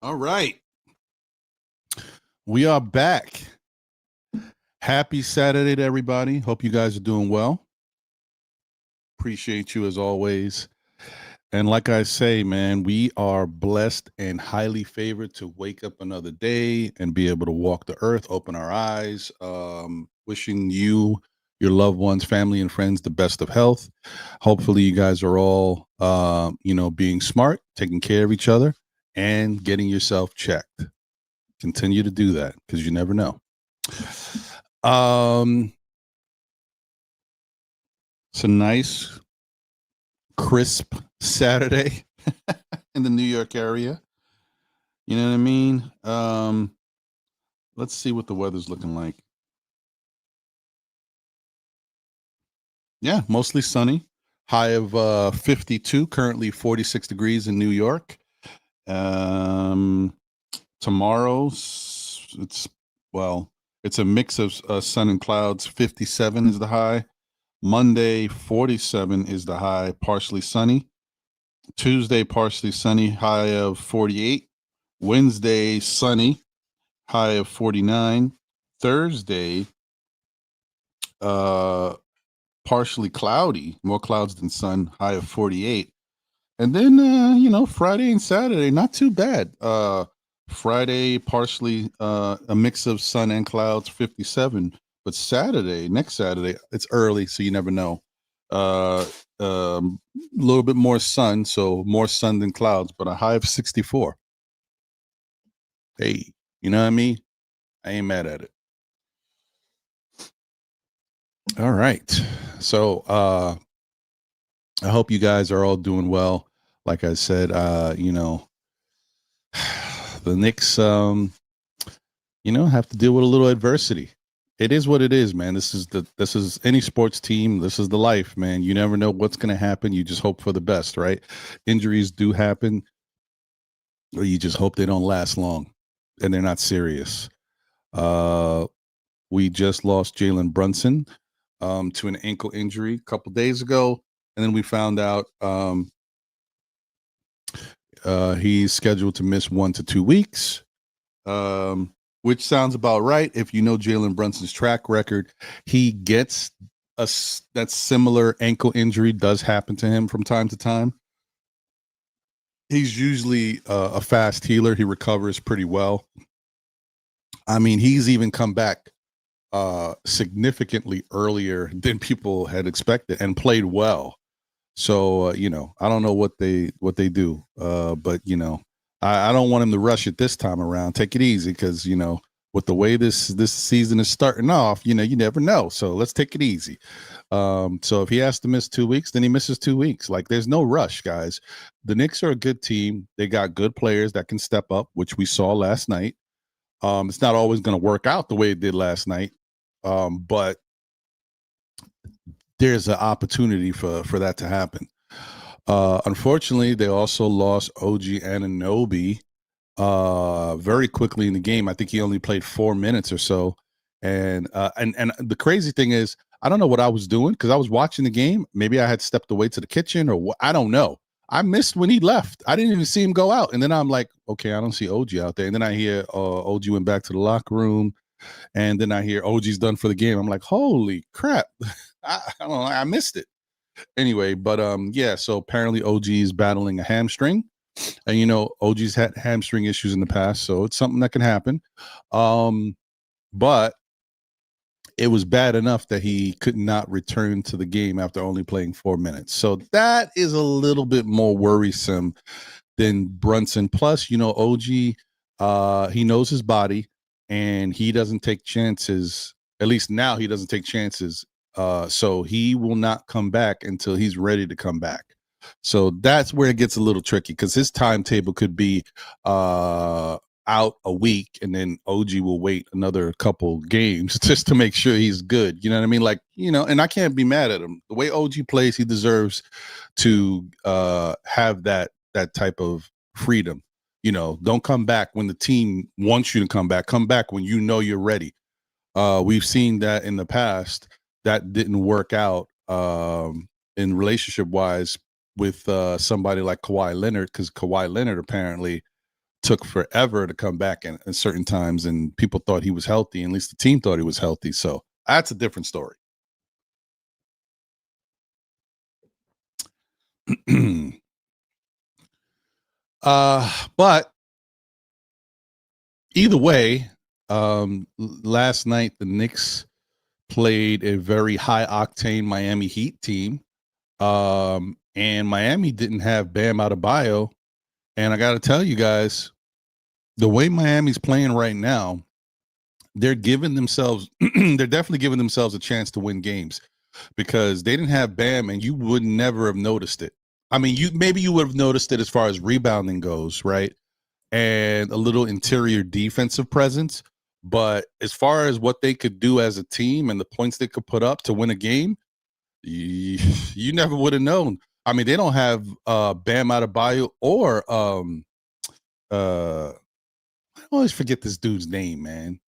All right. We are back. Happy Saturday to everybody. Hope you guys are doing well. Appreciate you as always. And like I say, man, we are blessed and highly favored to wake up another day and be able to walk the earth, open our eyes. Wishing you, your loved ones, family, and friends the best of health. Hopefully, you guys are all, being smart, taking care of each other, and getting yourself checked. Continue to do that because you never know. Um, it's a nice, crisp Saturday in the New York area. You know what I mean? Let's see what the weather's looking like. Yeah, mostly sunny. High of 52, currently 46 degrees in New York. Um, Tomorrow, well, it's a mix of sun and clouds. 57 is the high. Monday, 47 is the high, partially sunny. Tuesday, partially sunny, high of 48. Wednesday, sunny, high of 49. Thursday, uh, partially cloudy, more clouds than sun, high of 48. And then, Friday and Saturday, not too bad. Friday, partially a mix of sun and clouds, 57. But Saturday, next Saturday, it's early, so you never know. A little bit more sun, so more sun than clouds, but a high of 64. Hey, you know what I mean? I ain't mad at it. All right. So I hope you guys are all doing well. Like I said, the Knicks have to deal with a little adversity. It is what it is, man. This is any sports team. This is the life, man. You never know what's going to happen. You just hope for the best, right? Injuries do happen, or you just hope they don't last long and they're not serious. We just lost Jalen Brunson to an ankle injury a couple days ago, and then we found out he's scheduled to miss 1 to 2 weeks. Which sounds about right. If you know Jalen Brunson's track record, he gets that similar ankle injury does happen to him from time to time. He's usually a fast healer. He recovers pretty well. I mean, he's even come back significantly earlier than people had expected and played well. So I don't know what they do, but I don't want him to rush it this time around. Take it easy because with the way this season is starting off, you never know. So let's take it easy. So if he has to miss 2 weeks, then he misses 2 weeks. Like there's no rush, guys. The Knicks are a good team. They got good players that can step up, which we saw last night. It's not always going to work out the way it did last night, but there's an opportunity for that to happen. Unfortunately, they also lost OG Anunoby very quickly in the game. I think he only played 4 minutes or so. And the crazy thing is, I don't know what I was doing because I was watching the game. Maybe I had stepped away to the kitchen or what. I don't know. I missed when he left. I didn't even see him go out. And then I'm like, okay, I don't see OG out there. And then I hear OG went back to the locker room. And then I hear OG's done for the game. I'm like, holy crap. I don't know. I missed it. Anyway, but yeah, so apparently OG is battling a hamstring. And OG's had hamstring issues in the past, so it's something that can happen. But it was bad enough that he could not return to the game after only playing 4 minutes. So that is a little bit more worrisome than Brunson. Plus, OG, he knows his body and he doesn't take chances. At least now he doesn't take chances. So he will not come back until he's ready to come back. So that's where it gets a little tricky because his timetable could be out a week and then OG will wait another couple games just to make sure he's good. You know what I mean? Like, and I can't be mad at him. The way OG plays, he deserves to have that type of freedom. Don't come back when the team wants you to come back. Come back when you know you're ready. We've seen that in the past. That didn't work out in relationship wise with somebody like Kawhi Leonard, because Kawhi Leonard apparently took forever to come back at certain times, and people thought he was healthy. At least the team thought he was healthy. So that's a different story. But either way, last night the Knicks played a very high octane Miami Heat team. And Miami didn't have Bam Adebayo. And I got to tell you guys, the way Miami's playing right now, they're giving themselves, they're definitely giving themselves a chance to win games because they didn't have Bam, and you would never have noticed it. I mean, maybe you would have noticed it as far as rebounding goes, right? And a little interior defensive presence. But as far as what they could do as a team and the points they could put up to win a game, you never would have known. I mean, they don't have Bam Adebayo or I always forget this dude's name, man.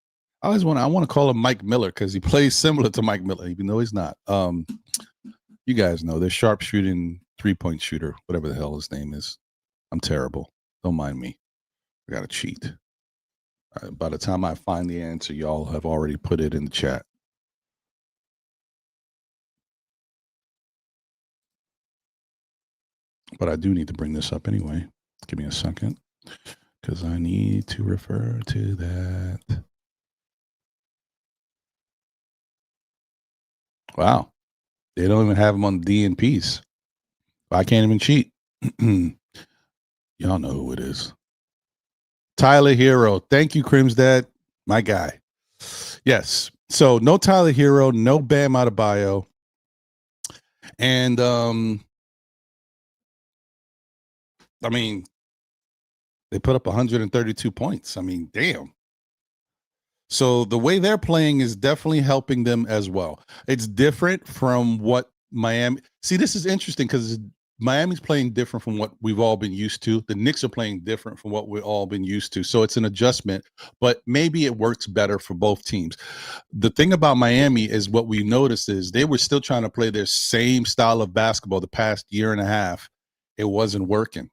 I want to call him Mike Miller because he plays similar to Mike Miller, even though he's not. You guys know they're sharpshooting 3-point shooter, whatever the hell his name is. I'm terrible. Don't mind me. I gotta cheat. By the time I find the answer, y'all have already put it in the chat. But I do need to bring this up anyway. Give me a second because I need to refer to that. Wow. They don't even have him on DNPs. I can't even cheat. Y'all know who it is. Tyler Hero. Thank you, Crimsdad. My guy. Yes. So no Tyler Hero, no Bam Adebayo. And I mean, they put up 132 points. I mean, damn. So the way they're playing is definitely helping them as well. It's different from what Miami. See, this is interesting because Miami's playing different from what we've all been used to. The Knicks are playing different from what we've all been used to. So it's an adjustment, but maybe it works better for both teams. The thing about Miami is what we noticed is they were still trying to play their same style of basketball the past year and a half. It wasn't working.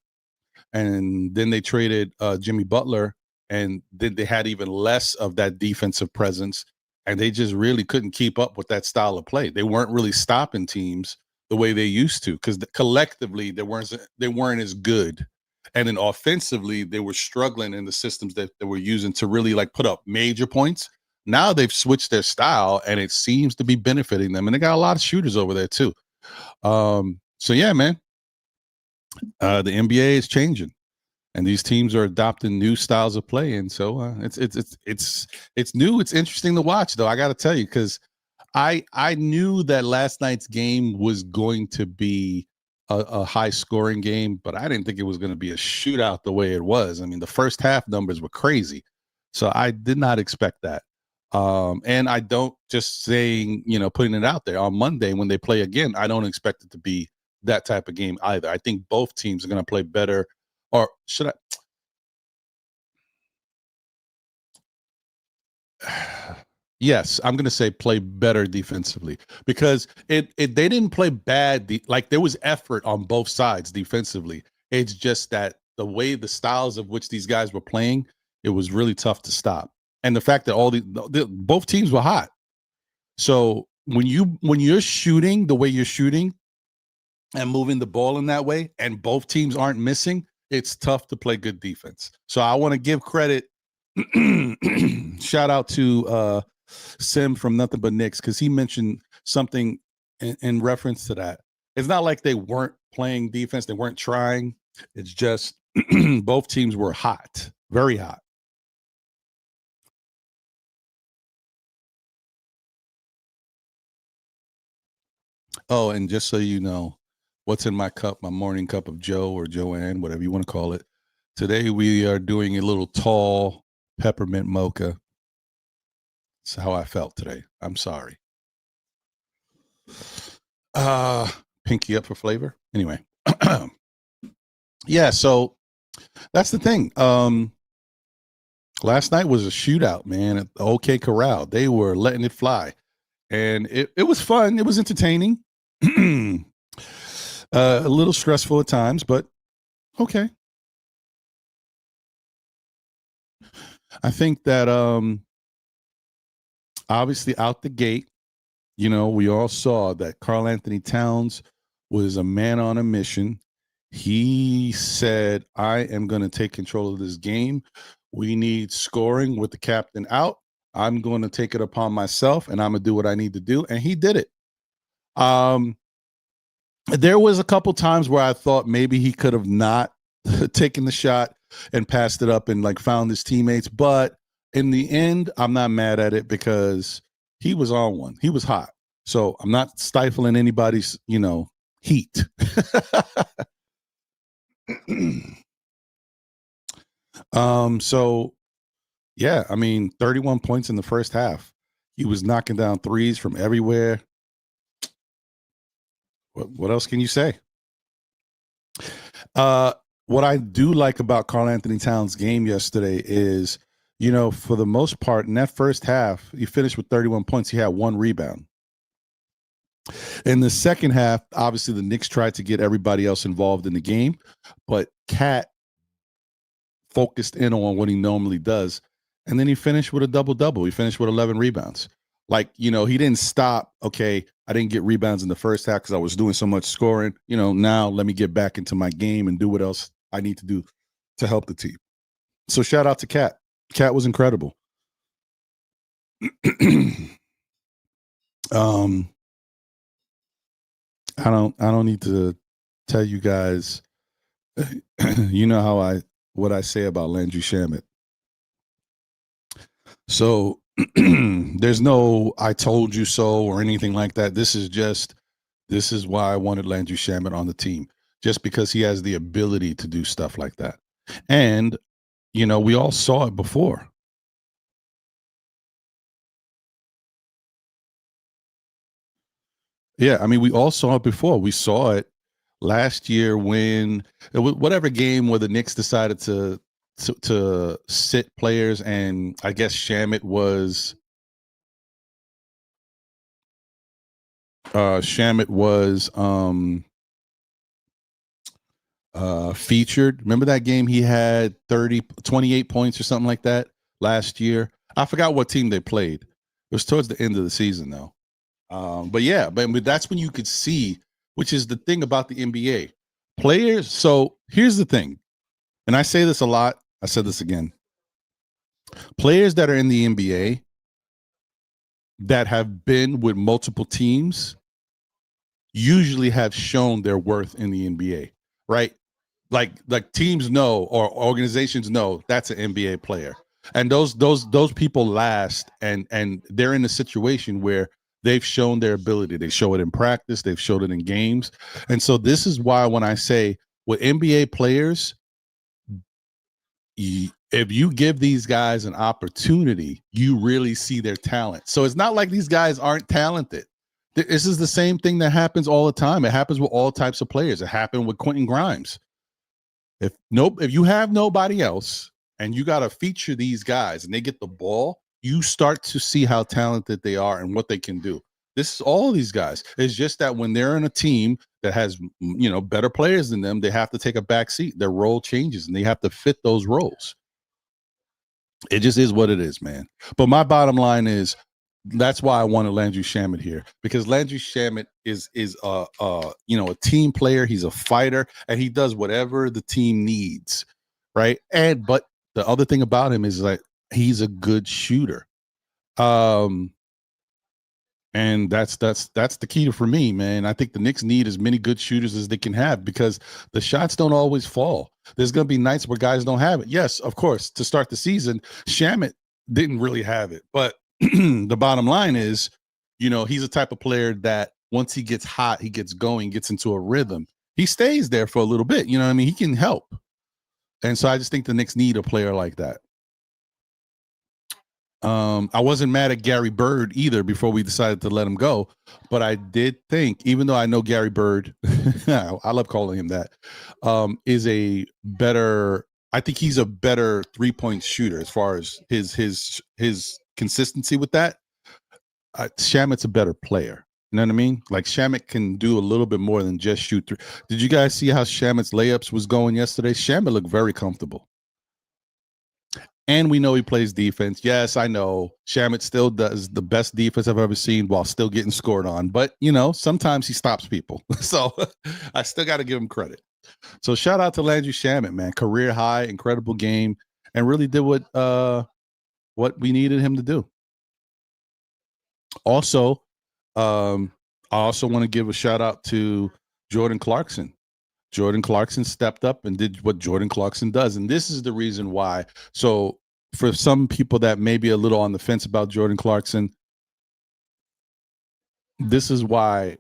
And then they traded Jimmy Butler, and then they had even less of that defensive presence, and they just really couldn't keep up with that style of play. They weren't really stopping teams the way they used to because collectively they weren't as good, and then offensively they were struggling in the systems that they were using to really like put up major points. Now they've switched their style, and it seems to be benefiting them, and they got a lot of shooters over there too. So yeah, man. The NBA is changing, and these teams are adopting new styles of play, and so it's new. It's interesting to watch, though. I got to tell you, because I knew that last night's game was going to be a high scoring game, but I didn't think it was going to be a shootout the way it was. I mean, the first half numbers were crazy, so I did not expect that. And I don't just saying, putting it out there on Monday when they play again, I don't expect it to be that type of game either. I think both teams are going to play better, or should I? Yes, I'm going to say play better defensively because they didn't play bad. Like there was effort on both sides defensively. It's just that the way the styles of which these guys were playing, it was really tough to stop. And the fact that both teams were hot. So when you're shooting the way you're shooting and moving the ball in that way, and both teams aren't missing, it's tough to play good defense. So I want to give credit. Shout out to Sim from Nothing But Knicks because he mentioned something in reference to that. It's not like they weren't playing defense; they weren't trying. It's just both teams were hot, very hot. Oh, and just so you know, what's in my cup, my morning cup of Joe or Joanne, whatever you want to call it. Today we are doing a little tall peppermint mocha. That's how I felt today. I'm sorry. Pinky up for flavor. Anyway. Yeah, so that's the thing. Last night was a shootout, man, at the OK Corral. They were letting it fly. And it was fun. It was entertaining. A little stressful at times, but okay. I think that obviously out the gate, we all saw that Karl Anthony Towns was a man on a mission. He said, I am going to take control of this game. We need scoring with the captain out. I'm going to take it upon myself and I'm going to do what I need to do. And he did it. There was a couple times where I thought maybe he could have not taken the shot and passed it up and like found his teammates. But in the end, I'm not mad at it because he was on one. He was hot. So I'm not stifling anybody's, heat. So yeah, I mean, 31 points in the first half. He was knocking down threes from everywhere. What else can you say? What I do like about Karl Anthony Towns' game yesterday is, for the most part, in that first half, he finished with 31 points. He had 1 rebound. In the second half, obviously, the Knicks tried to get everybody else involved in the game, but Cat focused in on what he normally does. And then he finished with a double-double. He finished with 11 rebounds. Like, he didn't stop. Okay, I didn't get rebounds in the first half because I was doing so much scoring. Now let me get back into my game and do what else I need to do to help the team. So shout out to Cat. Cat was incredible. I don't need to tell you guys, what I say about Landry Shamet. So there's no I told you so or anything like that. This is why I wanted Landry Shamet on the team, just because he has the ability to do stuff like that. And, we all saw it before. Yeah, I mean, we all saw it before. We saw it last year when whatever game where the Knicks decided to sit players, and I guess Shamet was featured. Remember that game he had 28 points or something like that last year? I forgot what team they played. It was towards the end of the season though. But yeah, but that's when you could see, which is the thing about the NBA. Players, so here's the thing, and I say this a lot, I said this again. Players that are in the NBA that have been with multiple teams usually have shown their worth in the NBA, right? Like teams know or organizations know that's an NBA player. And those people last, and they're in a situation where they've shown their ability. They show it in practice, they've showed it in games. And so this is why when I say with NBA players, if you give these guys an opportunity, you really see their talent. So it's not like these guys aren't talented. This is the same thing that happens all the time. It happens with all types of players. It happened with Quentin Grimes. If you have nobody else and you got to feature these guys and they get the ball, you start to see how talented they are and what they can do. This is all these guys. It's just that when they're in a team that has, better players than them, they have to take a back seat. Their role changes and they have to fit those roles. It just is what it is, man. But my bottom line is that's why I wanted Landry Shamet here, because Landry Shamet is a team player. He's a fighter and he does whatever the team needs, right? But the other thing about him is like he's a good shooter. And that's the key for me, man. I think the Knicks need as many good shooters as they can have because the shots don't always fall. There's going to be nights where guys don't have it. Yes, of course, to start the season, Shamet didn't really have it. But the bottom line is, he's a type of player that once he gets hot, he gets going, gets into a rhythm. He stays there for a little bit. You know what I mean? He can help. And so I just think the Knicks need a player like that. I wasn't mad at Gary Bird either before we decided to let him go, but I did think, even though I know Gary Bird, I love calling him that, I think he's a better 3-point shooter as far as his consistency with that. Shamet's a better player. You know what I mean? Like Shamet can do a little bit more than just shoot three. Did you guys see how Shamet's layups was going yesterday? Shamet looked very comfortable. And we know he plays defense. Yes, I know. Shamet still does the best defense I've ever seen while still getting scored on. But, sometimes he stops people. So I still got to give him credit. So shout out to Landry Shamet, man. Career high, incredible game, and really did what we needed him to do. Also, I also want to give a shout out to Jordan Clarkson. Jordan Clarkson stepped up and did what Jordan Clarkson does. And this is the reason why. So for some people that may be a little on the fence about Jordan Clarkson, this is why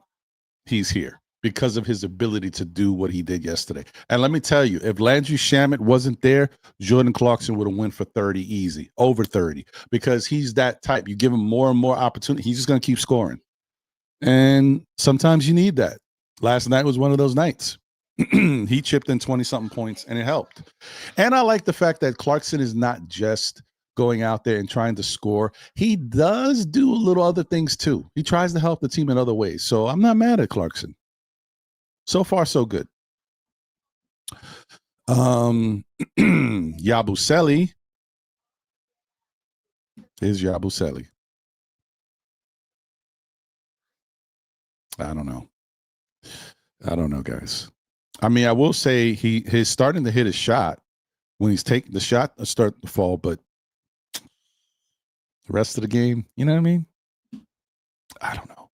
he's here, because of his ability to do what he did yesterday. And let me tell you, if Landry Shamet wasn't there, Jordan Clarkson would have went for 30 easy, over 30, because he's that type. You give him more and more opportunity, he's just going to keep scoring. And sometimes you need that. Last night was one of those nights. He chipped in 20-something points, and it helped. And I like the fact that Clarkson is not just going out there and trying to score. He does do a little other things, too. He tries to help the team in other ways. So I'm not mad at Clarkson. So far, so good. Yabusele is Yabusele. I don't know, guys. I mean, I will say he's starting to hit his shot. When he's taking the shot, start to fall, but the rest of the game, you know what I mean? I don't know.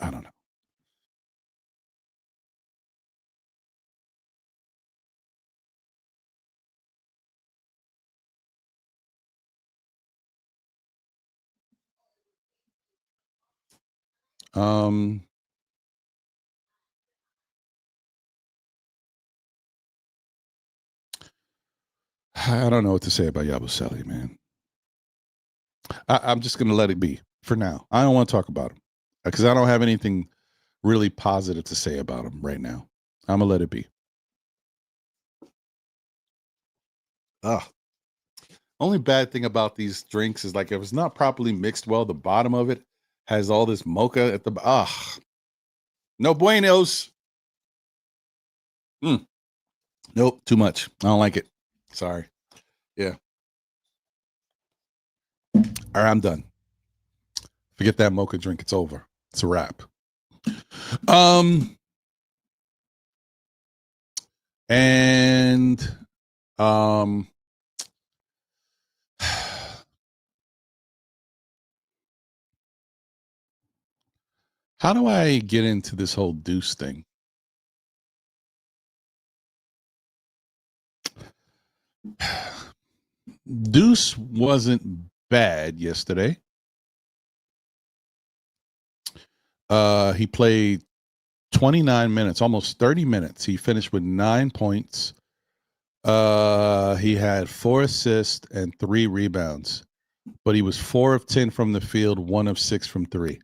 I don't know what to say about Yabusele, man. I'm just going to let it be for now. I don't want to talk about him because I don't have anything really positive to say about him right now. I'm going to let it be. Only bad thing about these drinks is like if it's not properly mixed well, the bottom of it has all this mocha at the no buenos. Nope, too much. I don't like it. Sorry. Yeah. All right, I'm done. Forget that mocha drink. It's over. It's a wrap. And how do I get into this whole Deuce thing? Deuce wasn't bad yesterday. He played 29 minutes, almost 30 minutes. He finished with 9 points. He had 4 assists and 3 rebounds, but he was 4 of 10 from the field, 1 of 6 from 3.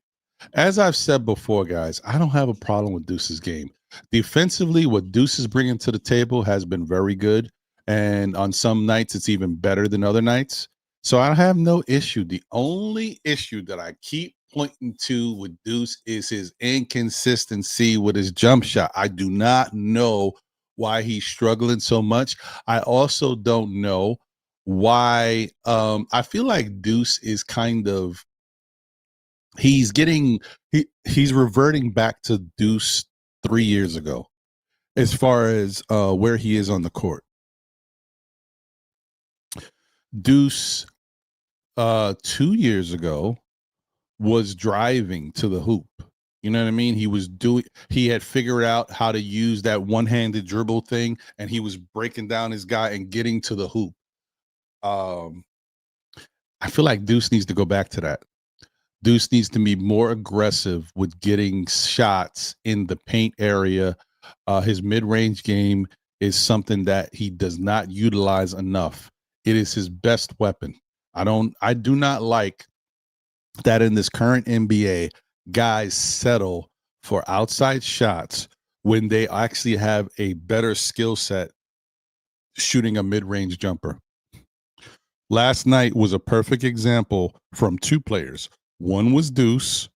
As I've said before, guys, I don't have a problem with Deuce's game. Defensively, what Deuce is bringing to the table has been very good. And on some nights, it's even better than other nights. So I have no issue. The only issue that I keep pointing to with Deuce is his inconsistency with his jump shot. I do not know why he's struggling so much. I also don't know why. I feel like Deuce is kind of he's reverting back to Deuce 3 years ago as far as where he is on the court. Deuce 2 years ago was driving to the hoop. You know what I mean? He had figured out how to use that one-handed dribble thing, and he was breaking down his guy and getting to the hoop. I feel like Deuce needs to go back to that. Deuce needs to be more aggressive with getting shots in the paint area. His mid-range game is something that he does not utilize enough. It is his best weapon. I do not like that in this current NBA, guys settle for outside shots when they actually have a better skill set shooting a mid-range jumper. Last night was a perfect example from 2 players. One was Deuce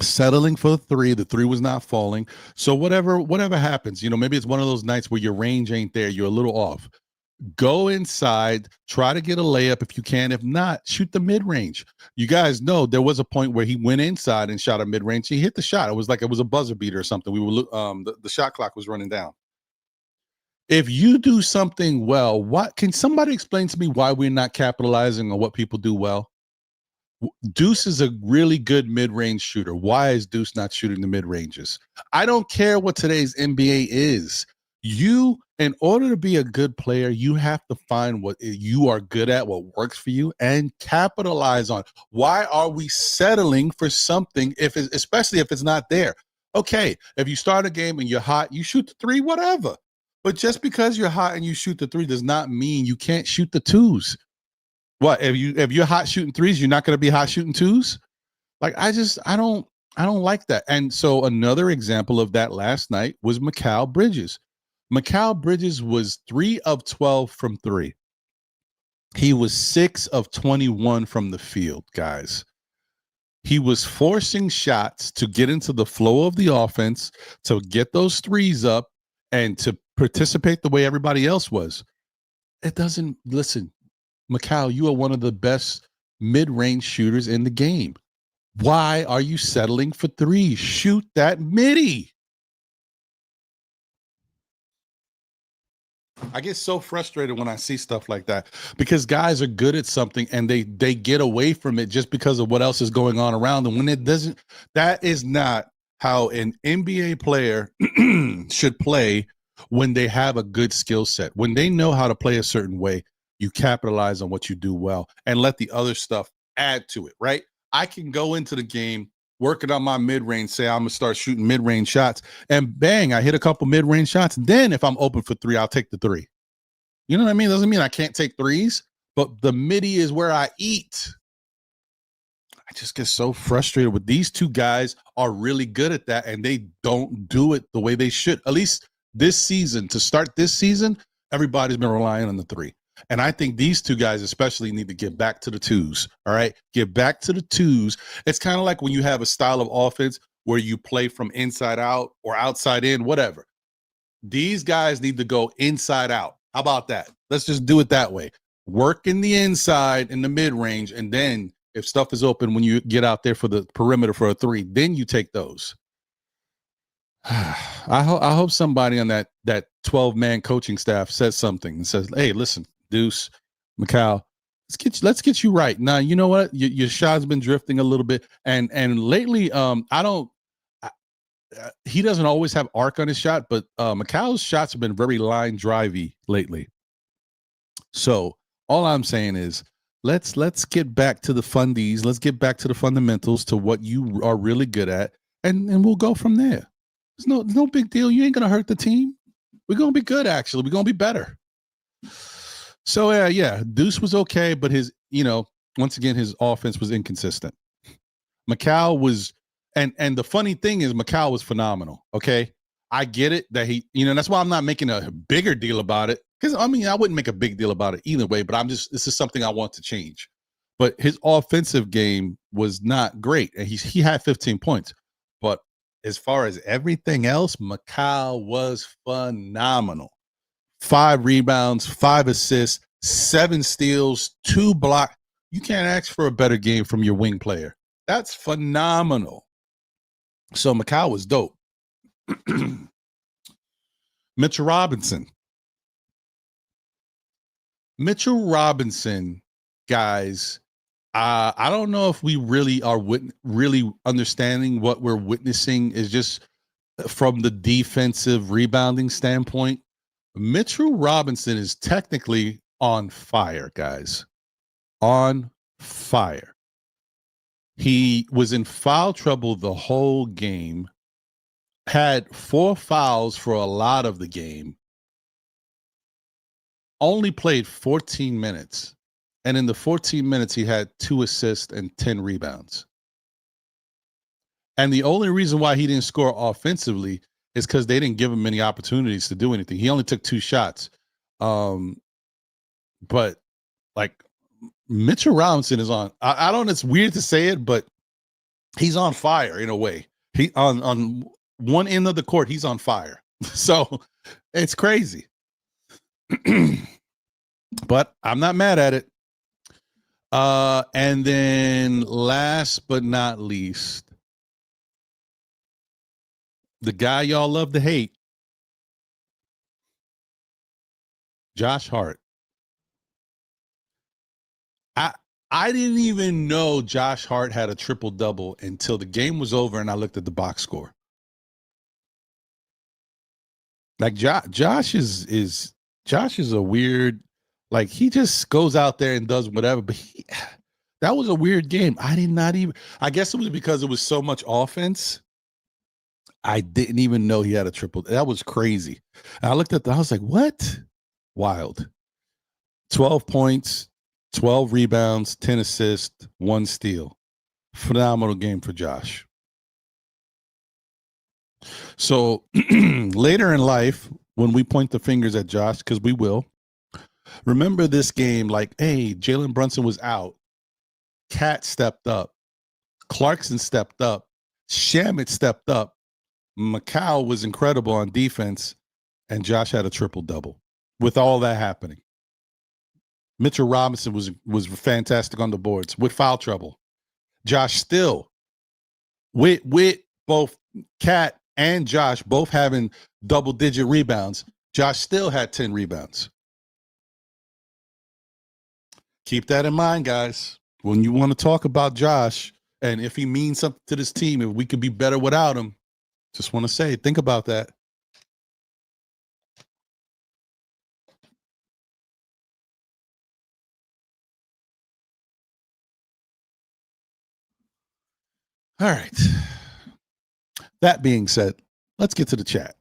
settling for the 3. The 3 was not falling. So whatever happens, maybe it's one of those nights where your range ain't there. You're a little off. Go inside, try to get a layup if you can. If not, shoot the mid range. You guys know there was a point where he went inside and shot a mid range. He hit the shot. It was like it was a buzzer beater or something. We were the shot clock was running down. If you do something well, what can somebody explain to me why we're not capitalizing on what people do well? Deuce is a really good mid-range shooter. Why is Deuce not shooting the mid-ranges? I don't care what today's NBA is. You, in order to be a good player, you have to find what you are good at, what works for you, and capitalize on. Why are we settling for something especially if it's not there? Okay, if you start a game and you're hot, you shoot the three, whatever. But just because you're hot and you shoot the three does not mean you can't shoot the twos. What if you're hot shooting threes, you're not going to be hot shooting twos? Like I don't like that. And so another example of that last night was Mikal Bridges. Mikal Bridges was 3 of 12 from 3. He was 6 of 21 from the field, guys. He was forcing shots to get into the flow of the offense, to get those threes up, and to participate the way everybody else was. It doesn't listen. Mikal, you are one of the best mid-range shooters in the game. Why are you settling for threes? Shoot that midi. I get so frustrated when I see stuff like that because guys are good at something and they get away from it just because of what else is going on around them. When it doesn't, that is not how an NBA player should play when they have a good skill set. When they know how to play a certain way, you capitalize on what you do well and let the other stuff add to it, right? I can go into the game working on my mid-range, say I'm gonna start shooting mid-range shots, and bang, I hit a couple mid-range shots. Then if I'm open for three, I'll take the three. You know what I mean? Doesn't mean I can't take threes, but the midi is where I eat. I just get so frustrated with these two guys are really good at that, and they don't do it the way they should. At least this season, to start this season, everybody's been relying on the three. And I think these two guys especially need to get back to the twos. All right. Get back to the twos. It's kind of like when you have a style of offense where you play from inside out or outside in, whatever. These guys need to go inside out. How about that? Let's just do it that way. Work in the inside in the mid range. And then if stuff is open when you get out there for the perimeter for a three, then you take those. I hope somebody on that 12-man coaching staff says something and says, hey, listen, Deuce, Mikal, let's get you right. Now, you know what? Your shot's been drifting a little bit. And lately, he doesn't always have arc on his shot, but Mikal's shots have been very line drivey lately. So all I'm saying is let's get back to the fundies. Let's get back to the fundamentals, to what you are really good at, and we'll go from there. It's no big deal. You ain't gonna hurt the team. We're gonna be good, actually. We're gonna be better. So yeah, Deuce was okay, but once again, his offense was inconsistent. Mikal was, and the funny thing is, Mikal was phenomenal. Okay, I get it that that's why I'm not making a bigger deal about it, because I wouldn't make a big deal about it either way. But this is something I want to change. But his offensive game was not great, and he had 15 points, but as far as everything else, Mikal was phenomenal. 5 rebounds, 5 assists, 7 steals, 2 blocks. You can't ask for a better game from your wing player. That's phenomenal. So Mikal was dope. Mitchell Robinson. Mitchell Robinson, guys, I don't know if we really are really understanding what we're witnessing is just from the defensive rebounding standpoint. Mitchell Robinson is technically on fire, guys. On fire. He was in foul trouble the whole game, had 4 fouls for a lot of the game, only played 14 minutes. And in the 14 minutes, he had 2 assists and 10 rebounds. And the only reason why he didn't score offensively is because they didn't give him many opportunities to do anything. He only took 2 shots. But like Mitchell Robinson is on, I don't know, it's weird to say it, but he's on fire in a way. He on one end of the court, he's on fire. So it's crazy. But I'm not mad at it. And then last but not least, the guy y'all love to hate, Josh Hart. I didn't even know Josh Hart had a triple double until the game was over and I looked at the box score. Like Josh is a weird, like he just goes out there and does whatever. But that was a weird game. I guess it was because it was so much offense. I didn't even know he had a triple. That was crazy. And I looked at I was like, what? Wild. 12 points, 12 rebounds, 10 assists, 1 steal. Phenomenal game for Josh. So later in life, when we point the fingers at Josh, because we will, remember this game like, hey, Jalen Brunson was out. Cat stepped up. Clarkson stepped up. Shamet stepped up. Macau was incredible on defense. And Josh had a triple-double with all that happening. Mitchell Robinson was fantastic on the boards with foul trouble. Josh still, with both Cat and Josh both having double-digit rebounds, Josh still had 10 rebounds. Keep that in mind, guys. When you want to talk about Josh and if he means something to this team, if we could be better without him, just want to say, think about that. All right. That being said, let's get to the chat.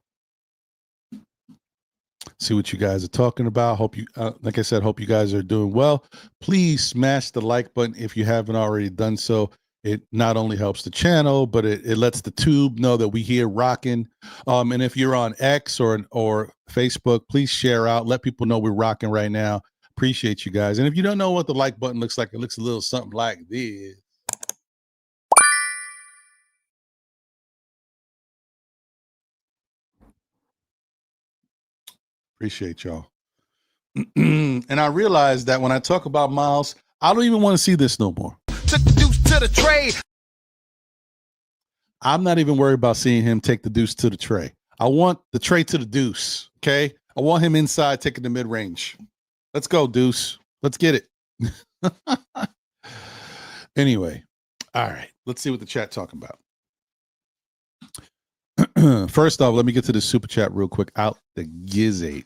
See what you guys are talking about. Hope you, like I said, hope you guys are doing well. Please smash the like button if you haven't already done so. It not only helps the channel, but it lets the tube know that we here rocking. And if you're on X or Facebook, please share out. Let people know we're rocking right now. Appreciate you guys. And if you don't know what the like button looks like, it looks a little something like this. Appreciate y'all. And I realized that when I talk about Miles, I don't even want to see this no more. Took the deuce to the tray. I'm not even worried about seeing him take the deuce to the tray. I want the tray to the deuce, okay? I want him inside taking the mid-range. Let's go, deuce. Let's get it. Anyway, all right. Let's see what the chat talking about. First off, let me get to the super chat real quick. Out the gizzate.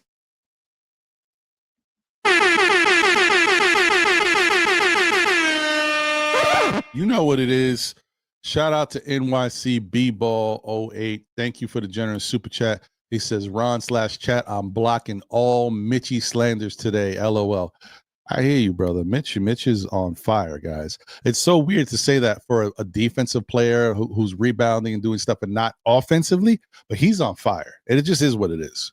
You know what it is. Shout out to NYC B-Ball 08. Thank you for the generous super chat. He says, Ron/chat, I'm blocking all Mitchie slanders today. LOL. I hear you, brother. Mitch is on fire, guys. It's so weird to say that for a defensive player who's rebounding and doing stuff and not offensively, but he's on fire. And it just is what it is.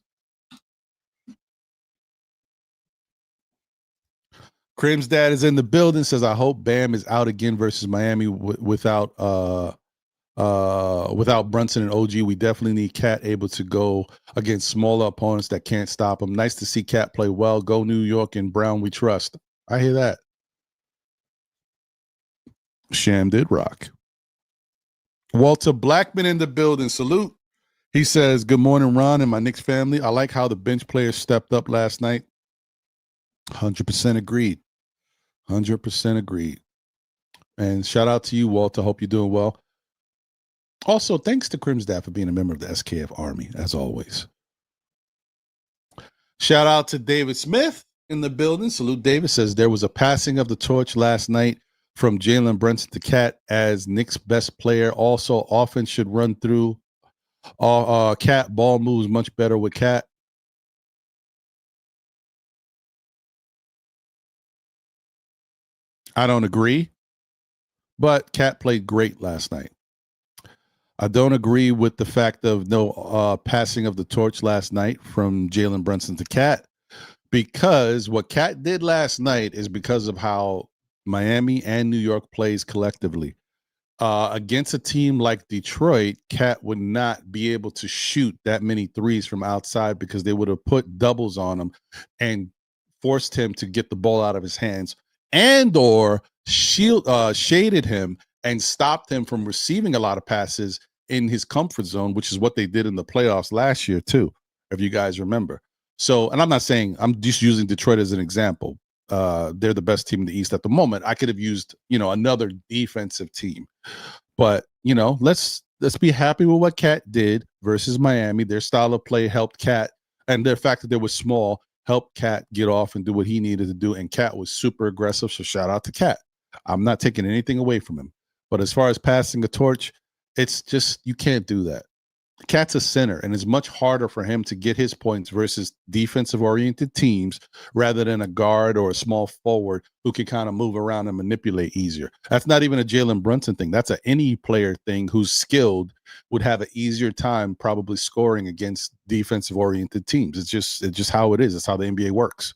Crim's dad is in the building, says, I hope Bam is out again versus Miami without Brunson and OG. We definitely need Cat able to go against smaller opponents that can't stop him. Nice to see Cat play well. Go New York and Brown, we trust. I hear that. Sham did rock. Walter Blackman in the building. Salute. He says, good morning, Ron and my Knicks family. I like how the bench players stepped up last night. 100% agreed. 100% agreed. And shout out to you, Walter. Hope you're doing well. Also, thanks to Crim's dad for being a member of the SKF Army, as always. Shout out to David Smith in the building. Salute. David says there was a passing of the torch last night from Jalen Brunson to Cat as Knicks' best player. Also, offense should run through Cat. Ball moves much better with Cat. I don't agree, but Cat played great last night. I don't agree with the fact of no passing of the torch last night from Jalen Brunson to Cat, because what Cat did last night is because of how Miami and New York plays collectively. Against a team like Detroit, Cat would not be able to shoot that many threes from outside because they would have put doubles on him and forced him to get the ball out of his hands and or shaded him and stopped him from receiving a lot of passes in his comfort zone, which is what they did in the playoffs last year too, if you guys remember. So, and I'm not saying, I'm just using Detroit as an example. They're the best team in the East at the moment. I could have used, another defensive team, but let's be happy with what Cat did versus Miami. Their style of play helped Cat, and the fact that they were small helped Cat get off and do what he needed to do. And Cat was super aggressive. So shout out to Cat. I'm not taking anything away from him, but as far as passing a torch, it's just, you can't do that. Cat's a center, and it's much harder for him to get his points versus defensive-oriented teams rather than a guard or a small forward who can kind of move around and manipulate easier. That's not even a Jalen Brunson thing. That's any player thing who's skilled would have an easier time probably scoring against defensive-oriented teams. It's just how it is. It's how the NBA works.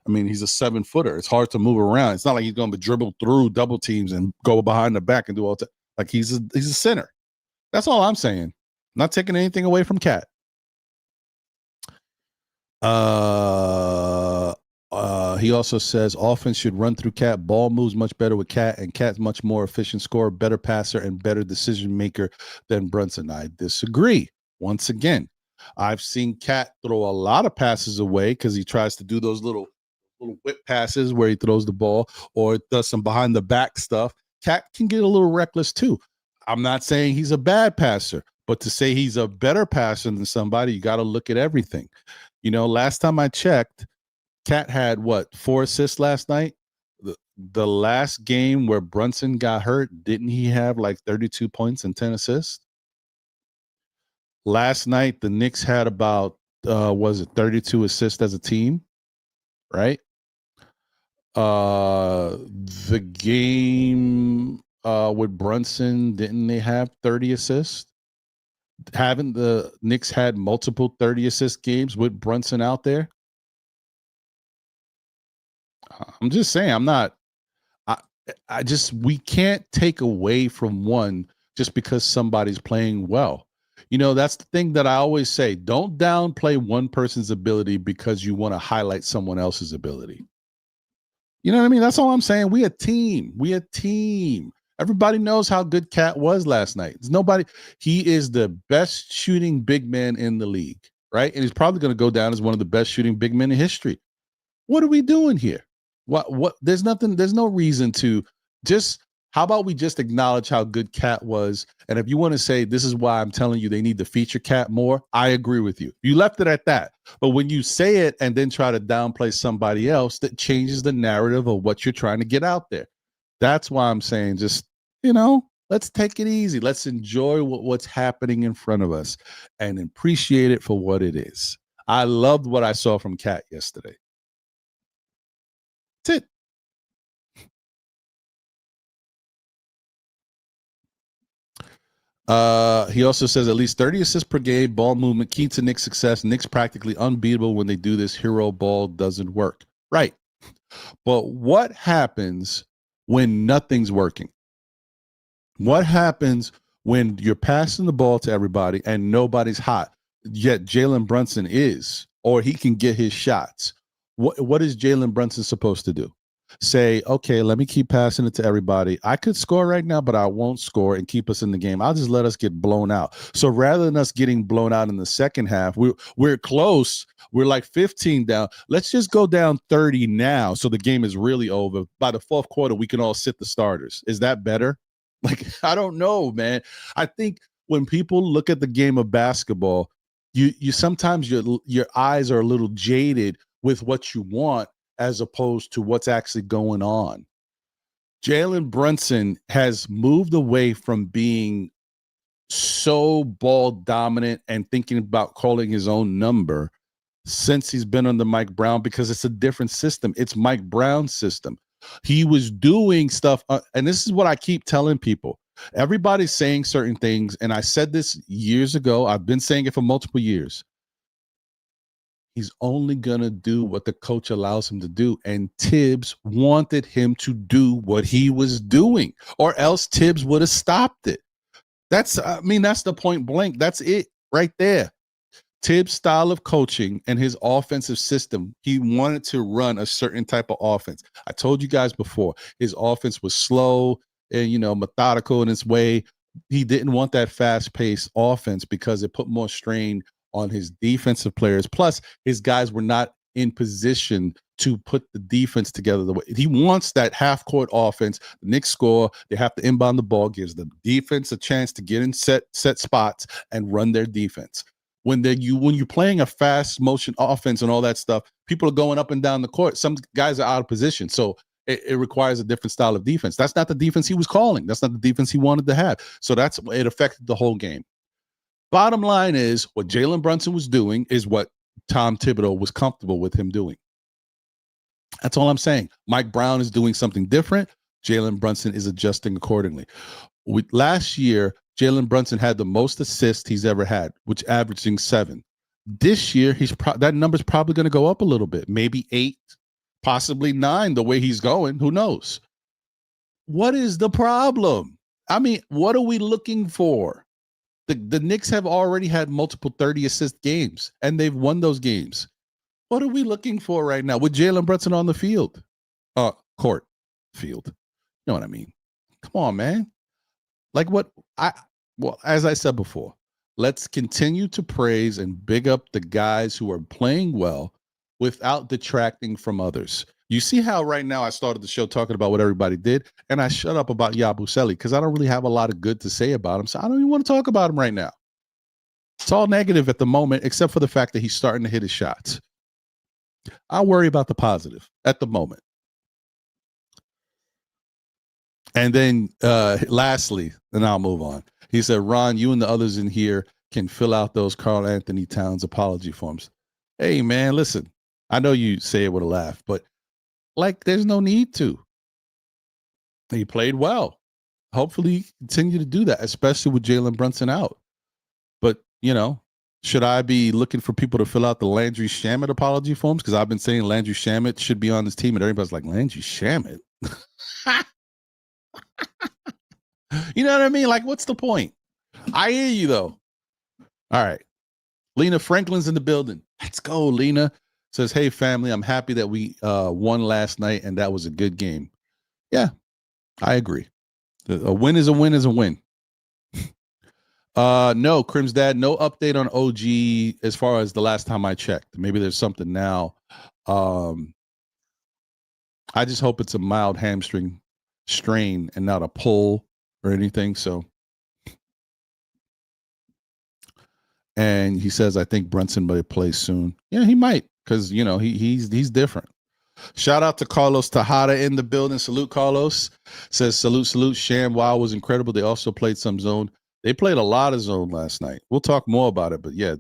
I mean, he's a 7-footer. It's hard to move around. It's not like he's going to dribble through double teams and go behind the back and do all that. Like he's a center. That's all I'm saying. Not taking anything away from Cat. He also says offense should run through Cat. Ball moves much better with Cat, and Cat's much more efficient scorer, better passer, and better decision maker than Brunson. I disagree. Once again, I've seen Cat throw a lot of passes away because he tries to do those little whip passes where he throws the ball or does some behind the back stuff. Cat can get a little reckless too. I'm not saying he's a bad passer, but to say he's a better passer than somebody, you got to look at everything. Last time I checked, Cat had 4 assists last night? The last game where Brunson got hurt, didn't he have like 32 points and 10 assists? Last night, the Knicks had about, 32 assists as a team, right? The game with Brunson, didn't they have 30 assists? Haven't the Knicks had multiple 30 assist games with Brunson out there? I'm just saying, we can't take away from one just because somebody's playing well. That's the thing that I always say. Don't downplay one person's ability because you want to highlight someone else's ability. You know what I mean? That's all I'm saying. We a team. Everybody knows how good Cat was last night. He is the best shooting big man in the league, right? And he's probably going to go down as one of the best shooting big men in history. What are we doing here? What there's no reason to how about we just acknowledge how good Cat was? And if you want to say this is why I'm telling you they need to feature Cat more, I agree with you. You left it at that. But when you say it and then try to downplay somebody else, that changes the narrative of what you're trying to get out there. That's why I'm saying let's take it easy. Let's enjoy what's happening in front of us and appreciate it for what it is. I loved what I saw from Cat yesterday. That's it. He also says at least 30 assists per game, ball movement, key to Knicks' success. Knicks practically unbeatable when they do this. Hero ball doesn't work. Right. But what happens when nothing's working? What happens when you're passing the ball to everybody and nobody's hot, yet Jalen Brunson is, or he can get his shots? What is Jalen Brunson supposed to do? Say, okay, let me keep passing it to everybody. I could score right now, but I won't score and keep us in the game. I'll just let us get blown out. So rather than us getting blown out in the second half, we're close. We're like 15 down. Let's just go down 30 now so the game is really over. By the fourth quarter, we can all sit the starters. Is that better? I don't know, man. I think when people look at the game of basketball, you sometimes your eyes are a little jaded with what you want as opposed to what's actually going on. Jalen Brunson has moved away from being so ball dominant and thinking about calling his own number since he's been under Mike Brown, because it's a different system. It's Mike Brown's system. He was doing stuff, and this is what I keep telling people. Everybody's saying certain things, and I said this years ago. I've been saying it for multiple years. He's only going to do what the coach allows him to do. And Tibbs wanted him to do what he was doing, or else Tibbs would have stopped it. That's the point blank. That's it right there. Tibbs' style of coaching and his offensive system, he wanted to run a certain type of offense. I told you guys before, his offense was slow and, methodical in its way. He didn't want that fast-paced offense because it put more strain on his defensive players. Plus, his guys were not in position to put the defense together the way he wants. That half-court offense. The Knicks score, they have to inbound the ball, gives the defense a chance to get in set spots and run their defense. When you're playing a fast motion offense and all that stuff, people are going up and down the court. Some guys are out of position, so it requires a different style of defense. That's not the defense he was calling. That's not the defense he wanted to have. So it affected the whole game. Bottom line is, what Jalen Brunson was doing is what Tom Thibodeau was comfortable with him doing. That's all I'm saying. Mike Brown is doing something different. Jalen Brunson is adjusting accordingly. Last year, Jalen Brunson had the most assists he's ever had, which averaging 7. This year, that number's probably going to go up a little bit, maybe 8, possibly 9. The way he's going, who knows? What is the problem? I mean, what are we looking for? The Knicks have already had multiple 30-assist games, and they've won those games. What are we looking for right now with Jalen Brunson on the field? Court field. You know what I mean? Come on, man. Like as I said before, let's continue to praise and big up the guys who are playing well without detracting from others. You see how right now I started the show talking about what everybody did, and I shut up about Yabusele because I don't really have a lot of good to say about him, so I don't even want to talk about him right now. It's all negative at the moment, except for the fact that he's starting to hit his shots. I'll worry about the positive at the moment. And then lastly, and I'll move on. He said, Ron, you and the others in here can fill out those Karl Anthony Towns apology forms. Hey, man, listen, I know you say it with a laugh, but there's no need to. He played well. Hopefully continue to do that, especially with Jalen Brunson out. But, should I be looking for people to fill out the Landry Shamet apology forms? Because I've been saying Landry Shamet should be on this team, and everybody's like, Landry Shamet? You know what I mean? What's the point? I hear you, though. All right. Lena Franklin's in the building. Let's go, Lena. Says, hey, family, I'm happy that we won last night, and that was a good game. Yeah, I agree. A win is a win is a win. No, Crim's dad, no update on OG as far as the last time I checked. Maybe there's something now. I just hope it's a mild hamstring strain and not a pull or anything. So, and he says, I think Brunson might play soon. Yeah, he might, because he's different. Shout out to Carlos Tejada in the building. Salute, Carlos. Says, salute. Sham Wow was incredible. They also played some zone. They played a lot of zone last night. We'll talk more about it, but yeah,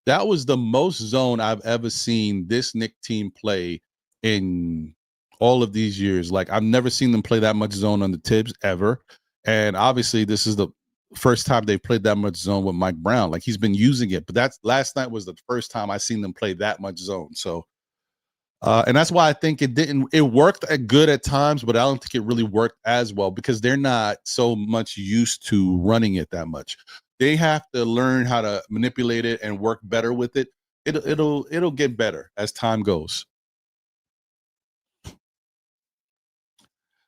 that was the most zone I've ever seen this Knicks team play in all of these years. I've never seen them play that much zone under Tibbs ever. And obviously this is the first time they played that much zone with Mike Brown. He's been using it, but last night was the first time I seen them play that much zone. So, and that's why I think it worked good at times, but I don't think it really worked as well because they're not so much used to running it that much. They have to learn how to manipulate it and work better with it. It'll get better as time goes.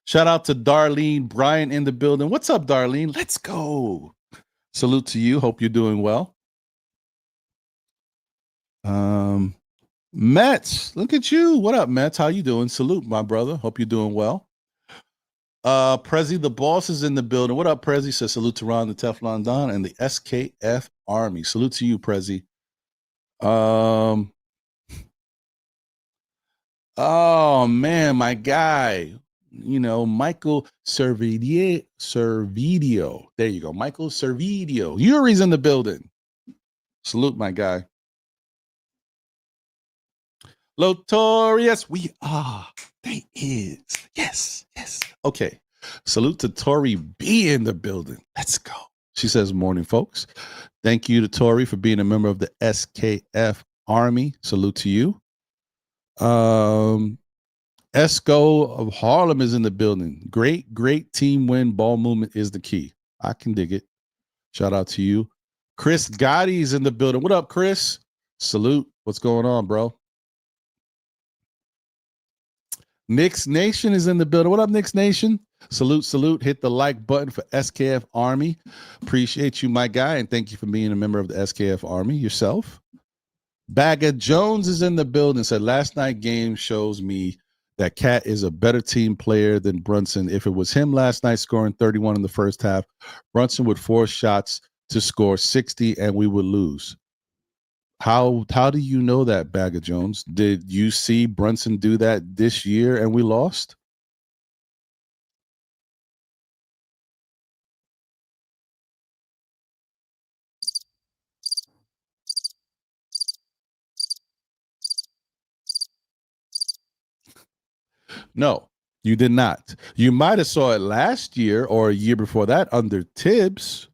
Shout out to Darlene Bryant in the building. What's up, Darlene? Let's go. Salute to you. Hope you're doing well. Mets, look at you. What up, Mets? How you doing? Salute, my brother. Hope you're doing well. Prezi, the boss is in the building. What up, Prezi? Says salute to Ron, the Teflon Don, and the SKF Army. Salute to you, Prezi. Oh man, my guy. Michael Servideo. There you go. Michael Servideo. Yuri's in the building. Salute, my guy. Lotorious, we are. They is. Yes. Okay. Salute to Tori B in the building. Let's go. She says, morning, folks. Thank you to Tori for being a member of the SKF Army. Salute to you. Esco of Harlem is in the building. Great team win. Ball movement is the key. I can dig it. Shout out to you. Chris Gotti's in the building. What up, Chris? Salute. What's going on, bro? Knicks Nation is in the building. What up, Knicks Nation? Salute, salute. Hit the like button for SKF Army. Appreciate you, my guy, and thank you for being a member of the SKF Army yourself. Bagger Jones is in the building. Said last night game shows me that Cat is a better team player than Brunson. If it was him last night scoring 31 in the first half, Brunson would force shots to score 60 and we would lose. How do you know that, Bagger Jones? Did you see Brunson do that this year and we lost? No, you did not. You might have saw it last year or a year before that under Tibbs,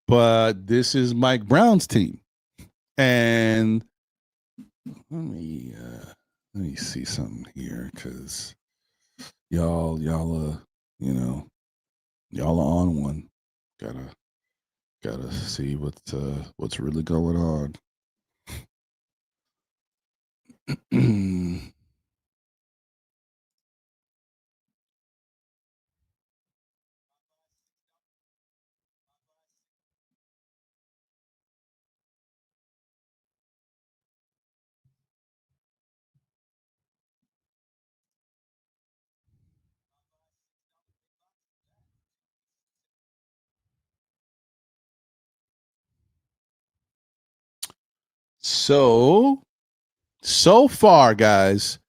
but this is Mike Brown's team. And let me see something here because y'all y'all are on one. Gotta see what's really going on. So far, guys,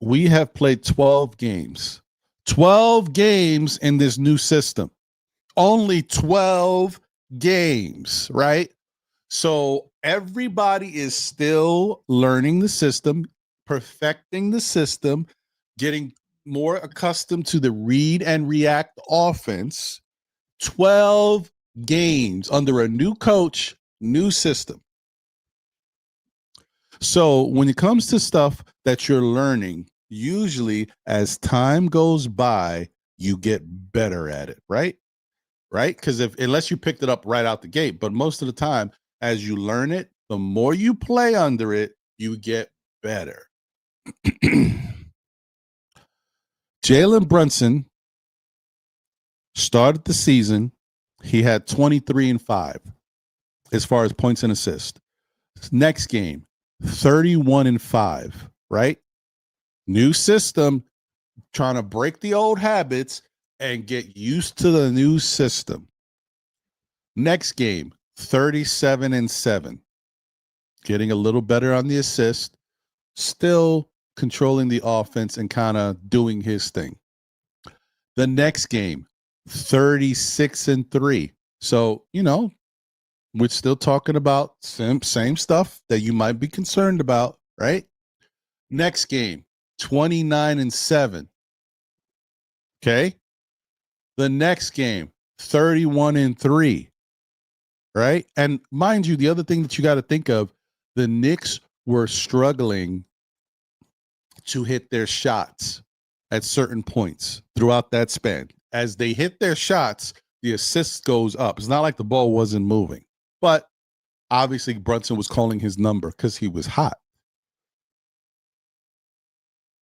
we have played 12 games. 12 games in this new system. Only 12 games, right? So everybody is still learning the system, perfecting the system, getting more accustomed to the read and react offense. 12 games under a new coach, new system. So when it comes to stuff that you're learning, usually as time goes by, you get better at it, right? Right? Because if unless you picked it up right out the gate, but most of the time, as you learn it, the more you play under it, you get better. Jalen Brunson started the season. He had 23 and 5 as far as points and assists. Next game, 31 and 5, right? New system, trying to break the old habits and get used to the new system. Next game, 37 and 7. Getting a little better on the assist, still controlling the offense and kind of doing his thing. The next game, 36 and 3. So, we're still talking about same stuff that you might be concerned about, right? Next game, 29 and 7. Okay. The next game, 31 and 3. Right. And mind you, the other thing that you got to think of, the Knicks were struggling to hit their shots at certain points throughout that span. As they hit their shots, the assist goes up. It's not like the ball wasn't moving, but obviously Brunson was calling his number because he was hot.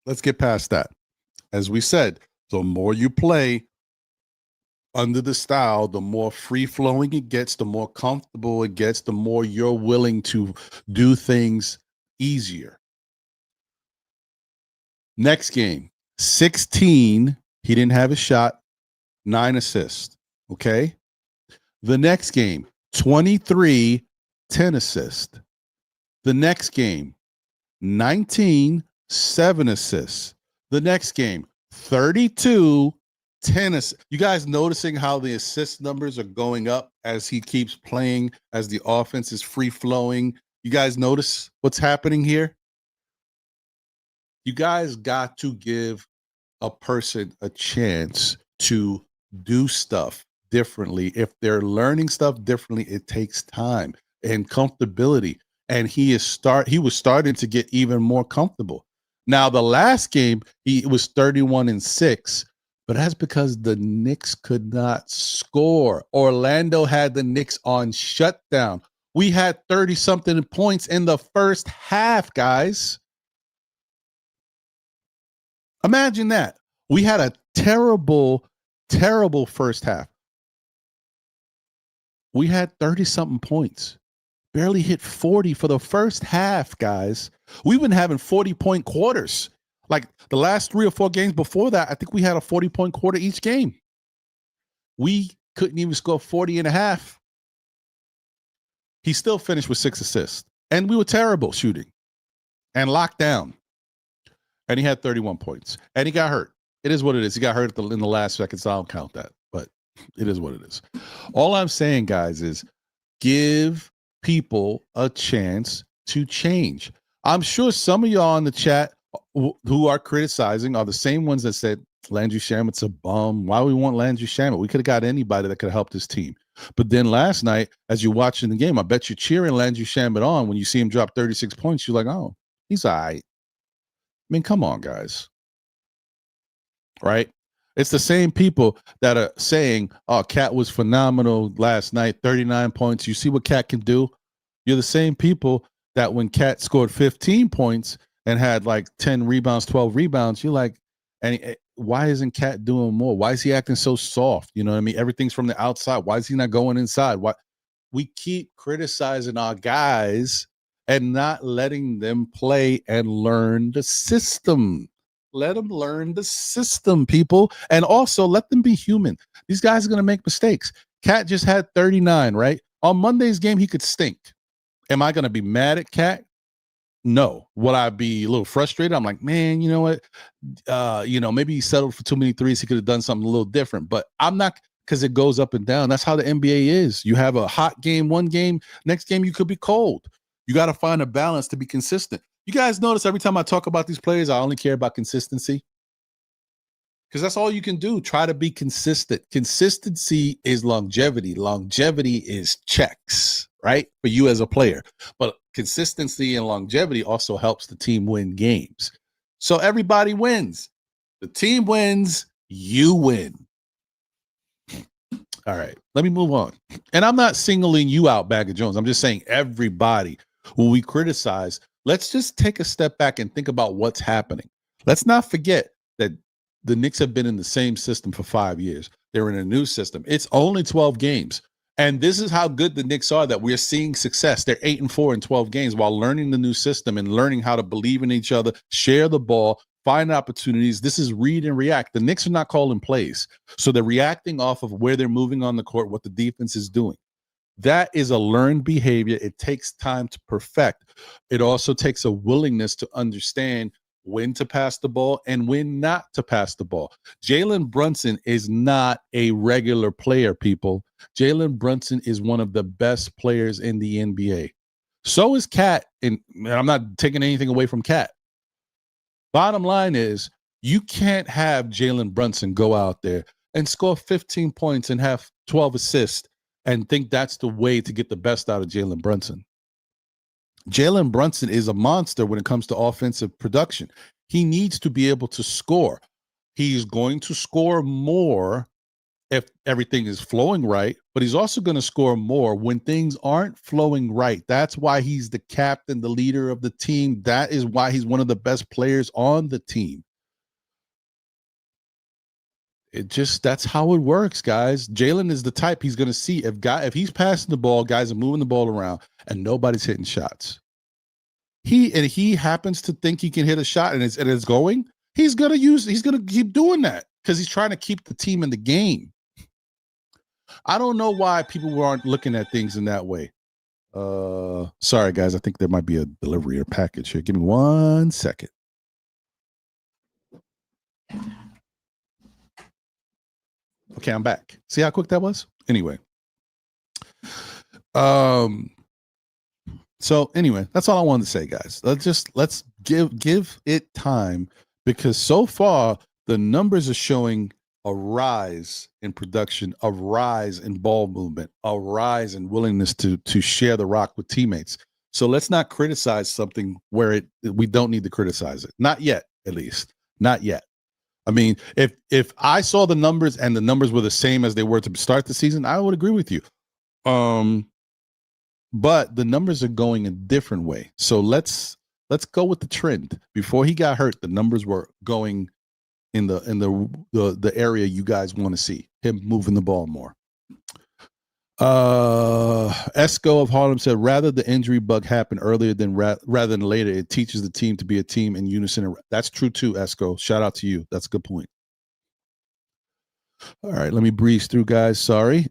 Let's get past that. As we said, the more you play under the style, the more free-flowing it gets, the more comfortable it gets, the more you're willing to do things easier. Next game, 16. He didn't have a shot, 9 assists. Okay. The next game, 23, 10 assists. The next game, 19, 7 assists. The next game, 32, 10 assists. You guys noticing how the assist numbers are going up as he keeps playing, as the offense is free-flowing? You guys notice what's happening here? You guys got to give a person a chance to do stuff differently. If they're learning stuff differently, it takes time and comfortability. And he was starting to get even more comfortable. Now, the last game, he was 31 and 6, but that's because the Knicks could not score. Orlando had the Knicks on shutdown. We had 30-something points in the first half, guys. Imagine that. We had a terrible first half. We had 30-something points. Barely hit 40 for the first half, guys. We've been having 40-point quarters. Like the last 3 or 4 games before that, I think we had a 40-point quarter each game. We couldn't even score 40 and a half. He still finished with 6 assists. And we were terrible shooting and locked down. And he had 31 points. And he got hurt. It is what it is. He got hurt in the last second, so I don't count that. But it is what it is. All I'm saying, guys, is give people a chance to change. I'm sure some of y'all in the chat who are criticizing are the same ones that said Landry Shamet's a bum. Why we want Landry Shamet? We could have got anybody that could have helped this team. But then last night, as you're watching the game, I bet you're cheering Landry Shamet on when you see him drop 36 points. You're like, oh, he's all right. I mean, come on, guys. Right? It's the same people that are saying, oh, Cat was phenomenal last night, 39 points. You see what Cat can do? You're the same people that when Cat scored 15 points and had like 10 rebounds, 12 rebounds, you're like, and why isn't Cat doing more? Why is he acting so soft? You know what I mean? Everything's from the outside. Why is he not going inside? Why? We keep criticizing our guys and not letting them play and learn the system. Let them learn the system, people. And also let them be human. These guys are going to make mistakes. Cat just had 39, right? On Monday's game, he could stink. Am I going to be mad at Cat? No. Would I be a little frustrated? I'm like, man, you know what? Maybe he settled for too many threes. He could have done something a little different. But I'm not, because it goes up and down. That's how the NBA is. You have a hot game one game. Next game, you could be cold. You got to find a balance to be consistent. You guys notice every time I talk about these players, I only care about consistency. Because that's all you can do. Try to be consistent. Consistency is longevity. Longevity is checks, right? For you as a player. But consistency and longevity also helps the team win games. So everybody wins. The team wins. You win. All right. Let me move on. And I'm not singling you out, Bag of Jones. I'm just saying everybody who we criticize, let's just take a step back and think about what's happening. Let's not forget that the Knicks have been in the same system for 5 years. They're in a new system. It's only 12 games. And this is how good the Knicks are, that we're seeing success. They're 8-4 in 12 games while learning the new system and learning how to believe in each other, share the ball, find opportunities. This is read and react. The Knicks are not calling plays. So they're reacting off of where they're moving on the court, what the defense is doing. That is a learned behavior. It takes time to perfect. It also takes a willingness to understand when to pass the ball and when not to pass the ball. Jalen Brunson is not a regular player, people. Jalen Brunson is one of the best players in the NBA. So is Cat, and I'm not taking anything away from Cat. Bottom line is, you can't have Jalen Brunson go out there and score 15 points and have 12 assists and think that's the way to get the best out of Jalen Brunson. Jalen Brunson is a monster when it comes to offensive production. He needs to be able to score. He's going to score more if everything is flowing right, but he's also going to score more when things aren't flowing right. That's why he's the captain, the leader of the team. That is why he's one of the best players on the team. That's how it works, guys. Jalen is the type he's going to see if he's passing the ball, guys are moving the ball around and nobody's hitting shots. He happens to think he can hit a shot and it's going. He's going to keep doing that because he's trying to keep the team in the game. I don't know why people aren't looking at things in that way. Sorry, guys. I think there might be a delivery or package here. Give me 1 second. Okay, I'm back. See how quick that was? Anyway. So anyway, that's all I wanted to say, guys. Let's give it time, because so far the numbers are showing a rise in production, a rise in ball movement, a rise in willingness to share the rock with teammates. So let's not criticize something where we don't need to criticize it. Not yet, at least. Not yet. I mean, if I saw the numbers and the numbers were the same as they were to start the season, I would agree with you. but the numbers are going a different way. So let's go with the trend. Before he got hurt, the numbers were going in the area you guys want to see, him moving the ball more. Esco of Harlem said, rather the injury bug happen earlier than rather than later, it teaches the team to be a team in unison. That's true too, Esco. Shout out to you. That's a good point. All right, let me breeze through, guys. Sorry.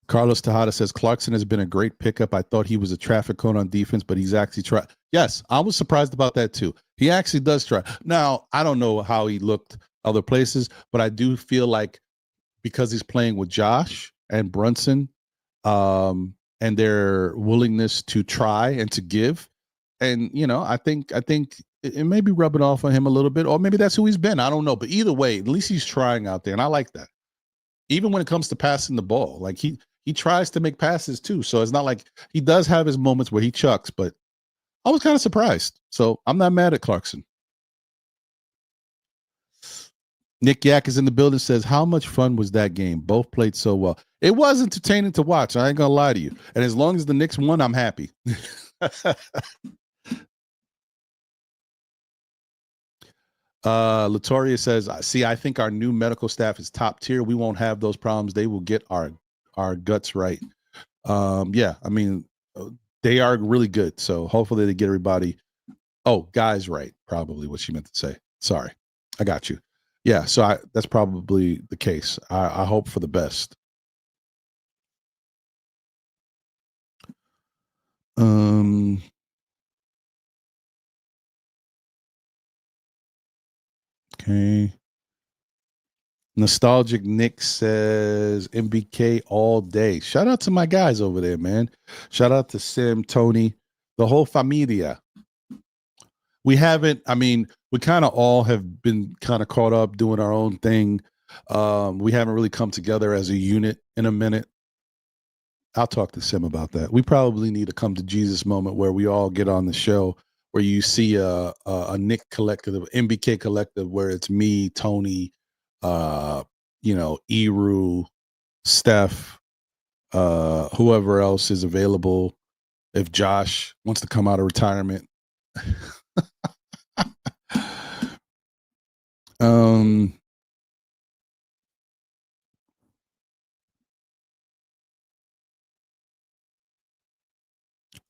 Carlos Tejada says Clarkson has been a great pickup. I thought he was a traffic cone on defense, but he's actually tried. Yes, I was surprised about that too. He actually does try. Now, I don't know how he looked other places, but I do feel like because he's playing with Josh and Brunson, and their willingness to try and to give, and I think it may be rubbing off on him a little bit, or maybe that's who he's been. I don't know, but either way, at least he's trying out there, and I like that. Even when it comes to passing the ball, like he tries to make passes too. So it's not like he does have his moments where he chucks, but I was kind of surprised. So I'm not mad at Clarkson. Nick Yak is in the building, says, how much fun was that game? Both played so well. It was entertaining to watch. I ain't going to lie to you. And as long as the Knicks won, I'm happy. Latoria says, see, I think our new medical staff is top tier. We won't have those problems. They will get our guts right. Yeah, I mean, they are really good. So hopefully they get everybody. Oh, guys, right. Probably what she meant to say. Sorry. I got you. Yeah. So that's probably the case. I hope for the best. Okay. Nostalgic Nick says MBK all day. Shout out to my guys over there, man. Shout out to Sim, Tony, the whole familia. We haven't, I mean, we kind of all have been kind of caught up doing our own thing. We haven't really come together as a unit in a minute. I'll talk to Sim about that. We probably need a come to Jesus moment where we all get on the show, where you see a Nick collective, MBK collective, where it's me, Tony, Eru, Steph, whoever else is available. If Josh wants to come out of retirement.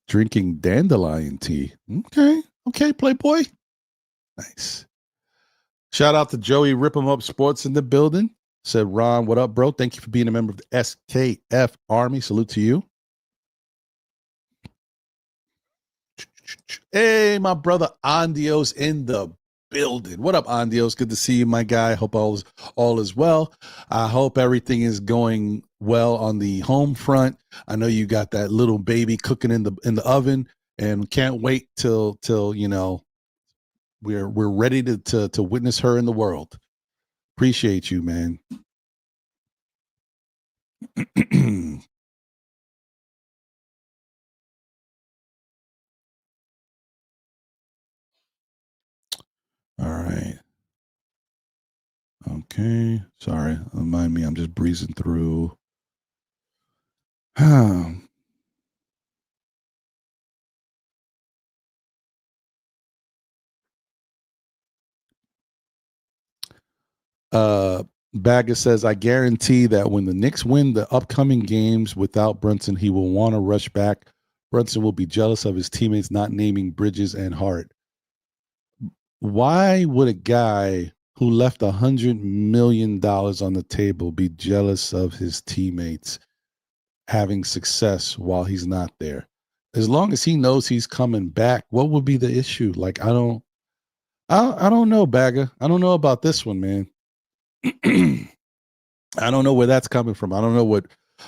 Drinking dandelion tea. Okay, Playboy. Nice. Shout out to Joey Rip 'em Up Sports in the building. Said, Ron, what up, bro? Thank you for being a member of the SKF Army. Salute to you. Hey, my brother Andios in the building. What up, Andios? Good to see you, my guy. Hope all is well. I hope everything is going well on the home front. I know you got that little baby cooking in the oven, and can't wait till we're ready to witness her in the world. Appreciate you, man. All right. Okay. Sorry. Remind me, I'm just breezing through. Bagger says, I guarantee that when the Knicks win the upcoming games without Brunson, he will want to rush back. Brunson will be jealous of his teammates not naming Bridges and Hart. Why would a guy who left $100 million on the table be jealous of his teammates having success while he's not there? As long as he knows he's coming back, what would be the issue? Like, I don't know, Bagger. I don't know about this one, man. I don't know where that's coming from. I don't know what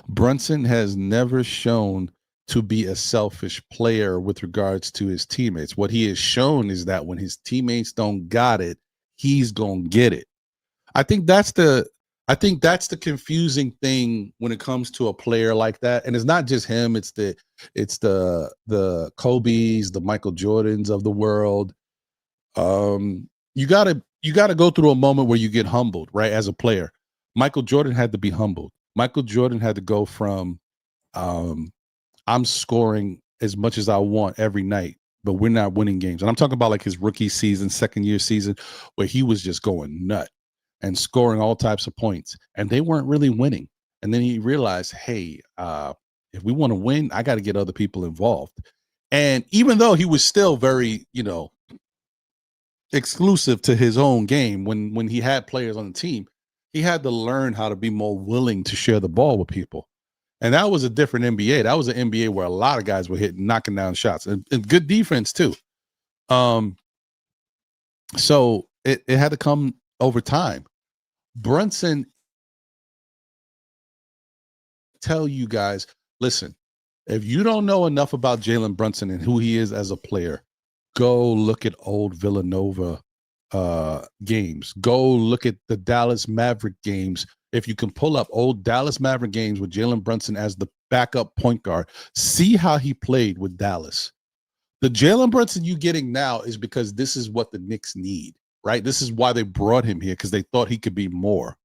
Brunson has never shown to be a selfish player with regards to his teammates. What he has shown is that when his teammates don't got it, he's going to get it. I think that's the confusing thing when it comes to a player like that. And it's not just him, it's the Kobe's, the Michael Jordans of the world. You got to go through a moment where you get humbled, right, as a player. Michael Jordan had to be humbled. Michael Jordan had to go from um, I'm scoring as much as I want every night, but we're not winning games. And I'm talking about like his rookie season, second year season, where he was just going nut and scoring all types of points, and they weren't really winning. And then he realized, hey, if we want to win, I got to get other people involved. And even though he was still very, exclusive to his own game, when he had players on the team, he had to learn how to be more willing to share the ball with people. And that was a different NBA. That was an NBA where a lot of guys were hitting, knocking down shots, and good defense too. So it had to come over time. Brunson, tell you guys, listen, if you don't know enough about Jalen Brunson and who he is as a player, go look at old Villanova games. Go look at the Dallas Maverick games. If you can pull up old Dallas Maverick games with Jalen Brunson as the backup point guard, see how he played with Dallas. The Jalen Brunson you getting now is because this is what the Knicks need, right? This is why they brought him here, because they thought he could be more.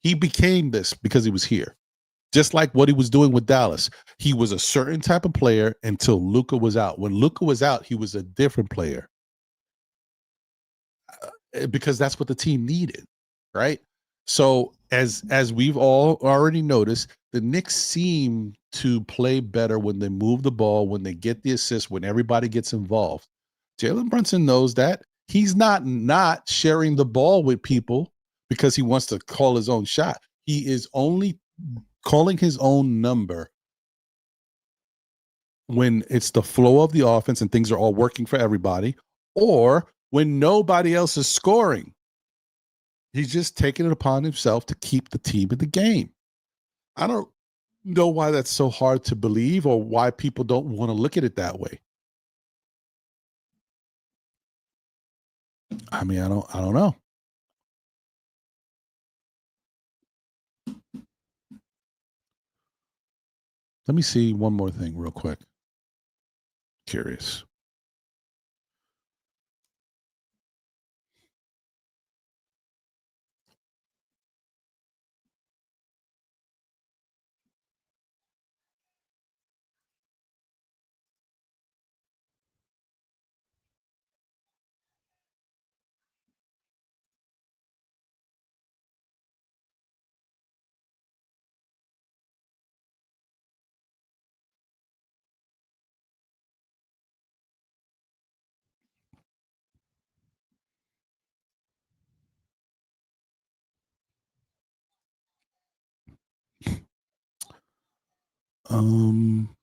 He became this because he was here. Just like what he was doing with Dallas. He was a certain type of player until Luka was out. When Luka was out, he was a different player. Because that's what the team needed, right? So as we've all already noticed, the Knicks seem to play better when they move the ball, when they get the assist, when everybody gets involved. Jalen Brunson knows that. He's not sharing the ball with people because he wants to call his own shot. He is only calling his own number when it's the flow of the offense and things are all working for everybody, or when nobody else is scoring. He's just taking it upon himself to keep the team in the game. I don't know why that's so hard to believe, or why people don't want to look at it that way. I mean, I don't know. Let me see one more thing real quick. Curious. Um,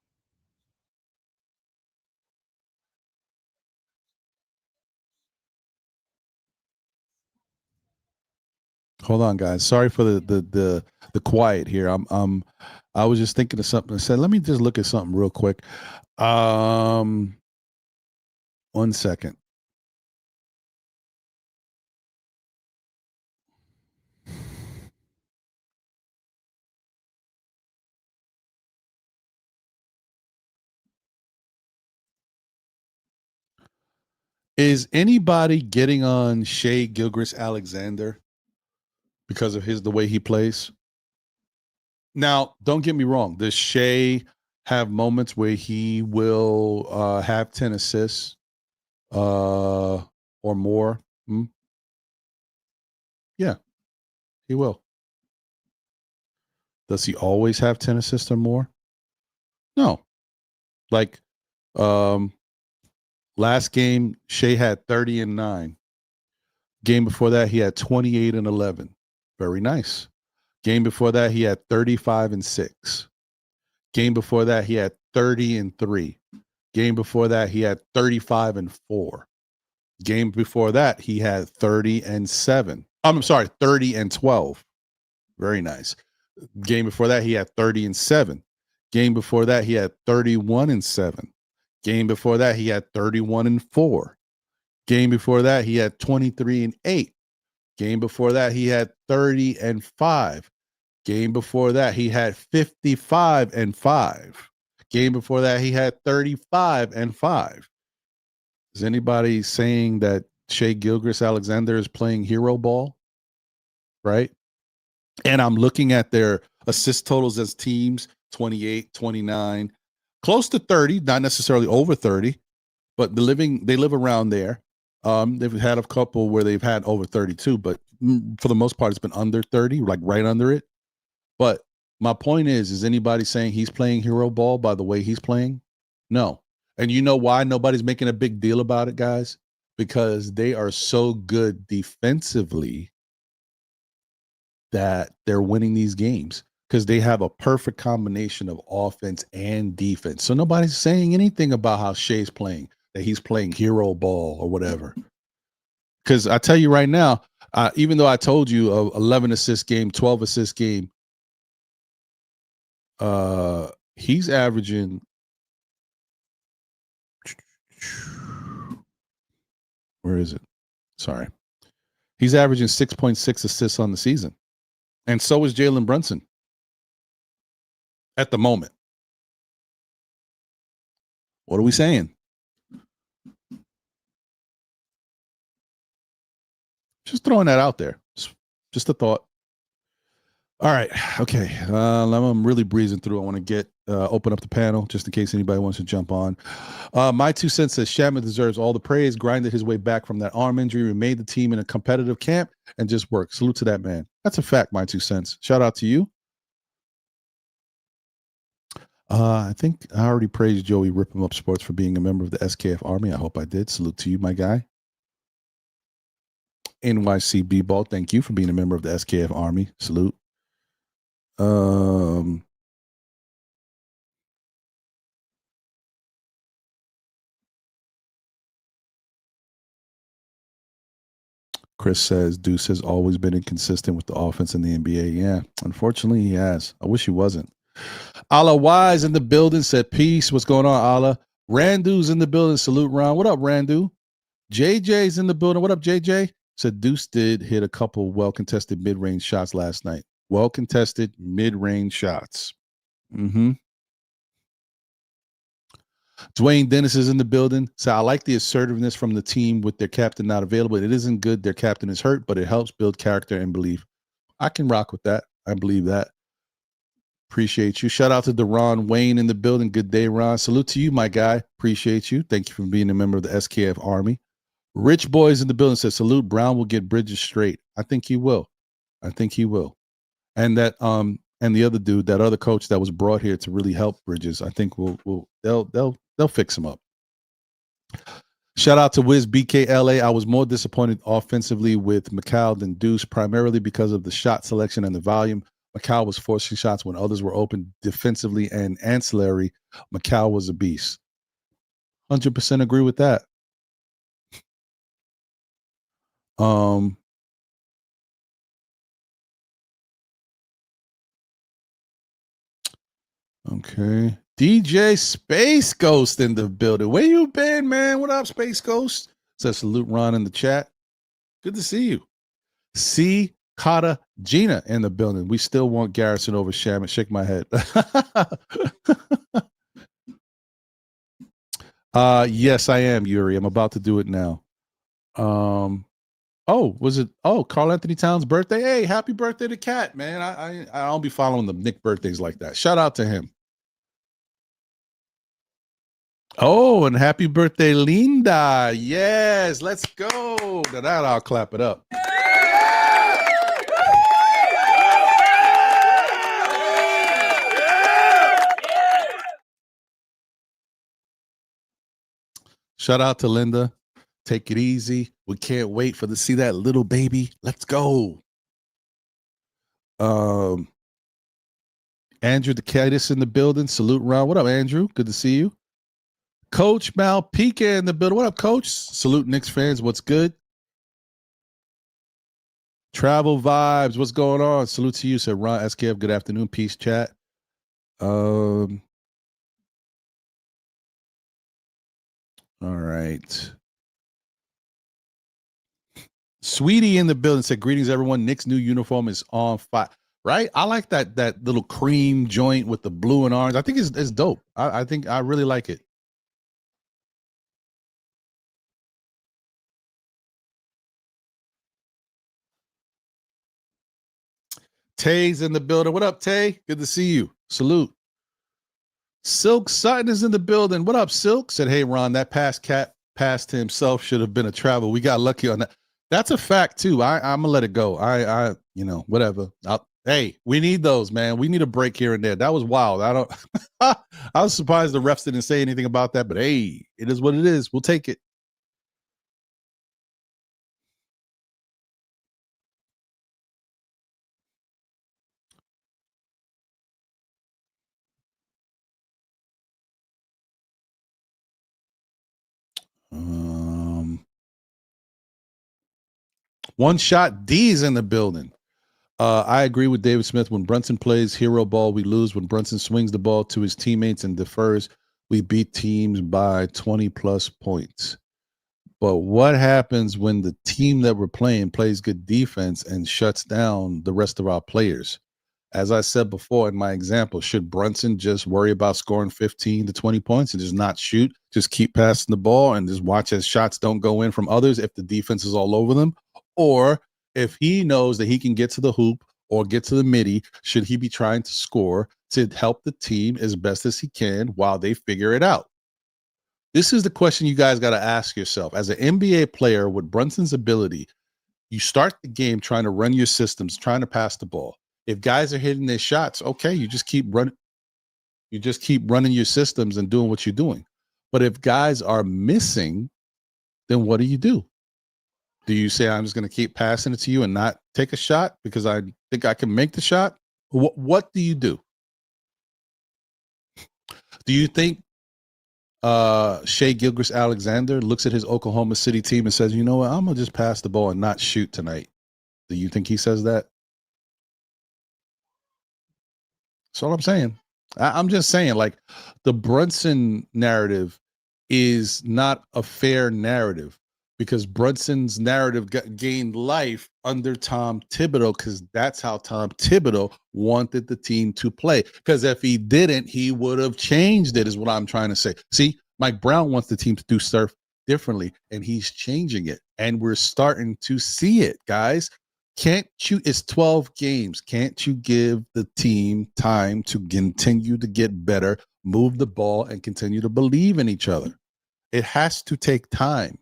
Hold on, guys. Sorry for the quiet here. I was just thinking of something. I said, let me just look at something real quick. Um, 1 second. Is anybody getting on Shea Gilgris Alexander because of the way he plays? Now, don't get me wrong. Does Shea have moments where he will have 10 assists or more? Hmm? Yeah, he will. Does he always have 10 assists or more? No. Like um last game, Shea had 30 and 9. Game before that, he had 28 and 11. Very nice. Game before that, he had 35 and 6. Game before that, he had 30 and 3. Game before that, he had 35 and 4. Game before that, he had 30 and 7. I'm sorry, 30 and 12. Very nice. Game before that, he had 30 and 7. Game before that, he had 31 and 7. Game before that, he had 31 and 4. Game before that, he had 23 and 8. Game before that, he had 30 and 5. Game before that, he had 55 and 5. Game before that, he had 35 and 5. Is anybody saying that Shea Gilgris Alexander is playing hero ball? Right? And I'm looking at their assist totals as teams 28, 29, close to 30, not necessarily over 30, but they live around there. They've had a couple where they've had over 32, but for the most part, it's been under 30, like right under it. But my point is anybody saying he's playing hero ball by the way he's playing? No. And you know why nobody's making a big deal about it, guys? Because they are so good defensively that they're winning these games because they have a perfect combination of offense and defense. So nobody's saying anything about how Shea's playing, that he's playing hero ball or whatever. Because I tell you right now, even though I told you a 11 assist game, 12 assist game, he's averaging. Where is it? Sorry. He's averaging 6.6 assists on the season. And so is Jalen Brunson at the moment. What are we saying? Just throwing that out there. Just a thought. All right. Okay. I'm really breezing through. I want to get open up the panel just in case anybody wants to jump on. My 2 cents says Shamet deserves all the praise. Grinded his way back from that arm injury, remade the team in a competitive camp, and just worked. Salute to that man. That's a fact. My 2 cents. Shout out to you. I think I already praised Joey Rip him up Sports for being a member of the SKF Army. I hope I did. Salute to you, my guy. NYC B-Ball, thank you for being a member of the SKF Army. Salute. Chris says Deuce has always been inconsistent with the offense in the NBA. Yeah, unfortunately he has. I wish he wasn't. Allah Wise in the building said peace. What's going on, Allah? Randu's in the building. Salute, Ron. What up, Randu? JJ's in the building. What up, JJ? Said Deuce did hit a couple well-contested mid-range shots last night. Well-contested mid-range shots. Mm-hmm. Dwayne Dennis is in the building. So I like the assertiveness from the team with their captain not available. It isn't good their captain is hurt, but it helps build character and belief. I can rock with that. I believe that. Appreciate you. Shout out to Deron Wayne in the building. Good day, Ron. Salute to you, my guy. Appreciate you. Thank you for being a member of the SKF Army. Rich Boys in the building says, salute. Brown will get Bridges straight. I think he will. I think he will. And that and the other dude, that other coach that was brought here to really help Bridges, I think they'll fix him up. Shout out to Wiz BKLA. I was more disappointed offensively with Macau than Deuce, primarily because of the shot selection and the volume. Macau was forcing shots when others were open defensively and ancillary. Macau was a beast. 100% agree with that. Okay. DJ Space Ghost in the building. Where you been, man? What up, Space Ghost? Says salute Ron in the chat. Good to see you. C. Kata Gina in the building. We still want Garrison over Shamet. Shake my head. Yes, I am, Yuri. I'm about to do it now. Was it Carl Anthony Towns' birthday? Hey, happy birthday to Cat, man. I don't be following the Nick birthdays like that. Shout out to him. Oh, and happy birthday, Linda. Yes, let's go. Now that I'll clap it up. Shout out to Linda. Take it easy. We can't wait to see that little baby. Let's go. Andrew DeCatis in the building. Salute, Ron. What up, Andrew? Good to see you. Coach Malpica in the building. What up, Coach? Salute, Knicks fans. What's good? Travel Vibes. What's going on? Salute to you, said Ron SKF. Good afternoon. Peace, chat. All right. Sweetie in the building said, greetings, everyone. Nick's new uniform is on fire. Right? I like that little cream joint with the blue and orange. I think it's dope. I think I really like it. Tay's in the building. What up, Tay? Good to see you. Salute. Silk Sutton is in the building. What up, Silk? Said, hey, Ron, that pass to himself should have been a travel. We got lucky on that. That's a fact, too. I'm going to let it go. Whatever. Hey, we need those, man. We need a break here and there. That was wild. I was surprised the refs didn't say anything about that, but hey, it is what it is. We'll take it. One shot D's in the building. I agree with David Smith. When Brunson plays hero ball, we lose. When Brunson swings the ball to his teammates and defers, we beat teams by 20 plus points. But what happens when the team that we're playing plays good defense and shuts down the rest of our players? As I said before in my example, should Brunson just worry about scoring 15 to 20 points and just not shoot, just keep passing the ball and just watch as shots don't go in from others if the defense is all over them? Or if he knows that he can get to the hoop or get to the midi, should he be trying to score to help the team as best as he can while they figure it out? This is the question you guys got to ask yourself. As an NBA player with Brunson's ability, you start the game trying to run your systems, trying to pass the ball. If guys are hitting their shots, okay, you just keep running. You just keep running your systems and doing what you're doing. But if guys are missing, then what do you do? Do you say, I'm just going to keep passing it to you and not take a shot because I think I can make the shot? What do you do? Do you think Shea Gilgeous-Alexander looks at his Oklahoma City team and says, you know what, I'm going to just pass the ball and not shoot tonight? Do you think he says that? That's all I'm saying. I'm just saying, like, the Brunson narrative is not a fair narrative because Brunson's narrative gained life under Tom Thibodeau because that's how Tom Thibodeau wanted the team to play. Because if he didn't, he would have changed it, is what I'm trying to say. See, Mike Brown wants the team to do stuff differently, and he's changing it. And we're starting to see it, guys. Can't you? It's 12 games. Can't you give the team time to continue to get better, move the ball, and continue to believe in each other? It has to take time.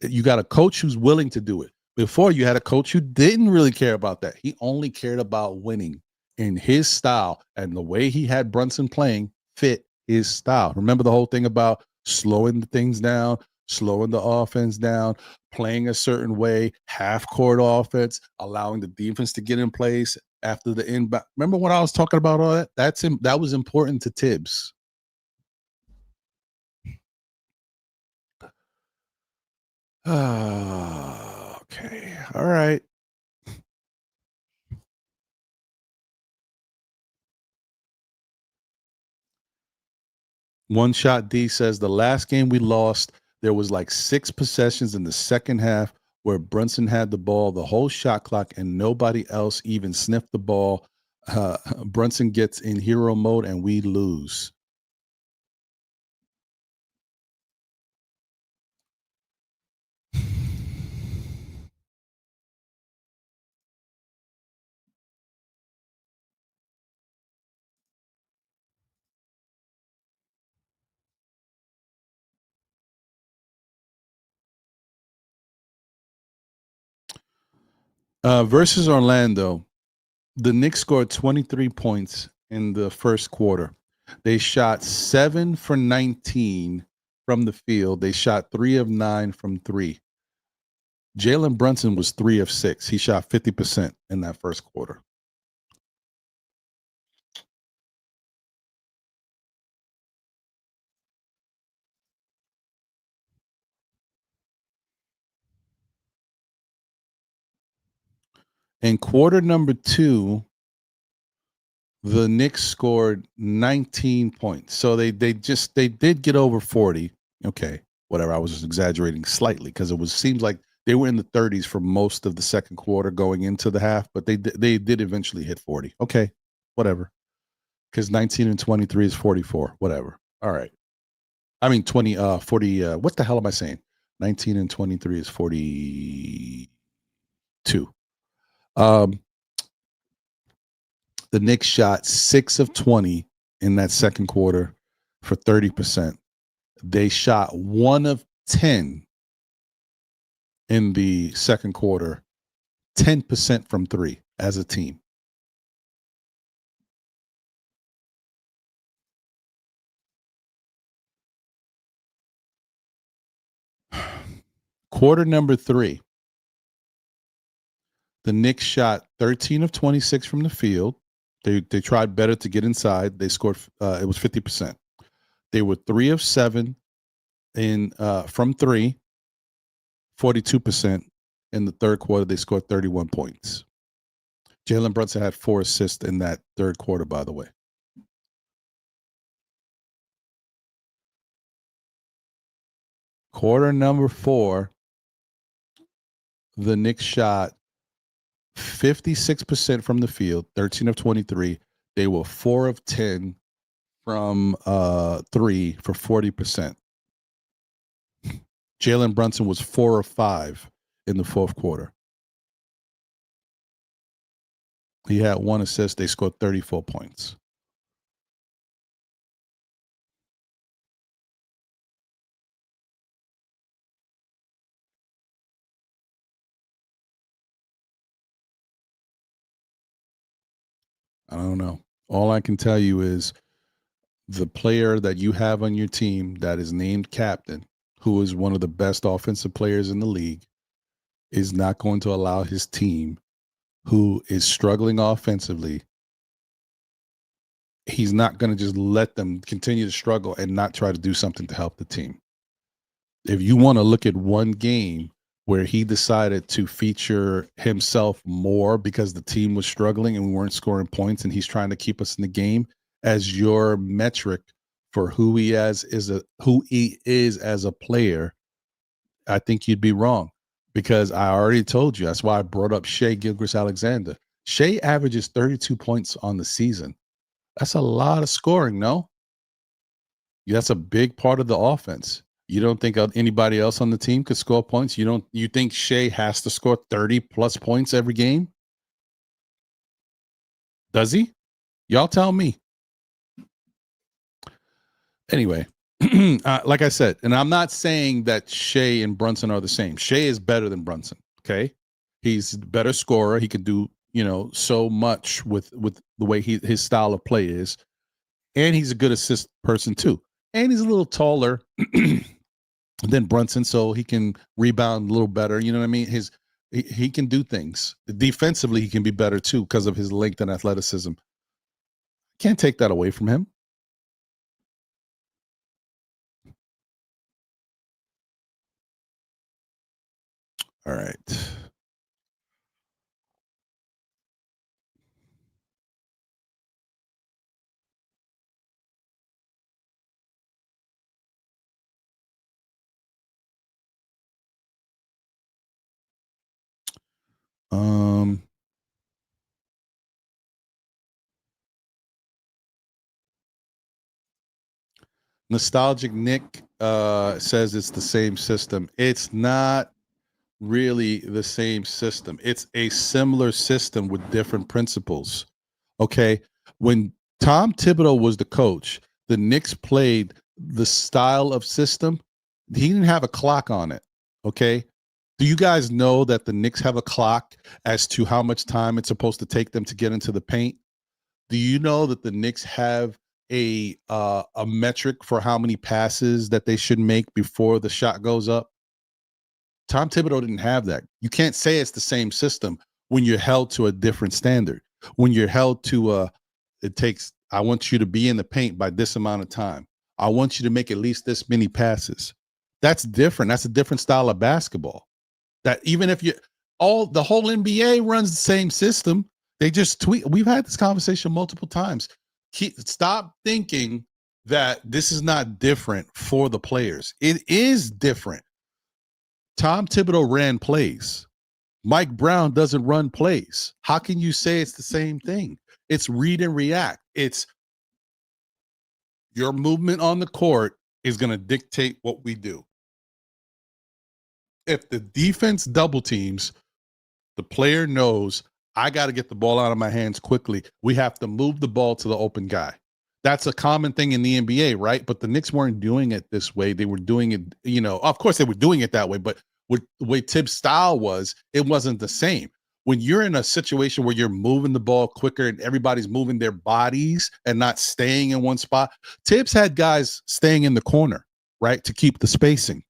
You got a coach who's willing to do it. Before, you had a coach who didn't really care about that. He only cared about winning in his style, and the way he had Brunson playing fit his style. Remember the whole thing about slowing the things down, slowing the offense down, playing a certain way, half-court offense, allowing the defense to get in place after the inbound. Remember when I was talking about all that? That was important to Tibbs. Okay. All right. One Shot D says the last game we lost, there was like 6 possessions in the second half where Brunson had the ball the whole shot clock and nobody else even sniffed the ball. Brunson gets in hero mode and we lose. Versus Orlando, the Knicks scored 23 points in the first quarter. They shot 7 for 19 from the field. They shot 3 of 9 from 3. Jalen Brunson was 3 of 6. He shot 50% in that first quarter. In quarter number 2, the Knicks scored 19 points. So they did get over 40. Okay, whatever. I was just exaggerating slightly because it seems like they were in the 30s for most of the second quarter going into the half, but they did eventually hit 40. Okay, whatever. Because 19 and 23 is 44. Whatever. All right. I mean 40. What the hell am I saying? 19 and 23 is 42. Um, The Knicks shot 6 of 20 in that second quarter for 30%. They shot 1 of 10 in the second quarter, 10% from three as a team. Quarter number 3, the Knicks shot 13 of 26 from the field. They tried better to get inside. They scored. It was 50%. They were 3 of 7 in from three, 42%. In the third quarter, they scored 31 points. Jalen Brunson had 4 assists in that third quarter, by the way. Quarter number 4, the Knicks shot 56% from the field, 13 of 23. They were 4 of 10 from three for 40%. Jalen Brunson was 4 of 5 in the fourth quarter. He had 1 assist. They scored 34 points. I don't know. All I can tell you is the player that you have on your team that is named captain, who is one of the best offensive players in the league, is not going to allow his team, who is struggling offensively, he's not going to just let them continue to struggle and not try to do something to help the team. If you want to look at one game where he decided to feature himself more because the team was struggling and we weren't scoring points and he's trying to keep us in the game as your metric for who he is as a player, I think you'd be wrong, because I already told you. That's why I brought up Shai Gilgeous-Alexander. Shai averages 32 points on the season. That's a lot of scoring, no? That's a big part of the offense. You don't think anybody else on the team could score points? You think Shai has to score 30 plus points every game? Does he? Y'all tell me. Anyway, like I said, and I'm not saying that Shai and Brunson are the same. Shai is better than Brunson, okay? He's a better scorer. He can do, so much with the way his style of play is. And he's a good assist person too. And he's a little taller than Brunson, so he can rebound a little better. You know what I mean? He can do things. Defensively, he can be better too because of his length and athleticism. Can't take that away from him. All right. Nostalgic Nick says it's the same system. It's not really the same system. It's a similar system with different principles. Okay. When Tom Thibodeau was the coach, the Knicks played the style of system. He didn't have a clock on it. Okay. Do you guys know that the Knicks have a clock as to how much time it's supposed to take them to get into the paint? Do you know that the Knicks have a metric for how many passes that they should make before the shot goes up? Tom Thibodeau didn't have that. You can't say it's the same system when you're held to a different standard. When you're held to I want you to be in the paint by this amount of time. I want you to make at least this many passes. That's different. That's a different style of basketball. That even if the whole NBA runs the same system, they just tweak. We've had this conversation multiple times. Stop thinking that this is not different for the players. It is different. Tom Thibodeau ran plays. Mike Brown doesn't run plays. How can you say it's the same thing? It's read and react. It's your movement on the court is going to dictate what we do. If the defense double teams, the player knows I got to get the ball out of my hands quickly. We have to move the ball to the open guy. That's a common thing in the NBA, right? But the Knicks weren't doing it this way. They were doing it, of course they were doing it that way, but with the way Tibbs' style was, it wasn't the same. When you're in a situation where you're moving the ball quicker and everybody's moving their bodies and not staying in one spot, Tibbs had guys staying in the corner, right, to keep the spacing.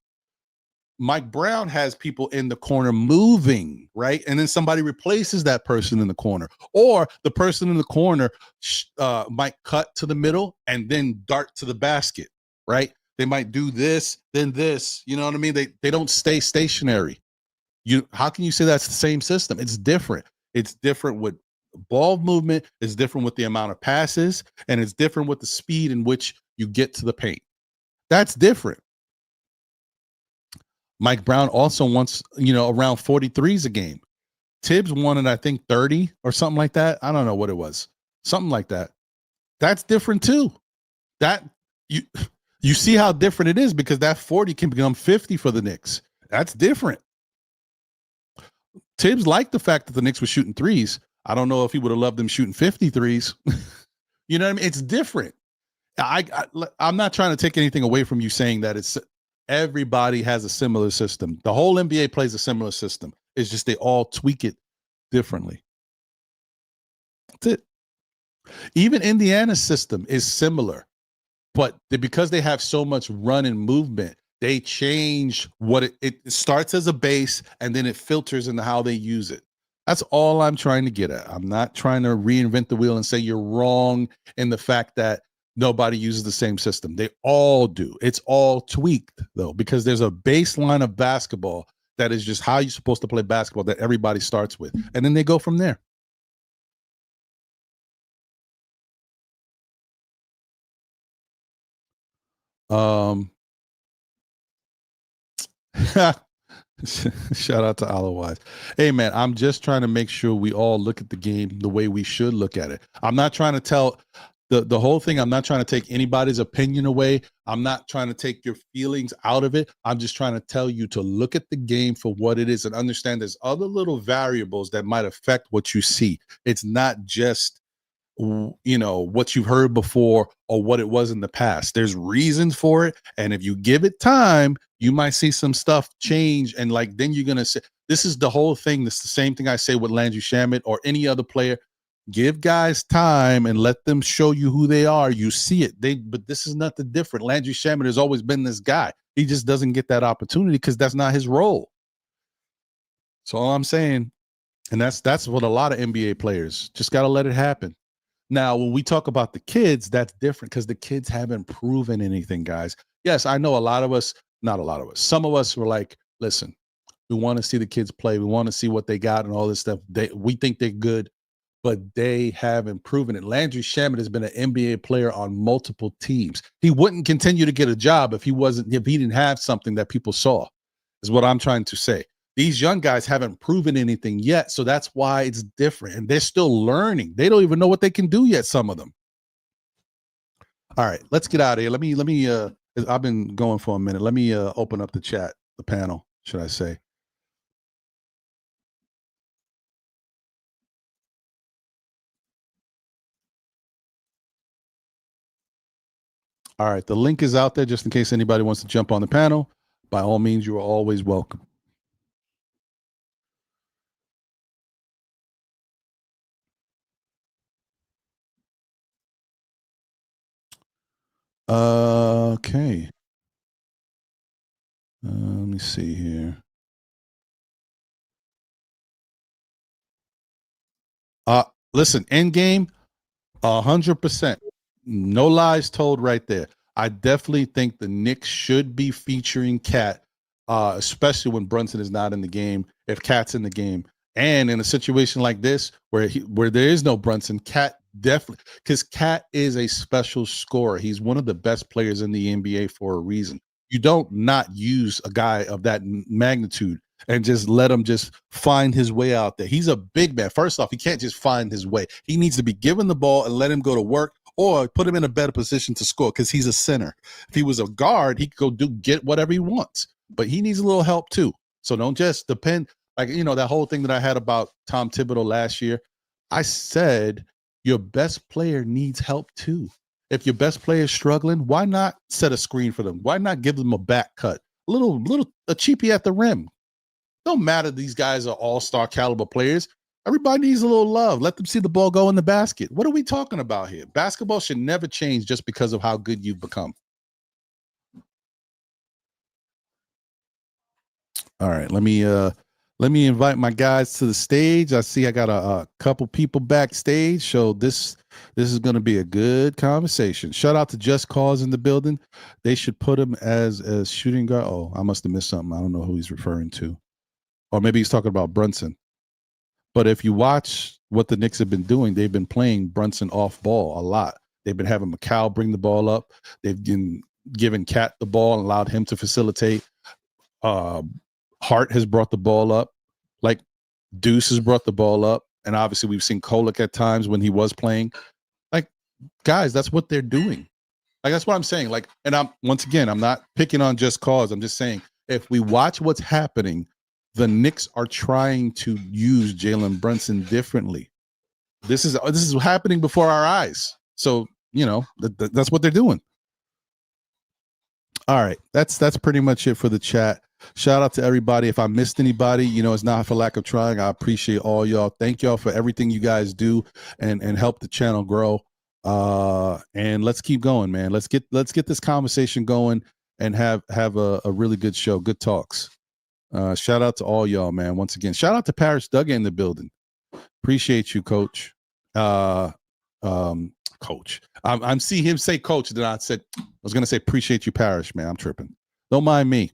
Mike Brown has people in the corner moving, right? And then somebody replaces that person in the corner. Or the person in the corner might cut to the middle and then dart to the basket, right? They might do this, then this. You know what I mean? They don't stay stationary. How can you say that's the same system? It's different. It's different with ball movement. It's different with the amount of passes. And it's different with the speed in which you get to the paint. That's different. Mike Brown also wants, around 43s a game. Tibbs wanted, I think, 30 or something like that. I don't know what it was. Something like that. That's different too. That you see how different it is, because that 40 can become 50 for the Knicks. That's different. Tibbs liked the fact that the Knicks were shooting threes. I don't know if he would have loved them shooting 53s. You know what I mean? It's different. I'm not trying to take anything away from you saying that everybody has a similar system. The whole NBA plays a similar system. It's just they all tweak it differently. That's it. Even Indiana's system is similar, but because they have so much run and movement, they change what it starts as a base and then it filters into how they use it. That's all I'm trying to get at. I'm not trying to reinvent the wheel and say you're wrong in the fact that nobody uses the same system. They all do. It's all tweaked, though, because there's a baseline of basketball that is just how you're supposed to play basketball that everybody starts with. And then they go from there. Shout out to Otherwise. Hey, man, I'm just trying to make sure we all look at the game the way we should look at it. I'm not trying to tell the whole thing. I'm not trying to take anybody's opinion away. I'm not trying to take your feelings out of it. I'm just trying to tell you to look at the game for what it is and understand there's other little variables that might affect what you see. It's not just what you've heard before or what it was in the past. There's reasons for it, and if you give it time, you might see some stuff change. And then you're gonna say, this is the whole thing. This is the same thing I say with Landry Shamet or any other player. Give guys time and let them show you who they are. You see it. But this is nothing different. Landry Shamet has always been this guy. He just doesn't get that opportunity because that's not his role. That's all I'm saying. And that's what a lot of NBA players just got to let it happen. Now, when we talk about the kids, that's different because the kids haven't proven anything, guys. Yes, I know not a lot of us. Some of us were like, listen, we want to see the kids play. We want to see what they got and all this stuff. We think they're good, but they haven't proven it. Landry Shamet has been an NBA player on multiple teams. He wouldn't continue to get a job if he didn't have something that people saw, is what I'm trying to say. These young guys haven't proven anything yet, so that's why it's different. And they're still learning. They don't even know what they can do yet, some of them. All right, let's get out of here. Let me I've been going for a minute. Let me open up the chat, the panel, should I say. All right, the link is out there just in case anybody wants to jump on the panel. By all means, you are always welcome. Okay. Let me see here. Listen, end game, 100%. No lies told right there. I definitely think the Knicks should be featuring Cat, especially when Brunson is not in the game, if Cat's in the game. And in a situation like this, where there is no Brunson, Cat definitely, because Cat is a special scorer. He's one of the best players in the NBA for a reason. You don't not use a guy of that magnitude and just let him just find his way out there. He's a big man. First off, he can't just find his way. He needs to be given the ball and let him go to work or put him in a better position to score because he's a center. If he was a guard, he could get whatever he wants. But he needs a little help too. So don't just depend. Like, that whole thing that I had about Tom Thibodeau last year, I said your best player needs help too. If your best player is struggling, why not set a screen for them? Why not give them a back cut? A cheapie at the rim. Don't matter. These guys are all-star caliber players. Everybody needs a little love. Let them see the ball go in the basket. What are we talking about here? Basketball should never change just because of how good you've become. All right, let me invite my guys to the stage. I see I got a couple people backstage, so this is going to be a good conversation. Shout out to Just Cause in the building. They should put him as shooting guard. Oh, I must have missed something. I don't know who he's referring to, or maybe he's talking about Brunson. But if you watch what the Knicks have been doing, they've been playing Brunson off ball a lot. They've been having McCall bring the ball up. They've been giving Cat the ball and allowed him to facilitate. Hart has brought the ball up. Like Deuce has brought the ball up. And obviously we've seen Kolek at times when he was playing. Like, guys, that's what they're doing. Like, that's what I'm saying. Like, and I'm not picking on Just Cause. I'm just saying, if we watch what's happening, the Knicks are trying to use Jalen Brunson differently. This is happening before our eyes. So, that's what they're doing. All right. That's pretty much it for the chat. Shout out to everybody. If I missed anybody, it's not for lack of trying. I appreciate all y'all. Thank y'all for everything you guys do and help the channel grow. And let's keep going, man. Let's get this conversation going and have a really good show. Good talks. Shout out to all y'all, man. Once again, shout out to Parrish Duggan in the building. Appreciate you, Coach. Coach. I'm seeing him say Coach. Then I was gonna say appreciate you, Parrish, man. I'm tripping. Don't mind me.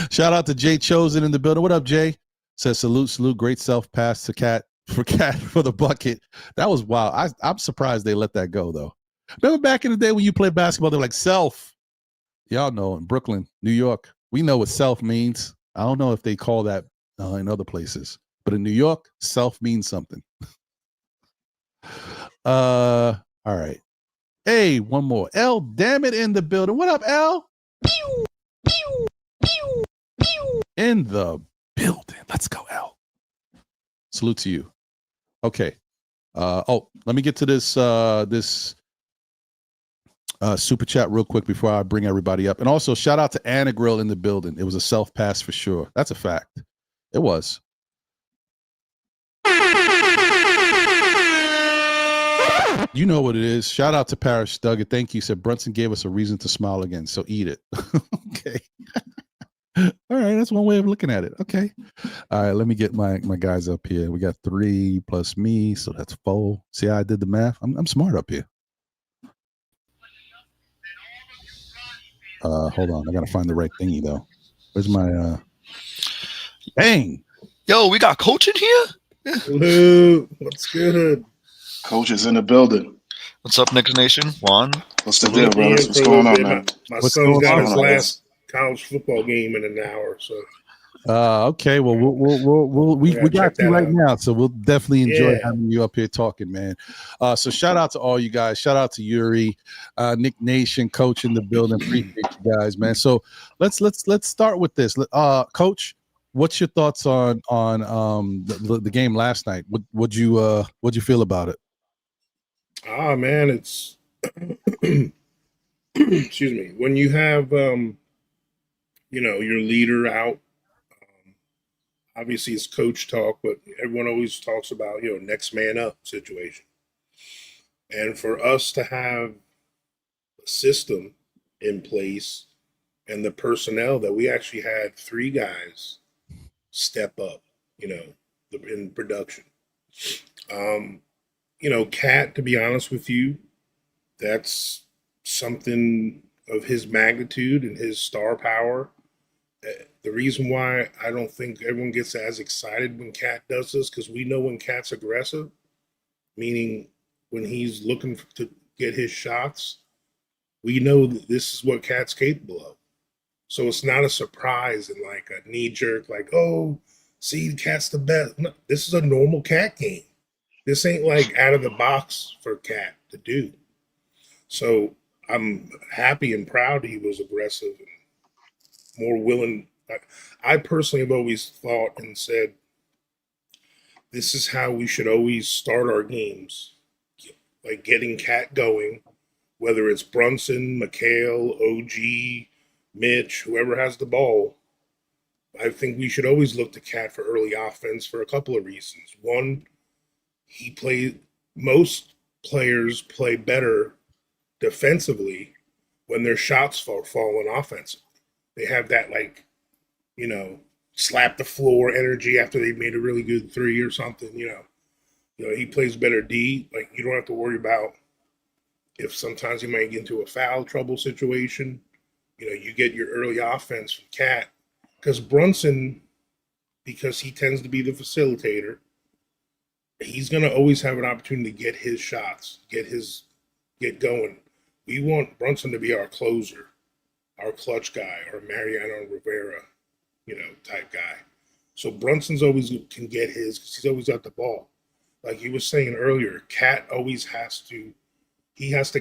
Shout out to Jay Chosen in the building. What up, Jay? Says salute. Great self pass to Cat for the bucket. That was wild. I'm surprised they let that go though. Remember back in the day when you played basketball, they're like self. Y'all know in Brooklyn, New York, we know what self means. I don't know if they call that in other places, but in New York, self means something. All right. Hey, one more. L, damn it, in the building. What up, L? Pew, pew, pew, pew. In the building. Let's go, L. Salute to you. Okay. Let me get to this super chat real quick before I bring everybody up. And also shout out to Anna Grill in the building. It was a self pass for sure. That's a fact. It was. You know what it is. Shout out to Parrish Duggan. Thank you. Said Brunson gave us a reason to smile again. So eat it. Okay. All right. That's one way of looking at it. Okay. All right. Let me get my guys up here. We got 3 plus me. So that's 4. See how I did the math? I'm smart up here. Hold on. I got to find the right thingy though. Where's my, dang. Yo, we got Coach in here? Hello. What's good? Coach is in the building. What's up, Knicks Nation? Juan. What's the deal, bro? What's going on, man? My son's got his last college football game in an hour, so. Okay. Well, we got you right now, so we'll definitely enjoy having you up here talking, man. So shout out to all you guys. Shout out to Yuri, Nick Nation, Coach in the building. Appreciate you guys, man. So let's start with this. Coach, what's your thoughts on the game last night? What'd you feel about it? Man, it's excuse me. When you have your leader out, obviously it's coach talk, but everyone always talks about next man up situation. And for us to have a system in place and the personnel that we actually had 3 guys step up, in production. Cat, to be honest with you, that's something of his magnitude and his star power. The reason why I don't think everyone gets as excited when Cat does this, because we know when Cat's aggressive, meaning when he's looking to get his shots, we know that this is what Cat's capable of. So it's not a surprise and like a knee jerk, like, oh, see, Cat's the best. No, this is a normal Cat game. This ain't like out of the box for Cat to do. So I'm happy and proud he was aggressive and more willing I personally have always thought and said, this is how we should always start our games. Like getting Cat going, whether it's Brunson, McHale, OG, Mitch, whoever has the ball. I think we should always look to Cat for early offense for a couple of reasons. One, most players play better defensively when their shots fall on offense. They have that, like, slap the floor energy after they made a really good three or something. He plays better D. Like, you don't have to worry about if sometimes he might get into a foul trouble situation. You get your early offense from Cat. Because Brunson, because he tends to be the facilitator, he's going to always have an opportunity to get his shots, get going. We want Brunson to be our closer, our clutch guy, our Mariano Rivera, type guy. So Brunson's always can get his because he's always got the ball. Like you were saying earlier, Cat always has to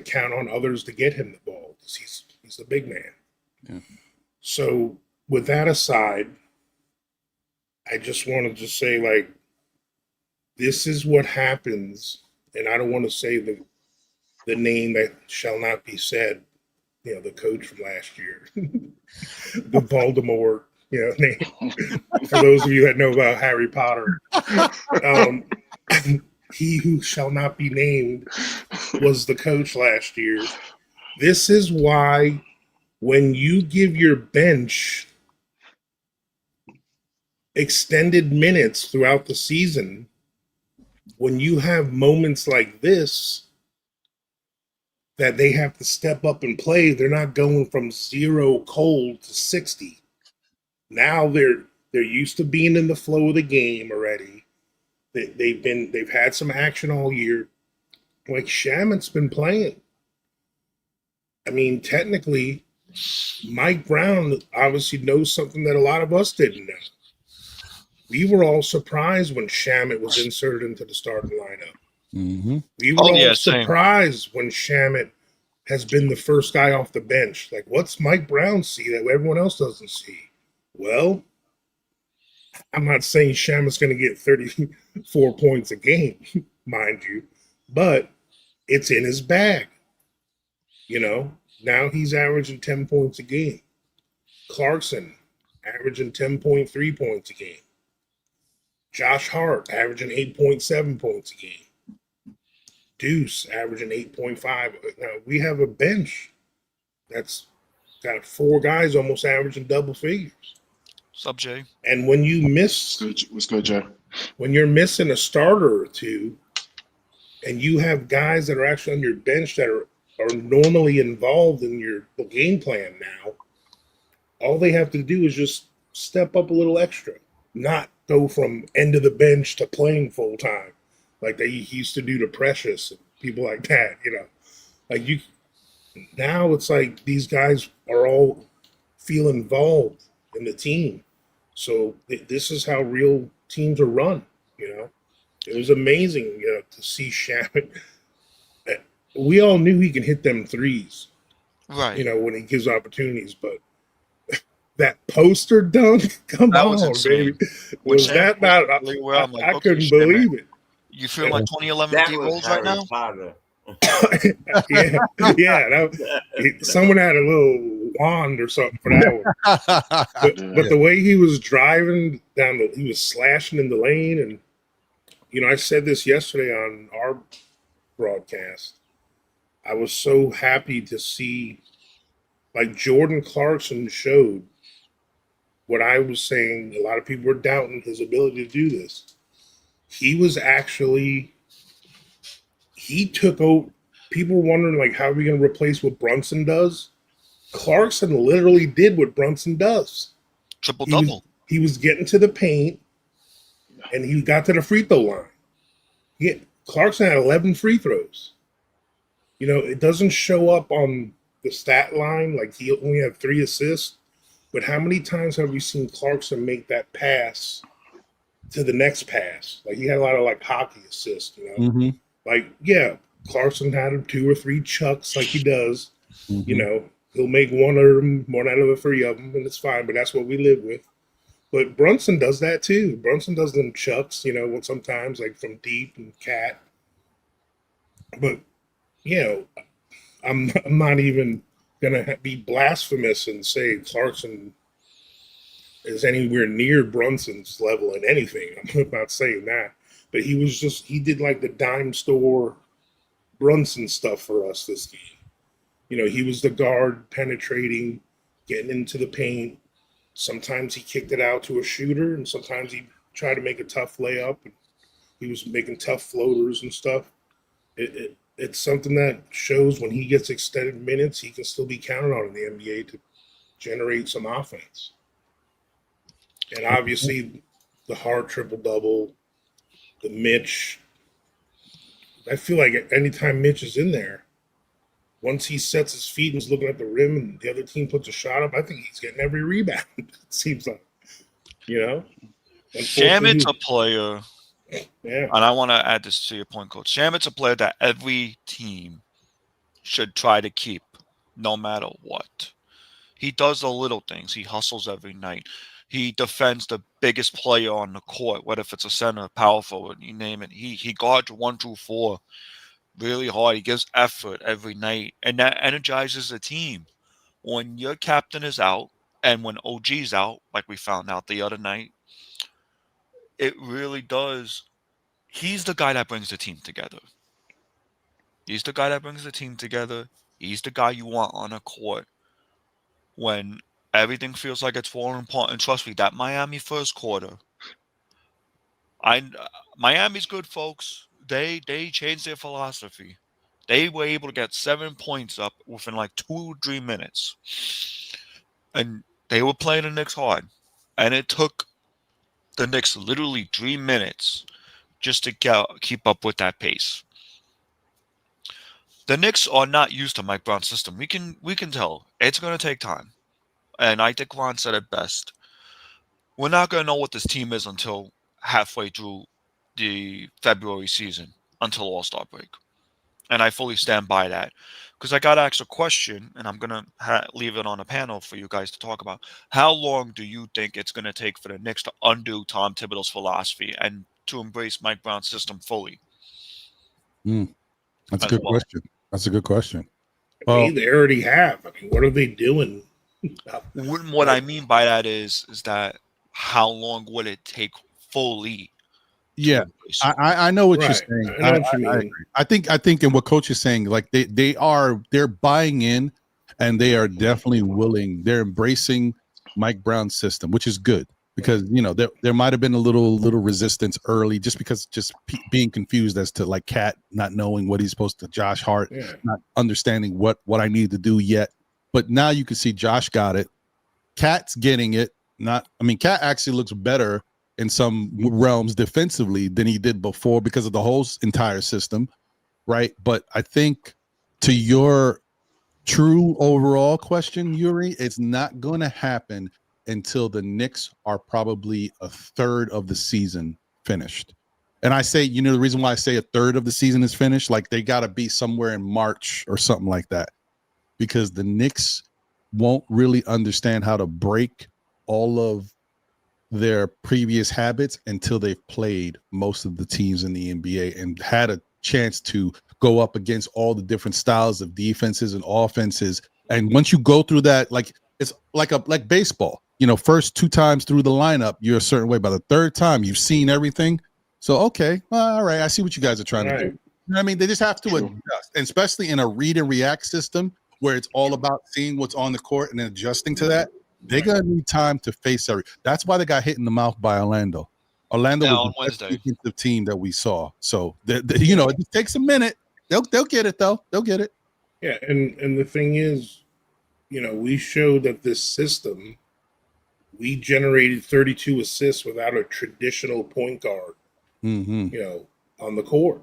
count on others to get him the ball because he's the big man. Yeah. So with that aside, I just wanted to say, like, this is what happens, and I don't want to say the name that shall not be said, the coach from last year, the Voldemort, name. For those of you that know about Harry Potter, he who shall not be named was the coach last year. This is why when you give your bench extended minutes throughout the season, when you have moments like this that they have to step up and play, they're not going from 0 cold to 60. Now they're used to being in the flow of the game already. They've had some action all year. Like Shamet's been playing. I mean, technically, Mike Brown obviously knows something that a lot of us didn't know. We were all surprised when Shamet was inserted into the starting lineup. Mm-hmm. We were all surprised when Shamet has been the first guy off the bench. Like, what's Mike Brown see that everyone else doesn't see? Well, I'm not saying Shamet's going to get 34 points a game, mind you, but it's in his bag. Now he's averaging 10 points a game. Clarkson averaging 10.3 points a game. Josh Hart averaging 8.7 points a game. Deuce averaging 8.5. Now we have a bench that's got 4 guys almost averaging double figures. Sub Jay. And when you miss, what's good, Jay? When you're missing a starter or two, and you have guys that are actually on your bench that are normally involved in the game plan now, all they have to do is just step up a little extra, not go from end of the bench to playing full time like they used to do to Precious and people like that. Now it's like these guys are all feel involved in the team. So this is how real teams are run. It was amazing to see Shamet. We all knew he can hit them threes, right? When he gives opportunities. But that poster dunk, come on, baby! Was that not? I couldn't believe it. You feel like 2011 D Rose right now? yeah. Someone had a little wand or something for that one. But the way he was driving down, he was slashing in the lane, and I said this yesterday on our broadcast. I was so happy to see, like, Jordan Clarkson showed what I was saying. A lot of people were doubting his ability to do this. He took over. People were wondering, like, how are we going to replace what Brunson does? Clarkson literally did what Brunson does. Triple-double. He was getting to the paint, and he got to the free throw line. Clarkson had 11 free throws. It doesn't show up on the stat line. Like, he only had 3 assists. But how many times have we seen Clarkson make that pass to the next pass? Like, he had a lot of, like, hockey assists, Mm-hmm. Like, yeah, Clarkson had 2 or 3 chucks like he does. Mm-hmm. He'll make one out of the three of them, and it's fine. But that's what we live with. But Brunson does that too. Brunson does them chucks, sometimes like from deep and cat. But I'm not even gonna be blasphemous and say Clarkson is anywhere near Brunson's level in anything. I'm not saying that, but he did like the dime store Brunson stuff for us this game. He was the guard penetrating, getting into the paint. Sometimes he kicked it out to a shooter, and sometimes he tried to make a tough layup. And he was making tough floaters and stuff. It's something that shows when he gets extended minutes, he can still be counted on in the NBA to generate some offense. And obviously, the hard triple double, the Mitch. I feel like anytime Mitch is in there, once he sets his feet and is looking at the rim and the other team puts a shot up, I think he's getting every rebound. It seems like, Shamet's a player. Yeah. And I want to add this to your point, Coach. Shamet's a player that every team should try to keep, no matter what. He does the little things. He hustles every night. He defends the biggest player on the court, whether if it's a center, power forward, you name it. He guards 1 through 4 really hard. He gives effort every night, and that energizes the team. When your captain is out, and when OG's out, like we found out the other night, it really does. He's the guy that brings the team together. He's the guy that brings the team together. He's the guy you want on a court when everything feels like it's falling apart. And trust me, that Miami first quarter, Miami's good, folks. They changed their philosophy. They were able to get 7 points up within like 2 or 3 minutes. And they were playing the Knicks hard. And it took the Knicks literally 3 minutes just to keep up with that pace. The Knicks are not used to Mike Brown's system. We can tell. It's going to take time. And I think Ron said it best. We're not going to know what this team is until halfway through the February season, until All-Star break. And I fully stand by that. Because I got asked a question, and I'm going to leave it on a panel for you guys to talk about. How long do you think it's going to take for the Knicks to undo Tom Thibodeau's philosophy and to embrace Mike Brown's system fully? That's a good question. That's a good question. Well, they already have. I mean, what are they doing? What I mean by that is that how long would it take fully? Yeah, I know what you're saying. I know what you mean. I agree. I think in what Coach is saying, like they're buying in, and they are definitely willing. They're embracing Mike Brown's system, which is good because there might have been a little resistance early, just because being confused as to like Cat not knowing what he's supposed to, Josh Hart not understanding what I need to do yet. But now you can see Josh got it. Cat's getting it. Cat actually looks better in some realms defensively than he did before because of the whole entire system, right? But I think to your true overall question, Yuri, it's not going to happen until the Knicks are probably a third of the season finished. And I say, the reason why I say a third of the season is finished, like they got to be somewhere in March or something like that, because the Knicks won't really understand how to break all of their previous habits until they've played most of the teams in the NBA and had a chance to go up against all the different styles of defenses and offenses. And once you go through that, like it's like baseball, first 2 times through the lineup, you're a certain way. By the third time, you've seen everything. So, okay, all right, I see what you guys are trying to do. You know what I mean? They just have to adjust, and especially in a read and react system where it's all about seeing what's on the court and then adjusting to that. They're going to need time to face every. That's why they got hit in the mouth by Orlando. Orlando was the best defensive team that we saw. So, it just takes a minute. They'll get it, though. They'll get it. Yeah, and the thing is, we showed that this system, we generated 32 assists without a traditional point guard, on the court.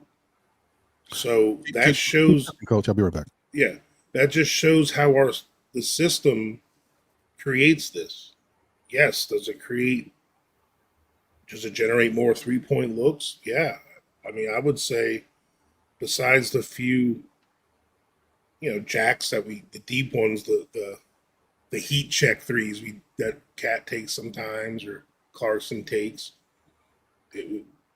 So that shows. Coach, I'll be right back. Yeah, that just shows how the system creates this. Yes, does it generate more 3-point looks? Yeah. I mean, I would say besides the few, jacks the deep ones, the heat check threes that Cat takes sometimes or Clarkson takes.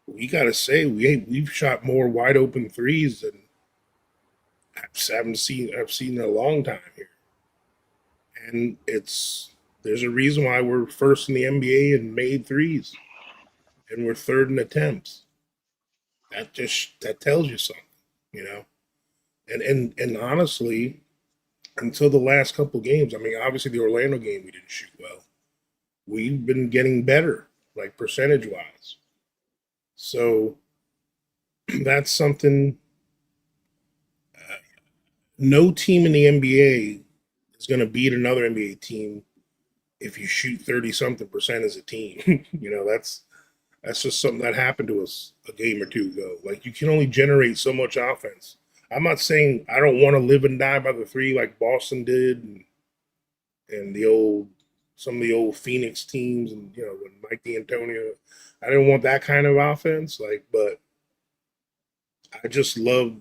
We got to say we've shot more wide open threes than I've seen in a long time here, and there's a reason why we're first in the NBA in made threes, and we're third in attempts. That tells you something, you know. And honestly, until the last couple games, I mean, obviously the Orlando game we didn't shoot well. We've been getting better, like percentage wise. So that's something. No team in the NBA is going to beat another NBA team if you shoot 30 something percent as a team. That's just something that happened to us a game or two ago. Like, you can only generate so much offense. I'm not saying I don't want to live and die by the three like Boston did and some of the old Phoenix teams and when Mike D'Antonio. I didn't want that kind of offense, but I just love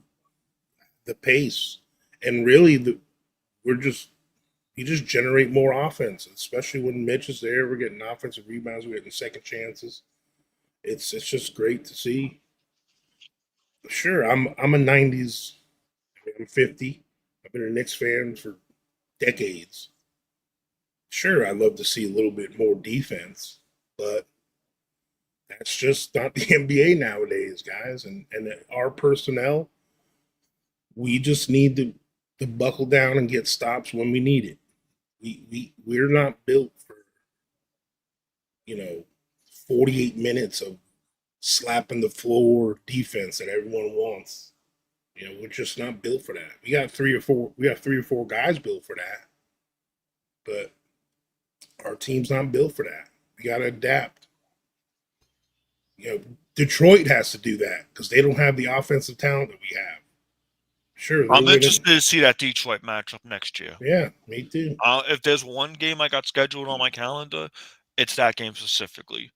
the pace. And really you just generate more offense, especially when Mitch is there. We're getting offensive rebounds, we're getting second chances. It's just great to see. Sure, I'm a '90s. I'm 50. I've been a Knicks fan for decades. Sure, I love to see a little bit more defense, but that's just not the NBA nowadays, guys. And our personnel, we just need to buckle down and get stops when we need it. We're not built for 48 minutes of slapping the floor defense that everyone wants. We're just not built for that. We got three or four guys built for that, but our team's not built for that. We got to adapt. Detroit has to do that because they don't have the offensive talent that we have. Sure, I'm interested to see that Detroit matchup next year. Yeah, me too. If there's one game I got scheduled on my calendar, it's that game specifically.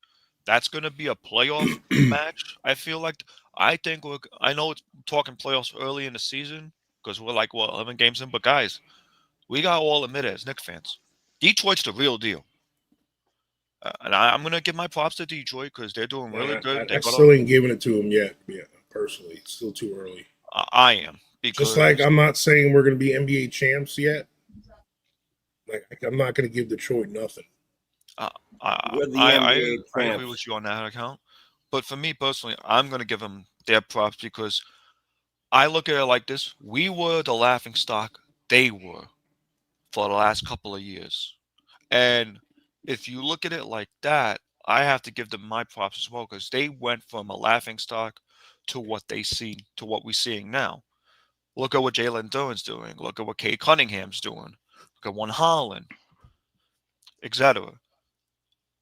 That's going to be a playoff match. I know it's talking playoffs early in the season because we're 11 games in. But guys, we got to all admit it as Knicks fans. Detroit's the real deal. And I'm going to give my props to Detroit because they're doing really good. I still ain't giving it to them yet. Yeah, personally, it's still too early. I am. Because just like I'm not saying we're going to be NBA champs yet. I'm not going to give Detroit nothing. I agree with you on that account. But for me personally, I'm going to give them their props because I look at it like this. We were the laughing stock they were for the last couple of years. And if you look at it like that, I have to give them my props as well because they went from a laughing stock to what we're seeing now. Look at what Jalen Duren's doing. Look at what Kate Cunningham's doing. Look at One Holland, etc.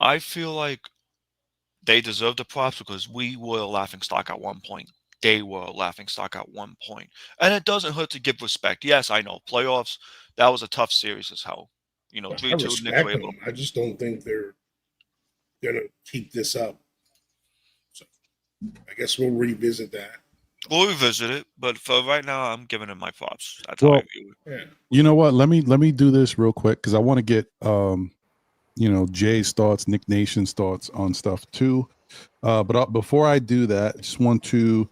I feel like they deserve the props because we were a laughing stock at one point. They were a laughing stock at one point. And it doesn't hurt to give respect. Yes, I know. Playoffs, that was a tough series as hell. 3-2 Knicks were able to. I just don't think they're going to keep this up. So I guess we'll revisit that. We'll revisit it, but for right now, I'm giving them my props. That's how I view it. Yeah. You know what? Let me do this real quick because I want to get Jay's thoughts, Nick Nation's thoughts on stuff too. But before I do that, I just want to,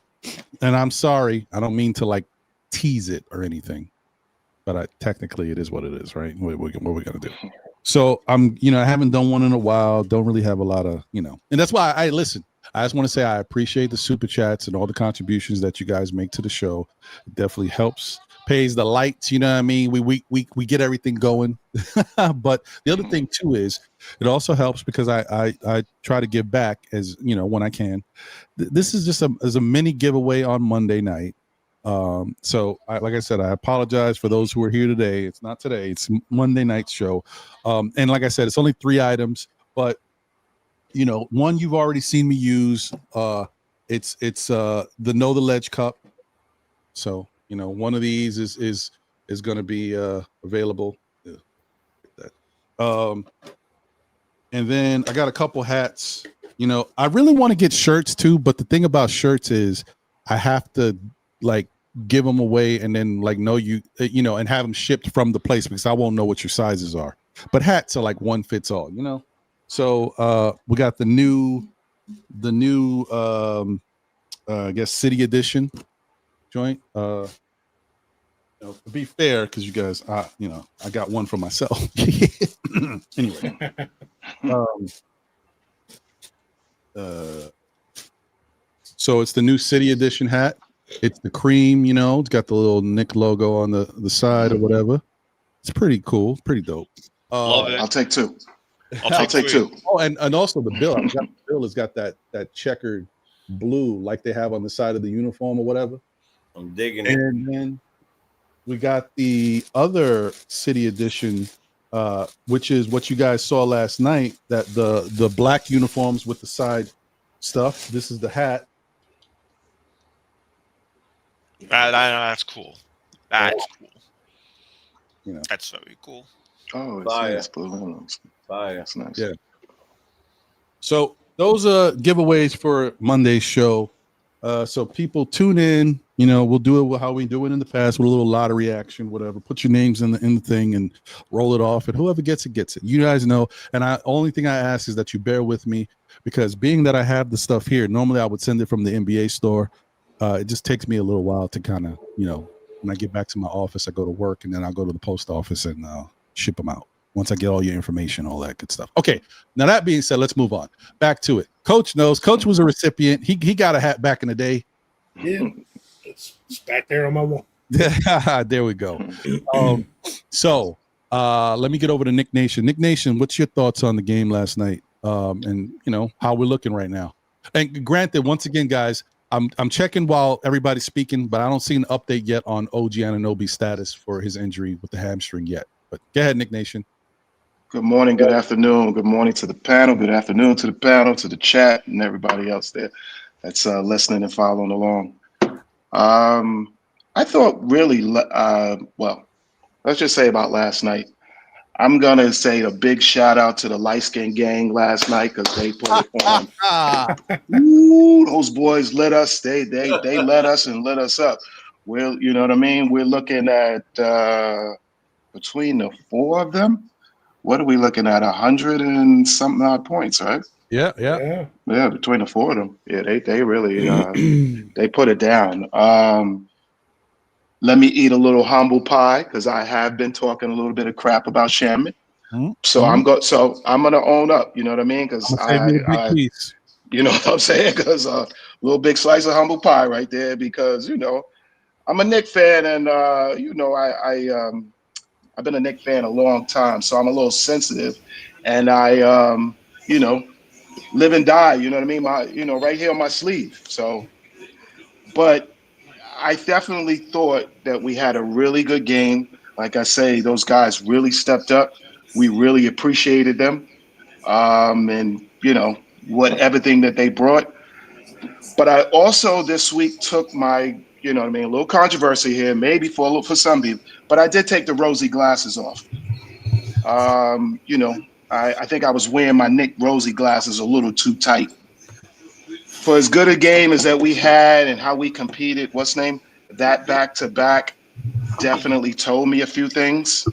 and I'm sorry, I don't mean to tease it or anything, but technically it is what it is, right? What we gonna do? So I haven't done one in a while. Don't really have a lot of, and that's why I listen. I just want to say I appreciate the super chats and all the contributions that you guys make to the show. It definitely helps, pays the lights. You know what I mean? We get everything going. But the other thing too is it also helps because I try to give back as when I can. This is just a mini giveaway on Monday night. So like I said, I apologize for those who are here today. It's not today. It's Monday night's show. And like I said, it's only 3 items, but one you've already seen me use. It's the Know the Ledge cup. So one of these is going to be available. And then I got a couple hats. I really want to get shirts too, but the thing about shirts is I have to give them away and then like know you know, and have them shipped from the place because I won't know what your sizes are. But hats are like one fits all, you know. So we got the new I guess city edition joint. You know, to be fair, because you guys, you know, I got one for myself. Anyway, so it's the new city edition hat. It's the cream, you know. It's got the little Nick logo on the side or whatever. It's pretty cool, pretty dope. Love it. I'll take two. I'll take two. Oh, and also the bill. The bill has got that checkered blue like they have on the side of the uniform or whatever. I'm digging it. And then we got the other city edition, which is what you guys saw last night. That the black uniforms with the side stuff. This is the hat. That's cool. That's cool. You know, that's very cool. Oh, it's Fire. nice. Blue. Fire. That's nice. Yeah. So those are giveaways for Monday's show. So people tune in. You know, we'll do it how we do it in the past with a little lottery action, whatever. Put your names in the thing and roll it off, and whoever gets it gets it. You guys know. And only thing I ask is that you bear with me, because being that I have the stuff here, normally I would send it from the NBA store. It just takes me a little while to kind of, you know, when I get back to my office, I go to work and then I'll go to the post office and ship them out. Once I get all your information, all that good stuff. Okay. Now that being said, let's move on. Back to it. Coach knows. Coach was a recipient. He got a hat back in the day. Yeah, it's back there on my wall. There we go. So let me get over to Nick Nation. Nick Nation, what's your thoughts on the game last night? And you know how we're looking right now. And granted, once again, guys, I'm checking while everybody's speaking, but I don't see an update yet on OG Anunoby's status for his injury with the hamstring yet. But go ahead, Nick Nation. Good morning, good afternoon, good morning to the panel, good afternoon to the panel, to the chat, and everybody else there that's listening and following along. I thought really, well, let's just say about last night. I'm going to say a big shout out to the light skin gang last night because they put it on. Ooh, those boys lit us. They let us and lit us up. Well, you know what I mean? We're looking at between the four of them. What are we looking at? 100 and something odd points, right? Yeah. Yeah, between the four of them. Yeah, they really they put it down. Let me eat a little humble pie because I have been talking a little bit of crap about Shamet. So I'm gonna own up. You know what I mean? Because you know what I'm saying? Because a little big slice of humble pie right there. Because you know I'm a Knicks fan, and you know I've been a Knicks fan a long time, so I'm a little sensitive, and I you know live and die. You know what I mean? Right here on my sleeve. So, but I definitely thought that we had a really good game. Like I say, those guys really stepped up. We really appreciated them. And, you know, everything that they brought. But I also this week took my, you know what I mean, a little controversy here, maybe for some people, but I did take the rosy glasses off. You know, I think I was wearing my Nick rosy glasses a little too tight. For as good a game as that we had and how we competed, that back-to-back definitely told me a few things.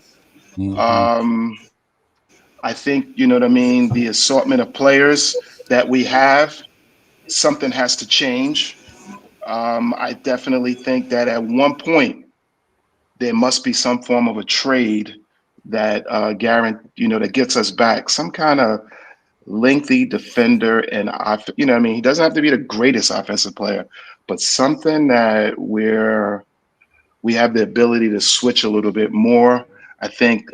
I think, you know what I mean, the assortment of players that we have, something has to change. I definitely think that at one point, there must be some form of a trade that that gets us back. Some kind of lengthy defender, and you know what I mean, he doesn't have to be the greatest offensive player, but something that we have the ability to switch a little bit more. I think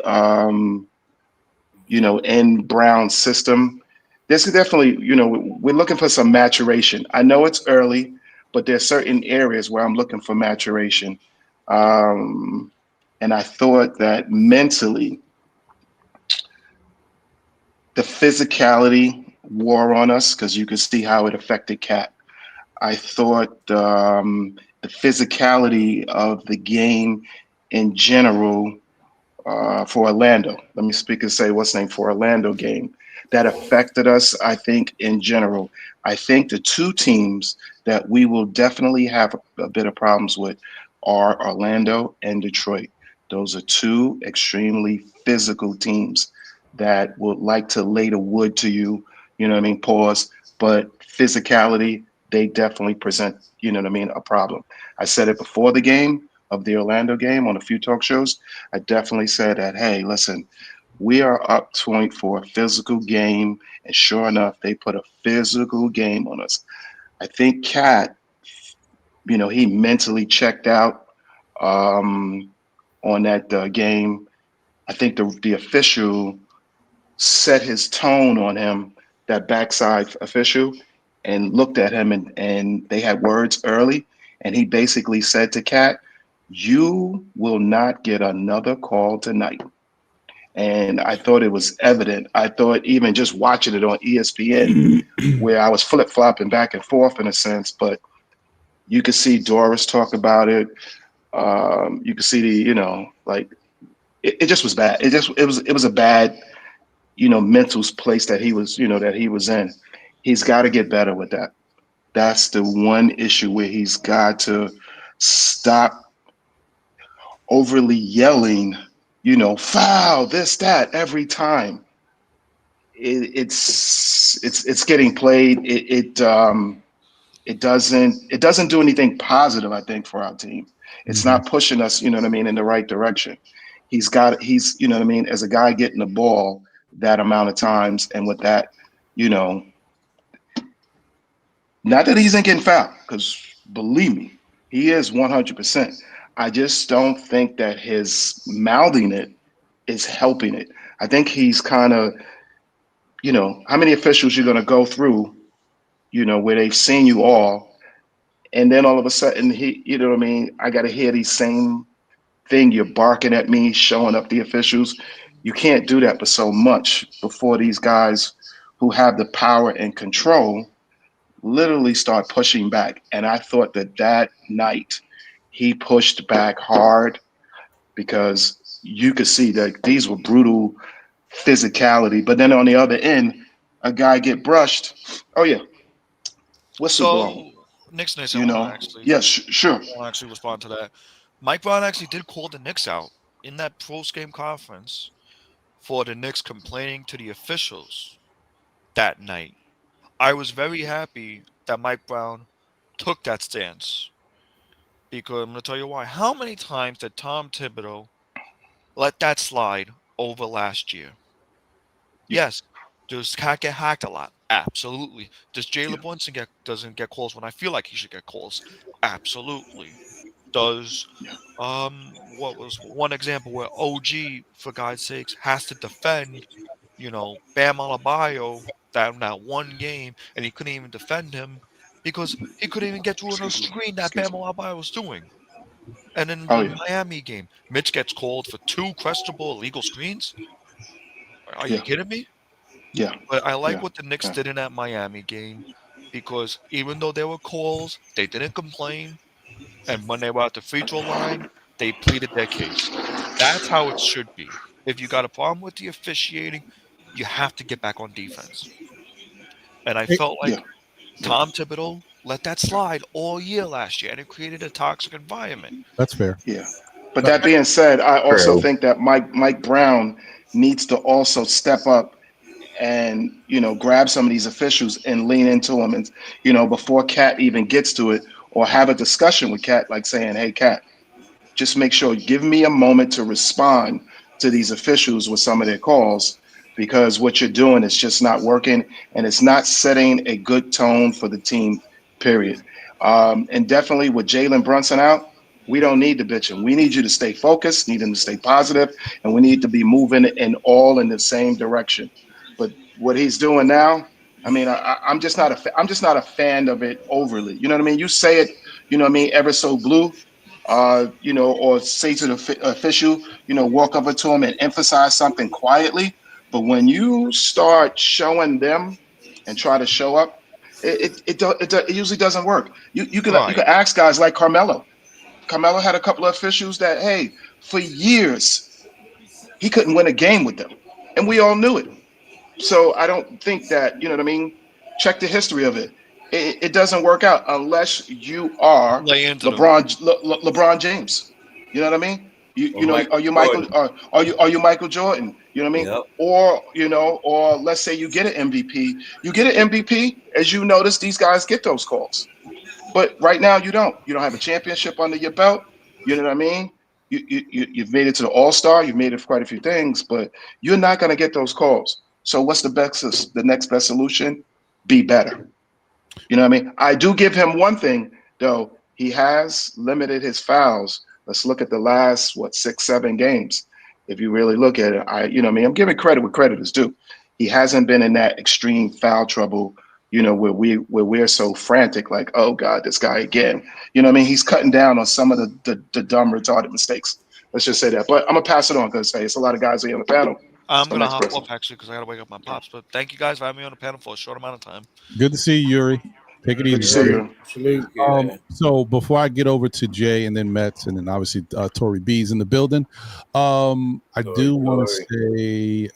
you know, in Brown's system, this is definitely, you know, we're looking for some maturation. I know it's early, but there's certain areas where I'm looking for maturation. And I thought that mentally, the physicality wore on us because you could see how it affected Cat. I thought the physicality of the game in general for Orlando, let me speak and say what's name for Orlando game, that affected us, I think, in general. I think the two teams that we will definitely have a bit of problems with are Orlando and Detroit. Those are two extremely physical teams that would like to lay the wood to you, you know what I mean, pause. But physicality, they definitely present, you know what I mean, a problem. I said it before the game of the Orlando game on a few talk shows. I definitely said that, hey, listen, we are up 20 for a physical game. And sure enough, they put a physical game on us. I think Cat, he mentally checked out on that game. I think the official set his tone on him, that backside official, and looked at him, and they had words early. And he basically said to Cat, "You will not get another call tonight." And I thought it was evident. I thought even just watching it on ESPN, where I was flip flopping back and forth in a sense, but you could see Doris talk about it. You could see like it just was bad. It was a bad, mental place that he was in. He's got to get better with that. That's the one issue where he's got to stop overly yelling, foul, this, that every time. It's getting played. It doesn't do anything positive, I think, for our team. It's not pushing us, you know what I mean, in the right direction. He's, you know what I mean, as a guy getting the ball that amount of times, and with that, you know, not that he's not getting fouled, because believe me, he is 100%. I just don't think that his mouthing it is helping it. I think he's kind of, how many officials you're going to go through, where they've seen you all, and then all of a sudden he, you know what I mean, I got to hear these same thing. You're barking at me, showing up the officials. You can't do that for so much before these guys who have the power and control literally start pushing back. And I thought that night he pushed back hard, because you could see that these were brutal physicality. But then on the other end, a guy get brushed. Oh yeah, whistle blown. So, Knicks, I want to actually, Yes, sure. respond to that. Mike Brown actually did call the Knicks out in that post game conference for the Knicks complaining to the officials that night. I was very happy that Mike Brown took that stance because I'm going to tell you why. How many times did Tom Thibodeau let that slide over last year? Yes. Does Cat get hacked a lot? Absolutely. Does Jalen Brunson doesn't get calls when I feel like he should get calls? Absolutely. Does what was one example where OG, for God's sakes, has to defend, Bam Adebayo that one game, and he couldn't even defend him because he couldn't even get through a screen that Bam Adebayo was doing. And then Oh the yeah, Miami game, Mitch gets called for two questionable illegal screens. Are you yeah, kidding me? yeah, But I like yeah, what the Knicks yeah, did in that Miami game because even though there were calls, they didn't complain. And when they were at the free throw line, they pleaded their case. That's how it should be. If you got a problem with the officiating, you have to get back on defense. And I felt yeah, like Tom Thibodeau let that slide all year last year, and it created a toxic environment. That's fair. yeah. But No, that being said, I also True. think that Mike Brown needs to also step up and grab some of these officials and lean into them, and before Cat even gets to it, or have a discussion with Cat, like saying, "Hey, Cat, just make sure, give me a moment to respond to these officials with some of their calls, because what you're doing is just not working, and it's not setting a good tone for the team, period." And definitely with Jalen Brunson out, we don't need the bitching. We need you to stay focused, need him to stay positive, and we need to be moving all in the same direction. But what he's doing now, I mean, I'm just not a fan of it overly. You know what I mean? You say it, ever so blue, or say to the official, walk over to him and emphasize something quietly. But when you start showing them and try to show up, it usually doesn't work. You could Right. ask guys like Carmelo. Carmelo had a couple of officials that, hey, for years he couldn't win a game with them, and we all knew it. So I don't think that, you know what I mean. Check the history of it. it doesn't work out unless you are LeBron James. You know what I mean? You know, are you Michael? Are you Michael Jordan? You know what I mean? Yep. Or let's say you get an MVP. You get an MVP, as you notice, these guys get those calls. But right now you don't. You don't have a championship under your belt. You know what I mean? You've made it to the All-Star. You've made it for quite a few things, but you're not going to get those calls. So what's the next best solution? Be better. You know what I mean? I do give him one thing, though. He has limited his fouls. Let's look at the last, 6, 7 games. If you really look at it, I'm giving credit where credit is due. He hasn't been in that extreme foul trouble, where we're so frantic, like, oh God, this guy again. You know what I mean? He's cutting down on some of the dumb, retarded mistakes. Let's just say that. But I'm gonna pass it on because it's a lot of guys here on the panel. I'm gonna hop off actually because I gotta wake up my pops. But thank you guys for having me on the panel for a short amount of time. Good to see you, Yuri. Take it easy. Good to see you. So before I get over to Jay and then Mets and then obviously Tory B's in the building, I do want to say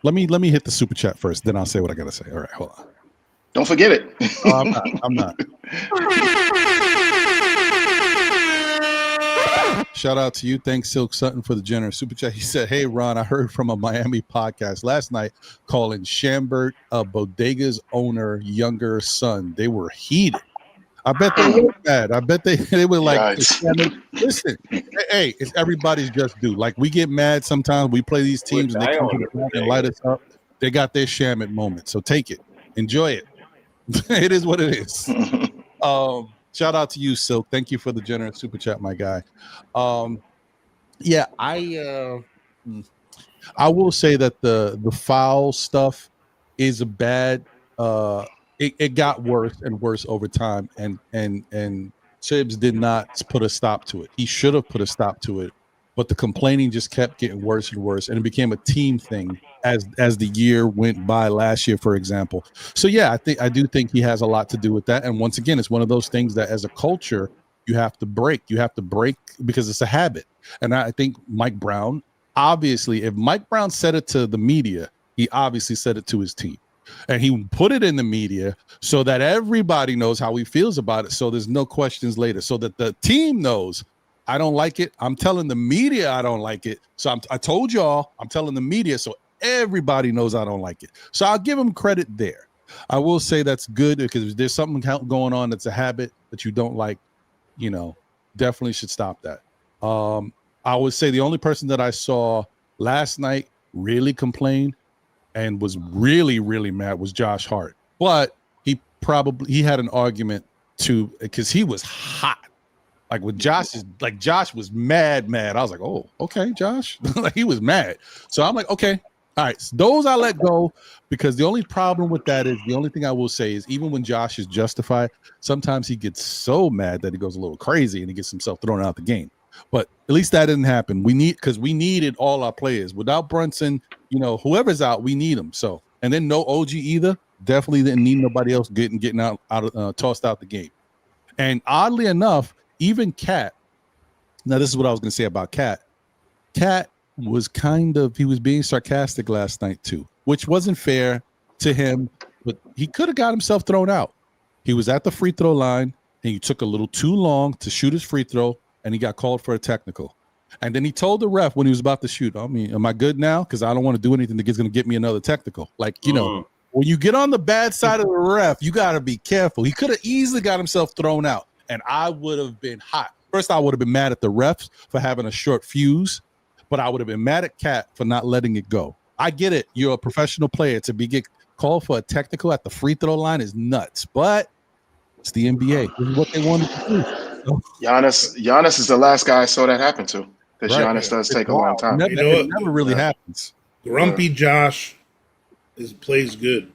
let me hit the super chat first, then I'll say what I gotta say. All right, hold on. Don't forget it. I'm not. Shout out to you. Thanks, Silk Sutton, for the generous super chat. He said, hey, Ron, I heard from a Miami podcast last night calling Shambert a bodega's owner younger son. They were heated. I bet they were mad. I bet they were like, listen, hey, it's everybody's just due. Like, we get mad sometimes. We play these teams and they come to the back and light us up. They got their Shamet moment. So take it. Enjoy it. It is what it is. Shout out to you, Silk. Thank you for the generous super chat, my guy. Yeah, I will say that the foul stuff is a bad. It got worse and worse over time, and Tibbs did not put a stop to it. He should have put a stop to it, but the complaining just kept getting worse and worse, and it became a team thing as the year went by. Last year, for example. So yeah, I do think he has a lot to do with that. And once again, it's one of those things that as a culture you have to break. You have to break because it's a habit. And I think Mike Brown, obviously, if Mike Brown said it to the media, he obviously said it to his team. And he put it in the media so that everybody knows how he feels about it. So there's no questions later. So that the team knows, I don't like it. I'm telling the media I don't like it. So I told y'all, I'm telling the media. So everybody knows I don't like it. So I'll give him credit there. I will say that's good because if there's something going on that's a habit that you don't like, definitely should stop that. I would say the only person that I saw last night really complain and was really, really mad was Josh Hart. But he had an argument too because he was hot. Like with Josh was mad. I was like, oh, okay, Josh. Like he was mad. So I'm like, okay, all right. So those I let go because the only problem with that is the only thing I will say is even when Josh is justified, sometimes he gets so mad that he goes a little crazy and he gets himself thrown out the game. But at least that didn't happen. We needed all our players. Without Brunson, whoever's out, we need them. So, and then no OG either. Definitely didn't need nobody else getting out tossed out the game. And oddly enough, even Cat. Now, this is what I was going to say about Cat. Cat was he was being sarcastic last night too, which wasn't fair to him. But he could have got himself thrown out. He was at the free throw line and he took a little too long to shoot his free throw. And he got called for a technical. And then he told the ref when he was about to shoot, I mean, am I good now? Because I don't want to do anything that's going to get me another technical. Like, when you get on the bad side of the ref, you got to be careful. He could have easily got himself thrown out. And I would have been hot. First, I would have been mad at the refs for having a short fuse. But I would have been mad at Cat for not letting it go. I get it. You're a professional player. To get called for a technical at the free throw line is nuts. But it's the NBA. This is what they wanted to do. Giannis is the last guy I saw that happen to. Because Giannis does take a long time. It never really happens. Grumpy Josh plays good.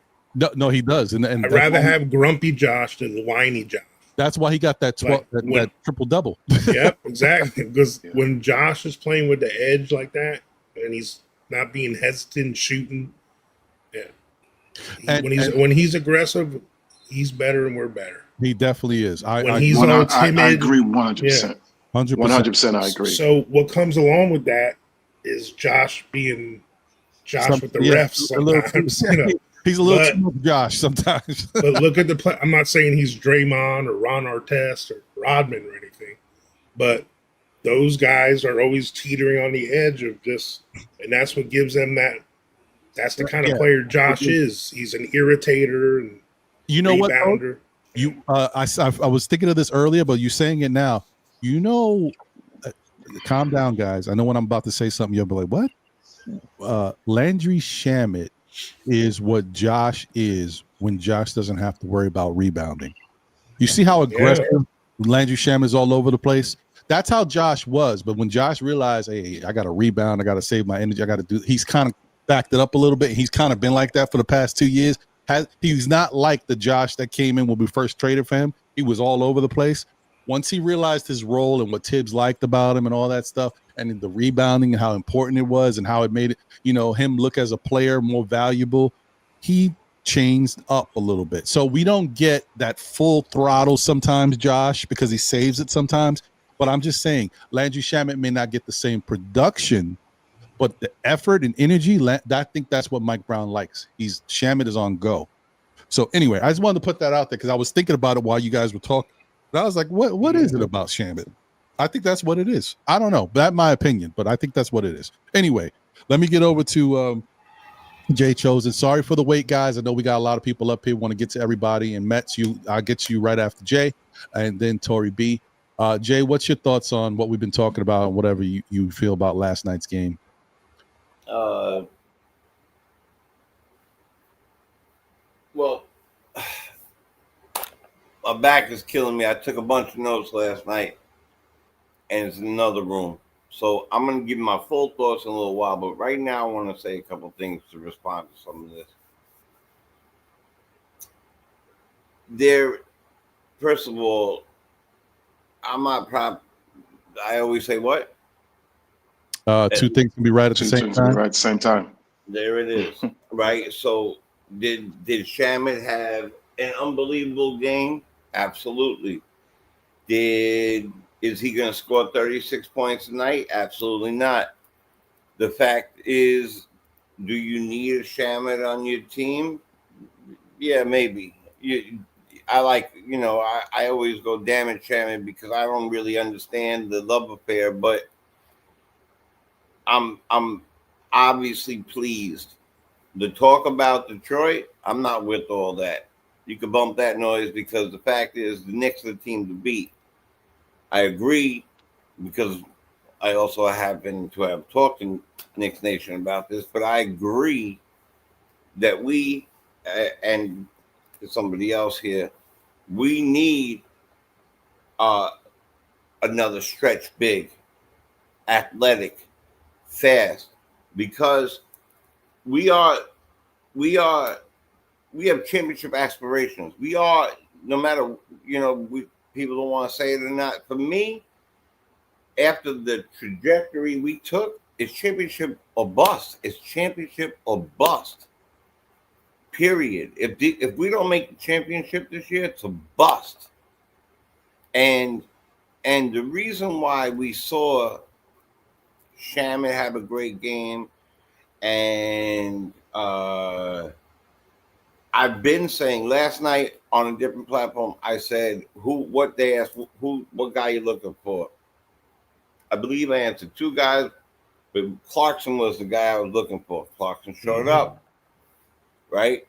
No, he does. And I'd rather have Grumpy Josh than whiny Josh. That's why he got that that triple double. Yep, exactly. Because when Josh is playing with the edge like that, and he's not being hesitant shooting, when he's aggressive, he's better and we're better. He definitely is. He's all timid, I agree 100%. 100%. 100%. I agree. So what comes along with that is Josh being Josh with the refs sometimes, you know. He's a little too much Josh sometimes. But look at the play. I'm not saying he's Draymond or Ron Artest or Rodman or anything, but those guys are always teetering on the edge of just, and that's what gives them that. That's the kind of player Josh is. He's an irritator and you know rebounder. What? I was thinking of this earlier, but you saying it now. You know, calm down, guys. I know when I'm about to say something, you'll be like, "What?" Landry Shamet is what Josh is when Josh doesn't have to worry about rebounding. You see how aggressive Landry Shamet is all over the place? That's how Josh was. But when Josh realized, hey, I got to rebound, I got to save my energy, I got to do, he's kind of backed it up a little bit. He's kind of been like that for the past 2 years. He's not like the Josh that came in when we first traded for him. He was all over the place. Once he realized his role and what Tibbs liked about him and all that stuff, and the rebounding and how important it was and how it made it, him look as a player more valuable, he changed up a little bit. So we don't get that full throttle sometimes, Josh, because he saves it sometimes. But I'm just saying, Landry Shamet may not get the same production, but the effort and energy, I think that's what Mike Brown likes. Shamet is on go. So anyway, I just wanted to put that out there because I was thinking about it while you guys were talking. But I was like, what is it about Shamet? I think that's what it is. I don't know. That's my opinion, but I think that's what it is. Anyway, let me get over to Jay Chosen. Sorry for the wait, guys. I know we got a lot of people up here. Want to get to everybody. And Mets, I'll get to you right after Jay, and then Tori B. Jay, what's your thoughts on what we've been talking about and whatever you feel about last night's game? Well, my back is killing me. I took a bunch of notes last night, and it's in another room. So I'm going to give my full thoughts in a little while, but right now I want to say a couple things to respond to some of this. First of all, I'm not proud. I always say what? Two things can be right at the same time. Right at the same time. There it is. Right. So did Shamet have an unbelievable game? Absolutely. Is he going to score 36 points tonight? Absolutely not. The fact is, do you need a Shamet on your team? Yeah, maybe. I always go, damn it, Shamet, because I don't really understand the love affair, but I'm obviously pleased. The talk about Detroit, I'm not with all that. You can bump that noise because the fact is the Knicks are the team to beat. I agree because I also happen to have talked in Knicks Nation about this, but I agree that we and somebody else here, we need another stretch big, athletic, fast, because we have championship aspirations. We are, no matter, people don't want to say it or not. For me, after the trajectory we took, it's championship or bust. It's championship or bust. Period. If we don't make the championship this year, it's a bust. And the reason why we saw Shamet have a great game, and I've been saying last night on a different platform, I said, what guy you looking for? I believe I answered two guys, but Clarkson was the guy I was looking for. Clarkson showed up, right?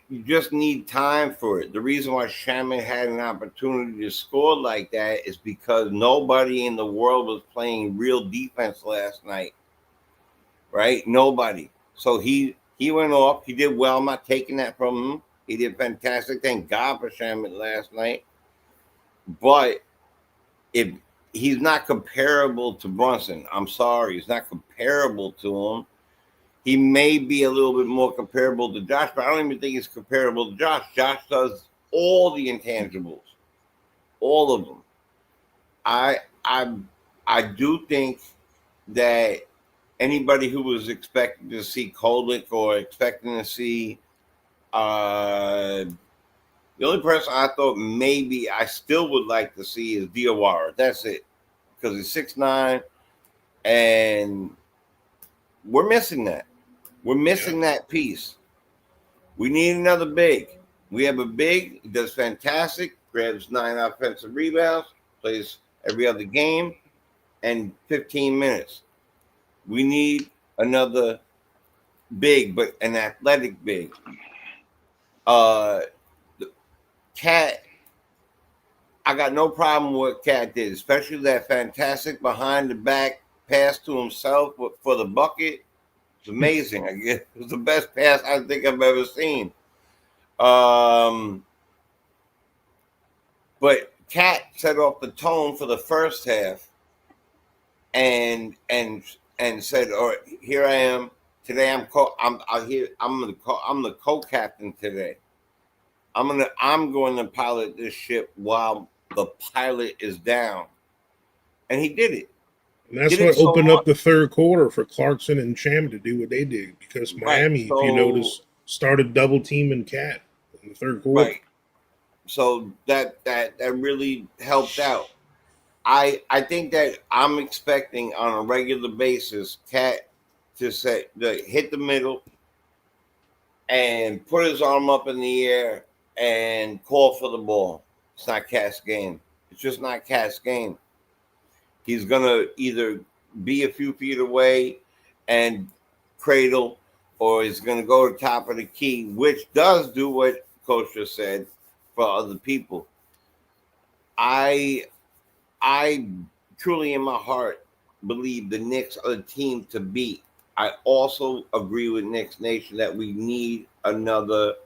You just need time for it. The reason why Shamet had an opportunity to score like that is because nobody in the world was playing real defense last night, right? Nobody. So he went off. He did well. I'm not taking that from him. He did fantastic. Thank God for Shamet last night. But if he's not comparable to Brunson, I'm sorry, he's not comparable to him. He may be a little bit more comparable to Josh, but I don't even think he's comparable to Josh. Josh does all the intangibles, all of them. I do think that anybody who was expecting to see Kolek or expecting to see, The only person I thought maybe I still would like to see is Diawara. That's it. Because he's 6'9", and we're missing that. We're missing that piece. We need another big. We have a big, he does fantastic, grabs 9 offensive rebounds, plays every other game, and 15 minutes. We need another big, but an athletic big. Cat, I got no problem with what Cat did, especially that fantastic behind the back pass to himself for the bucket. It's amazing. I guess it was the best pass I think I've ever seen. But Cat set off the tone for the first half, and said, "All right, here I am today. I'm the co-captain today. I'm going to pilot this ship while the pilot is down," and he did it. And that's what opened up the third quarter for Clarkson and Shamet to do what they did, because Miami, if you notice, started double teaming Cat in the third quarter. Right. So that really helped out. I think that I'm expecting on a regular basis Cat to hit the middle and put his arm up in the air and call for the ball. It's not Cat's game. It's just not Cat's game. He's gonna either be a few feet away and cradle, or he's gonna go to the top of the key, which does do what Coach just said for other people. I truly in my heart believe the Knicks are the team to beat. I also agree with Knicks Nation that we need another.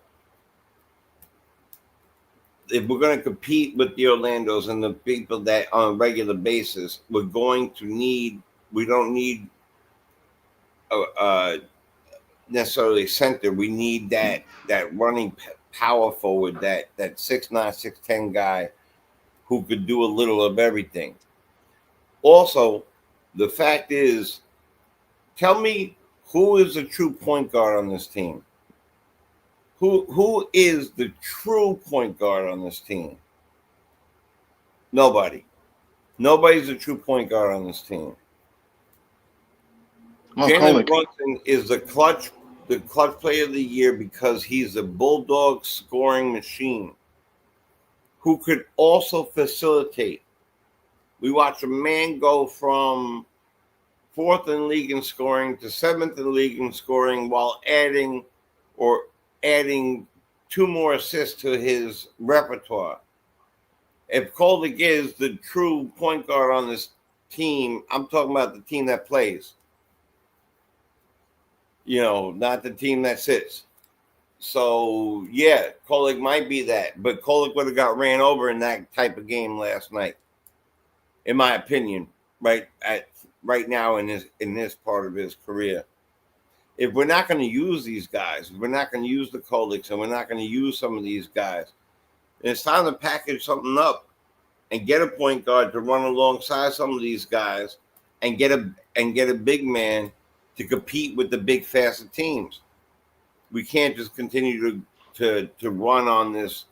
If we're going to compete with the Orlandos and the people that on a regular basis, we don't need necessarily center. We need that running power forward, that 6'9", 6'10" guy who could do a little of everything. Also, the fact is, tell me who is the true point guard on this team? Who is the true point guard on this team? Nobody. Nobody's a true point guard on this team. Jalen Brunson is the clutch player of the year because he's a bulldog scoring machine who could also facilitate. We watch a man go from 4th in league in scoring to 7th in league in scoring while adding 2 more assists to his repertoire. If Koldick is the true point guard on this team, I'm talking about the team that plays. Not the team that sits. So, yeah, Koldick might be that. But Koldick would have got ran over in that type of game last night, in my opinion, right now in this part of his career. If we're not going to use these guys, if we're not going to use the Koldicks, and we're not going to use some of these guys, it's time to package something up and get a point guard to run alongside some of these guys and get a big man to compete with the big, faster teams. We can't just continue to run on this,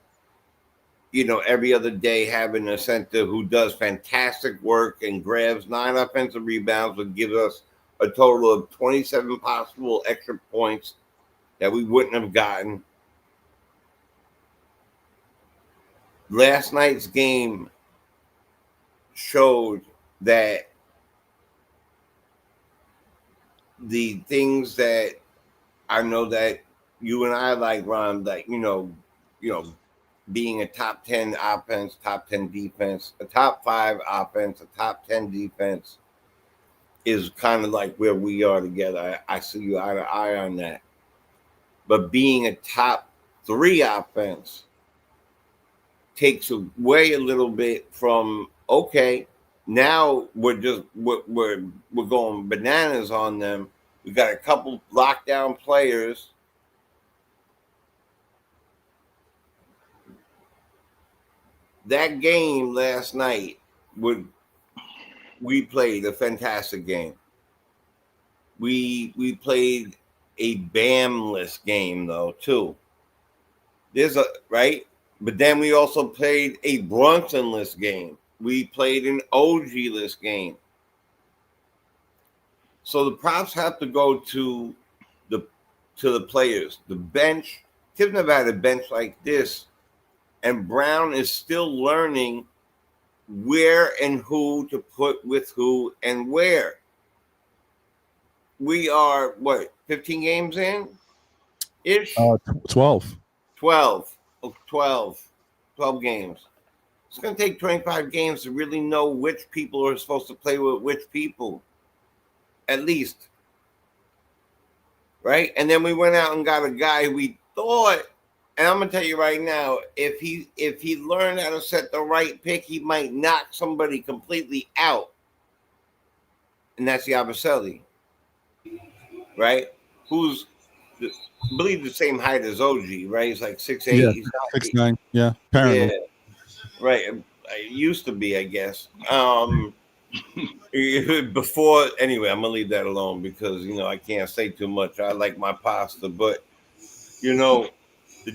every other day having a center who does fantastic work and grabs 9 offensive rebounds and gives us a total of 27 possible extra points that we wouldn't have gotten. Last night's game showed that the things that I know that you and I like, Ron, like, being a top 10 offense, top 10 defense, a top 5 offense, a top 10 defense is kind of like where we are together. I see you eye to eye on that. But being a top 3 offense takes away a little bit from, okay, now we're going bananas on them. We got a couple lockdown players. That game last night, we played a fantastic game. We played a Bam-less game though too. But then we also played a Brunson-less game. We played an OG-less game. So the props have to go to the players. The bench, Tibbs never had a bench like this, and Brown is still learning where and who to put with who and where. We are, 15 games in? Ish? 12. 12 games. It's going to take 25 games to really know which people are supposed to play with which people, at least. Right? And then we went out and got a guy we thought, and I'm going to tell you right now, if he learned how to set the right pick, he might knock somebody completely out. And that's Yabusele. Right? Who's, I believe, the same height as OG, right? He's like 6'8". Yeah, he's not 6'9". Yeah, apparently. Yeah, right. It used to be, I guess. Before, anyway, I'm gonna leave that alone because I can't say too much. I like my pasta, but the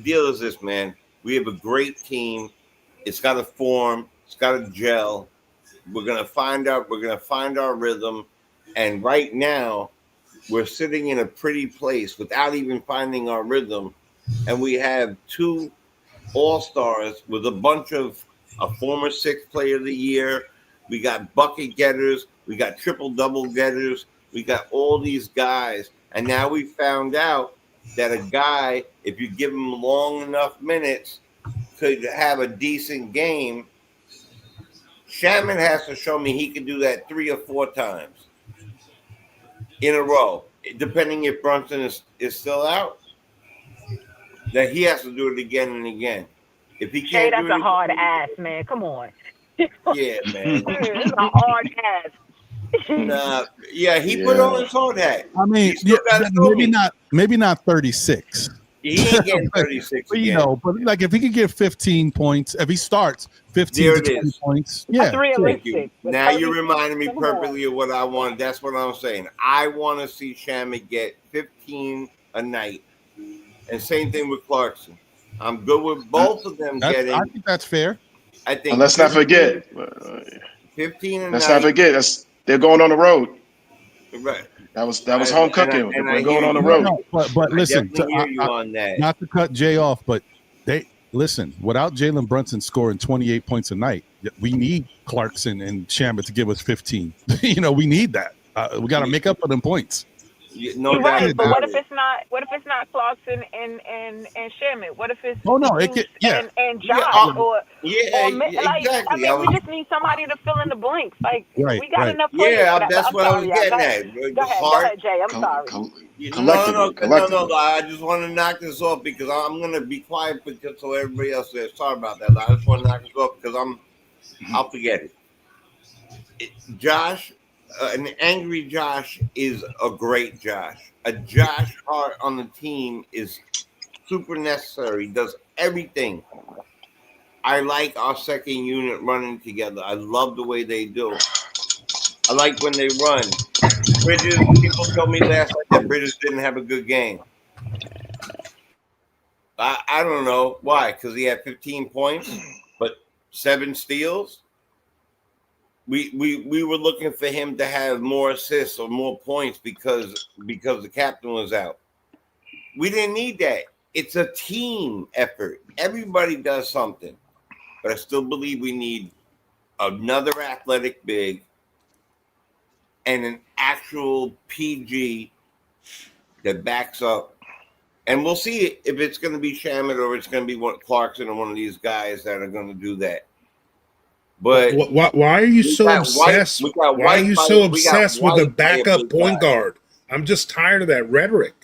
deal is this, man. We have a great team. It's got to form. It's got to gel. We're gonna find our rhythm, and right now, we're sitting in a pretty place without even finding our rhythm, and we have 2 all-stars with a bunch of a former 6th player of the year. We got bucket getters. We got triple-double getters. We got all these guys. And now we found out that a guy, if you give him long enough minutes, could have a decent game. Shamet has to show me he can do that 3 or 4 times in a row, depending if Brunson is still out. That he has to do it again and again. If he can't, that's a hard ass, man. Come on. Yeah, man. It's a hard ass. He put on his hard hat. I mean, maybe not 36. He ain't getting 36 again. But like if he could get 15 points, if he starts 15 to 20 points, yeah. Thank you. Now you reminded me perfectly of what I want. That's what I'm saying. I want to see Shamet get 15 a night, and same thing with Clarkson. I'm good with both of them getting. I think that's fair. I think. And let's not forget. 15 a let's night. not forget. They're going on the road. Right. That was home cooking. We're going on the road. No, but listen, on that. Not to cut Jay off, but listen. Without Jalen Brunson scoring 28 points a night, we need Clarkson and Shamet to give us 15. We need that. We got to make up for them points. You're right, but what if it's not Clarkson and Shamet? What if it's and Josh exactly. I mean, we just need somebody to fill in the blinks. Like we got enough players. Yeah, that's what I was getting at. Go ahead, Jay. I'm sorry. No. I just want to knock this off because I'm going to be quiet so everybody else says sorry about that. I just want to knock this off because I'll forget it. Josh. An angry Josh is a great Josh. A Josh Hart on the team is super necessary. He does everything. I like our second unit running together. I love the way they do. I like when they run. Bridges, people told me last night that Bridges didn't have a good game. I don't know why, because he had 15 points, but 7 steals. We were looking for him to have more assists or more points because the captain was out. We didn't need that. It's a team effort. Everybody does something. But I still believe we need another athletic big and an actual PG that backs up. And we'll see if it's going to be Shamet or it's going to be Clarkson or one of these guys that are going to do that. But why are you so obsessed? Why are you so obsessed with a backup point guard? I'm just tired of that rhetoric.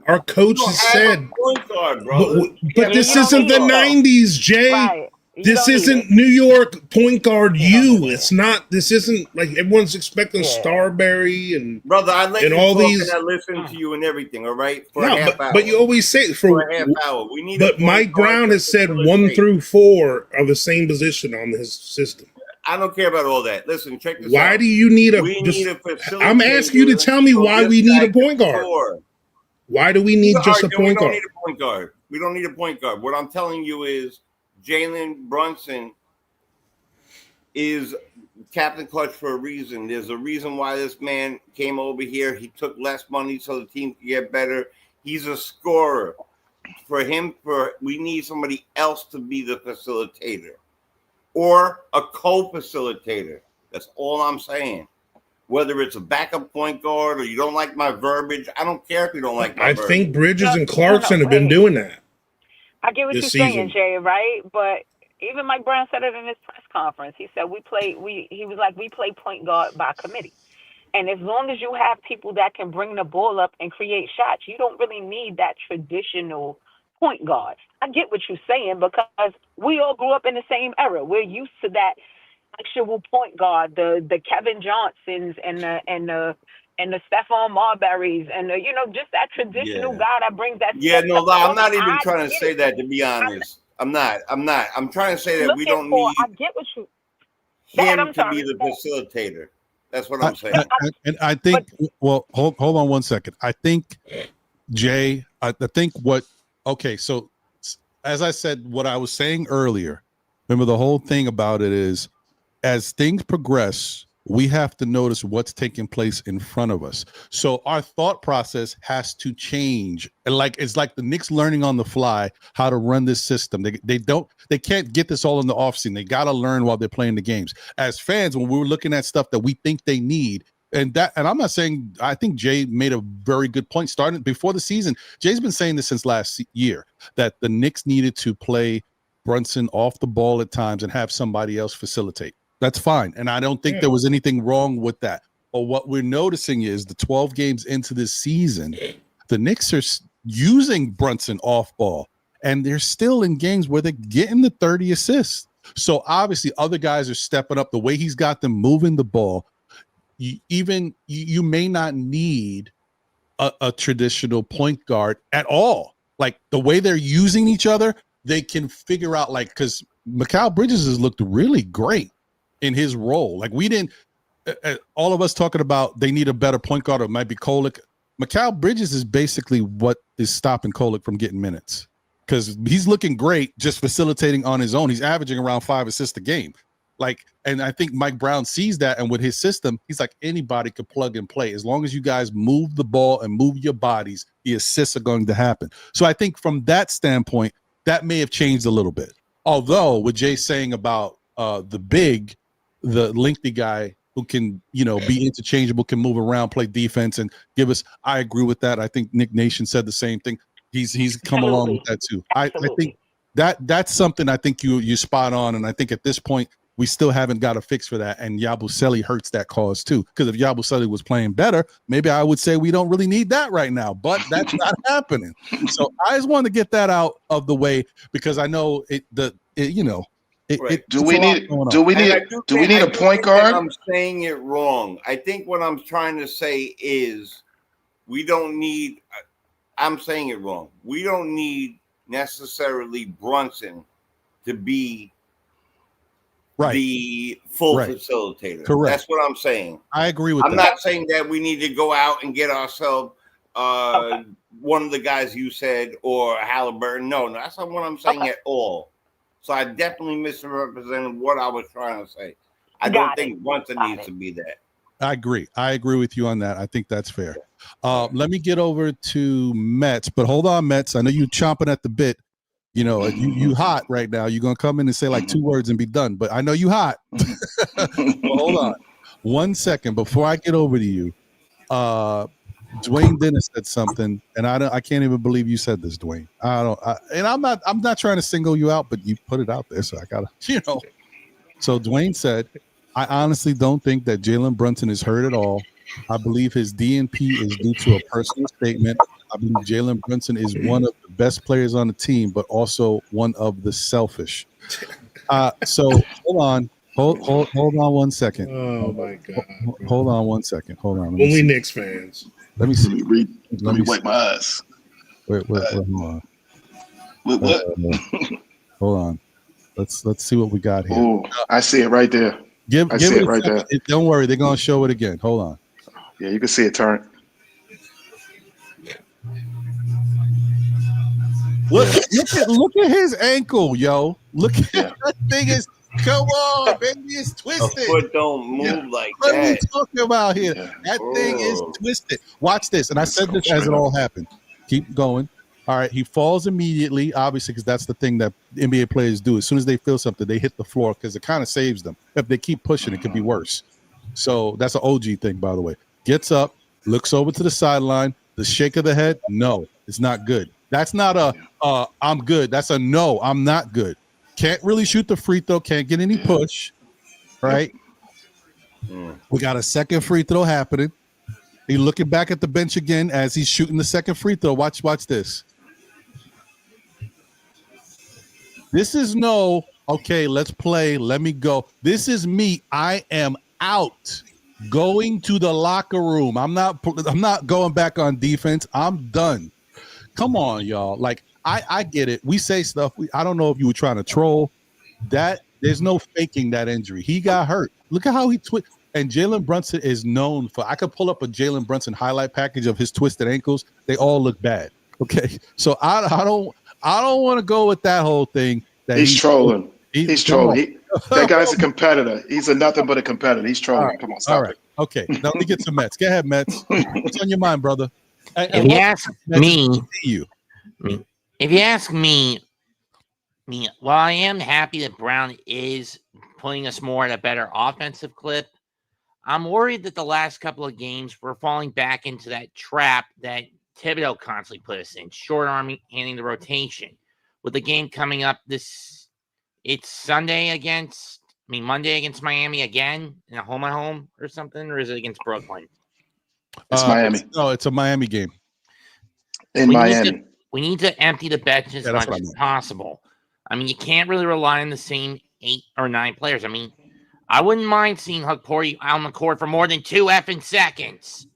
Our coach has said, point guard, brother. But this isn't the 90s, Jay. Right. This isn't New York point guard It's not. This isn't like everyone's expecting Starberry and brother. I let and you all talk these. And I listen to you and everything. All right, for a half hour. But you always say for a half hour. We need. But Mike Brown has said 1 through 4 are the same position on his system. I don't care about all that. Listen, check this out. Why do you need a? I'm asking you to tell me why we need a point guard. Why do we need just a point guard? We don't need a point guard. We don't need a point guard. What I'm telling you is Jalen Brunson is Captain Clutch for a reason. There's a reason why this man came over here. He took less money so the team could get better. He's a scorer. We need somebody else to be the facilitator or a co-facilitator. That's all I'm saying. Whether it's a backup point guard or you don't like my verbiage, I don't care if you don't like my verbiage. I think Bridges and Clarkson have been doing that. I get what you're saying, Jay, right? But even Mike Brown said it in his press conference. He said we play point guard by committee. And as long as you have people that can bring the ball up and create shots, you don't really need that traditional point guard. I get what you're saying because we all grew up in the same era. We're used to that actual point guard, the Kevin Johnsons and the Stephon Marburys and just that traditional guy that brings that. Yeah, no, I'm not even trying to say that, to be honest. I'm not. I'm trying to say that we don't need I get what you him to be the facilitator. That's what I'm saying. And I think, well, hold on 1 second. I think, Jay, so as I said, what I was saying earlier, remember the whole thing about it is as things progress, we have to notice what's taking place in front of us. So our thought process has to change. And it's like the Knicks learning on the fly how to run this system. They can't get this all in the offseason. They got to learn while they're playing the games. As fans, when we were looking at stuff that we think they need, and I'm not saying, I think Jay made a very good point starting before the season. Jay's been saying this since last year that the Knicks needed to play Brunson off the ball at times and have somebody else facilitate. That's fine. And I don't think there was anything wrong with that. But what we're noticing is the 12 games into this season, the Knicks are using Brunson off ball, and they're still in games where they're getting the 30 assists. So obviously other guys are stepping up the way he's got them moving the ball. You may not need a traditional point guard at all. Like the way they're using each other, they can figure out because Mikal Bridges has looked really great in his role. Like we didn't, all of us talking about they need a better point guard, or it might be Kolek. Mikal Bridges is basically what is stopping Kolek from getting minutes because he's looking great just facilitating on his own. He's averaging around 5 assists a game. And I think Mike Brown sees that, and with his system, he's like anybody could plug and play. As long as you guys move the ball and move your bodies, the assists are going to happen. So I think from that standpoint, that may have changed a little bit. Although what Jay's saying about the lengthy guy who can, be interchangeable, can move around, play defense, and give us. I agree with that. I think Nick Nation said the same thing. He's come along with that too. I think that's something I think you spot on, and I think at this point we still haven't got a fix for that. And Yabusele hurts that cause too, because if Yabusele was playing better, maybe I would say we don't really need that right now. But that's not happening. So I just wanted to get that out of the way because I know Right. Do we need a point guard? I'm saying it wrong. I think what I'm trying to say is we don't need. I'm saying it wrong. We don't need necessarily Brunson to be the full facilitator. Correct. That's what I'm saying. I agree with that. I'm not saying that we need to go out and get ourselves one of the guys you said or Halliburton. No, that's not what I'm saying at all. So I definitely misrepresented what I was trying to say. I don't think Brunson needs to be that. I agree. I agree with you on that. I think that's fair. Let me get over to Mets, but hold on, Mets. I know you're chomping at the bit. You hot right now. You're going to come in and say like 2 words and be done, but I know you hot. Well, hold on 1 second before I get over to you. Dwayne Dennis said something, and I can't even believe you said this, Dwayne. I'm not trying to single you out, but you put it out there, so I gotta, So Dwayne said, I honestly don't think that Jalen Brunson is hurt at all. I believe his DNP is due to a personal statement. I believe Jalen Brunson is one of the best players on the team, but also one of the selfish. So hold on. Hold on 1 second. Oh my God. Hold on 1 second. Hold on. Only Knicks fans. Let me see. Let me wipe my eyes. Wait, hold on. What? Hold on. Let's see what we got here. Oh, I see it right there. I see it right there. Don't worry, they're gonna show it again. Hold on. Yeah, you can see it turn. Look at his ankle, yo. Look at that thing is. Come on, baby, it's twisted. A foot don't move like what that. What are we talking about here? That thing is twisted. Watch this, and I said this as it all happened. Keep going. All right, he falls immediately, obviously, because that's the thing that NBA players do. As soon as they feel something, they hit the floor because it kind of saves them. If they keep pushing, it could be worse. So that's an OG thing, by the way. Gets up, looks over to the sideline. The shake of the head, no, it's not good. That's not a I'm good. That's a no, I'm not good. Can't really shoot the free throw. Can't get any push, right? We got a second free throw happening. He's looking back at the bench again as he's shooting the second free throw. Watch this. This is no, okay, let's play. Let me go. This is me. I am out. Going to the locker room. I'm not going back on defense. I'm done. Come on, y'all. Like, I get it. We say stuff. I don't know if you were trying to troll. That there's no faking that injury. He got hurt. Look at how he twisted. And Jalen Brunson is known for. I could pull up a Jalen Brunson highlight package of his twisted ankles. They all look bad. Okay, so I don't want to go with that whole thing. That he's trolling. He's trolling. That guy's a competitor. He's a nothing but a competitor. He's trolling. Right. Come on, stop it. Okay, now let me get some Mets. Go ahead, Mets. What's on your mind, brother? If you ask me, while I am happy that Brown is putting us more at a better offensive clip, I'm worried that the last couple of games we're falling back into that trap that Thibodeau constantly put us in, short arming, handing the rotation. With the game coming up it's Monday against Miami again in a home and home or something, or is it against Brooklyn? It's Miami. It's a Miami game. Miami. We need to empty the bench as much as possible. I mean, you can't really rely on the same 8 or 9 players. I mean, I wouldn't mind seeing Hukporti on the court for more than 2 effing seconds.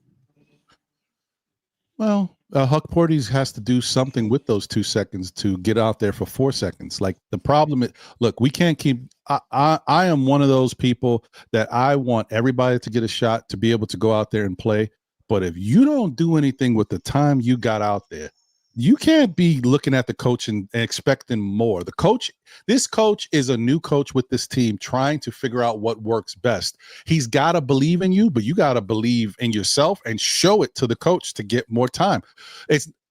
Well, Hukporti has to do something with those 2 seconds to get out there for 4 seconds. Like, the problem is, look, we can't keep. I am one of those people that I want everybody to get a shot to be able to go out there and play. But if you don't do anything with the time you got out there, you can't be looking at the coach and expecting more. This coach is a new coach with this team trying to figure out what works best. He's got to believe in you, but you got to believe in yourself and show it to the coach to get more time.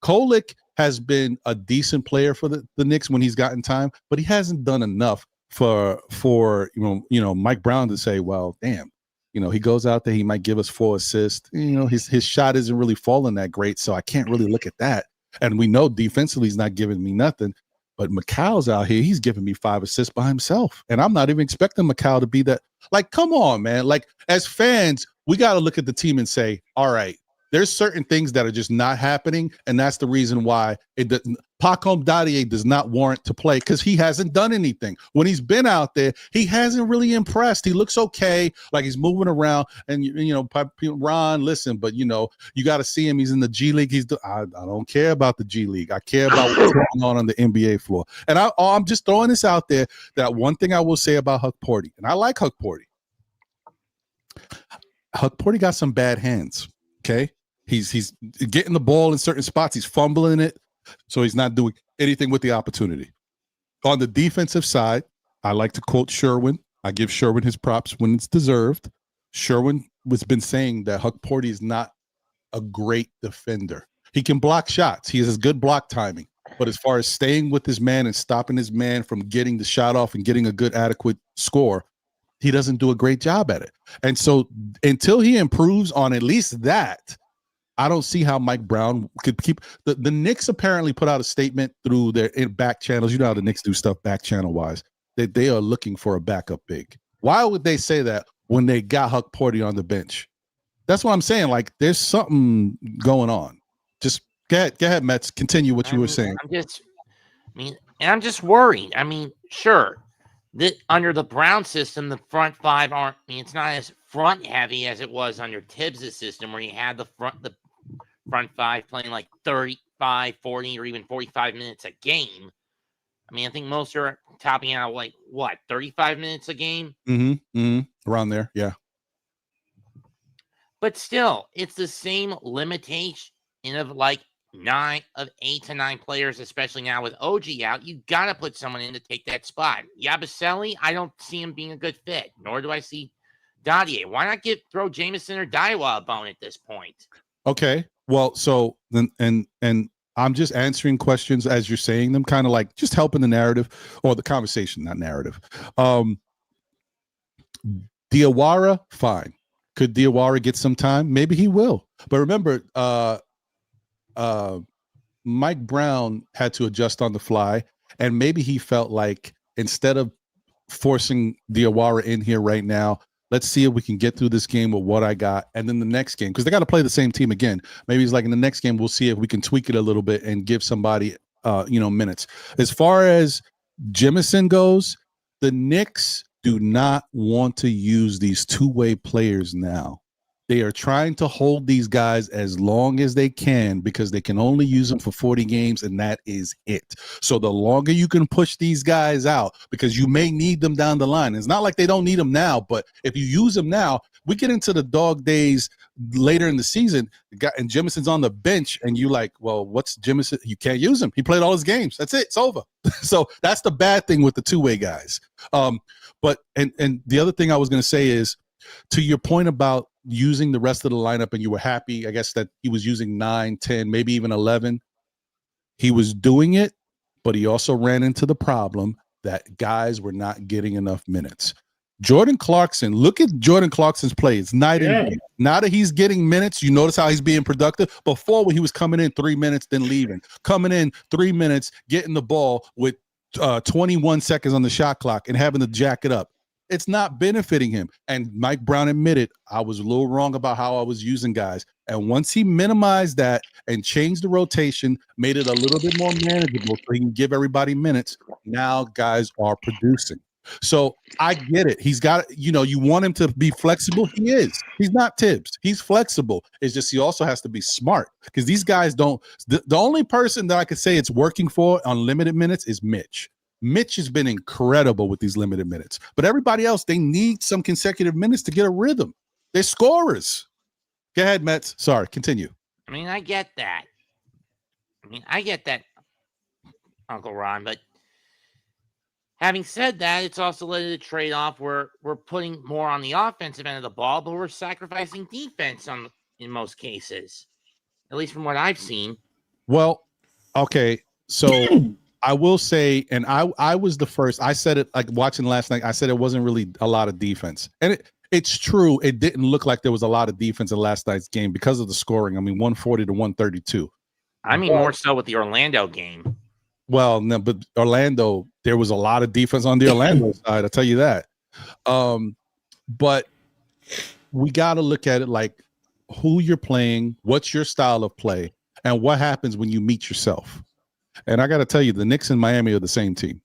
Kolek has been a decent player for the Knicks when he's gotten time, but he hasn't done enough for Mike Brown to say, well, damn. He goes out there, he might give us 4 assists. His shot isn't really falling that great, so I can't really look at that. And we know defensively he's not giving me nothing. But Mikal's out here, he's giving me 5 assists by himself. And I'm not even expecting Mikal to be that. Like, come on, man. Like, as fans, we got to look at the team and say, all right, there's certain things that are just not happening. And that's the reason why Pacom Dadier does not warrant to play, because he hasn't done anything. When he's been out there, he hasn't really impressed. He looks okay, like he's moving around. And, Ron, listen, but, you got to see him. He's in the G League. I don't care about the G League. I care about what's going on the NBA floor. And I'm just throwing this out there, that one thing I will say about Hukporti, and I like Hukporti. Hukporti got some bad hands, okay? He's getting the ball in certain spots. He's fumbling it, so he's not doing anything with the opportunity. On the defensive side, I like to quote Sherwin. I give Sherwin his props when it's deserved. Sherwin has been saying that Hukporti is not a great defender. He can block shots. He has good block timing. But as far as staying with his man and stopping his man from getting the shot off and getting a good, adequate score, he doesn't do a great job at it. And so until he improves on at least that, I don't see how Mike Brown could keep the Knicks apparently put out a statement through their back channels. You know how the Knicks do stuff back channel wise, that they are looking for a backup big. Why would they say that when they got Hukporti on the bench? That's what I'm saying. Like, there's something going on. Just go ahead, Mets. Continue what you were saying. I'm just worried. I mean, sure, under the Brown system, the front 5 aren't. I mean, it's not as front heavy as it was under Tibbs' system, where you had the front 5 playing like 35, 40, or even 45 minutes a game. I mean, I think most are topping out like 35 minutes a game. Around there, yeah. But still, it's the same limitation of like of 8 to 9 players, especially now with OG out, you got to put someone in to take that spot. Yabusele, I don't see him being a good fit, nor do I see Dadier. Why not throw Jameson or Daiwa a bone at this point? Okay. Well, so then and I'm just answering questions as you're saying them, kind of like just helping the narrative or the conversation, not narrative. Diawara, fine. Could Diawara get some time? Maybe he will. But remember, Mike Brown had to adjust on the fly, and maybe he felt like instead of forcing Diawara in here right now, let's see if we can get through this game with what I got, and then the next game, because they got to play the same team again. Maybe he's like, in the next game, we'll see if we can tweak it a little bit and give somebody, minutes. As far as Jemison goes, the Knicks do not want to use these two-way players now. They are trying to hold these guys as long as they can because they can only use them for 40 games, and that is it. So the longer you can push these guys out, because you may need them down the line. It's not like they don't need them now, but if you use them now, we get into the dog days later in the season, and Jemison's on the bench, and you like, well, what's Jemison? You can't use him. He played all his games. That's it. It's over. So that's the bad thing with the two-way guys. But the other thing I was going to say is, to your point about using the rest of the lineup, and you were happy, I guess, that he was using 9, 10, maybe even 11. He was doing it, but he also ran into the problem that guys were not getting enough minutes. Jordan Clarkson, look at Jordan Clarkson's play. It's night and day. Now that he's getting minutes, you notice how he's being productive. Before, when he was coming in 3 minutes, then leaving. Coming in 3 minutes, getting the ball with 21 seconds on the shot clock and having to jack it up. It's not benefiting him. And Mike Brown admitted, I was a little wrong about how I was using guys. And once he minimized that and changed the rotation, made it a little bit more manageable so he can give everybody minutes, now guys are producing. So I get it. He's got, you want him to be flexible. He is. He's not Tibbs. He's flexible. It's just he also has to be smart, because these guys don't. The only person that I could say it's working for on limited minutes is Mitch. Mitch has been incredible with these limited minutes, but everybody else, they need some consecutive minutes to get a rhythm. They're scorers. Go ahead, Mets. Sorry, continue. I mean, I get that. Uncle Ron, but having said that, it's also led to the trade-off where we're putting more on the offensive end of the ball, but we're sacrificing defense in most cases, at least from what I've seen. Well, okay, so I will say, and I was the first. I said it, like watching last night, I said it wasn't really a lot of defense. And it's true. It didn't look like there was a lot of defense in last night's game because of the scoring. I mean, 140 to 132. I mean, more so with the Orlando game. Well, no, but Orlando, there was a lot of defense on the Orlando side. I'll tell you that. But we got to look at it like who you're playing, what's your style of play, and what happens when you meet yourself. And I got to tell you, the Knicks and Miami are the same team.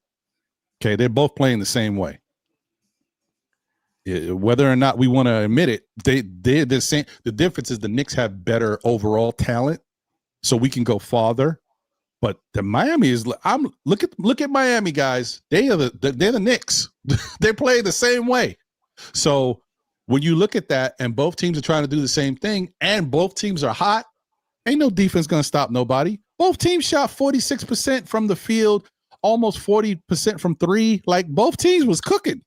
Okay, they're both playing the same way. Whether or not we want to admit it, they're the same. The difference is the Knicks have better overall talent, so we can go farther. But the Miami is. Look at Miami, guys. They're the Knicks. They're playing the same way. So when you look at that, and both teams are trying to do the same thing, and both teams are hot, ain't no defense going to stop nobody. Both teams shot 46% from the field, almost 40% from three. Like, both teams was cooking.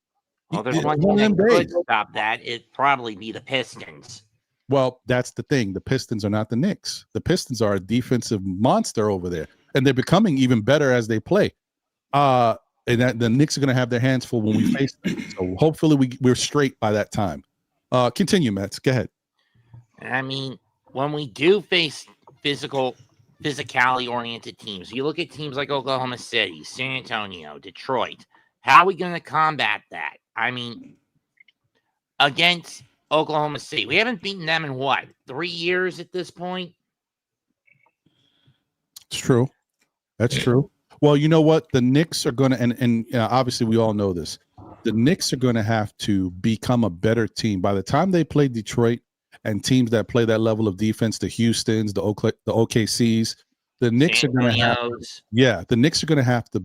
Well, there's one team that could stop that. It'd probably be the Pistons. Well, that's the thing. The Pistons are not the Knicks. The Pistons are a defensive monster over there, and they're becoming even better as they play. And the Knicks are going to have their hands full when we face them. So hopefully we're straight by that time. Continue, Mets. Go ahead. I mean, when we do face physicality-oriented teams, you look at teams like Oklahoma City, San Antonio, Detroit. How are we going to combat that? I mean, against Oklahoma City, we haven't beaten them in 3 years at this point? It's true. That's true. Well, you know what? The Knicks are going to, and obviously we all know this, the Knicks are going to have to become a better team. By the time they play Detroit and teams that play that level of defense, the Houstons, the OKCs, the Knicks are going to have, the Knicks are going to have to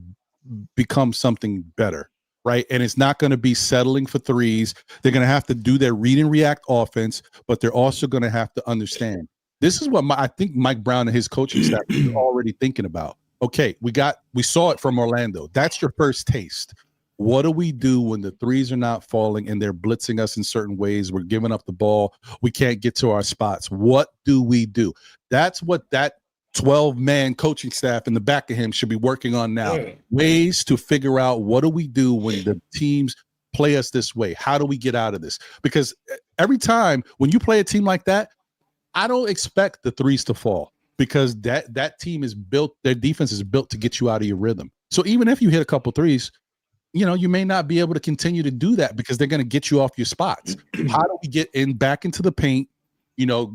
become something better, right? And it's not going to be settling for threes. They're going to have to do their read and react offense, but they're also going to have to understand This is what I think Mike Brown and his coaching staff are already thinking about. Okay, we saw it from Orlando. That's your first taste. What do we do when the threes are not falling and they're blitzing us in certain ways? We're giving up the ball. We can't get to our spots. What do we do? That's what that 12-man coaching staff in the back of him should be working on now. Yeah. Ways to figure out what do we do when the teams play us this way? How do we get out of this? Because every time when you play a team like that, I don't expect the threes to fall because that team is built, their defense is built to get you out of your rhythm. So even if you hit a couple threes, you may not be able to continue to do that because they're going to get you off your spots. How do we get back into the paint,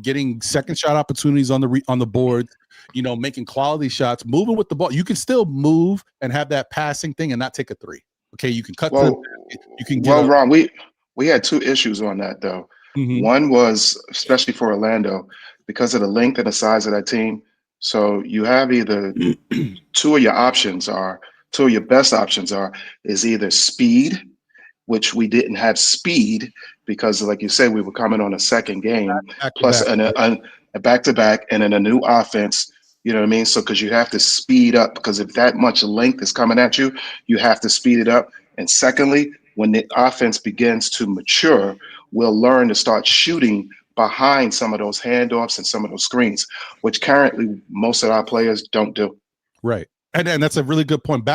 getting second shot opportunities on the board, making quality shots, moving with the ball. You can still move and have that passing thing and not take a three. Okay, you can cut you can get Ron, we had two issues on that though. Mm-hmm. One was, especially for Orlando, because of the length and the size of that team. So you have either two of your best options is either speed, which we didn't have speed because, like you said, we were coming on a second game, plus a back-to-back and then a new offense. You know what I mean? So because you have to speed up, because if that much length is coming at you, you have to speed it up. And secondly, when the offense begins to mature, we'll learn to start shooting behind some of those handoffs and some of those screens, which currently most of our players don't do. Right. And that's a really good point.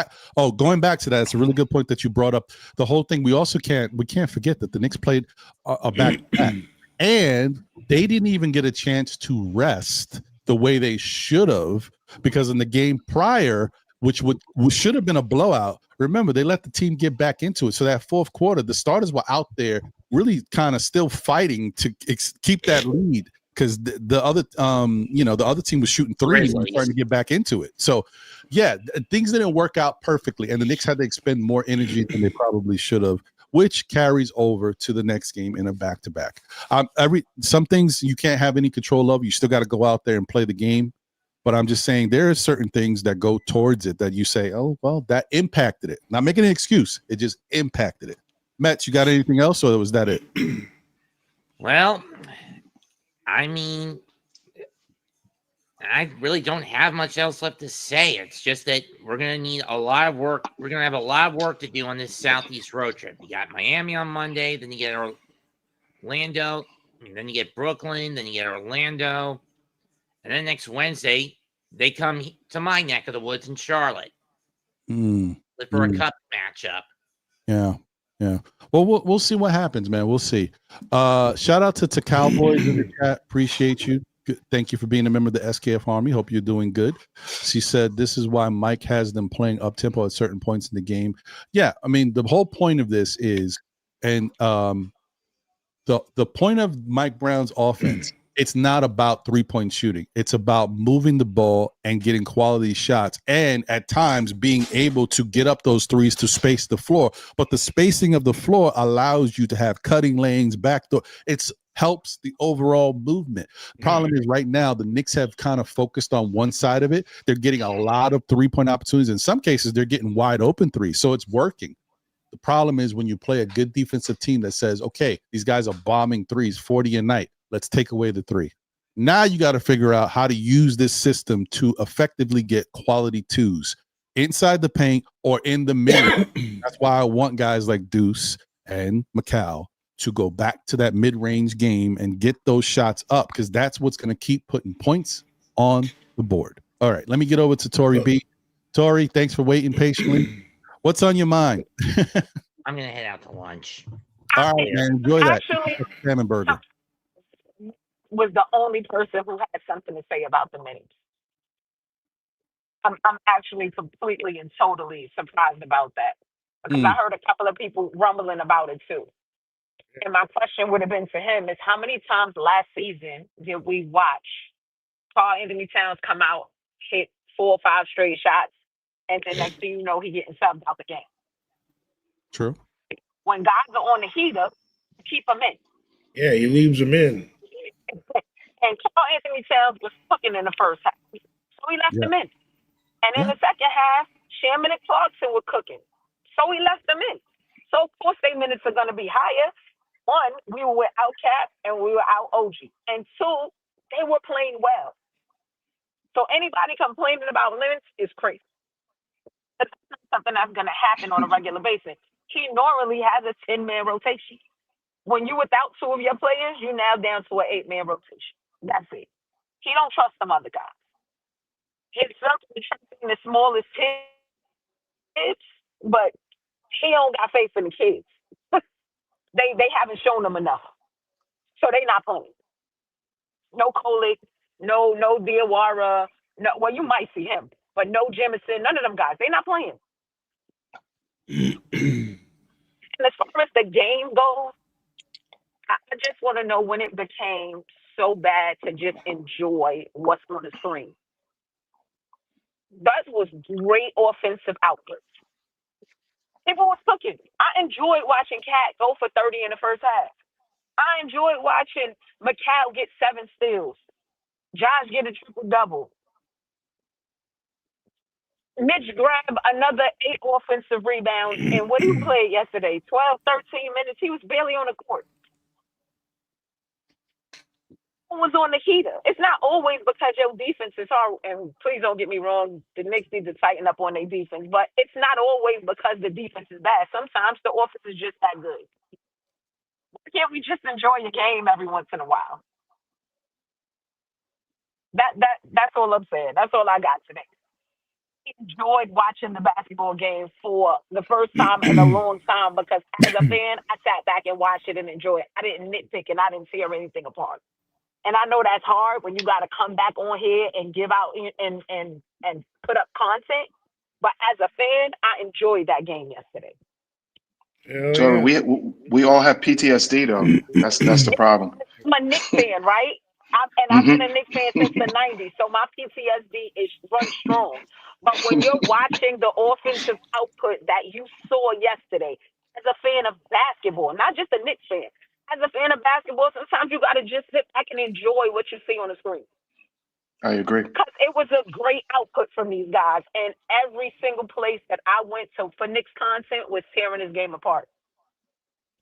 Going back to that, it's a really good point that you brought up. The whole thing, we can't forget that the Knicks played a back-to-back, and they didn't even get a chance to rest the way they should have, because in the game prior, which should have been a blowout, remember, they let the team get back into it. So that fourth quarter, the starters were out there really kind of still fighting to keep that lead, because the other team was shooting threes and starting to get back into it. So, yeah, things didn't work out perfectly, and the Knicks had to expend more energy than they probably should have, which carries over to the next game in a back-to-back. Some things you can't have any control of. You still got to go out there and play the game. But I'm just saying there are certain things that go towards it that you say, oh, well, that impacted it. Not making an excuse. It just impacted it. Mets, you got anything else, or was that it? Well, I mean, I really don't have much else left to say. It's just that we're going to need a lot of work. We're going to have a lot of work to do on this Southeast road trip. You got Miami on Monday, then you get Orlando, and then you get Brooklyn, then you get Orlando. And then next Wednesday, they come to my neck of the woods in Charlotte for a cup matchup. Yeah. Well, we'll see what happens, man. We'll see. Shout out to Cowboys in the chat. Appreciate you. Thank you for being a member of the SKF Army. Hope you're doing good. She said this is why Mike has them playing up tempo at certain points in the game. Yeah, I mean, the whole point of this is, and the point of Mike Brown's offense, it's not about three-point shooting. It's about moving the ball and getting quality shots, and at times being able to get up those threes to space the floor. But the spacing of the floor allows you to have cutting lanes, backdoor. It helps the overall movement. Problem is right now the Knicks have kind of focused on one side of it. They're getting a lot of three-point opportunities. In some cases, they're getting wide open threes, so it's working. The problem is when you play a good defensive team that says, okay, these guys are bombing threes 40 a night. Let's take away the three. Now you got to figure out how to use this system to effectively get quality twos inside the paint or in the middle. That's why I want guys like Deuce and Macau to go back to that mid-range game and get those shots up, because that's what's going to keep putting points on the board. All right, let me get over to Tori B. Tori, thanks for waiting patiently. What's on your mind? I'm going to head out to lunch. All right, man. Enjoy that. Actually, salmon burger. Was the only person who had something to say about the minis. I'm actually completely and totally surprised about that, because I heard a couple of people rumbling about it too. And my question would have been for him is, how many times last season did we watch Karl Anthony Towns come out, hit 4 or 5 straight shots, and then next thing you know, he getting subbed out the game? True. When guys are on the heater, keep them in. Yeah, he leaves them in. And Karl Anthony Towns was cooking in the first half, so he left them in. And in the second half, Shamet and Clarkson were cooking, so he left them in. So of course, their minutes are going to be higher. One, we were without Cap and we were out OG. And two, They were playing well. So anybody complaining about Lynch is crazy. That's not something that's going to happen on a regular basis. He normally has a 10-man rotation. When you're without two of your players, you're now down to an 8-man rotation. That's it. He don't trust some other guys. His son is trusting the smallest kids, but he don't got faith in the kids. They haven't shown them enough. So they not playing. No Kolick, no Diawara, no, well, you might see him, but no Jemison, none of them guys. They not playing. And as far as the game goes, I just want to know when it became so bad to just enjoy what's on the screen. That was great offensive output. People was cooking. I enjoyed watching Cat go for 30 in the first half. I enjoyed watching McCall get 7 steals. Josh get a triple-double. Mitch grabbed another 8 offensive rebounds. And what he played yesterday, 12, 13 minutes, he was barely on the court. Was on the heater. It's not always because your defense is hard, and please don't get me wrong, the Knicks need to tighten up on their defense, but it's not always because the defense is bad. Sometimes the offense is just that good. Why can't we just enjoy a game every once in a while? That's all I'm saying. That's all I got today. I enjoyed watching the basketball game for the first time in a long time because as a fan, I sat back and watched it and enjoyed it. I didn't nitpick and I didn't tear anything apart. And I know that's hard when you got to come back on here and give out and put up content. But as a fan, I enjoyed that game yesterday. So we all have PTSD though. That's the problem. I'm a Knicks fan, right? I've been a Knicks fan since the '90s, so my PTSD runs strong. But when you're watching the offensive output that you saw yesterday, as a fan of basketball, not just a Knicks fan, as a fan of basketball, sometimes you got to just sit back and enjoy what you see on the screen. I agree. Because it was a great output from these guys, and every single place that I went to for Knicks content was tearing this game apart.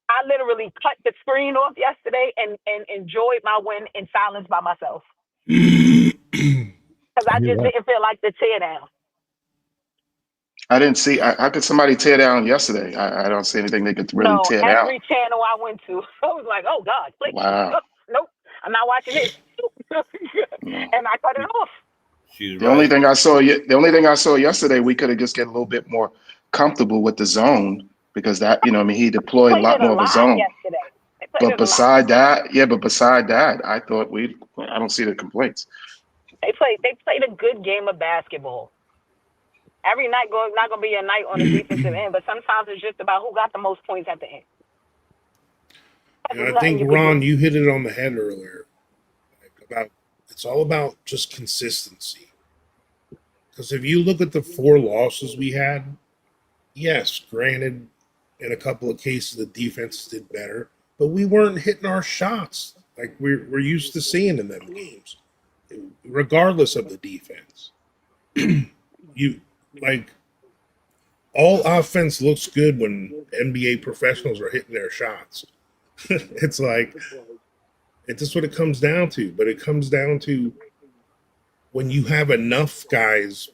I literally cut the screen off yesterday and enjoyed my win in silence by myself. Because I just didn't feel like the tear down. I didn't see. How could somebody tear down yesterday? I don't see anything they could really tear down. Every channel I went to, I was like, "Oh God, please, wow, nope, I'm not watching this," and I cut it off. The only thing I saw yesterday, we could have just get a little bit more comfortable with the zone because that, he deployed a lot more of a zone. Yesterday. But beside that, I thought I don't see the complaints. They played a good game of basketball. Every night not going to be a night on the defensive end, but sometimes it's just about who got the most points at the end. And I think, Ron, you hit it on the head earlier. It's all about just consistency. Because if you look at the 4 losses we had, yes, granted, in a couple of cases the defense did better, but we weren't hitting our shots like we're used to seeing in them games, regardless of the defense. All offense looks good when NBA professionals are hitting their shots. It's just what it comes down to. But it comes down to when you have enough guys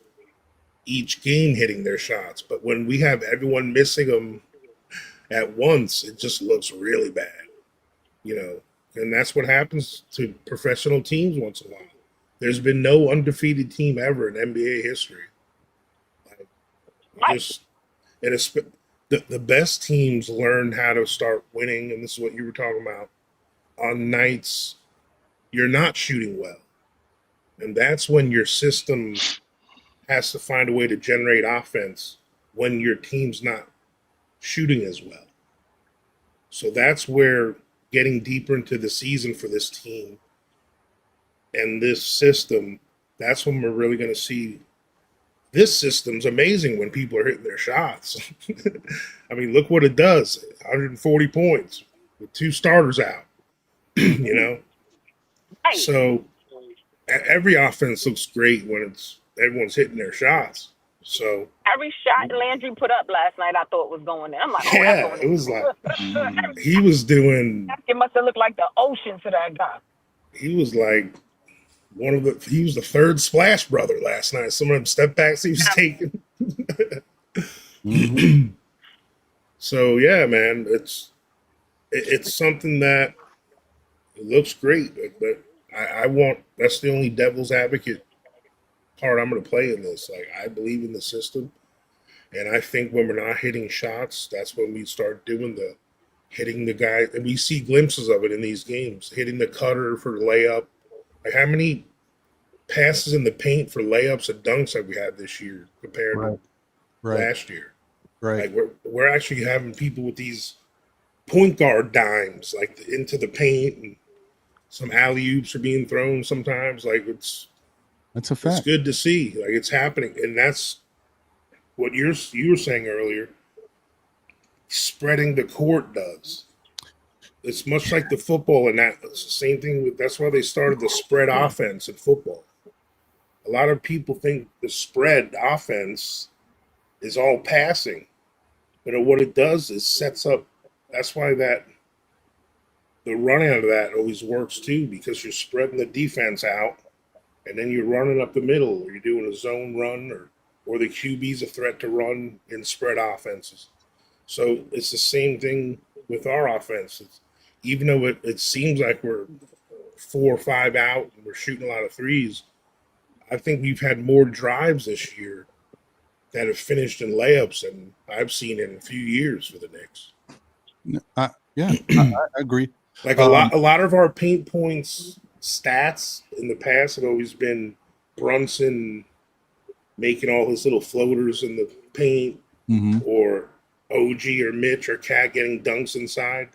each game hitting their shots. But when we have everyone missing them at once, it just looks really bad. And that's what happens to professional teams once in a while. There's been no undefeated team ever in NBA history. The best teams learn how to start winning, and this is what you were talking about, on nights you're not shooting well. And that's when your system has to find a way to generate offense when your team's not shooting as well. So that's where getting deeper into the season for this team and this system, that's when we're really going to see this system's amazing when people are hitting their shots. I mean, look what it does. 140 points with 2 starters out, So every offense looks great when everyone's hitting their shots. So every shot Landry put up last night, I thought was going there. I'm like, it was like he was doing. It must have looked like the ocean to that guy. He was like he was the third splash brother last night. Some of them step backs he was taking. Mm-hmm. So yeah, man, it's something that it looks great, but I want that's the only devil's advocate part I'm going to play in this. Like I believe in the system, and I think when we're not hitting shots, that's when we start doing the hitting the guy, and we see glimpses of it in these games, hitting the cutter for layup. Like how many passes in the paint for layups and dunks have we had this year compared to last year? Right. Like we're actually having people with these point guard dimes, like into the paint, and some alley oops are being thrown sometimes. Like that's a fact. It's good to see. Like it's happening, and that's what you were saying earlier. Spreading the court does. It's much like the football, and it's the same thing. That's why they started the spread offense in football. A lot of people think the spread offense is all passing, but what it does is sets up. That's why the run out of that always works too, because you're spreading the defense out, and then you're running up the middle, or you're doing a zone run, or the QB's a threat to run in spread offenses. So it's the same thing with our offense. Even though it seems like we're 4 or 5 out and we're shooting a lot of threes, I think we've had more drives this year that have finished in layups than I've seen in a few years for the Knicks. I agree. Like a lot of our paint points stats in the past have always been Brunson making all his little floaters in the paint, or OG or Mitch or Cat getting dunks inside.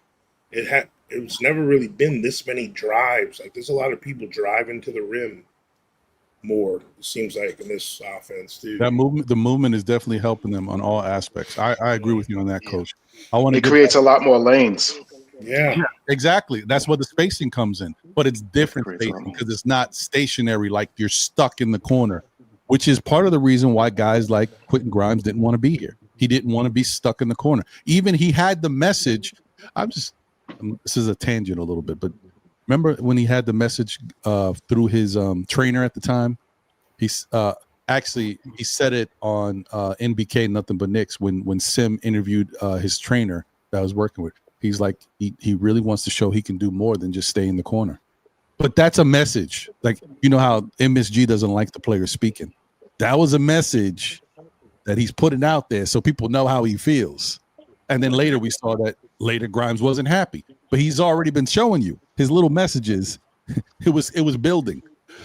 It's never really been this many drives. Like there's a lot of people driving to the rim more, it seems like, in this offense too. The movement is definitely helping them on all aspects. I agree with you on that, Coach. It creates a lot more lanes. Yeah, exactly. That's where the spacing comes in, but it's different spacing because it's not stationary. Like you're stuck in the corner, which is part of the reason why guys like Quentin Grimes didn't want to be here. He didn't want to be stuck in the corner. Even he had the message. This is a tangent a little bit, but remember when he had the message through his trainer at the time? He's actually he said it on NBK Nothing But Knicks when Sim interviewed his trainer that I was working with. He's like he really wants to show he can do more than just stay in the corner. But that's a message. Like you know how MSG doesn't like the player speaking. That was a message that he's putting out there so people know how he feels. And then later we saw that Grimes wasn't happy, but he's already been showing you his little messages. It was building.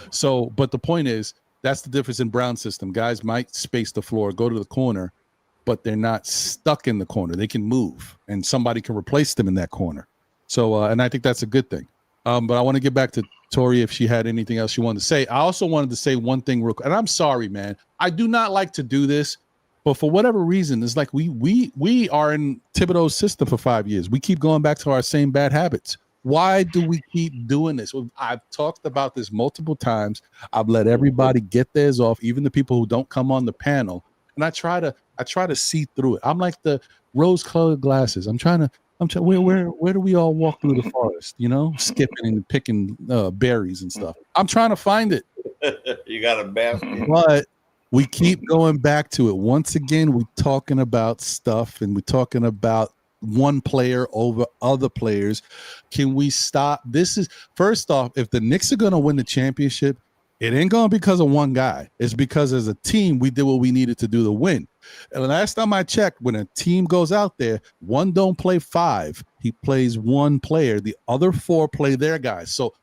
So, but the point is, that's the difference in Brown's system. Guys might space the floor, go to the corner, but they're not stuck in the corner. They can move, and somebody can replace them in that corner. So, and I think that's a good thing. But I want to get back to Tori if she had anything else she wanted to say. I also wanted to say one thing real quick, and I'm sorry, man. I do not like to do this, but for whatever reason, it's like we are in Thibodeau's system for 5 years. We keep going back to our same bad habits. Why do we keep doing this? Well, I've talked about this multiple times. I've let everybody get theirs off, even the people who don't come on the panel. And I try to see through it. I'm like the rose-colored glasses. I'm trying where do we all walk through the forest, skipping and picking berries and stuff. I'm trying to find it. You got a basket. But we keep going back to it. Once again, we're talking about stuff and we're talking about one player over other players. Can we stop? This is, first off, if the Knicks are going to win the championship, it ain't going to be because of one guy. It's because as a team, we did what we needed to do to win. And the last time I checked, when a team goes out there, one don't play 5. He plays one player. The other 4 play their guys. So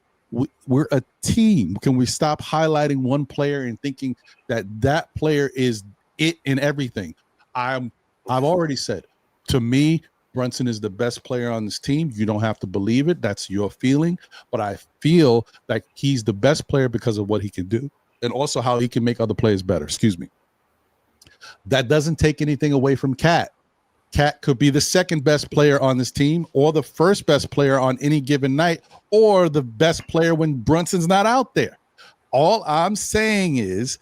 we're a team. Can we stop highlighting one player and thinking that player is it in everything? I've already said, to me, Brunson is the best player on this team. You don't have to believe it. That's your feeling. But I feel like he's the best player because of what he can do and also how he can make other players better. Excuse me. That doesn't take anything away from Cat. Cat could be the second best player on this team or the first best player on any given night or the best player when Brunson's not out there. All I'm saying is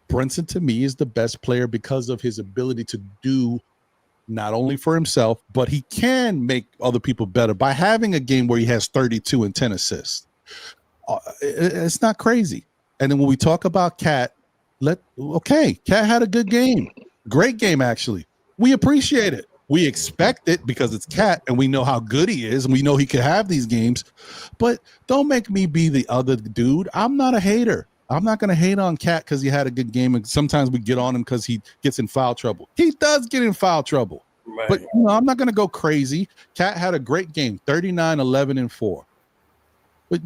Brunson to me is the best player because of his ability to do not only for himself, but he can make other people better by having a game where he has 32 and 10 assists. It's not crazy. And then when we talk about Cat, Cat had a good game. Great game, actually. We appreciate it. We expect it because it's Cat and we know how good he is and we know he could have these games. But don't make me be the other dude. I'm not a hater. I'm not going to hate on Cat because he had a good game. And sometimes we get on him because he gets in foul trouble. He does get in foul trouble. Right. But I'm not going to go crazy. Cat had a great game, 39, 11, and 4. But,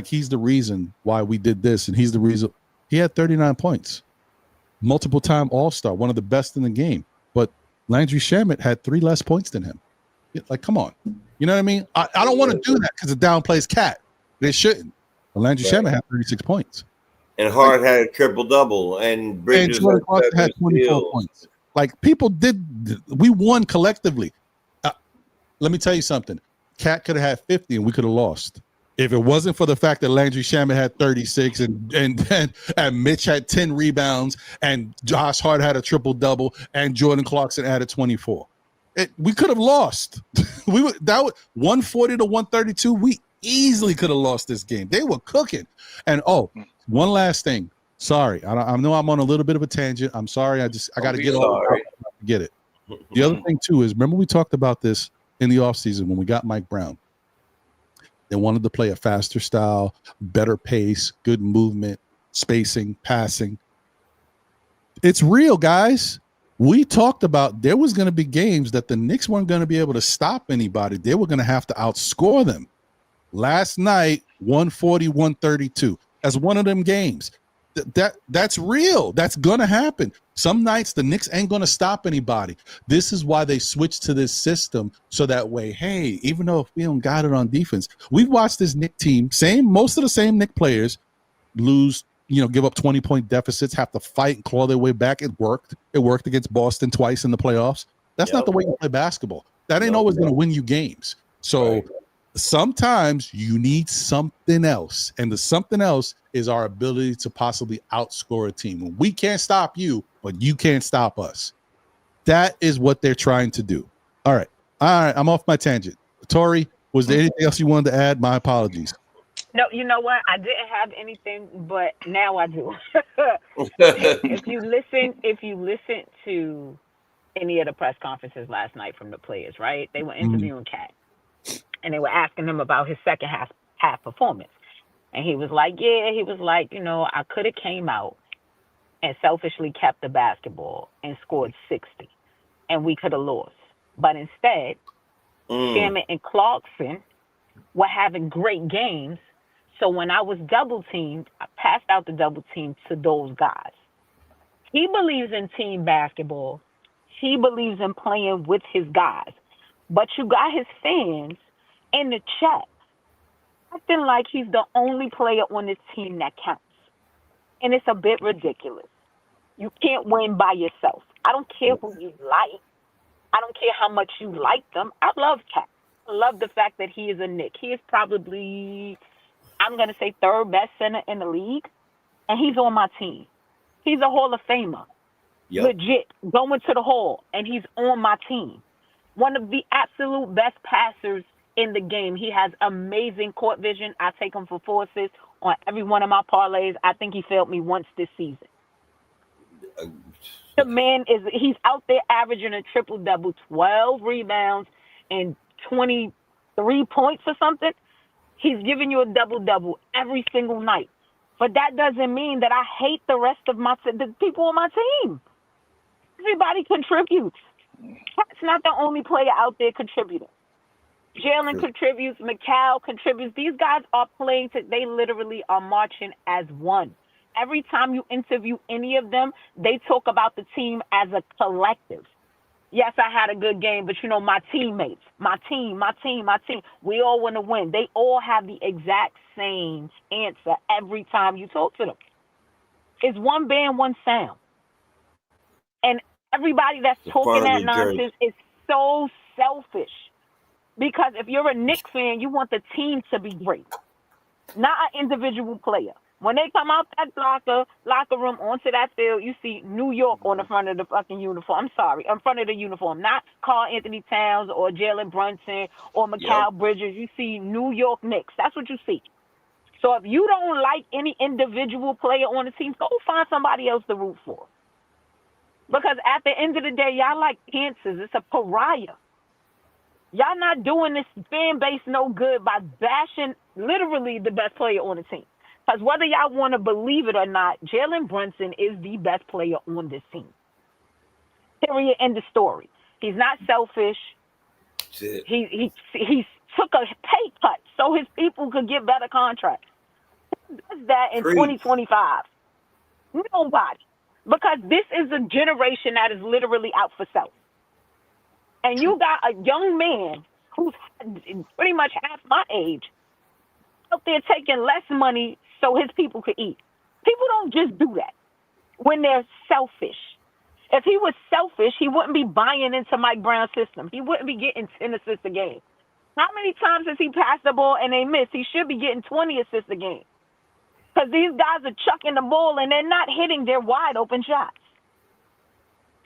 he's the reason why we did this. And he's the reason. He had 39 points. Multiple-time All-Star, one of the best in the game. But Landry Shamet had 3 less points than him. Come on. You know what I mean? I don't want to do that because it downplays Cat. They shouldn't. But Landry Shamet had 36 points. And Hart had a triple-double. And Bridges had 24 points. People we won collectively. Let me tell you something. Cat could have had 50 and we could have lost. If it wasn't for the fact that Landry Shamet had 36 and Mitch had 10 rebounds and Josh Hart had a triple-double and Jordan Clarkson added 24. We could have lost. That was 140 to 132. We easily could have lost this game. They were cooking. And one last thing. Sorry, I know I'm on a little bit of a tangent. I'm sorry. I got to get it. The other thing too is, remember we talked about this in the offseason when we got Mike Brown. They wanted to play a faster style, better pace, good movement, spacing, passing. It's real, guys. We talked about there was going to be games that the Knicks weren't going to be able to stop anybody. They were going to have to outscore them. Last night, 140-132. That's one of them games. That's real. That's going to happen. Some nights the Knicks ain't going to stop anybody. This is why they switched to this system so that way, hey, even though if we don't got it on defense, we've watched this Knicks team, most of the same Knicks players lose, give up 20-point deficits, have to fight and claw their way back. It worked. It worked against Boston twice in the playoffs. That's not the way you play basketball. That ain't always going to win you games. So sometimes you need something else. And the something else is our ability to possibly outscore a team. We can't stop you, but you can't stop us. That is what they're trying to do. All right. I'm off my tangent. Tori, was there anything else you wanted to add? My apologies. No, you know what? I didn't have anything, but now I do. If you listen to any of the press conferences last night from the players, right? They were interviewing Cat, and they were asking him about his second half performance. And he was like, I could have came out and selfishly kept the basketball and scored 60, and we could have lost. But instead, Shamet and Clarkson were having great games. So when I was double teamed, I passed out the double team to those guys. He believes in team basketball. He believes in playing with his guys. But you got his fans in the chat acting like he's the only player on this team that counts. And it's a bit ridiculous. You can't win by yourself. I don't care who you like. I don't care how much you like them. I love Cat. I love the fact that he is a Knick. He is probably, I'm going to say, third best center in the league. And he's on my team. He's a Hall of Famer. Yep. Legit. Going to the Hall. And he's on my team. One of the absolute best passers in the game. He has amazing court vision. I take him for 4 assists on every one of my parlays. I think he failed me once this season. The man he's out there averaging a triple-double, 12 rebounds and 23 points or something. He's giving you a double-double every single night. But that doesn't mean that I hate the rest of the people on my team. Everybody contributes. That's not the only player out there contributing. Jalen contributes. McCall contributes. These guys are playing. They literally are marching as one. Every time you interview any of them, they talk about the team as a collective. Yes, I had a good game, but my teammates, my team, we all want to win. They all have the exact same answer every time you talk to them. It's one band, one sound. And everybody that's talking that nonsense is so selfish. Because if you're a Knicks fan, you want the team to be great, not an individual player. When they come out that locker room onto that field, you see New York on the front of the fucking uniform. I'm sorry, in front of the uniform, not Karl Anthony Towns or Jalen Brunson or Mikal Bridges. You see New York Knicks. That's what you see. So if you don't like any individual player on the team, go find somebody else to root for. Because at the end of the day, y'all like cancers. It's a pariah. Y'all not doing this fan base no good by bashing literally the best player on the team. Because whether y'all want to believe it or not, Jalen Brunson is the best player on this team. Period. End of story. He's not selfish. He took a pay cut so his people could get better contracts. Who does that in 2025? Nobody. Because this is a generation that is literally out for self. And you got a young man who's pretty much half my age out there taking less money so his people could eat. People don't just do that when they're selfish. If he was selfish, he wouldn't be buying into Mike Brown's system. He wouldn't be getting 10 assists a game. How many times has he passed the ball and they missed? He should be getting 20 assists a game. Because these guys are chucking the ball and they're not hitting their wide open shots.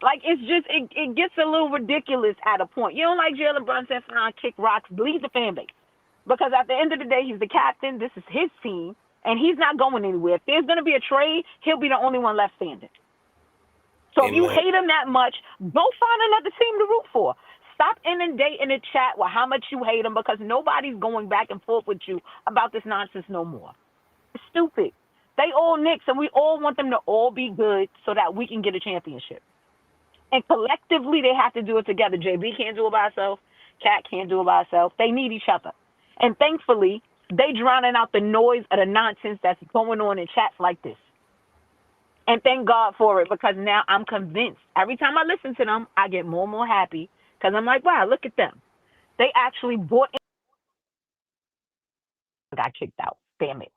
Like, it's just, it gets a little ridiculous at a point. You don't like Jalen Brunson, fine, kick rocks, leave the fan base. Because at the end of the day, he's the captain. This is his team, and he's not going anywhere. If there's going to be a trade, he'll be the only one left standing. So if you hate him that much, go find another team to root for. Stop inundating the chat with how much you hate him, because nobody's going back and forth with you about this nonsense no more. It's stupid. They all Knicks, and we all want them to all be good so that we can get a championship. And collectively, they have to do it together. JB can't do it by herself. Cat can't do it by herself. They need each other. And thankfully, they drowning out the noise of the nonsense that's going on in chats like this. And thank God for it, because now I'm convinced. Every time I listen to them, I get more and more happy, because I'm like, wow, look at them. They actually bought in. Got kicked out. Damn it.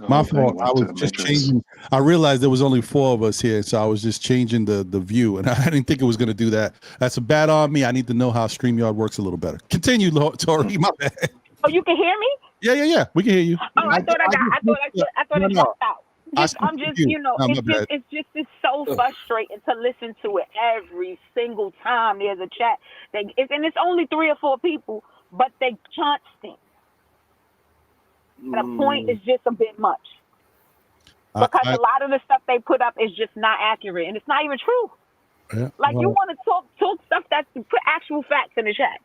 My fault. I was just changing. I realized there was only 4 of us here, so I was just changing the view, and I didn't think it was going to do that. That's a bad on me. I need to know how StreamYard works a little better. Continue, Tori. My bad. Oh, you can hear me? Yeah. We can hear you. Oh, I thought it dropped out. It's so frustrating to listen to it every single time there's a chat. And it's only 3 or 4 people, but they constant. At a point, it's just a bit much. Because a lot of the stuff they put up is just not accurate, and it's not even true. Yeah, you want to talk stuff that's put actual facts in the chat.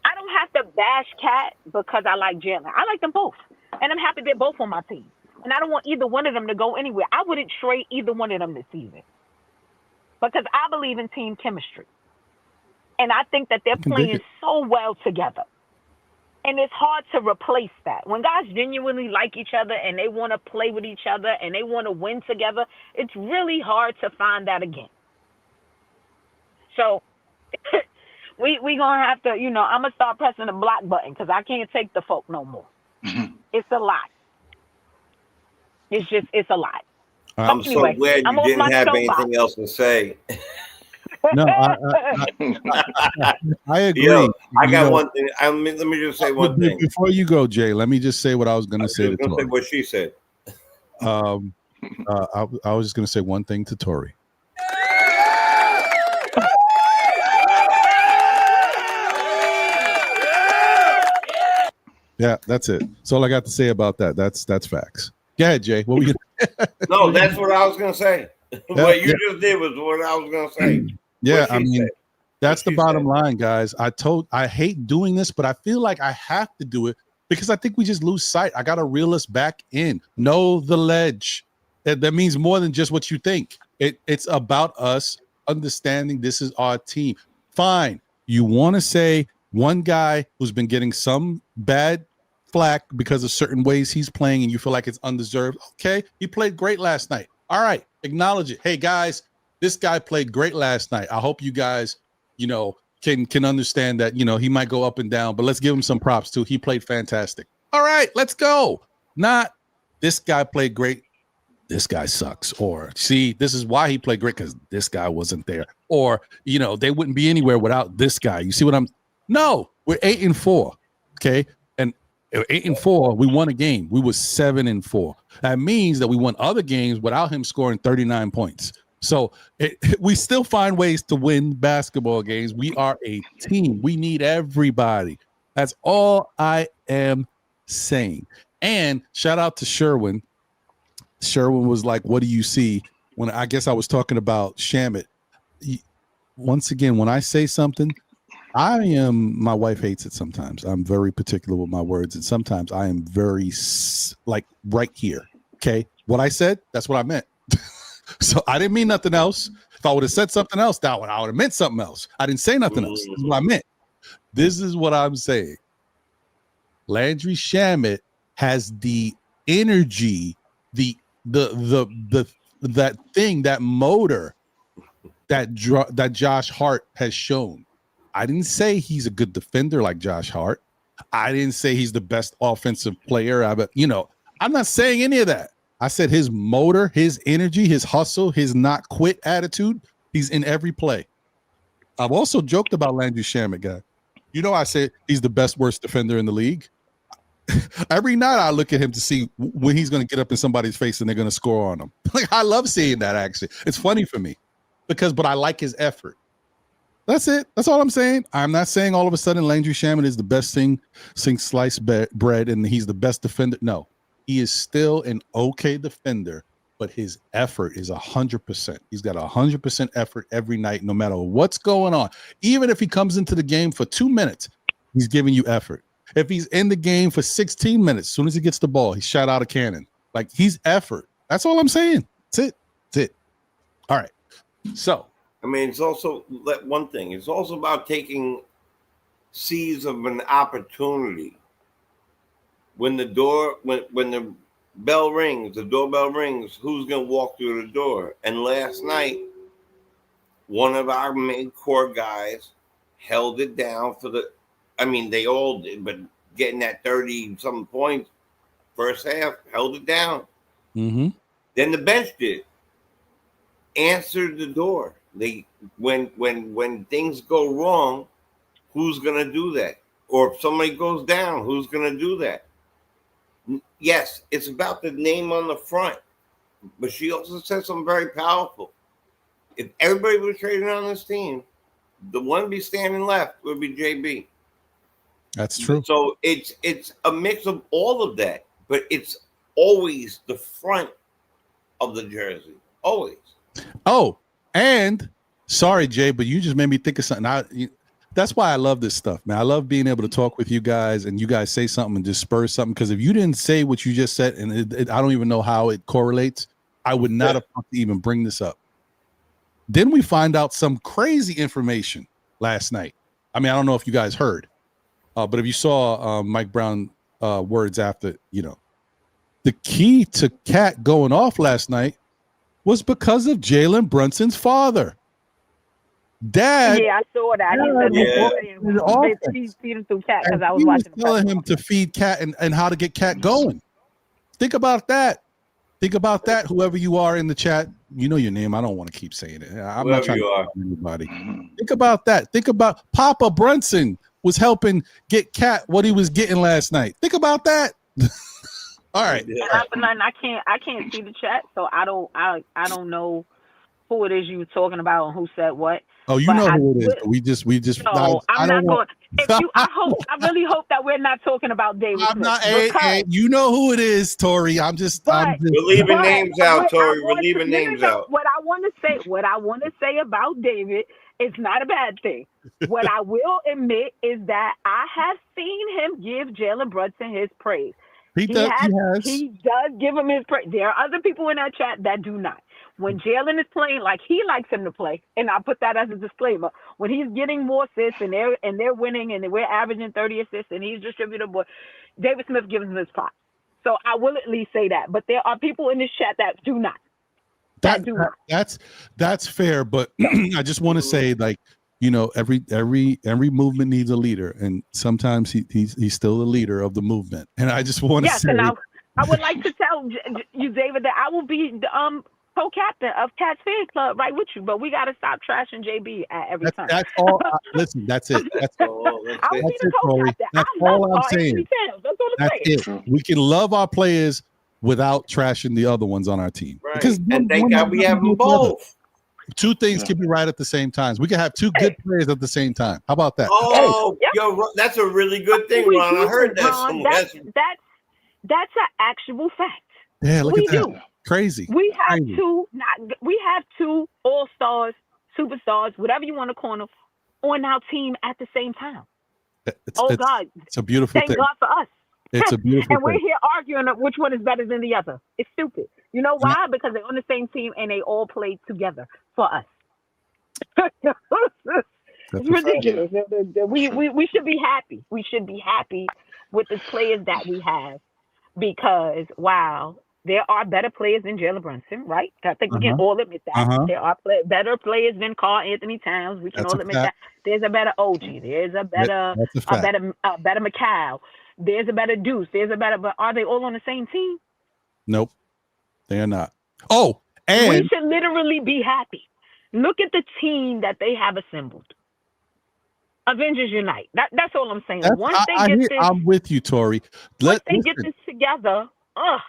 I don't have to bash Cat because I like Jalen. I like them both, and I'm happy they're both on my team. And I don't want either one of them to go anywhere. I wouldn't trade either one of them this season because I believe in team chemistry, and I think that they're playing so well together. And it's hard to replace that. When guys genuinely like each other and they want to play with each other and they want to win together, it's really hard to find that again. So we going to have to, I'm going to start pressing the block button because I can't take the folk no more. It's a lot. It's a lot. I'm anyway, so glad you didn't have anything else to say. No, I agree. Yo, I got one thing. Let me just say one thing. Before you go, Jay, let me just say what I was going to say to Tori. What she said. I was just going to say one thing to Tori. Yeah, that's it. That's all I got to say about that. That's facts. Go ahead, Jay. What were you? No, that's what I was going to say. What you just did was what I was going to say. Yeah, I mean, that's the bottom line, guys. I hate doing this, but I feel like I have to do it because I think we just lose sight. I got to reel us back in. Know the ledge. That means more than just what you think. It's about us understanding this is our team. Fine. You want to say one guy who's been getting some bad flack because of certain ways he's playing and you feel like it's undeserved. Okay, he played great last night. All right, acknowledge it. Hey, guys, this guy played great last night. I hope you guys, can understand that, he might go up and down, but let's give him some props too. He played fantastic. All right, let's go. Not this guy played great. This guy sucks. Or see, this is why he played great because this guy wasn't there. Or, they wouldn't be anywhere without this guy. You see what No, we're 8-4. Okay. And 8-4, we won a game. We were 7-4. That means that we won other games without him scoring 39 points. So we still find ways to win basketball games. We are a team. We need everybody. That's all I am saying. And shout out to Sherwin. Sherwin was like, what do you see? When I guess I was talking about Shamet. Once again, when I say something, my wife hates it sometimes. I'm very particular with my words. And sometimes I am very like right here. Okay. What I said, that's what I meant. So I didn't mean nothing else. If I would have said something else, I would have meant something else. I didn't say nothing else. This is what I meant. This is what I'm saying. Landry Shamet has the energy, that thing, that motor that Josh Hart has shown. I didn't say he's a good defender like Josh Hart. I didn't say he's the best offensive player. I'm not saying any of that. I said his motor, his energy, his hustle, his not quit attitude, he's in every play. I've also joked about Landry Shamet, guy. I said he's the best, worst defender in the league. Every night I look at him to see when he's going to get up in somebody's face and they're going to score on him. Like, I love seeing that, actually. It's funny for me but I like his effort. That's it. That's all I'm saying. I'm not saying all of a sudden Landry Shamet is the best thing since sliced bread and he's the best defender. No, he is still an okay defender, but his effort is 100%. He's got 100% effort every night, no matter what's going on. Even if he comes into the game for 2 minutes, he's giving you effort. If he's in the game for 16 minutes, as soon as he gets the ball, he shot out a cannon. Like, he's effort. That's all I'm saying. That's it. All right. So, I mean, it's also one thing. It's also about taking seeds of an opportunity. When the doorbell rings, who's going to walk through the door? And last night, one of our main core guys held it down they all did, but getting that 30-something points first half, held it down. Mm-hmm. Then the bench did. Answered the door. When things go wrong, who's going to do that? Or if somebody goes down, who's going to do that? Yes, it's about the name on the front. But she also said something very powerful. If everybody was traded on this team, the one be standing left would be JB. That's true. So it's a mix of all of that, but it's always the front of the jersey. Always. Oh, and sorry, Jay, but you just made me think of something. That's why I love this stuff, man. I love being able to talk with you guys and you guys say something and just spur something. Because if you didn't say what you just said, and I don't even know how it correlates, I would not have even bring this up. Then we find out some crazy information last night. I mean, I don't know if you guys heard, but if you saw Mike Brown words after, the key to Cat going off last night was because of Jalen Brunson's father. Dad. Yeah, I saw that. He said feed him through Cat because I was watching. Telling him to feed Cat and how to get Cat going. Think about that. Whoever you are in the chat, you know your name. I don't want to keep saying it. I'm not trying to call anybody. Think about that. Think about Papa Brunson was helping get Cat what he was getting last night. Think about that. All right. I can't see the chat, so I don't know who it is you were talking about and who said what. Oh, you know who it is. We just. No, I'm not going. I really hope that we're not talking about David Smith. Hey, you know who it is, Tori. We're leaving names out, Tori. We're leaving names out. What I want to say about David is not a bad thing. What I will admit is that I have seen him give Jalen Brunson his praise. He does give him his praise. There are other people in that chat that do not. When Jalen is playing like he likes him to play, and I put that as a disclaimer, when he's getting more assists and they're winning and we're averaging 30 assists and he's distributed more, David Smith gives him his props. So I will at least say that. But there are people in this chat that do not. That's fair, but I just want to say, like, every movement needs a leader, and sometimes he's still the leader of the movement. And I just want to say, and I would like to tell you, David, that I will be the co-captain of Cat's fan club right with you, but we got to stop trashing JB at every time. That's all. Listen, that's it. That's all. I'll be the co-captain. That's all I'm saying. That's all I'm saying. We can love our players without trashing the other ones on our team. Right. Because and thank God we have them both. Two things can be right at the same time. We can have two good players at the same time. How about that? Oh, that's a really good thing, Ron. I heard that somewhere. That's an actual fact. Yeah, look We at that. do. Crazy. We have Crazy. two all-stars, superstars, whatever you want to call them, on our team at the same time. God. It's a beautiful Thank thing. God for us. It's a beautiful And we're thing. here arguing which one is better than the other. It's stupid. You know why? Because they're on the same team and they all play together for us. It's ridiculous. We should be happy. We should be happy with the players that we have because, wow, there are better players than Jalen Brunson, right? I think we can all admit that. There are better players than Karl Anthony Towns. We can all admit that. There's a better OG. There's a better McCall. There's a better Deuce. But are they all on the same team? Nope, they are not. Oh, and we should literally be happy. Look at the team that they have assembled. Avengers Unite. That's all I'm saying. I'm with you, Tori. Once they get this together, I'm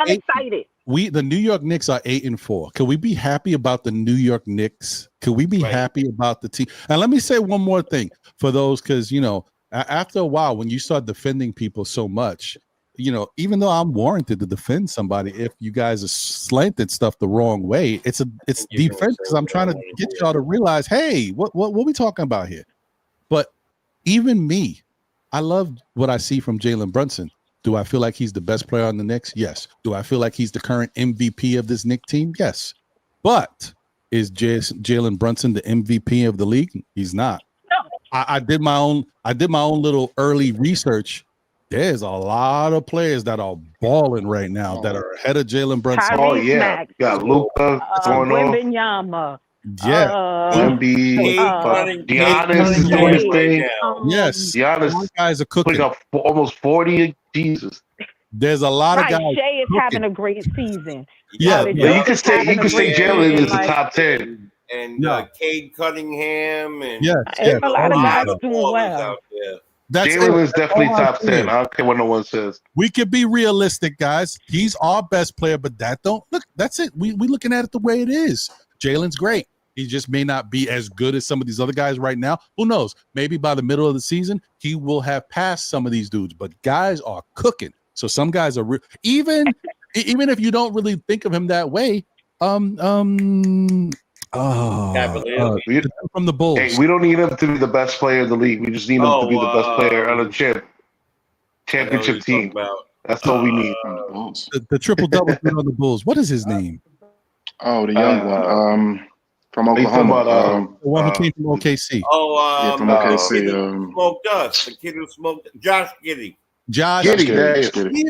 excited. The New York Knicks are 8-4. Can we be happy about the New York Knicks? Can we be happy about the team? And let me say one more thing for those, because after a while, when you start defending people so much, even though I'm warranted to defend somebody, if you guys are slanted stuff the wrong way, it's defense, because I'm trying to get y'all to realize, hey, what we talking about here? But even me, I love what I see from Jalen Brunson. Do I feel like he's the best player on the Knicks? Yes. Do I feel like he's the current MVP of this Knicks team? Yes. But is Jalen Brunson the MVP of the league? He's not. No. I did my own little early research. There's a lot of players that are balling right now that are ahead of Jalen Brunson. Max, you got Luka going off. Wembanyama. Yeah. Giannis is doing his thing. Yes. Giannis guys are cooking. Putting up almost 40. Jesus. There's a lot of guys. Shea is cooking. having a great season. Yeah. But you can say Jalen is the top 10. And Cade Cunningham and a lot of guys doing well. Jalen is definitely top 10. I don't care what no one says. We could be realistic, guys. He's our best player, but that's it. We looking at it the way it is. Jalen's great. He just may not be as good as some of these other guys right now. Who knows? Maybe by the middle of the season, he will have passed some of these dudes. But guys are cooking. So some guys are even if you don't really think of him that way. From the Bulls. Hey, we don't need him to be the best player in the league. We just need him to be the best player on a championship team. That's all we need from the Bulls. The triple double on the Bulls. What is his name? Oh, the young one. From Oklahoma. The one who came from OKC. From OKC. Smoked us. The kid who smoked Josh Giddey. Giddey.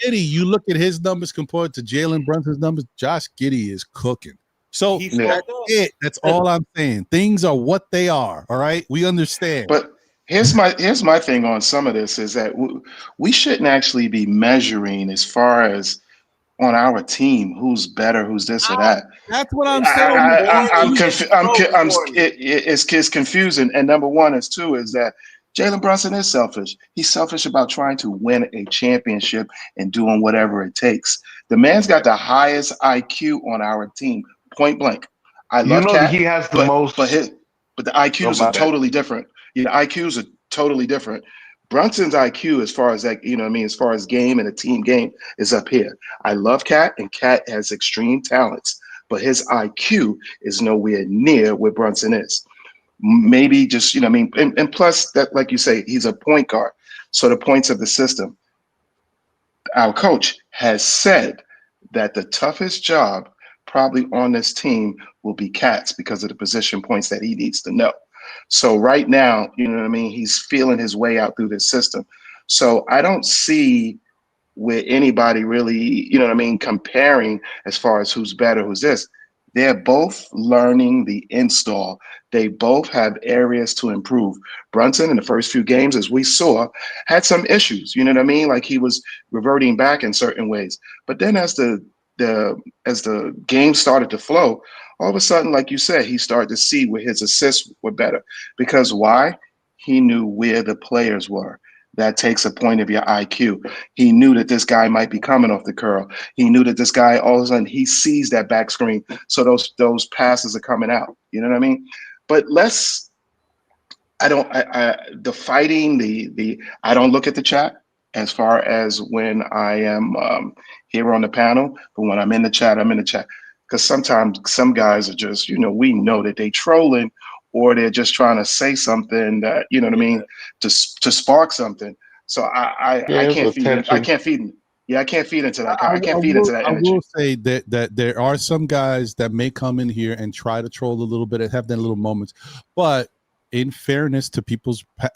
You look at his numbers compared to Jalen Brunson's numbers. Josh Giddey is cooking. So that's it. That's all I'm saying. Things are what they are. All right, we understand. But here's my thing on some of this is that we shouldn't actually be measuring as far as on our team who's better, who's this or that. That's what I'm saying. It's confusing. And number one is that Jalen Brunson is selfish. He's selfish about trying to win a championship and doing whatever it takes. The man's got the highest IQ on our team, point blank. I love Cat, he has the most, but the IQs are totally different. The IQs are totally different. Brunson's IQ, as far as as far as game and a team game, is up here. I love Cat, and Cat has extreme talents, but his IQ is nowhere near where Brunson is. Maybe just, and plus that, like you say, he's a point guard. So the points of the system. Our coach has said that the toughest job probably on this team will be Cat's because of the position points that he needs to know. So right now, he's feeling his way out through this system. So I don't see where anybody really, comparing as far as who's better, who's this. They're both learning the install. They both have areas to improve. Brunson, in the first few games, as we saw, had some issues. Like he was reverting back in certain ways. But then as the game started to flow, all of a sudden, like you said, he started to see where his assists were better. Because why? He knew where the players were. That takes a point of your IQ. He knew that this guy might be coming off the curl. He knew that this guy, all of a sudden, he sees that back screen. So those passes are coming out. You know what I mean? But I don't look at the chat. as far as when I am here on the panel, but when I'm in the chat, I'm in the chat. Because sometimes some guys are just, we know that they trolling or they're just trying to say something that, you know what I mean, to spark something. So I can't feed it. I can't feed. Yeah, I can't feed into that. I can't feed into that energy. I will say that there are some guys that may come in here and try to troll a little bit and have their little moments, but in fairness to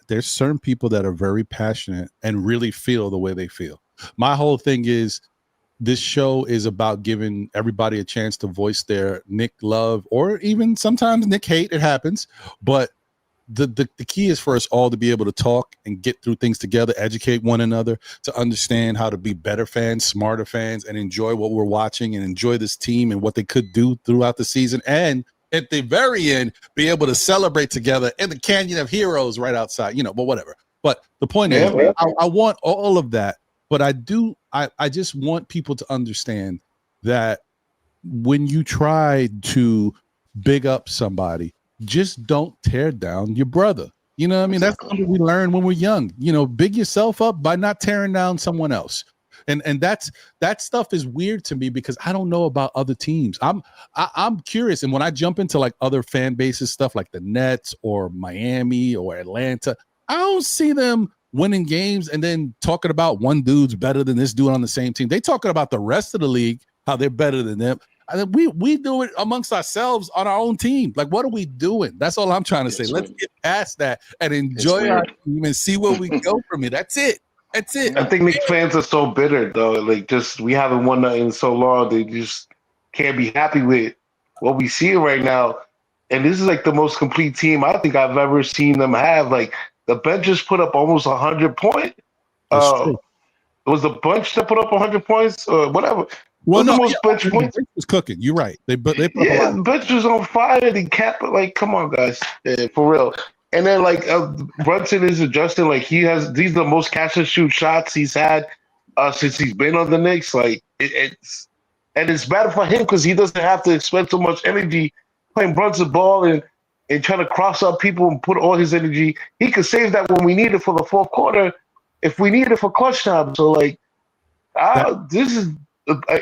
there's certain people that are very passionate and really feel the way they feel. My whole thing is this show is about giving everybody a chance to voice their Nick love or even sometimes Nick hate. It happens, but the key is for us all to be able to talk and get through things together, educate one another, to understand how to be better fans, smarter fans, and enjoy what we're watching and enjoy this team and what they could do throughout the season. And at the very end, be able to celebrate together in the Canyon of Heroes right outside, but whatever. But the point is, I want all of that, but I just want people to understand that when you try to big up somebody, just don't tear down your brother. You know what I mean? Exactly. That's something we learn when we're young. Big yourself up by not tearing down someone else. And that stuff is weird to me because I don't know about other teams. I'm curious. And when I jump into like other fan bases stuff like the Nets or Miami or Atlanta, I don't see them winning games and then talking about one dude's better than this dude on the same team. They talking about the rest of the league, how they're better than them. We do it amongst ourselves on our own team. Like, what are we doing? That's all I'm trying to say. Let's get past that and enjoy our team and see where we go from it. That's it. That's it. I think Knicks fans are so bitter, though. Like, just we haven't won nothing in so long. They just can't be happy with what we see right now. And this is like the most complete team I think I've ever seen them have. Like, the bench just put up almost 100 points. It was the bunch that put up 100 points or whatever. Well, no, bench points was cooking. You're right. They the bench was on fire. They kept like, come on, guys, for real. And then like Brunson is adjusting. Like these are the most catch and shoot shots he's had since he's been on the Knicks. Like it's better for him because he doesn't have to expend so much energy playing Brunson ball and trying to cross up people and put all his energy. He could save that when we need it for the fourth quarter, if we need it for clutch time. So like, this is.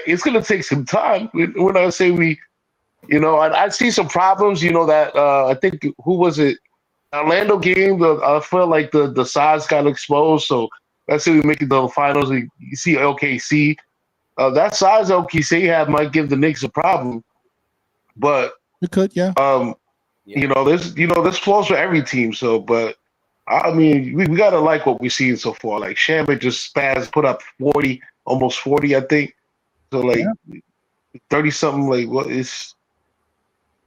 It's going to take some time. When I say I see some problems, that I think, who was it? Orlando game, I felt like the size got exposed. So let's say we make it to the finals. You see OKC. That size OKC had might give the Knicks a problem. But it could, yeah. There's flaws for every team. So, but I mean, we got to like what we've seen so far. Like Shamet just put up 40, almost 40, I think. So like 30-something, like what is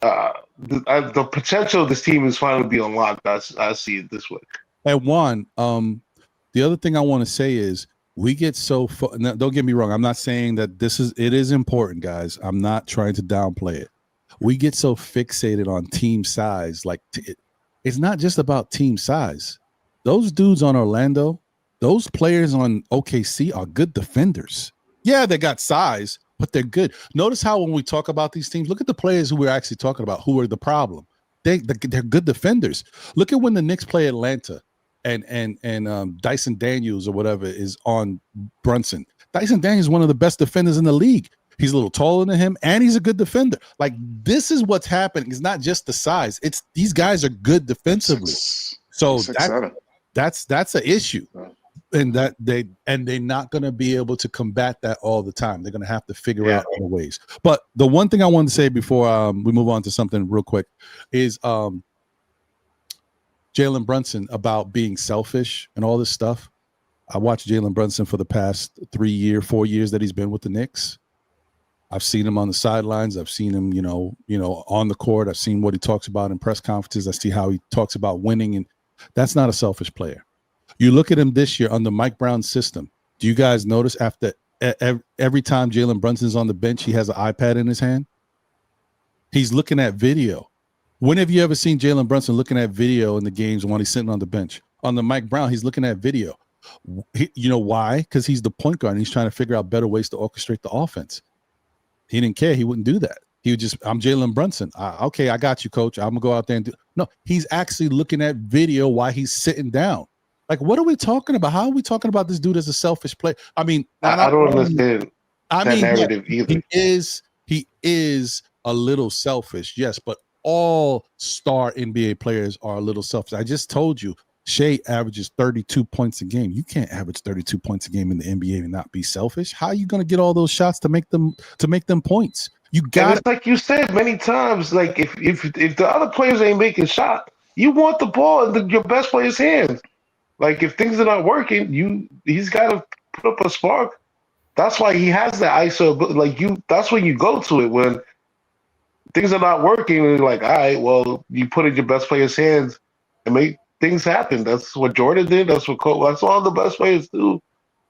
the potential of this team is finally be unlocked. I see it this way. And Juan, the other thing I want to say is we get so now, don't get me wrong. I'm not saying that it is important, guys. I'm not trying to downplay it. We get so fixated on team size. Like it's not just about team size. Those dudes on Orlando, those players on OKC are good defenders. Yeah, they got size, but they're good. Notice how when we talk about these teams, look at the players who we're actually talking about, who are the problem. They're good defenders. Look at when the Knicks play Atlanta and Dyson Daniels or whatever is on Brunson. Dyson Daniels is one of the best defenders in the league. He's a little taller than him, and he's a good defender. Like, this is what's happening. It's not just the size. It's these guys are good defensively. So that's an issue. And they're not going to be able to combat that all the time. They're going to have to figure out other ways. But the one thing I wanted to say before we move on to something real quick is Jalen Brunson about being selfish and all this stuff. I watched Jalen Brunson for the past 4 years that he's been with the Knicks. I've seen him on the sidelines. I've seen him, on the court. I've seen what he talks about in press conferences. I see how he talks about winning, and that's not a selfish player. You look at him this year under Mike Brown's system. Do you guys notice after every time Jalen Brunson's on the bench, he has an iPad in his hand? He's looking at video. When have you ever seen Jalen Brunson looking at video in the games when he's sitting on the bench? On the Mike Brown, he's looking at video. You know why? Because he's the point guard and he's trying to figure out better ways to orchestrate the offense. He didn't care. He wouldn't do that. He would just, I'm Jalen Brunson. Okay, I got you, coach. I'm going to go out there and do. No, he's actually looking at video while he's sitting down. Like, what are we talking about? How are we talking about this dude as a selfish player? I mean, I don't understand that narrative either. He is a little selfish, yes, but all star NBA players are a little selfish. I just told you, Shea averages 32 points a game. You can't average 32 points a game in the NBA and not be selfish. How are you going to get all those shots to make them points? You got it. Like you said many times, like if the other players ain't making shots, you want the ball in your best player's hands. Like if things are not working, he's got to put up a spark. That's why he has the ISO. Like that's when you go to it when things are not working. And you're like, all right, well, you put it in your best player's hands and make things happen. That's what Jordan did. That's what that's all the best players do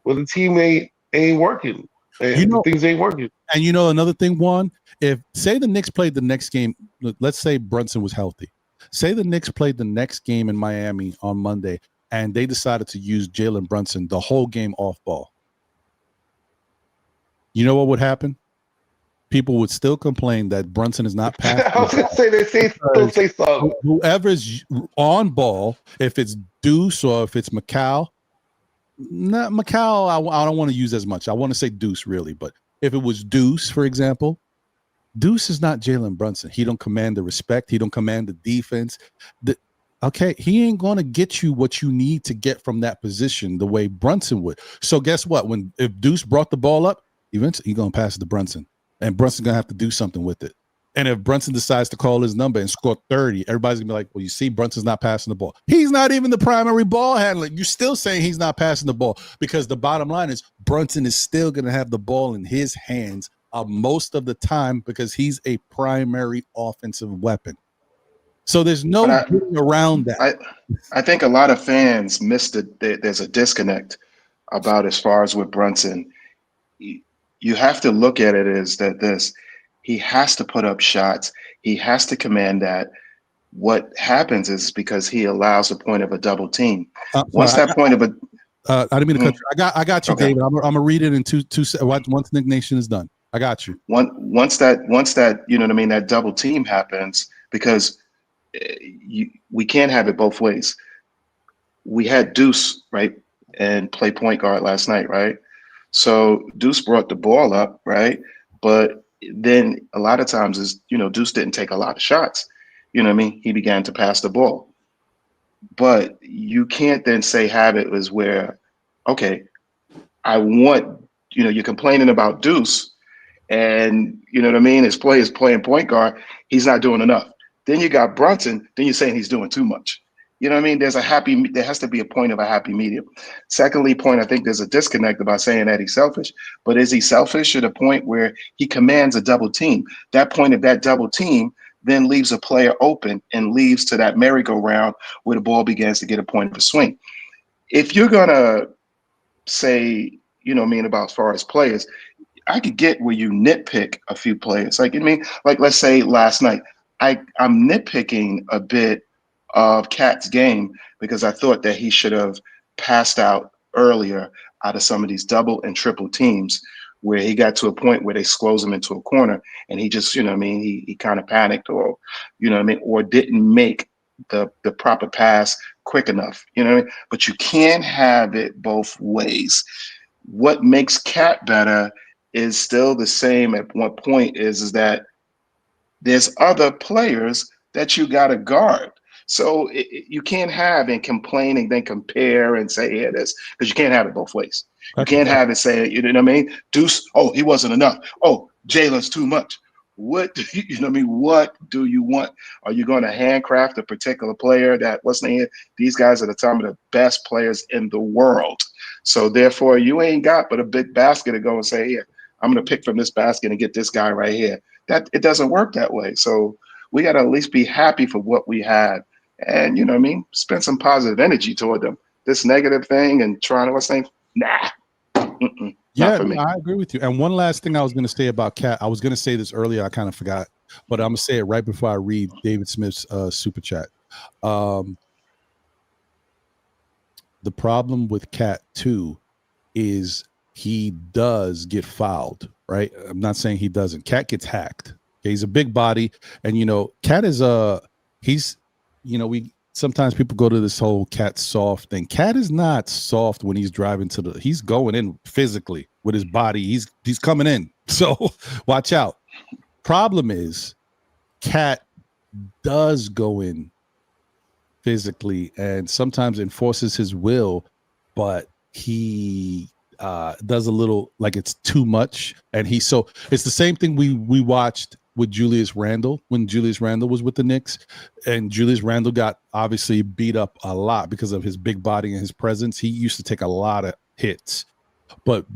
when the team ain't working. And things ain't working. And another thing, Juan, if say the Knicks played the next game, let's say Brunson was healthy. Say the Knicks played the next game in Miami on Monday, and they decided to use Jalen Brunson the whole game off ball. You know what would happen? People would still complain that Brunson is not passing. I was going to say they say something. Whoever's on ball, if it's Deuce or if it's Macau, not Macau, I don't want to use as much. I want to say Deuce really, but if it was Deuce, for example, Deuce is not Jalen Brunson. He don't command the respect. He don't command the defense. Okay, he ain't going to get you what you need to get from that position the way Brunson would. So guess what? If Deuce brought the ball up, eventually he's going to pass it to Brunson. And Brunson's going to have to do something with it. And if Brunson decides to call his number and score 30, everybody's going to be like, well, you see, Brunson's not passing the ball. He's not even the primary ball handler. You're still saying he's not passing the ball because the bottom line is Brunson is still going to have the ball in his hands most of the time because he's a primary offensive weapon. So there's no getting around that. I think a lot of fans missed it. There's a disconnect about as far as with Brunson. You have to look at it as that he has to put up shots. He has to command that. What happens is because he allows the point of a double team. Once I didn't mean to cut you. I got you, okay. David. I'm gonna read it in two once Nick Nation is done. I got you. Once that you know what I mean, that double team happens because we can't have it both ways. We had Deuce, right, and play point guard last night, right? So Deuce brought the ball up, right? But then a lot of times Deuce didn't take a lot of shots. You know what I mean? He began to pass the ball. But you can't then say have it was where, okay, I want, you're complaining about Deuce and you know what I mean? His playing point guard, he's not doing enough. Then you got Brunson, then you're saying he's doing too much. You know what I mean? There has to be a point of a happy medium. Secondly, I think there's a disconnect about saying that he's selfish, but is he selfish at a point where he commands a double team? That point of that double team then leaves a player open and leaves to that merry-go-round where the ball begins to get a point of a swing. If you're going to say, about as far as players, I could get where you nitpick a few players. Like let's say last night, I'm nitpicking a bit of Cat's game because I thought that he should have passed out earlier out of some of these double and triple teams where he got to a point where they squoze him into a corner and he just, he kind of panicked or, or didn't make the proper pass quick enough, but you can't have it both ways. What makes Cat better is still the same at one point is that there's other players that you got to guard. So you can't have and complain and then compare and say, yeah, this, because you can't have it both ways. You can't have it say, you know what I mean? Deuce, oh, he wasn't enough. Oh, Jalen's too much. What, what do you want? Are you going to handcraft a particular player that wasn't? These guys are some of the best players in the world. So therefore, you ain't got but a big basket to go and say, here, I'm going to pick from this basket and get this guy right here. That it doesn't work that way. So we got to at least be happy for what we had. And, spend some positive energy toward them. This negative thing and trying to, nah. Yeah, I agree with you. And one last thing I was going to say about Cat, I was going to say this earlier, I kind of forgot, but I'm going to say it right before I read David Smith's super chat. The problem with Cat, too, is he does get fouled, right? I'm not saying he doesn't. Cat gets hacked. Okay, he's a big body. And, Cat is sometimes people go to this whole Cat soft thing. Cat is not soft when he's driving he's going in physically with his body. He's coming in. So watch out. Problem is Cat does go in physically and sometimes enforces his will, but he does a little like it's too much. And it's the same thing we watched with Julius Randle when Julius Randle was with the Knicks, and Julius Randle got obviously beat up a lot because of his big body and his presence. He used to take a lot of hits, but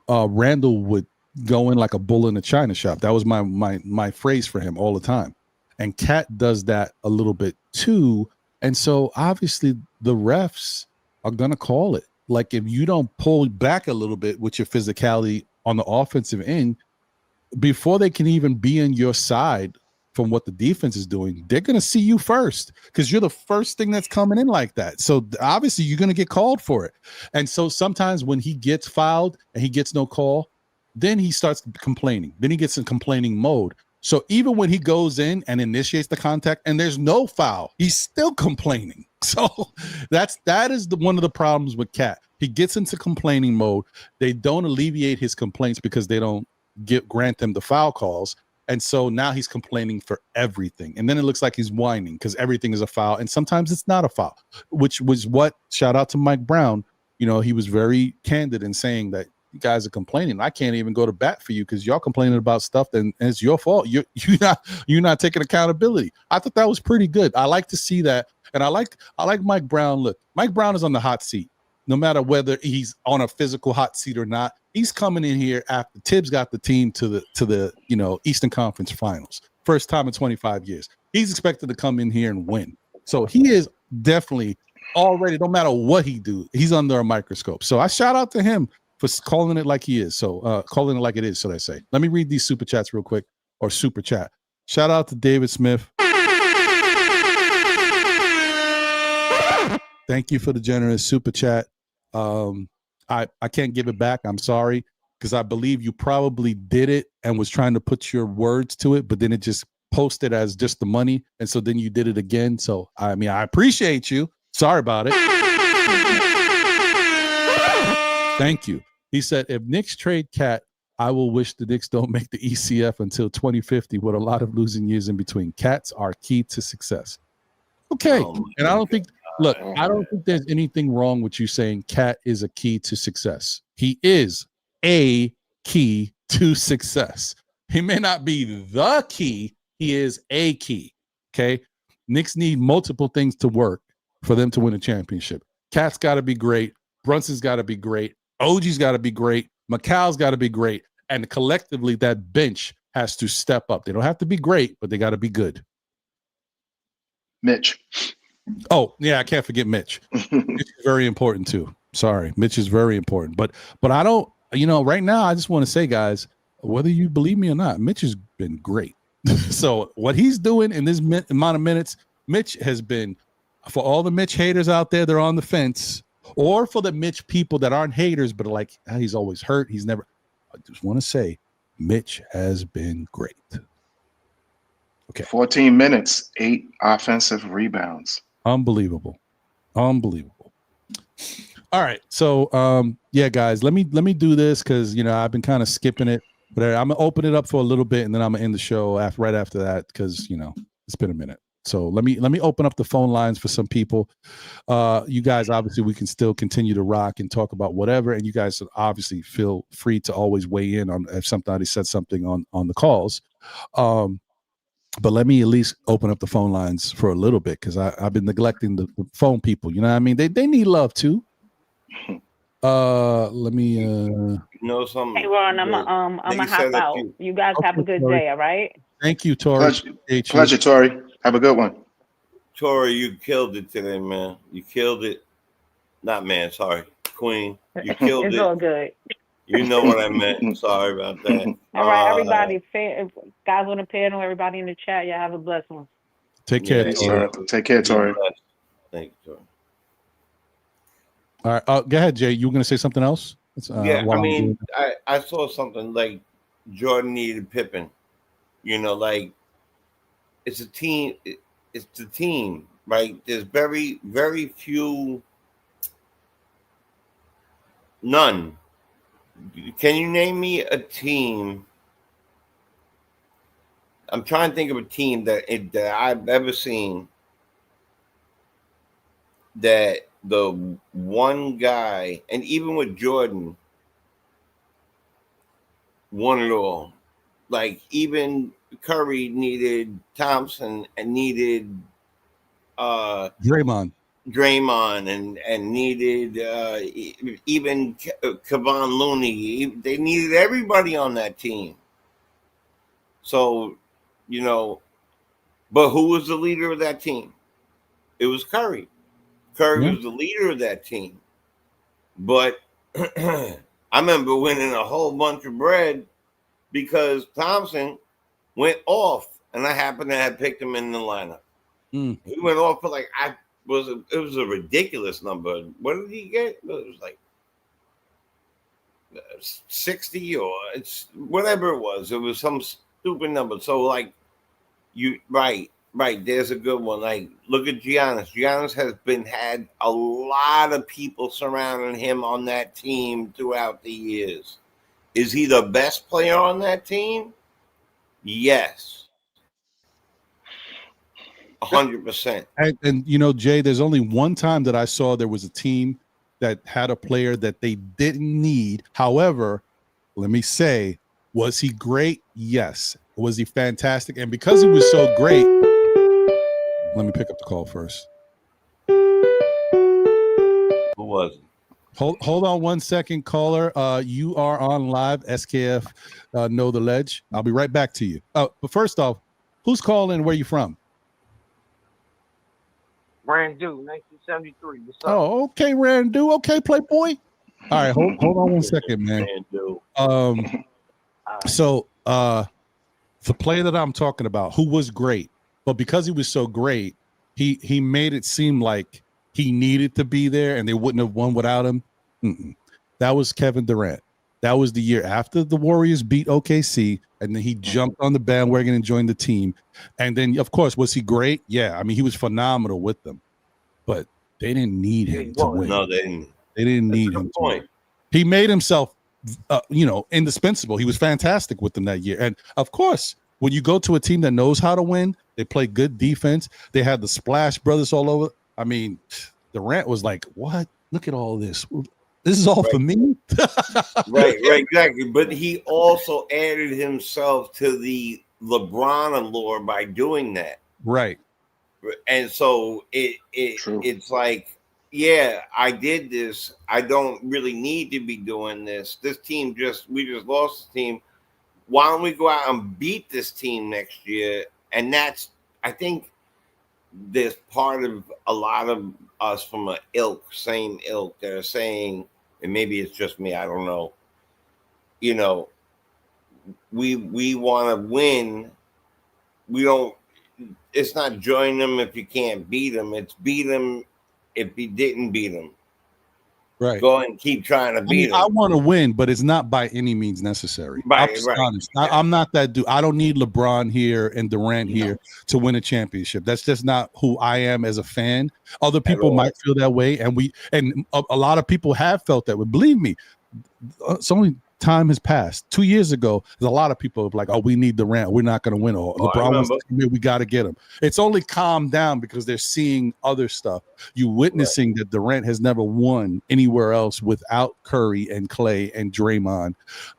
Randle would go in like a bull in a china shop. That was my phrase for him all the time. And Cat does that a little bit too. And so obviously the refs are going to call it. Like if you don't pull back a little bit with your physicality on the offensive end, before they can even be on your side from what the defense is doing, they're going to see you first because you're the first thing that's coming in like that. So obviously you're going to get called for it. And so sometimes when he gets fouled and he gets no call, then he starts complaining. Then he gets in complaining mode. So even when he goes in and initiates the contact and there's no foul, he's still complaining. So that is one of the problems with Cat. He gets into complaining mode. They don't alleviate his complaints because they don't grant them the foul calls. And so now he's complaining for everything. And then it looks like he's whining because everything is a foul. And sometimes it's not a foul, which was what, shout out to Mike Brown. You know, he was very candid in saying that you guys are complaining. I can't even go to bat for you because y'all complaining about stuff and it's your fault. You're not taking accountability. I thought that was pretty good. I like to see that. And I like Mike Brown. Look, Mike Brown is on the hot seat. No matter whether he's on a physical hot seat or not, he's coming in here after Tibbs got the team to the Eastern Conference Finals. First time in 25 years. He's expected to come in here and win. So he is definitely already, no matter what he do, he's under a microscope. So I shout out to him for calling it like he is. So calling it like it is, should I say. Let me read these super chats real quick, or super chat. Shout out to David Smith. Thank you for the generous super chat. I can't give it back. I'm sorry, because I believe you probably did it and was trying to put your words to it, but then it just posted as just the money. And so then you did it again. So, I mean, I appreciate you. Sorry about it. Thank you. He said, if Knicks trade Cat, I will wish the Knicks don't make the ECF until 2050 with a lot of losing years in between. Cats are key to success. Okay. And I don't think, look, I don't think there's anything wrong with you saying Cat is a key to success. He is a key to success. He may not be the key. He is a key. Okay. Knicks need multiple things to work for them to win a championship. Cat's got to be great. Brunson's got to be great. OG's got to be great. McCall's got to be great. And collectively, that bench has to step up. They don't have to be great, but they got to be good. Mitch. Oh, yeah, I can't forget Mitch. Mitch is very important, too. Sorry. Mitch is very important. But I don't, right now, I just want to say, guys, whether you believe me or not, Mitch has been great. So what he's doing in this amount of minutes, Mitch has been, for all the Mitch haters out there that are on the fence, or for the Mitch people that aren't haters, but are like, he's always hurt. He's never. I just want to say, Mitch has been great. Okay. 14 minutes, 8 offensive rebounds. Unbelievable. All right. So, yeah, guys, let me do this because, I've been kind of skipping it. But I'm going to open it up for a little bit, and then I'm going to end the show right after that because, it's been a minute. So let me open up the phone lines for some people. You guys, obviously, we can still continue to rock and talk about whatever, and you guys obviously feel free to always weigh in on if somebody said something on the calls. But let me at least open up the phone lines for a little bit because I've been neglecting the phone people. You know what I mean? They need love too. Let me. Something. Hey, Ron, I'm gonna hop out. You guys have a good day. All right. Thank you, Tori. Pleasure, Tori. Have a good one. Tori, you killed it today, man. You killed it. Not man, sorry. Queen. You killed it. It's all good. You know what I meant. Sorry about that. All right, everybody. Guys on the panel, everybody in the chat, y'all have a blessed one. Take care. Yeah, take care, Tori. Thank you, Tori. All right. Go ahead, Jay. You were going to say something else? I saw something like Jordan needed Pippen. Like, it's a team. It's the team. right? There's very, very few, none. Can you name me a team? I'm trying to think of a team that I've ever seen that the one guy, and even with Jordan, won it all. Like even Curry needed Thompson and needed Draymond and needed even Kevon Looney. They needed everybody on that team. So, but who was the leader of that team? It was Curry. Curry was the leader of that team. But I remember winning a whole bunch of bread because Thompson went off, and I happened to have picked him in the lineup. He went off for it was a ridiculous number. What did he get? It was like 60 or it's whatever it was. It was some stupid number. So right. There's a good one. Like look at Giannis. Giannis has had a lot of people surrounding him on that team throughout the years. Is he the best player on that team? Yes. 100%. And Jay, there's only one time that I saw there was a team that had a player that they didn't need. However, let me say, was he great? Yes. Was he fantastic? And because he was so great, let me pick up the call first. Who was it? Hold on 1 second, caller. You are on live, SKF Know the Ledge. I'll be right back to you. But first off, who's calling? Where you from? Randu, 1973. What's up? Oh, okay, Randu. Okay, Playboy. All right, hold on 1 second, man. So the player that I'm talking about, who was great, but because he was so great, he made it seem like he needed to be there, and they wouldn't have won without him. That was Kevin Durant. That was the year after the Warriors beat OKC, and then he jumped on the bandwagon and joined the team. And then, of course, was he great? Yeah, I mean, he was phenomenal with them, but they didn't need him to win. No, they didn't. They didn't need him to win. He made himself, indispensable. He was fantastic with them that year. And of course, when you go to a team that knows how to win, they play good defense. They had the Splash Brothers all over. I mean, Durant was like, "What? Look at all this. This is all for me." right, exactly. But he also added himself to the LeBron allure by doing that. Right. And so it's like, yeah, I did this. I don't really need to be doing this. This team we just lost the team. Why don't we go out and beat this team next year? And I think there's part of a lot of us from same ilk that are saying, and maybe it's just me, I don't know. We want to win. We don't. It's not join them if you can't beat them. It's beat them if you didn't beat them. Right. Go and keep trying to beat them. I want to win, but it's not by any means necessary. Right, I'm honest. I'm not that dude. I don't need LeBron here and Durant here to win a championship. That's just not who I am as a fan. Other people might feel that way, and a lot of people have felt that way. Believe me, it's only time has passed. 2 years ago, there's a lot of people like, "Oh, we need Durant. We're not going to win." Or LeBron wants to come here. We got to get him. It's only calmed down because they're seeing other stuff. You witnessing that Durant has never won anywhere else without Curry and Clay and Draymond.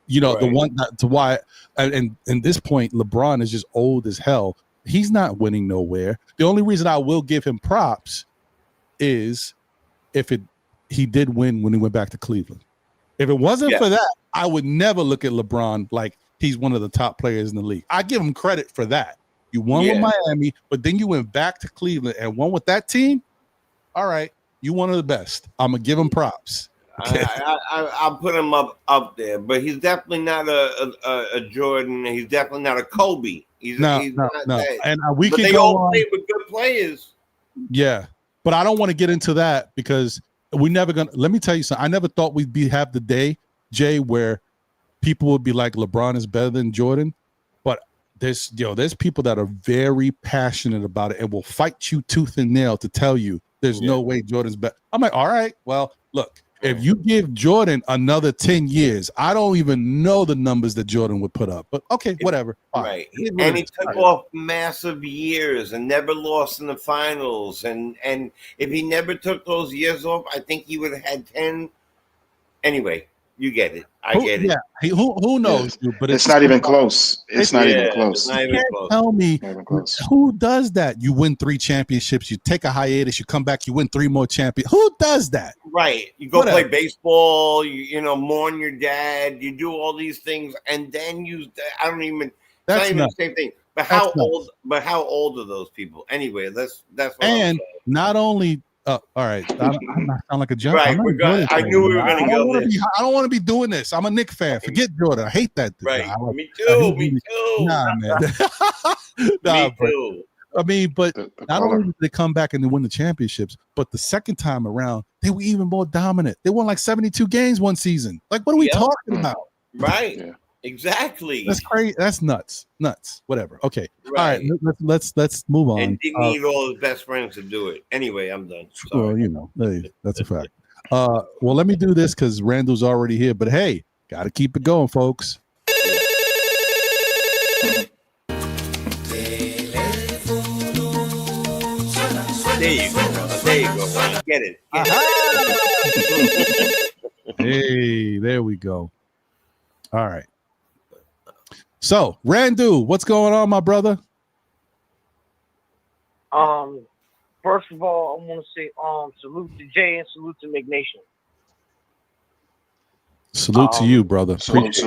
The one to why, and this point, LeBron is just old as hell. He's not winning nowhere. The only reason I will give him props is if he did win when he went back to Cleveland. If it wasn't for that, I would never look at LeBron like he's one of the top players in the league. I give him credit for that. You won with Miami, but then you went back to Cleveland and won with that team. All right, you one of the best. I'm gonna give him props. Okay. I'll put him up there, but he's definitely not a Jordan. He's definitely not a Kobe. He's not. That. And but they all play with good players. Yeah, but I don't want to get into that because we never gonna. Let me tell you something. I never thought we'd have the day, Jay, where people would be like LeBron is better than Jordan, but there's people that are very passionate about it and will fight you tooth and nail to tell you there's no way Jordan's better. I'm like, all right, well, look, if you give Jordan another 10 years, I don't even know the numbers that Jordan would put up. But okay, whatever. Fine. Right. And he took off massive years and never lost in the finals. And if he never took those years off, I think he would have had 10. Anyway, you get it. I get it. Yeah. Who knows? Yeah. But it's not even close. It's not even close. It's not even close. Tell me who does that? You win 3 championships, you take a hiatus, you come back, you win 3 more champions. Who does that? Right. You go play baseball, you mourn your dad, you do all these things, and then I don't even it's not even the same thing. But how old are those people? Anyway, that's what and not only all right, I'm not sound like a jump. Right, I knew we were going to go there. I don't want to be doing this. I'm a Knicks fan. Forget Jordan. I hate that. Right, me too. Me too. Nah, man. Me too. I mean, but not only did they come back and they win the championships, but the second time around, they were even more dominant. They won like 72 games one season. Like, what are we talking about? Right. Yeah. Exactly. That's crazy. That's nuts. Whatever. Okay. Right. All right. Let's move on. And didn't need all his best friends to do it. Anyway, I'm done. Sorry. Well, that's a fact. Well, let me do this because Randall's already here. But hey, got to keep it going, folks. There you go, brother. There you go. Get it. Hey, there we go. All right. So, Randu, what's going on, my brother? First of all, I want to say salute to Jay and salute to McNation. Salute to you, brother. Salute.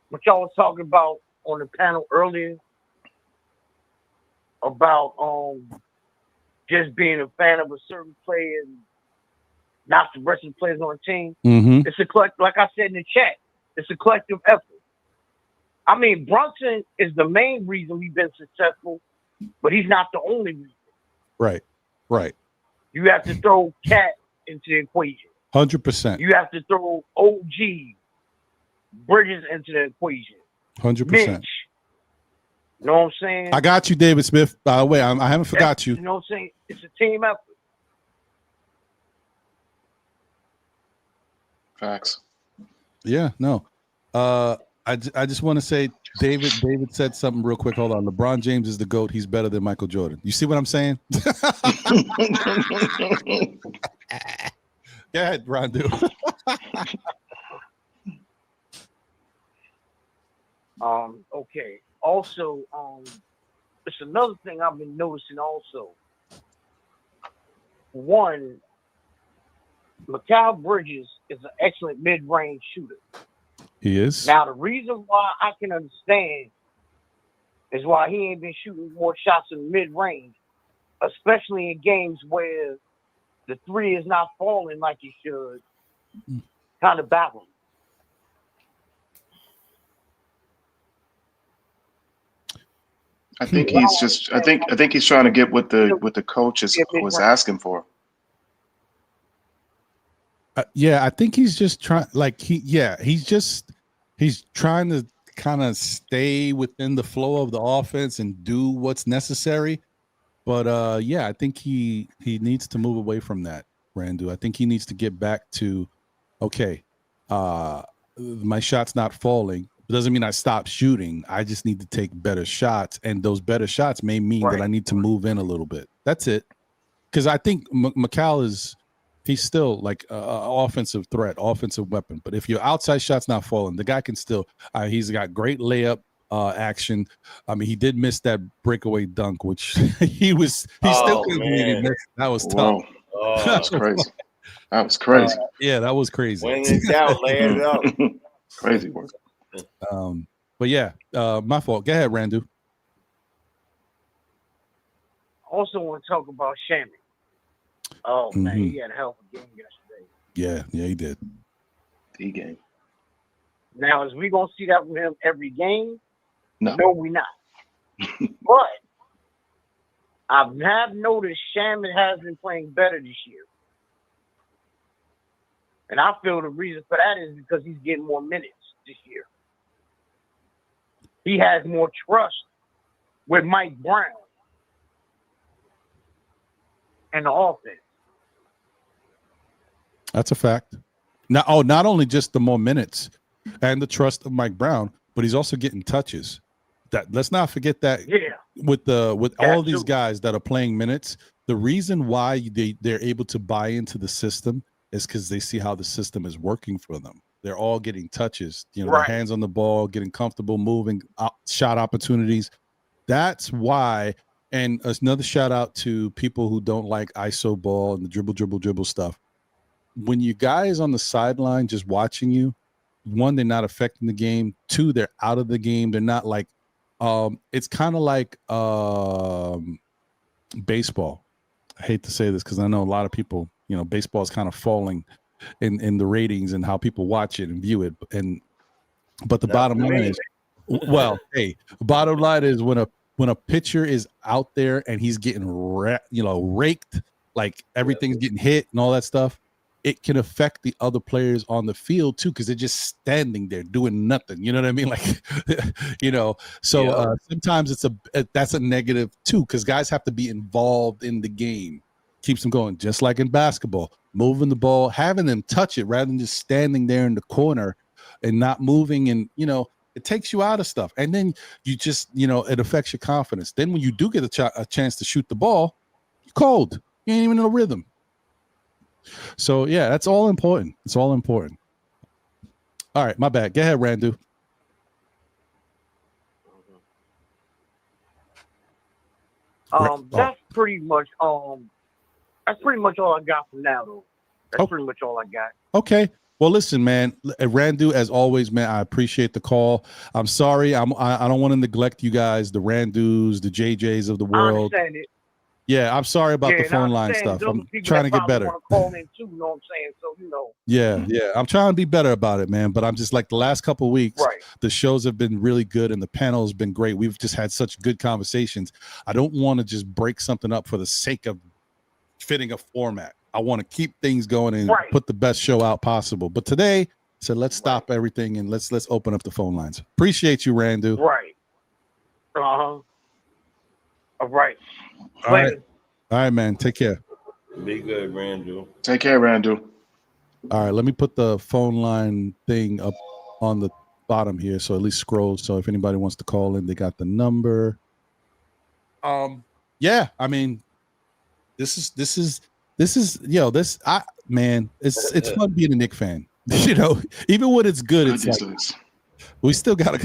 What y'all was talking about on the panel earlier about just being a fan of a certain player and not the rest of the players on the team. Mm-hmm. It's a collective, like I said in the chat, it's a collective effort. I mean, Brunson is the main reason we've been successful, but he's not the only reason. Right. You have to throw Cat into the equation. 100%. You have to throw OG Bridges into the equation. 100%. Mitch. You know what I'm saying? I got you, David Smith. By the way, I haven't forgot you. You know what I'm saying? It's a team effort. Facts. Yeah, no. I just want to say, David said something real quick. Hold on. LeBron James is the GOAT. He's better than Michael Jordan. You see what I'm saying? Go ahead, Rondu. Okay. Also, it's another thing I've been noticing also. One, Mikal Bridges is an excellent mid-range shooter. He is. Now, the reason why I can understand is why he ain't been shooting more shots in mid-range, especially in games where the three is not falling like it should, kind of baffling. I think he's just. I think he's trying to get what the coach was asking for. Yeah, I think he's just trying. Like he's trying to kind of stay within the flow of the offense and do what's necessary. But yeah, I think he needs to move away from that, Randu. I think he needs to get back to, okay, my shot's not falling. It doesn't mean I stop shooting. I just need to take better shots, and those better shots may mean that I need to move in a little bit. That's it. Because I think Mikal he's still like an offensive threat, offensive weapon. But if your outside shot's not falling, the guy can still. He's got great layup action. I mean, he did miss that breakaway dunk, which he still couldn't believe he missed. That was tough. Oh, that's crazy. That was crazy. Yeah, that was crazy. When in doubt, lay it up. Crazy work. But yeah, my fault. Go ahead, Randu. Also want to talk about Shamet. Oh man, he had a hell of a game yesterday. Yeah, he did. D-game. Now, is we gonna see that with him every game? No, we're not. But I have noticed Shamet has been playing better this year. And I feel the reason for that is because he's getting more minutes this year. he has more trust with Mike Brown and the offense. That's a fact. Not only just the more minutes and the trust of Mike Brown, but he's also getting touches. Let's not forget that. Yeah. With all of these guys that are playing minutes, the reason why they're able to buy into the system is because they see how the system is working for them. They're all getting touches, their hands on the ball, getting comfortable, moving, shot opportunities. That's why. And another shout out to people who don't like ISO ball and the dribble stuff. When you guys on the sideline just watching you, one, they're not affecting the game. Two, they're out of the game. They're not like, it's kind of like baseball. I hate to say this because I know a lot of people, baseball is kind of falling in the ratings and how people watch it and view it. But the bottom line is, bottom line is when a pitcher is out there and he's getting raked, like everything's getting hit and all that stuff, it can affect the other players on the field too, because they're just standing there doing nothing. You know what I mean? Like, so sometimes that's a negative too, because guys have to be involved in the game. Keeps them going, just like in basketball, moving the ball, having them touch it rather than just standing there in the corner and not moving. And, it takes you out of stuff. And then you just, it affects your confidence. Then when you do get a chance to shoot the ball, you're cold. You ain't even in a rhythm. So, yeah, that's all important. It's all important. All right, my bad. Go ahead, Randu. That's pretty much all I got from now, though. That's pretty much all I got. Okay. Well, listen, man, Randu, as always, man, I appreciate the call. I'm sorry. I don't want to neglect you guys, the Randus, the JJs of the world. I understand it. Yeah, I'm sorry about the phone line stuff. I'm trying to get better. Call in too, you know what I'm saying? So, Yeah. I'm trying to be better about it, man. But I'm just like the last couple of weeks, the shows have been really good and the panel has been great. We've just had such good conversations. I don't want to just break something up for the sake of fitting a format. I want to keep things going and put the best show out possible. But today, I said let's stop everything and let's open up the phone lines. Appreciate you, Randu. Right. All right. All right, man. Take care. Be good, Randu. Take care, Randu. All right, let me put the phone line thing up on the bottom here, so at least scroll. So if anybody wants to call in, they got the number. Yeah, I mean, this is man, it's fun being a Knicks fan. Even when it's good, it's like we still gotta.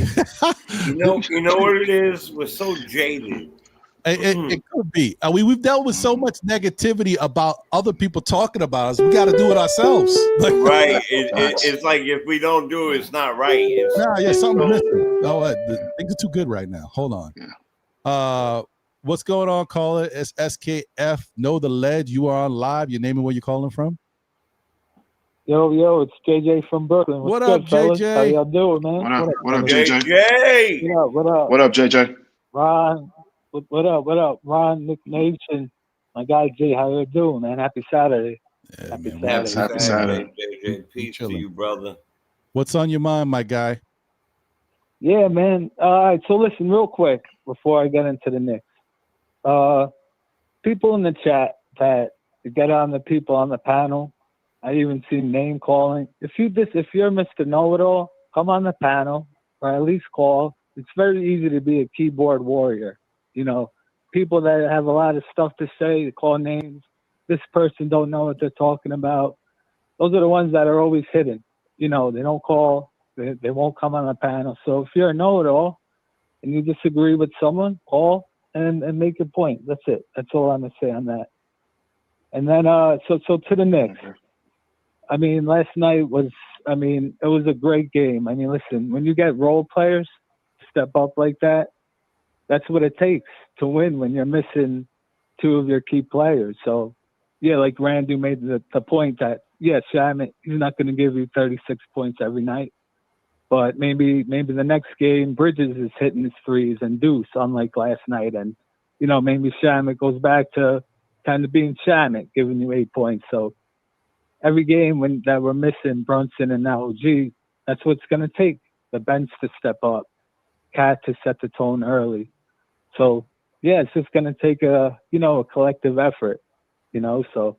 you know what it is? We're so jaded. It could be. We've dealt with so much negativity about other people talking about us. We got to do it ourselves. Right. It's like if we don't do it, it's not right. Something's missing. Things are too good right now. Hold on. Yeah. What's going on, caller? It's SKF. Know the ledge. You are on live. Your name and where you're calling from? Yo, it's JJ from Brooklyn. What's up, fellas? JJ? How y'all doing, man? What up, JJ? What up? What up, JJ? Ron, what up? Ron, Nick Nation, my guy Jay, how you doing, man? Happy Saturday. Yeah, Happy Saturday. JJ, peace to you, brother. What's on your mind, my guy? Yeah, man. All right, so listen real quick before I get into the Knicks. People in the chat that get on the people on the panel, I even see name calling. If you're Mr. Know-It-All, come on the panel or at least call. It's very easy to be a keyboard warrior. People that have a lot of stuff to say, call names. This person don't know what they're talking about. Those are the ones that are always hidden. They don't call. They won't come on the panel. So if you're a know-it-all and you disagree with someone, call and make your point. That's it. That's all I'm going to say on that. And then, so to the Knicks. I mean, last night it was a great game. I mean, listen, when you get role players step up like that, that's what it takes to win when you're missing two of your key players. So, yeah, like Randu made the point that, Shamet, he's not going to give you 36 points every night. But maybe the next game, Bridges is hitting his threes and Deuce, unlike last night. And, maybe Shamet goes back to kind of being Shamet, giving you 8 points. So every game that we're missing Brunson and now OG, that's what's going to take, the bench to step up. Cat to set the tone early. So yeah, it's just gonna take a collective effort, So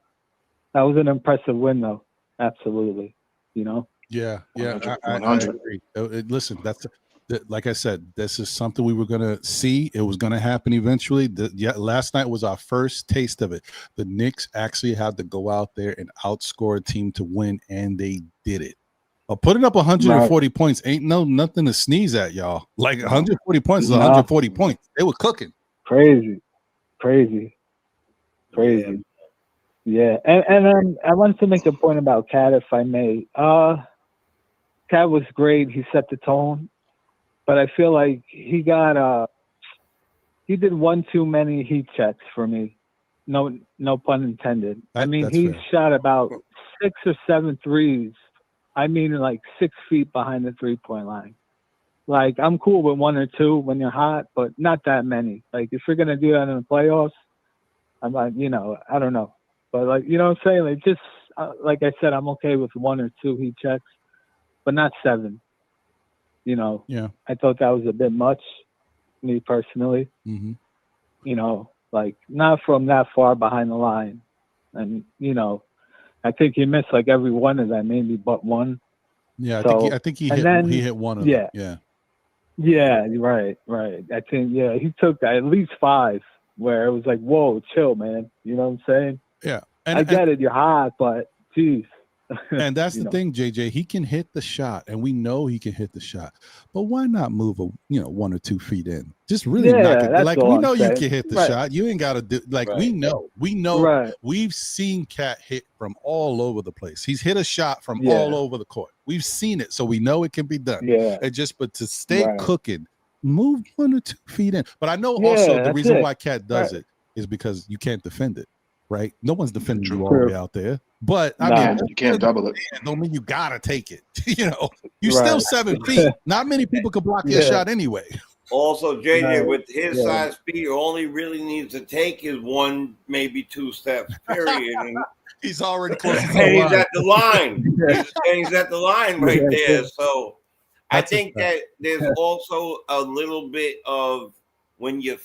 that was an impressive win, though. Absolutely, Yeah, I 100. agree. Listen, like I said, this is something we were gonna see. It was gonna happen eventually. Last night was our first taste of it. The Knicks actually had to go out there and outscore a team to win, and they did it. Putting up 140 points ain't nothing to sneeze at, y'all. Like 140 points is 140 points. They were cooking. Crazy. Yeah. And I wanted to make a point about Cat, if I may. Cat was great. He set the tone, but I feel like he did one too many heat checks for me. No pun intended. He fair. shot about 6 or 7 threes. Like 6 feet behind the 3-point line. Like, I'm cool with 1 or 2 when you're hot, but not that many. Like, if you're gonna do that in the playoffs, I'm like, I don't know, but like, you know what I'm saying? Like, just like I said, I'm okay with 1 or 2 heat checks, but not 7. Yeah. I thought that was a bit much, me personally. Mm-hmm. Like, not from that far behind the line, and I think he missed like every one of them, maybe but one. Yeah, So, I think he and hit one of them. Yeah. Yeah, right. I think he took at least 5 where it was like, whoa, chill, man. You know what I'm saying? Yeah. I get it, you're hot, but geez. And that's the thing, JJ. He can hit the shot, and we know he can hit the shot. But why not move 1 or 2 feet in? Just really knock it. That's Like, all we I'm know you saying. can hit the Right. shot. You ain't got to do like Right. we know. Right. We've seen Cat hit from all over the place. He's hit a shot from all over the court. We've seen it, so we know it can be done. Yeah. But to stay cooking, move 1 or 2 feet in. But I know also the that's reason it. why Cat does it is because you can't defend it. Right? No one's defending you all True. the way out there. But You can't double it. Don't mean you gotta take it. You're still 7 feet. Not many people can block your shot anyway. Also, JJ, Right. with his size speed, all he really needs to take is 1, maybe 2 steps, period. And He's already close to and he's the at the line. He's at the line right there. So I think that there's also a little bit of when you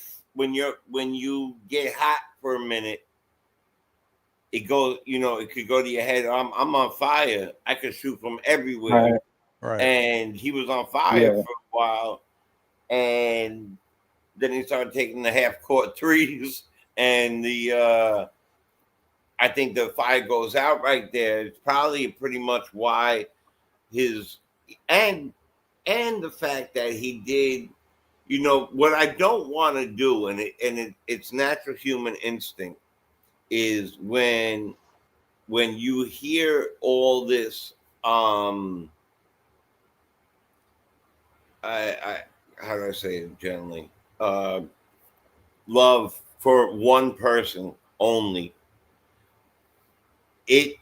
get hot for a minute, it goes, it could go to your head. I'm on fire. I could shoot from everywhere. Right. And he was on fire for a while. And then he started taking the half court threes. And I think the fire goes out right there. It's probably pretty much why and the fact that he did, what I don't want to do, and it's natural human instinct, is when you hear all this I how do I say it gently, love for one person only, it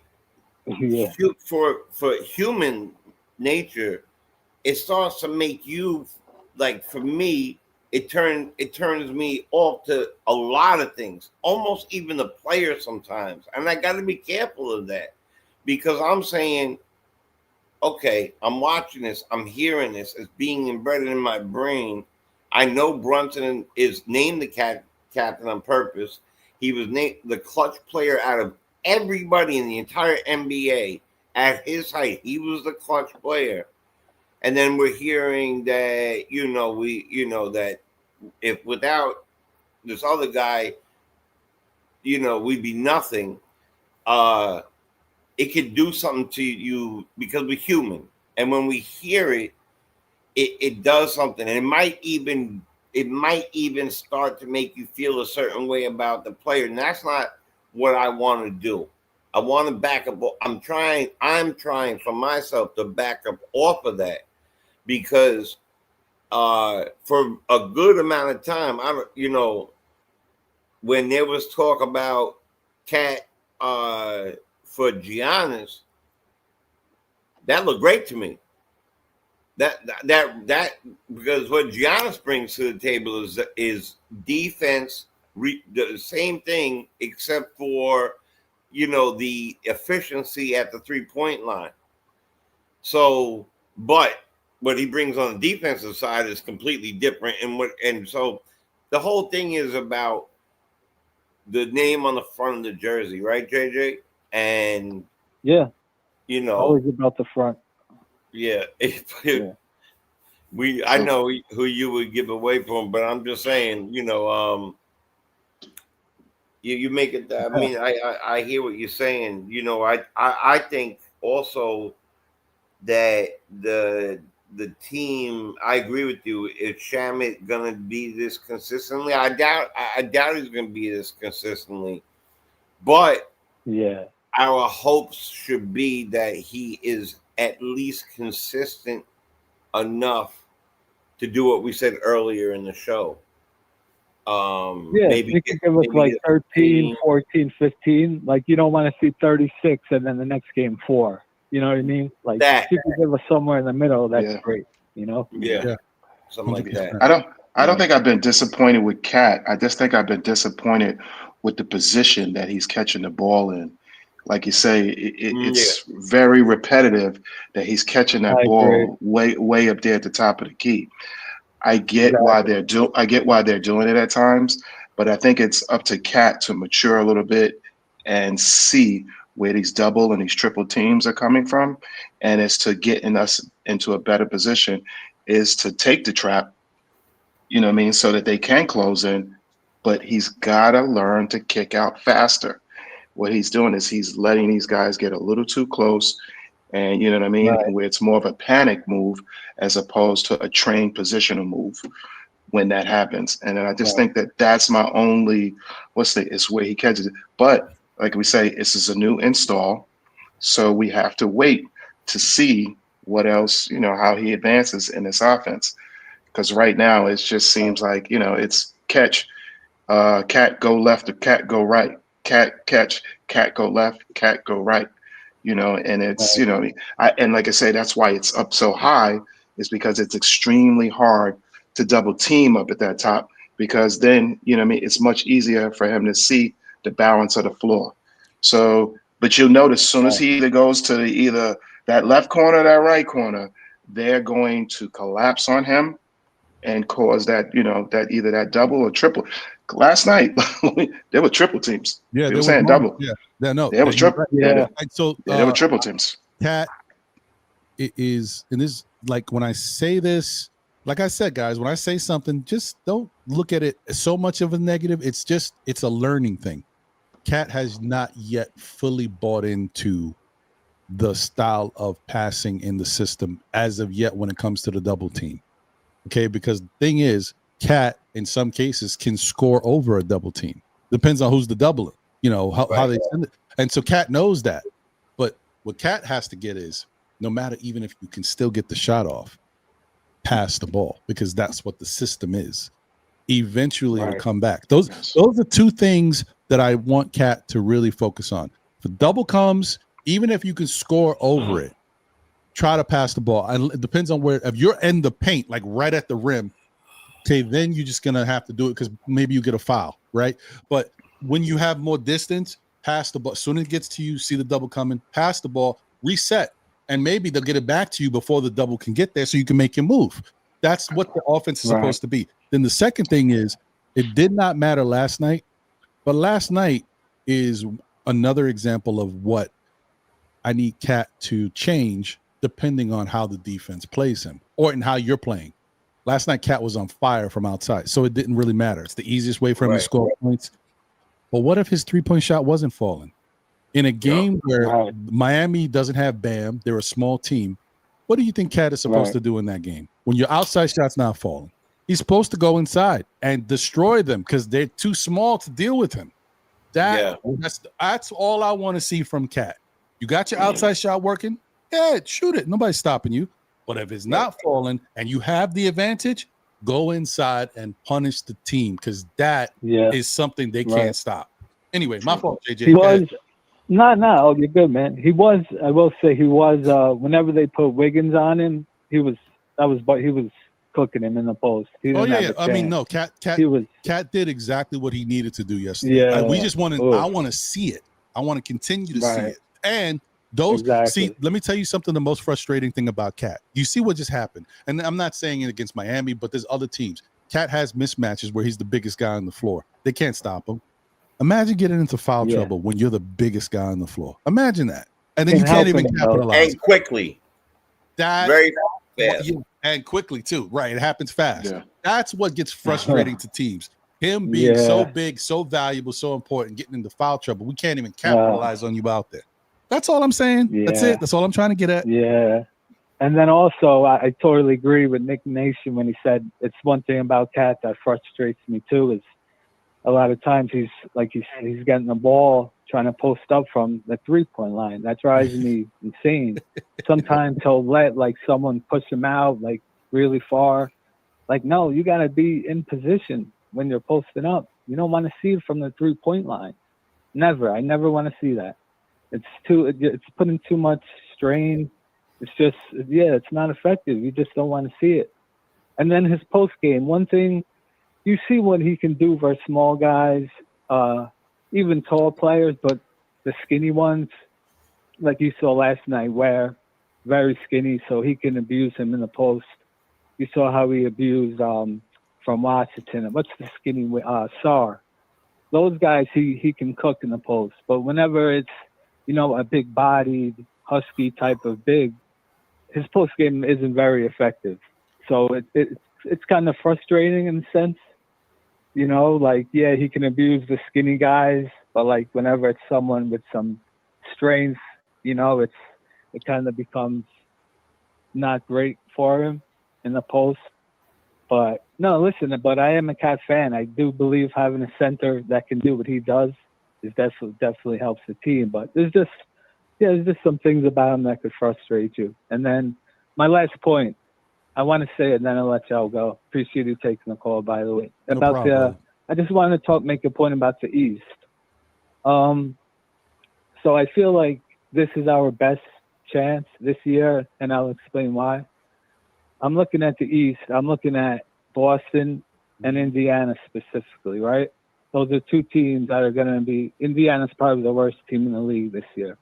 for human nature, it starts to make you, like, for me, it turns me off to a lot of things, almost even the player sometimes. And I got to be careful of that, because I'm saying, okay, I'm watching this, I'm hearing this, it's being embedded in my brain. I know Brunson is named the captain on purpose. He was named the clutch player out of everybody in the entire NBA at his height. He was the clutch player. And then we're hearing that, that if without this other guy, we'd be nothing. It could do something to you because we're human. And when we hear it, it does something. And it might even start to make you feel a certain way about the player. And that's not what I want to do. I want to back up. I'm trying for myself to back up off of that, because for a good amount of time, when there was talk about Cat for Giannis, that looked great to me. That because what Giannis brings to the table is defense, the same thing, except for the efficiency at the 3-point line. So, but what he brings on the defensive side is completely different. And so the whole thing is about the name on the front of the jersey, right, JJ? And Yeah, you know, always about the front. Yeah, Yeah. I know who you would give away from, but I'm just saying, you make it. I mean, I hear what you're saying. I think also that the team. I agree with you. Is Shamet gonna be this consistently? I doubt he's gonna be this consistently, but Yeah. our hopes should be that he is at least consistent enough to do what we said earlier in the show. Yeah, Maybe he could give us like 13, 14, 15. Like, you don't want to see 36 and then the next game 4. You know what I mean? Like, that. if you could give us somewhere in the middle, that's great. Yeah. Something like that. I don't think I've been disappointed with Cat. I just think I've been disappointed with the position that he's catching the ball in. Like you say, it's very repetitive that he's catching that ball way up there at the top of the key. I get why they're doing it at times, but I think it's up to Cat to mature a little bit and see where these double and these triple teams are coming from, and it's to getting us into a better position is to take the trap, you know what I mean, so that they can close in, but he's got to learn to kick out faster. What he's doing is he's letting these guys get a little too close, and you know what I mean, where it's more of a panic move as opposed to a trained positional move when that happens. And I just think that that's my only it's where he catches it. But like we say, this is a new install, so we have to wait to see what else, how he advances in this offense. Because right now it just seems like it's catch, cat go left or cat go right, cat catch, cat go left, cat go right. And it's and like I say, that's why it's up so high, is because it's extremely hard to double team up at that top, because then it's much easier for him to see the balance of the floor. So, but you'll notice as soon as he either goes to either that left corner or that right corner, they're going to collapse on him and cause that that either that double or triple. Last night there were triple teams. Yeah, they were saying double. Yeah, no, there was triple. Yeah. So there were triple teams. Cat is, and this, like when I say this, like I said, guys, when I say something, just don't look at it as so much of a negative. It's a learning thing. Cat has not yet fully bought into the style of passing in the system as of yet when it comes to the double team. Okay, because the thing is, Cat in some cases can score over a double team. Depends on who's the doubler, how they send it. And so Cat knows that. But what Cat has to get is, no matter, even if you can still get the shot off, pass the ball, because that's what the system is. Eventually it'll come back. Those are two things that I want Cat to really focus on. If a double comes, even if you can score over it, try to pass the ball. And it depends on where. If you're in the paint, like right at the rim, okay, then you're just gonna have to do it because maybe you get a foul, right? But when you have more distance, pass the ball. As soon as it gets to you, see the double coming, pass the ball, reset, and maybe they'll get it back to you before the double can get there, so you can make your move. That's what the offense is supposed to be. Then the second thing is, it did not matter last night, but last night is another example of what I need Cat to change depending on how the defense plays him or in how you're playing. Last night, Cat was on fire from outside, so it didn't really matter. It's the easiest way for him to score points. But what if his three-point shot wasn't falling? In a game where Miami doesn't have Bam, they're a small team, what do you think Cat is supposed to do in that game? When your outside shot's not falling, he's supposed to go inside and destroy them because they're too small to deal with him. That's all I want to see from Cat. You got your outside shot working? Yeah, shoot it. Nobody's stopping you. But if it's not falling and you have the advantage, go inside and punish the team, because that is something they can't stop. Anyway, my fault, JJ. He was no, you're good, man. He was, I will say, he was. Whenever they put Wiggins on him, he was cooking him in the post. I mean, no, Cat did exactly what he needed to do yesterday. Yeah, we just want to. I want to see it. I want to continue to see it. And Those Exactly. see, let me tell you something. The most frustrating thing about Cat, you see what just happened, and I'm not saying it against Miami, but there's other teams. Cat has mismatches where he's the biggest guy on the floor. They can't stop him. Imagine getting into foul trouble when you're the biggest guy on the floor. Imagine that, and then you can't even capitalize. And quickly. That very fast. And quickly too. Right, it happens fast. Yeah. That's what gets frustrating to teams. Him being so big, so valuable, so important, getting into foul trouble. We can't even capitalize on you out there. That's all I'm saying. Yeah. That's it. That's all I'm trying to get at. Yeah. And then also, I totally agree with Nick Nation when he said it's one thing about Cat that frustrates me too is a lot of times he's getting the ball trying to post up from the 3-point line. That drives me insane. Sometimes he'll let like someone push him out like really far. Like, no, you got to be in position when you're posting up. You don't want to see it from the 3-point line. Never. I never want to see that. It's putting too much strain. It's just, it's not effective. You just don't want to see it. And then his post game, one thing, you see what he can do versus small guys, even tall players, but the skinny ones, like you saw last night, where very skinny, so he can abuse him in the post. You saw how he abused from Washington. What's the skinny Sar? Those guys he can cook in the post. But whenever it's, a big-bodied, husky type of big, his post game isn't very effective. So it's kind of frustrating in a sense. He can abuse the skinny guys, but like whenever it's someone with some strength, it kind of becomes not great for him in the post. But no, listen, but I am a Cat fan. I do believe having a center that can do what he does is definitely helps the team. But there's just some things about him that could frustrate you. And then my last point, I want to say it, and then I'll let y'all go. Appreciate you taking the call, by the way. I just wanted to make a point about the East. So I feel like this is our best chance this year, and I'll explain why. I'm looking at the East. I'm looking at Boston and Indiana specifically, right? Those are two teams that are going to be – Indiana's probably the worst team in the league this year.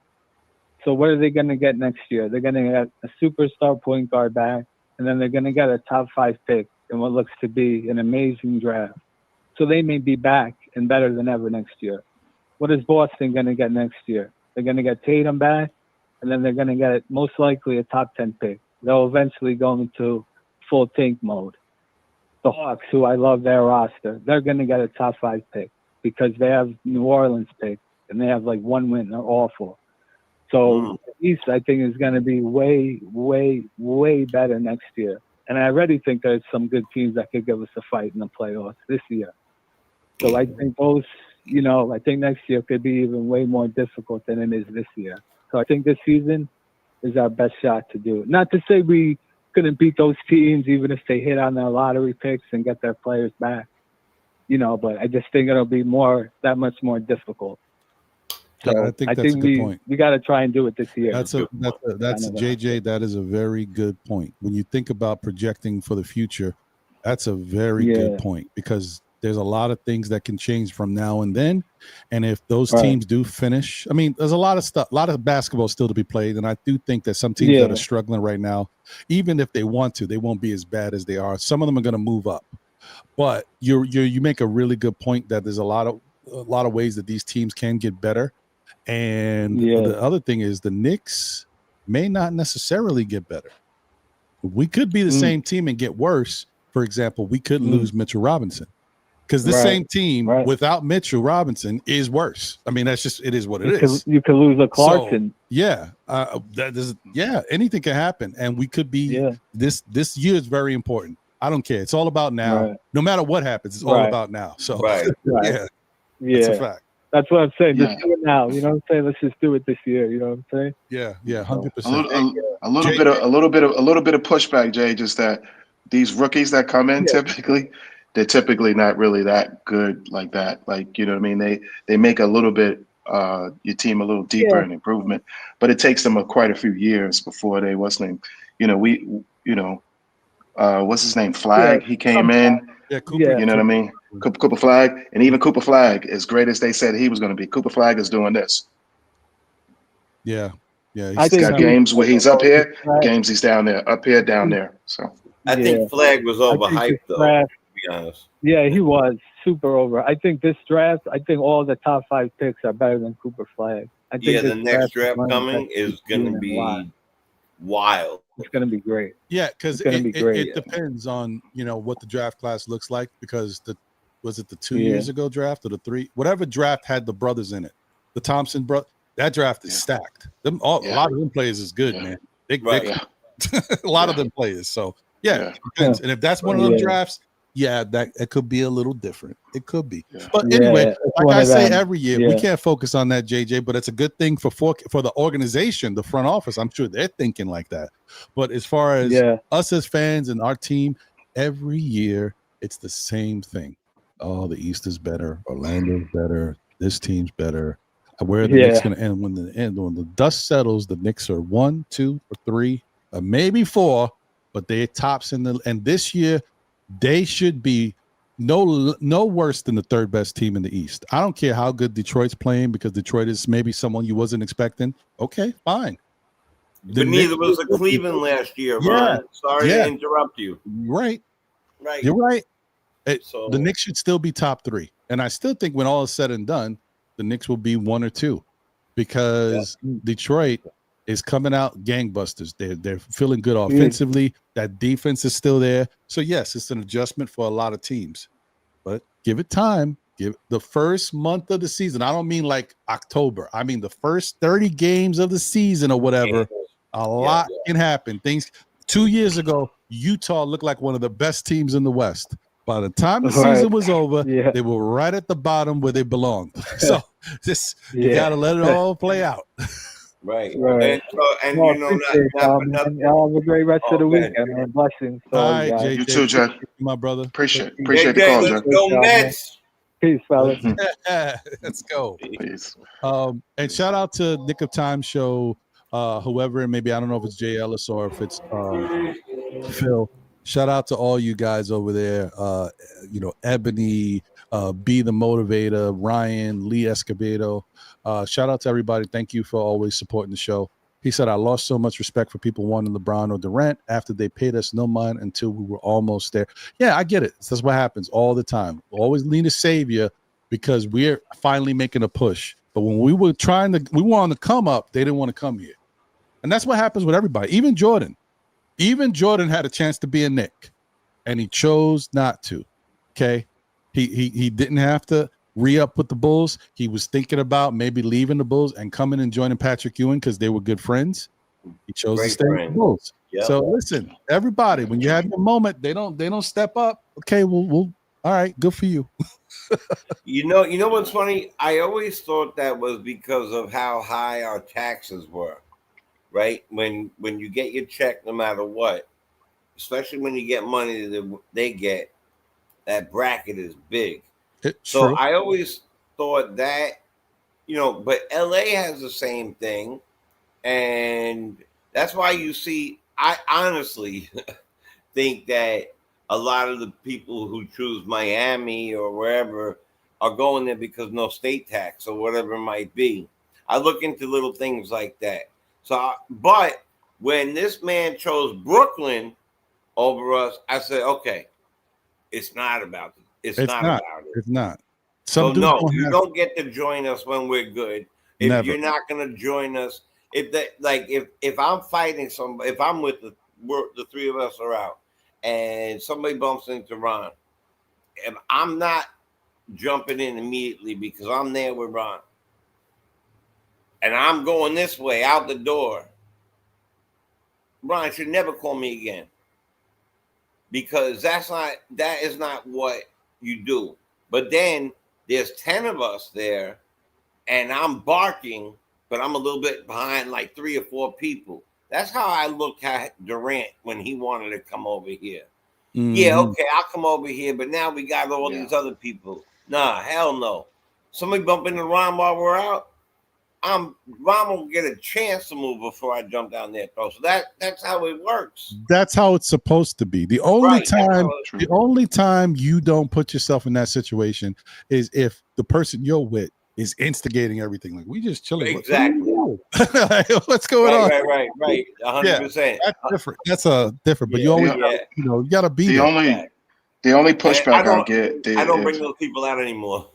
So what are they going to get next year? They're going to get a superstar point guard back, and then they're going to get a top 5 pick in what looks to be an amazing draft. So they may be back and better than ever next year. What is Boston going to get next year? They're going to get Tatum back, and then they're going to get most likely a top 10 pick. They'll eventually go into full tank mode. The Hawks, who I love their roster, they're going to get a top 5 pick because they have New Orleans pick, and they have like 1 win. They're awful. So the East, I think, is going to be way, way, way better next year. And I already think there's some good teams that could give us a fight in the playoffs this year. So I think I think next year could be even way more difficult than it is this year. So I think this season is our best shot to do it. Not to say we couldn't beat those teams even if they hit on their lottery picks and get their players back, but I just think it'll be that much more difficult. So I think that's a good point. We got to try and do it this year. That's JJ. That is a very good point. When you think about projecting for the future, that's a very good point because there's a lot of things that can change from now and then. And if those teams do finish, I mean, there's a lot of stuff, a lot of basketball still to be played. And I do think that some teams that are struggling right now, even if they want to, they won't be as bad as they are. Some of them are going to move up. But you make a really good point that there's a lot of ways that these teams can get better. And the other thing is the Knicks may not necessarily get better. We could be the same team and get worse. For example, we could lose Mitchell Robinson because the same team without Mitchell Robinson is worse. I mean, that's just, it is what it is. You could lose a Clarkson. So, anything can happen. And we could be, this year is very important. I don't care. It's all about now. Right. No matter what happens, it's all about now. So, that's a fact. That's what I'm saying. Just do it now. You know what I'm saying? Let's just do it this year. You know what I'm saying? Yeah, 100%. A little bit of pushback, Jay. Just that these rookies that come in they're typically not really that good like that. Like, you know what I mean? They make a little bit your team a little deeper in improvement, but it takes them quite a few years before they what's his name? Flag. He came in. Yeah, Cooper. You know what I mean? Cooper Flag, and even Cooper Flag, as great as they said he was going to be, Cooper Flag is doing this. Yeah, Yeah, I he's think got games where he's up here, games he's down there, up here, down there. So I think Flag was overhyped, though. Draft, To be honest. Yeah, he was super over. I think this draft, I think all the top 5 picks are better than Cooper Flag. I think the next draft coming is going to be wild. It's going to be great. Yeah, because it depends on what the draft class looks like. Because was it the 2 years ago draft or the 3, whatever draft had the brothers in it, the Thompson brother. That draft is stacked. A lot of them players is good, man. They a lot of them players. So it depends. And if that's one of them drafts, that it could be a little different. It could be. But anyway, like I say every year, we can't focus on that, JJ, but it's a good thing for the organization, the front office. I'm sure they're thinking like that. But as far as us as fans and our team, every year it's the same thing. Oh, the East is better. Orlando's better. This team's better. Where are the Knicks going to end? When the dust settles, the Knicks are 1, 2, or 3, maybe 4, but they're tops and this year they should be no worse than the 3rd best team in the East. I don't care how good Detroit's playing, because Detroit is maybe someone you wasn't expecting. Okay, fine. But neither was the Cleveland last year, Ron. Sorry to interrupt you. Right. You're right. The Knicks should still be top 3. And I still think when all is said and done, the Knicks will be 1 or 2, because Detroit is coming out gangbusters. They're feeling good offensively. That defense is still there. So yes, it's an adjustment for a lot of teams, but give it time. Give the first month of the season. I don't mean like October. I mean the first 30 games of the season or whatever. A lot can happen. 2 years ago, Utah looked like one of the best teams in the West. By the time the season was over, they were right at the bottom where they belonged. So you got to let it all play out. Right. And y'all have a great rest of the weekend, man. Blessings. All right, JJ. You too, Jay. My brother. Appreciate the call, Jay. Let's go Mets. Peace, fellas. Let's go. Peace. And shout out to Nick of Time Show, whoever, maybe I don't know if it's Jay Ellis or if it's Phil. Shout out to all you guys over there. Ebony, Be the Motivator, Ryan, Lee Escobedo. Shout out to everybody. Thank you for always supporting the show. He said, I lost so much respect for people wanting LeBron or Durant after they paid us no mind until we were almost there. Yeah, I get it. That's what happens all the time. We always need a savior because we're finally making a push. But when we were on the come up, they didn't want to come here. And that's what happens with everybody. Even Jordan had a chance to be a Knick, and he chose not to. Okay. He didn't have to re-up with the Bulls. He was thinking about maybe leaving the Bulls and coming and joining Patrick Ewing because they were good friends. He chose to stay with the Bulls. Yep. So listen, everybody, when you have your moment, they don't step up. Okay, we'll all right, good for you. You know what's funny? I always thought that was because of how high our taxes were, right? When you get your check, no matter what, especially when you get money that they get, that bracket is big. So I always thought that, but LA has the same thing. And that's why you see, I honestly think that a lot of the people who choose Miami or wherever are going there because no state tax or whatever it might be. I look into little things like that. But when this man chose Brooklyn over us, I said, okay, it's not about it. It's not about it. It's not. So no, you don't get to join us when we're good. If you're not going to join us, if I'm fighting somebody, if I'm with the three of us are out, and somebody bumps into Ron, and I'm not jumping in immediately because I'm there with Ron, and I'm going this way out the door, Ron should never call me again, because that is not what you do. But then there's 10 of us there, and I'm barking, but I'm a little bit behind like 3 or 4 people. That's how I look at Durant when he wanted to come over here. Mm-hmm. Yeah, okay, I'll come over here, but now we got all these other people. Nah, hell no. Somebody bump into Ron while we're out, Ron will get a chance to move before I jump down there. So that's how it works. That's how it's supposed to be. The only time you don't put yourself in that situation is if the person you're with is instigating everything. Like, we just chilling. Exactly. yo, what's going on? Right. 100%. That's different. That's different. But you always, you gotta be the there. only pushback I'll get. I don't bring those people out anymore.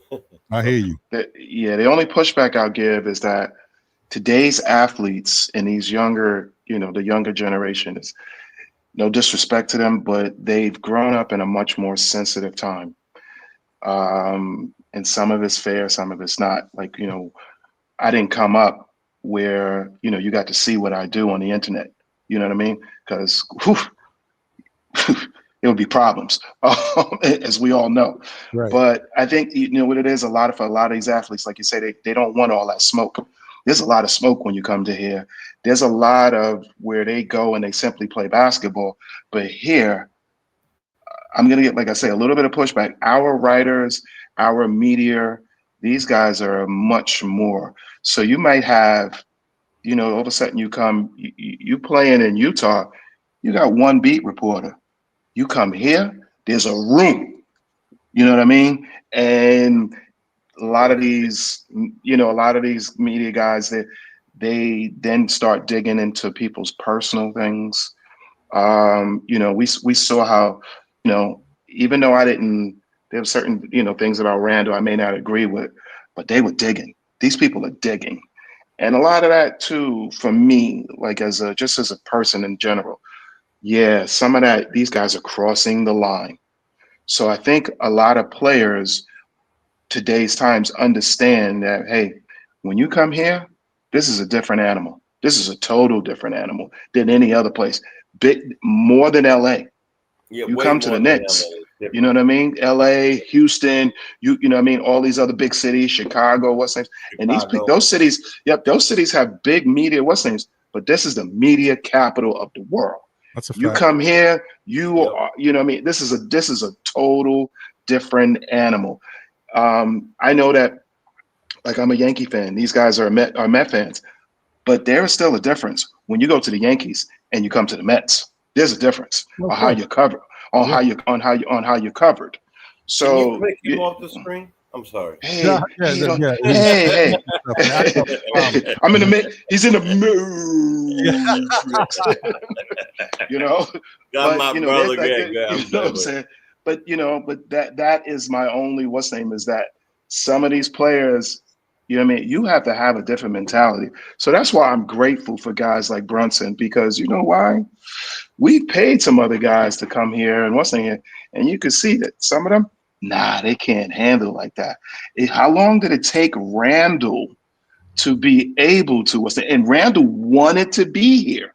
I hear you. The only pushback I'll give is that today's athletes and these younger, the younger generation is no disrespect to them, but they've grown up in a much more sensitive time. And some of it's fair, some of it's not. Like, I didn't come up where, you got to see what I do on the internet. You know what I mean? Because it would be problems, as we all know. Right. But I think what it is. For a lot of these athletes, like you say, they don't want all that smoke. There's a lot of smoke when you come to here. There's a lot of where they go and they simply play basketball. But here, I'm gonna get, like I say, a little bit of pushback. Our writers, our media, these guys are much more. So you might have, all of a sudden you playing in Utah, you got one beat reporter. You come here, there's a room, you know what I mean? And a lot of these media guys, they then start digging into people's personal things. We saw how, even though there were certain, things about Randall I may not agree with, but they were digging. These people are digging. And a lot of that too, for me, like just as a person in general, some of that, these guys are crossing the line. So I think a lot of players today's times understand that, hey, when you come here, this is a different animal. This is a total different animal than any other place. More than LA. Yeah, you come to the Knicks. You know what I mean? LA, Houston, you know what I mean? All these other big cities, Chicago, and those cities have big media, but this is the media capital of the world. That's a fact. You come here, are, you know what I mean? This is a total different animal. I know that, like, I'm a Yankee fan. These guys are Met fans, but there is still a difference when you go to the Yankees and you come to the Mets. There's a difference on how you're covered, on how you're covered. So can you click him off the screen? I'm sorry. Hey, I'm in the mid. He's in the mood. Got my brother. What I'm saying? But that is my only is that some of these players, you have to have a different mentality. So that's why I'm grateful for guys like Brunson, because you know why? We paid some other guys to come here and you could see that some of them, they can't handle like that. How long did it take Randall to be able to? And Randall wanted to be here,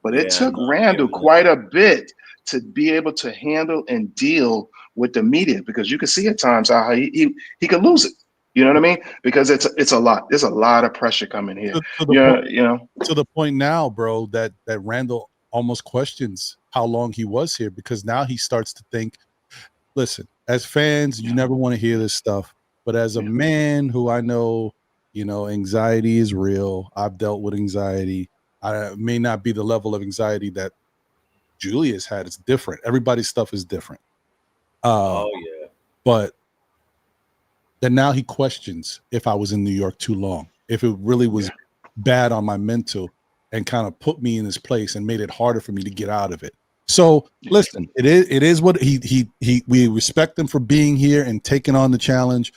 but it took Randall quite a bit to be able to handle and deal with the media, because you can see at times how he could lose it. You know what I mean? Because it's a lot. There's a lot of pressure coming here. To the point now, bro, that Randall almost questions how long he was here, because now he starts to think, listen, as fans, you never want to hear this stuff. But as a man who I know, anxiety is real. I've dealt with anxiety. I may not be the level of anxiety that Julius had. It's different. Everybody's stuff is different. But then now he questions if I was in New York too long, if it really was bad on my mental, and kind of put me in this place and made it harder for me to get out of it. So listen, it is what we respect him for being here and taking on the challenge,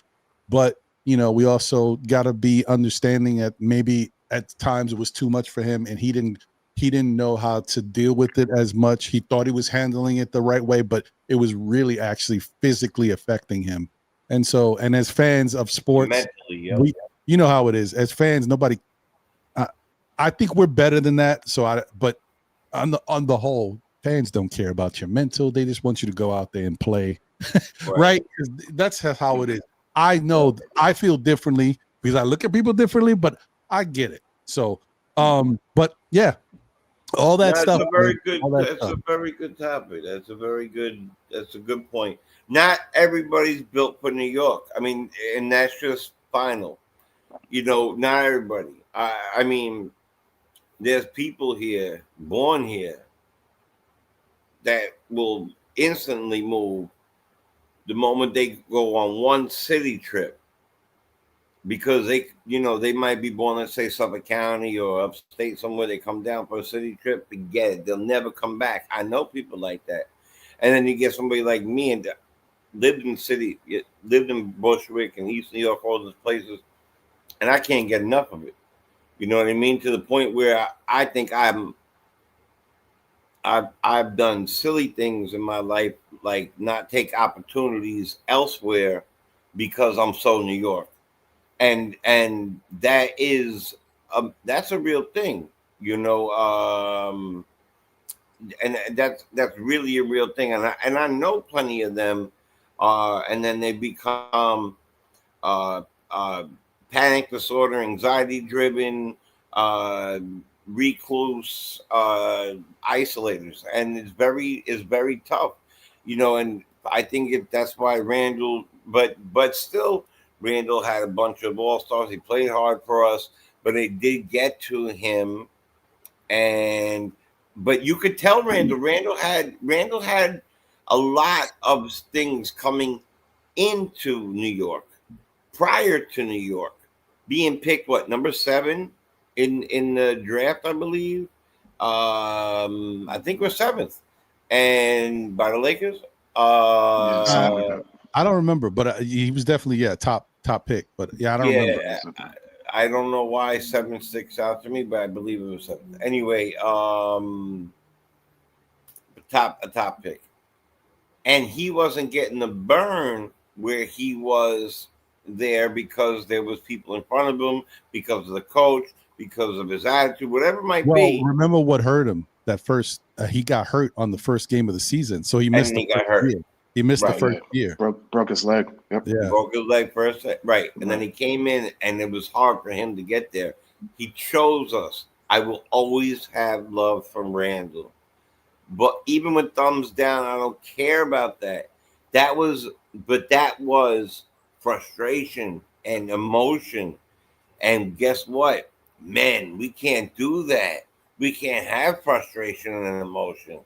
but we also got to be understanding that maybe at times it was too much for him, and he didn't know how to deal with it as much. He thought he was handling it the right way, but it was really actually physically affecting him. And so, and as fans of sports, you know how it is. As fans, nobody. I think we're better than that. But on the whole, fans don't care about your mental. They just want you to go out there and play, right? That's how it is. I know I feel differently because I look at people differently, but I get it. So, but yeah, all that stuff. That's a very good topic. That's a good point. Not everybody's built for New York. I mean, and that's just final. Not everybody. I mean, there's people here, born here, that will instantly move the moment they go on one city trip. because they, they might be born, let's say, Suffolk County or upstate somewhere. They come down for a city trip, forget it. They'll never come back. I know people like that. And then you get somebody like me and lived in Bushwick and East New York, all those places, and I can't get enough of it. You know what I mean? To the point where I think I've done silly things in my life, like not take opportunities elsewhere because I'm so New York, and that is that's a real thing, and that's really a real thing, and I know plenty of them, and then they become panic disorder, anxiety driven, recluse, isolators, and it's very tough, and I think that's why Randall, but still Randall had a bunch of all-stars. He played hard for us, but it did get to him, but you could tell Randall had a lot of things coming into New York prior to New York being picked, number 7 in the draft, I believe. I think we're 7th, and by the Lakers. I don't remember, but he was definitely top pick. But I don't remember. I don't know why 7 sticks out to me, but I believe it was 7th. Anyway, a top pick, and he wasn't getting the burn where he was there because there was people in front of him, because of the coach, because of his attitude, whatever it might be. Remember what hurt him? That first, he got hurt on the first game of the season, so he missed the first year. He missed the first year. Broke his leg. Yep. Yeah. Broke his leg first, right? And then he came in, and it was hard for him to get there. He chose us. I will always have love from Randall, but even with thumbs down, I don't care about that. That was frustration and emotion. And guess what? Men, we can't do that. We can't have frustration and emotion.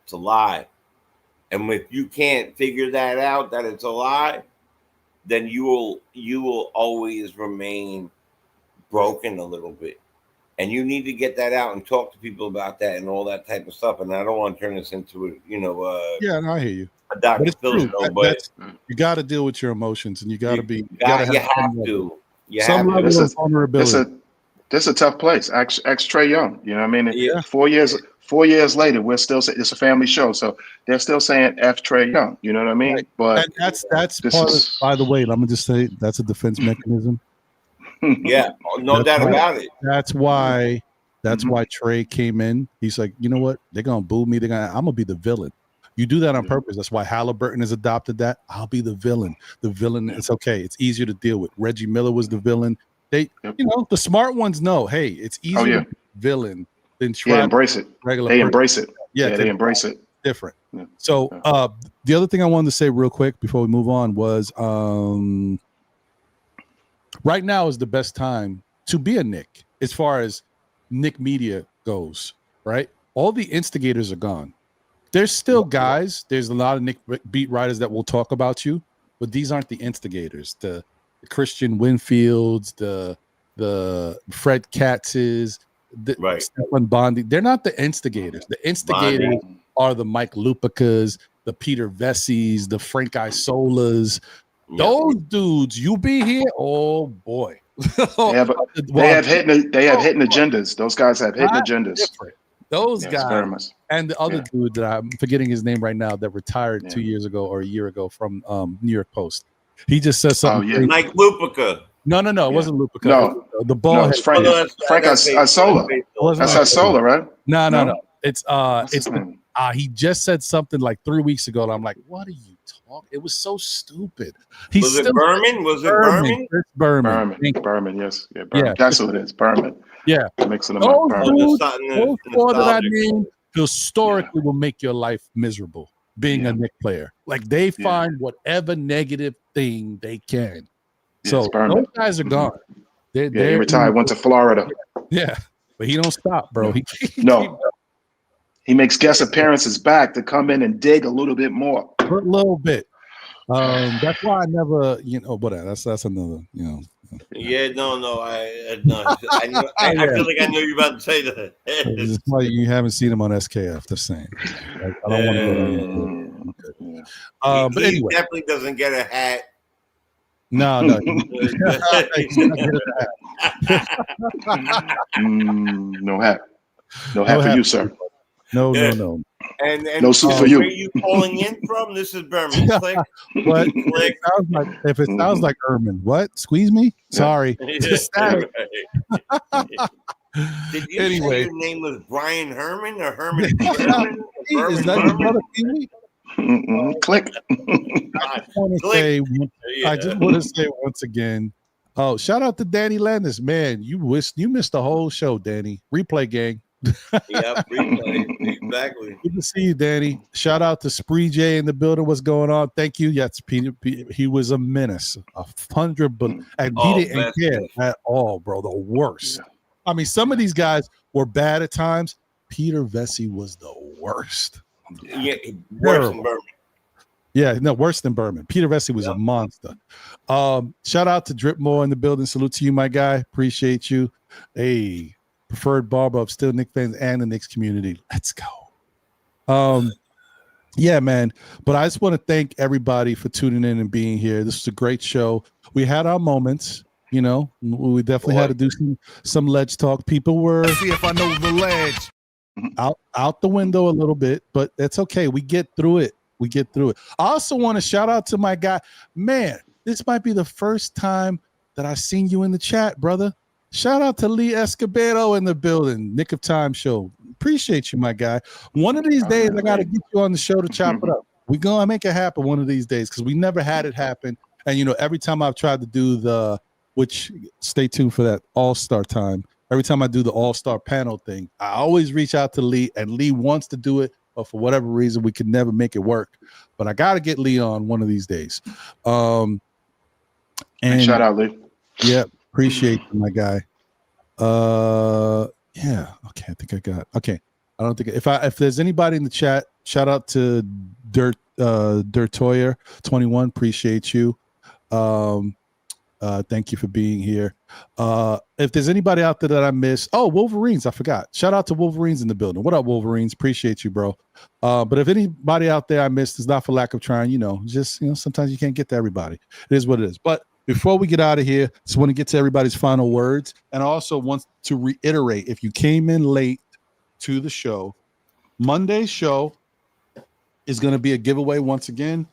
It's a lie. And if you can't figure that out, that it's a lie, then you will always remain broken a little bit. And you need to get that out and talk to people about that and all that type of stuff. And I don't want to turn this into I hear you. A Dr. Phil show, but you got to deal with your emotions, and you got to be. You have to. Some level of vulnerability. This is a tough place. Ex Trae Young, you know what I mean? 4 years later, we're still saying it's a family show, so they're still saying F Trae Young. You know what I mean? Right. But and that's part of, by the way, I'm gonna just say that's a defense mechanism. Yeah, no doubt about it. That's why Trae came in. He's like, you know what? They're gonna boo me. I'm gonna be the villain. You do that on purpose. That's why Halliburton has adopted that. I'll be the villain. The villain. It's okay. It's easier to deal with. Reggie Miller was the villain. They, the smart ones know. Hey, it's easier to be villain than try to embrace it. They embrace it. Yeah, they embrace it. Different. Yeah. So the other thing I wanted to say real quick before we move on was right now is the best time to be a Knick as far as Knick media goes. Right, all the instigators are gone. There's still guys. There's a lot of Knick beat writers that will talk about you, but these aren't the instigators. The Christian Winfields, the Fred Katzes, the Stefan Bondi. They're not the instigators. The instigators are the Mike Lupicas, the Peter Vessies, the Frank Isolas. Those dudes, you be here. Oh boy, they have hidden agendas. Those guys have hidden agendas. Different. Those guys and the other dude that I'm forgetting his name right now that retired 2 years ago or a year ago from New York Post. He just says something. Mike Lupica. No, it wasn't Lupica. No, the ball. It's Frank Isola. That's Isola, right? No. It's he just said something like 3 weeks ago, and I'm like, what are you talking? It was so stupid. Was it Berman? Was it Berman? It's Berman. Berman, yes. Yeah, Berman. Yeah. That's what it is. Berman. Yeah. Mixing them up. Those four that I named historically will make your life miserable being a Knick player. Like they find whatever negative thing they can. So those guys are gone. He retired, went to Florida. Yeah. But he don't stop, bro. He makes guest appearances back to come in and dig a little bit more. A little bit. That's why I never, whatever. That's another, Yeah, no. I feel like I know you're about to say that. It's why you haven't seen him on SKF. The same. I don't want to go down. Okay. But anyway, he definitely doesn't get a hat. No. No hat. No hat for you, sir. No. And no suit for you. Where are you calling in from? This is Birmingham. Click. What? Click. If it sounds like Ermin, what? Squeeze me? Sorry. Just static. Did you say your name was Brian Herman or Herman? Is that your brother? Click. I just want to say once again. Oh, shout out to Danny Landis, man. You missed the whole show, Danny. Replay gang. Yep, replay. Exactly. Good to see you, Danny. Shout out to Spree J in the building. What's going on? Thank you. Yes, he was a menace, 100, and he didn't care at all, bro. The worst. Yeah. I mean, some of these guys were bad at times. Peter Vesey was the worst. Yeah, worse than Berman. Yeah, no, worse than Berman. Peter Vesey was a monster. Shout out to Dripmore in the building. Salute to you, my guy. Appreciate you. Hey, preferred barber of still Knicks fans and the Knicks community. Let's go. Yeah, man. But I just want to thank everybody for tuning in and being here. This was a great show. We had our moments. You know, we definitely had to do some ledge talk. People were see if I know the ledge out the window a little bit, but it's okay. We get through it. I also want to shout out to my guy. Man, this might be the first time that I've seen you in the chat, brother. Shout out to Lee Escobedo in the building. Nick of Time show. Appreciate you, my guy. One of these days, I got to get you on the show to chop it up. We're going to make it happen one of these days because we never had it happen. And, you know, every time I've tried to do which stay tuned for that all-star time. Every time I do the all-star panel thing, I always reach out to Lee, and Lee wants to do it, but for whatever reason, we could never make it work. But I got to get Lee on one of these days. And shout out, Lee. Yeah, appreciate you, my guy. Yeah. Okay, I think I got. Okay, I don't think if there's anybody in the chat, shout out to Dirtoyer 21. Appreciate you. Thank you for being here. If there's anybody out there that I missed, Wolverines, I forgot. Shout out to Wolverines in the building. What up, Wolverines? Appreciate you, bro. But if anybody out there I missed, it's not for lack of trying. Sometimes you can't get to everybody. It is what it is. But before we get out of here, just want to get to everybody's final words, and I also want to reiterate: if you came in late to the show, Monday's show is going to be a giveaway once again.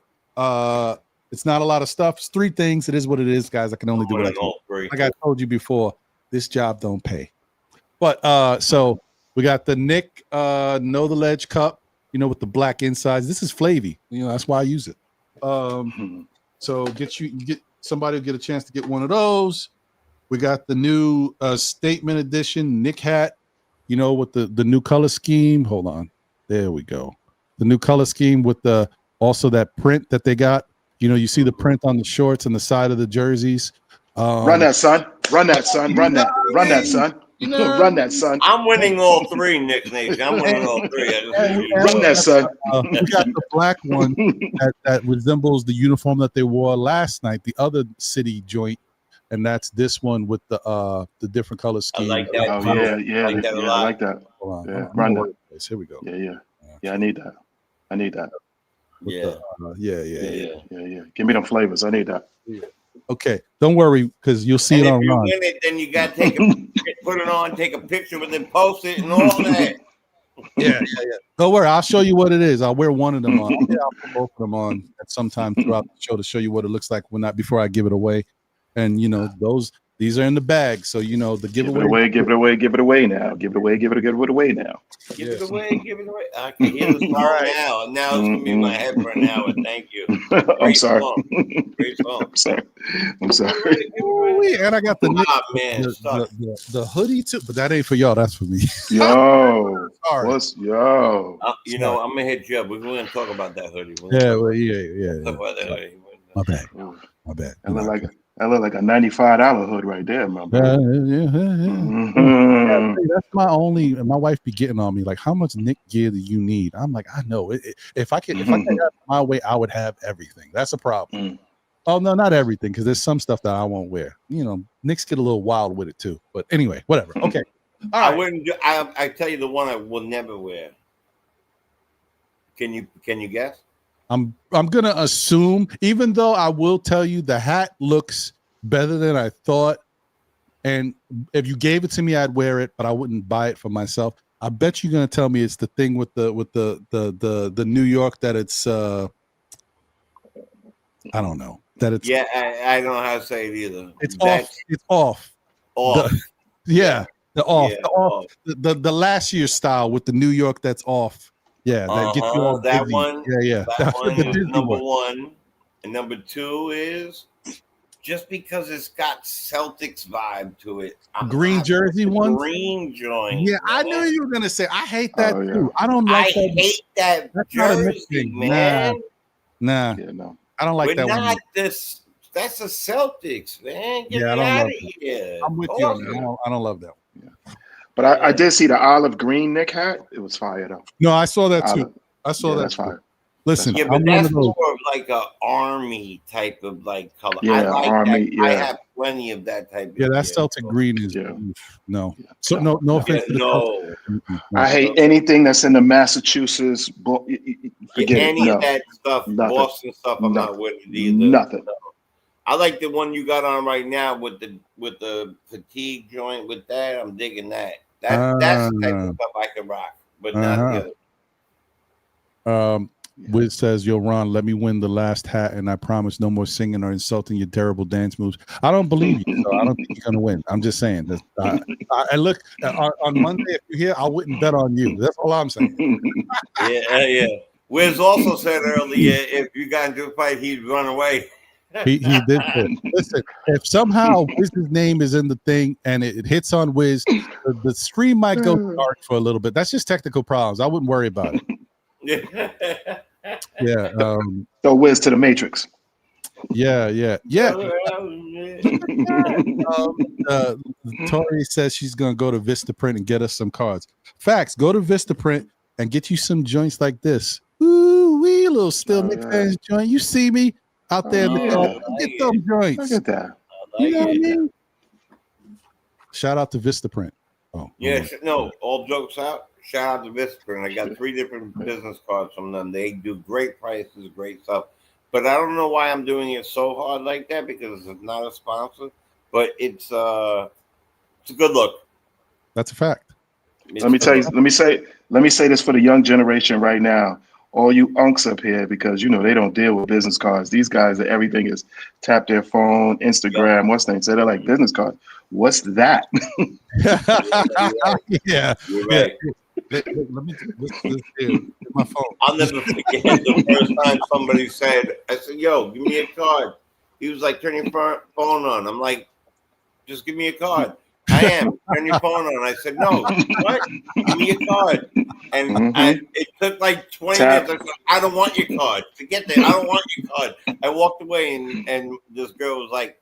It's not a lot of stuff. It's 3 things. It is what it is, guys. I can only do what I can. Like I told you before, this job don't pay. But so we got the Nick Know the Ledge cup, with the black insides. This is Flavy. That's why I use it. So somebody will get a chance to get one of those. We got the new statement edition Nick hat, with the new color scheme. Hold on. There we go. The new color scheme with also that print that they got. You see the print on the shorts and the side of the jerseys. Run that, son. Run that, son. Run that. Run that, son. Run that, son. I'm winning all 3, Nick Nation. I'm winning all 3. Run that, son. We got the black one that resembles the uniform that they wore last night, the other city joint, and that's this one with the different color scheme. I like that. Oh, yeah. I like that. Hold on. Yeah, run that. Here we go. Yeah, I need that. Yeah. Give me them flavors. I need that. Yeah. Okay, don't worry because you'll see it on. If you win it, then you got to put it on, take a picture with it, post it, and all that. Yeah. Don't worry, I'll show you what it is. I'll wear one of them on. I'll put both of them on at some time throughout the show to show you what it looks like before I give it away. And these are in the bag, so the giveaway. Give it away now. Give it away now. Give it away. I can hear the song now. Now it's gonna be my head for an hour. Thank you. I'm sorry. Great song. I'm sorry. And I got the hoodie too, but that ain't for y'all. That's for me. Yo, I'm gonna hit you up. We're gonna talk about that hoodie. Yeah. Talk about that hoodie. My bad. That look like a $95 hood right there, my bro. That's my wife be getting on me like, how much Nick gear do you need? I'm like, I know. If I could have my way, I would have everything. That's a problem. Oh no, not everything, because there's some stuff that I won't wear. You know, Knicks get a little wild with it too. But anyway, whatever. Okay. All right. I wouldn't. I tell you the one I will never wear. Can you guess? I'm gonna assume, even though I will tell you the hat looks better than I thought, and if you gave it to me, I'd wear it, but I wouldn't buy it for myself. I bet you're gonna tell me it's the thing with the New York that it's I don't know that it's I don't know how to say it either. It's off. It's off. Off. The off. Yeah, the off. The last year's style with the New York that's off. Yeah, that gets you all that dizzy. one. Yeah. That one the is Disney number one, and number two is just because it's got Celtics vibe to it. Green jersey one. Green joint. Yeah, man. I knew you were gonna say. I hate that too. I don't like that. I hate that That's not a Knicks jersey, thing. man. Nah. Yeah, no. I don't like We're that not one. this. That's the Celtics, man. Get Yeah, I me don't out love of that. here. I'm with you on that. I don't love that one. Yeah. But I did see the olive green Nick hat. It was fire though. No, I saw that too. I saw that. That's fire. Listen, Yeah, but I'm that's more of like a army type of like color. Yeah, I like army, that. yeah. I have plenty of that type. Yeah, of that Celtic green is no. So no offense to the no. Celtics. I hate anything that's in the Massachusetts. Forget any it. of that stuff, Nothing. Boston stuff. I'm not with it either. Nothing. No. I like the one you got on right now with the fatigue joint. With that, I'm digging that. That's the type of stuff I can rock, but not the other. Wiz says, "Yo, Ron, let me win the last hat, and I promise no more singing or insulting your terrible dance moves." I don't believe you, so I don't think you're gonna win. I'm just saying. I look on Monday. If you're here, I wouldn't bet on you. That's all I'm saying. Yeah. Wiz also said earlier, if you got into a fight, he'd run away. He did say, listen, if somehow Wiz's name is in the thing and it hits on Wiz, the stream might go dark for a little bit. That's just technical problems. I wouldn't worry about it. Yeah. So Wiz to the Matrix. Yeah. Tori says she's gonna go to Vistaprint and get us some cards. Facts. Go to Vistaprint and get you some joints like this. Ooh, wee, little Still Knicks fans joint. You see me out there in the car. Get them joints. Look at that. You know what I mean? Shout out to Vistaprint. Oh, yeah. No, all jokes out. Shout out to Vistaprint. I got 3 different business cards from them. They do great prices, great stuff. But I don't know why I'm doing it so hard like that because it's not a sponsor. But it's a good look. That's a fact. Let me tell you. Let me say this for the young generation right now. All you unks up here, because you know they don't deal with business cards. These guys, everything is tap their phone, Instagram, what's things. So they're like business cards. What's that? Yeah. You're right. Let me my phone. I'll never forget the first time somebody said, I said, "Yo, give me a card." He was like, "Turn your phone on." I'm like, "Just give me a card." I am. Turn your phone on. I said, "No, what? Give me a card." And it took like 20 minutes. I said, "I don't want your card. Forget that. I don't want your card." I walked away, and this girl was like,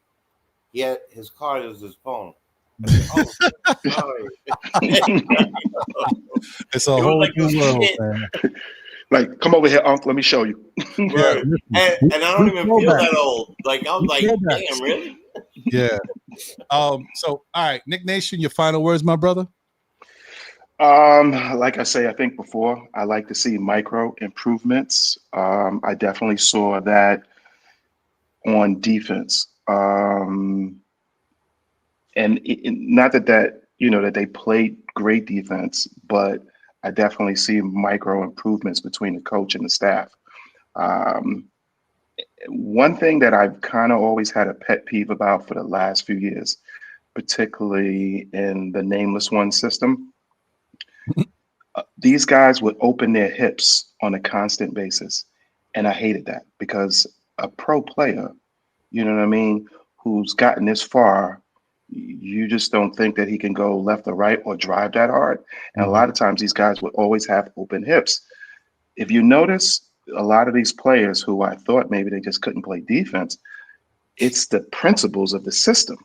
"Yeah, his card is his phone." I said, "Oh, sorry." It's a whole new world, man. Like, come over here, Unc. Let me show you. Right. And I don't even feel that old. Like I was like, "Damn, really?" Yeah. So, all right, Nick Nation, your final words, my brother. Like I say, I think before, I like to see micro improvements. I definitely saw that on defense. And not that you know that they played great defense, but I definitely see micro improvements between the coach and the staff. One thing that I've kind of always had a pet peeve about for the last few years, particularly in the nameless one system, these guys would open their hips on a constant basis. And I hated that because a pro player, you know what I mean, who's gotten this far, you just don't think that he can go left or right or drive that hard. And a lot of times these guys would always have open hips. If you notice, a lot of these players who I thought maybe they just couldn't play defense, it's the principles of the system.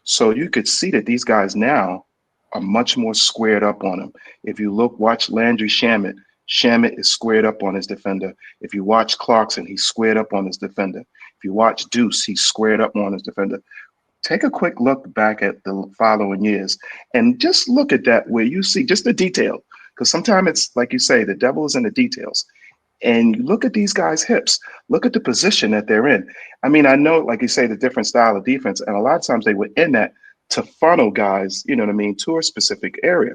So you could see that these guys now are much more squared up on him. If you watch Landry Shamet, Shamet is squared up on his defender. If you watch Clarkson, he's squared up on his defender. If If you watch Deuce, he squared up on his defender. Take a quick look back at the following years and just look at that where you see just the detail. Because sometimes it's like you say, the devil is in the details. And you look at these guys' hips, look at the position that they're in. I mean, I know, like you say, the different style of defense, and a lot of times they were in that to funnel guys, you know what I mean, to a specific area.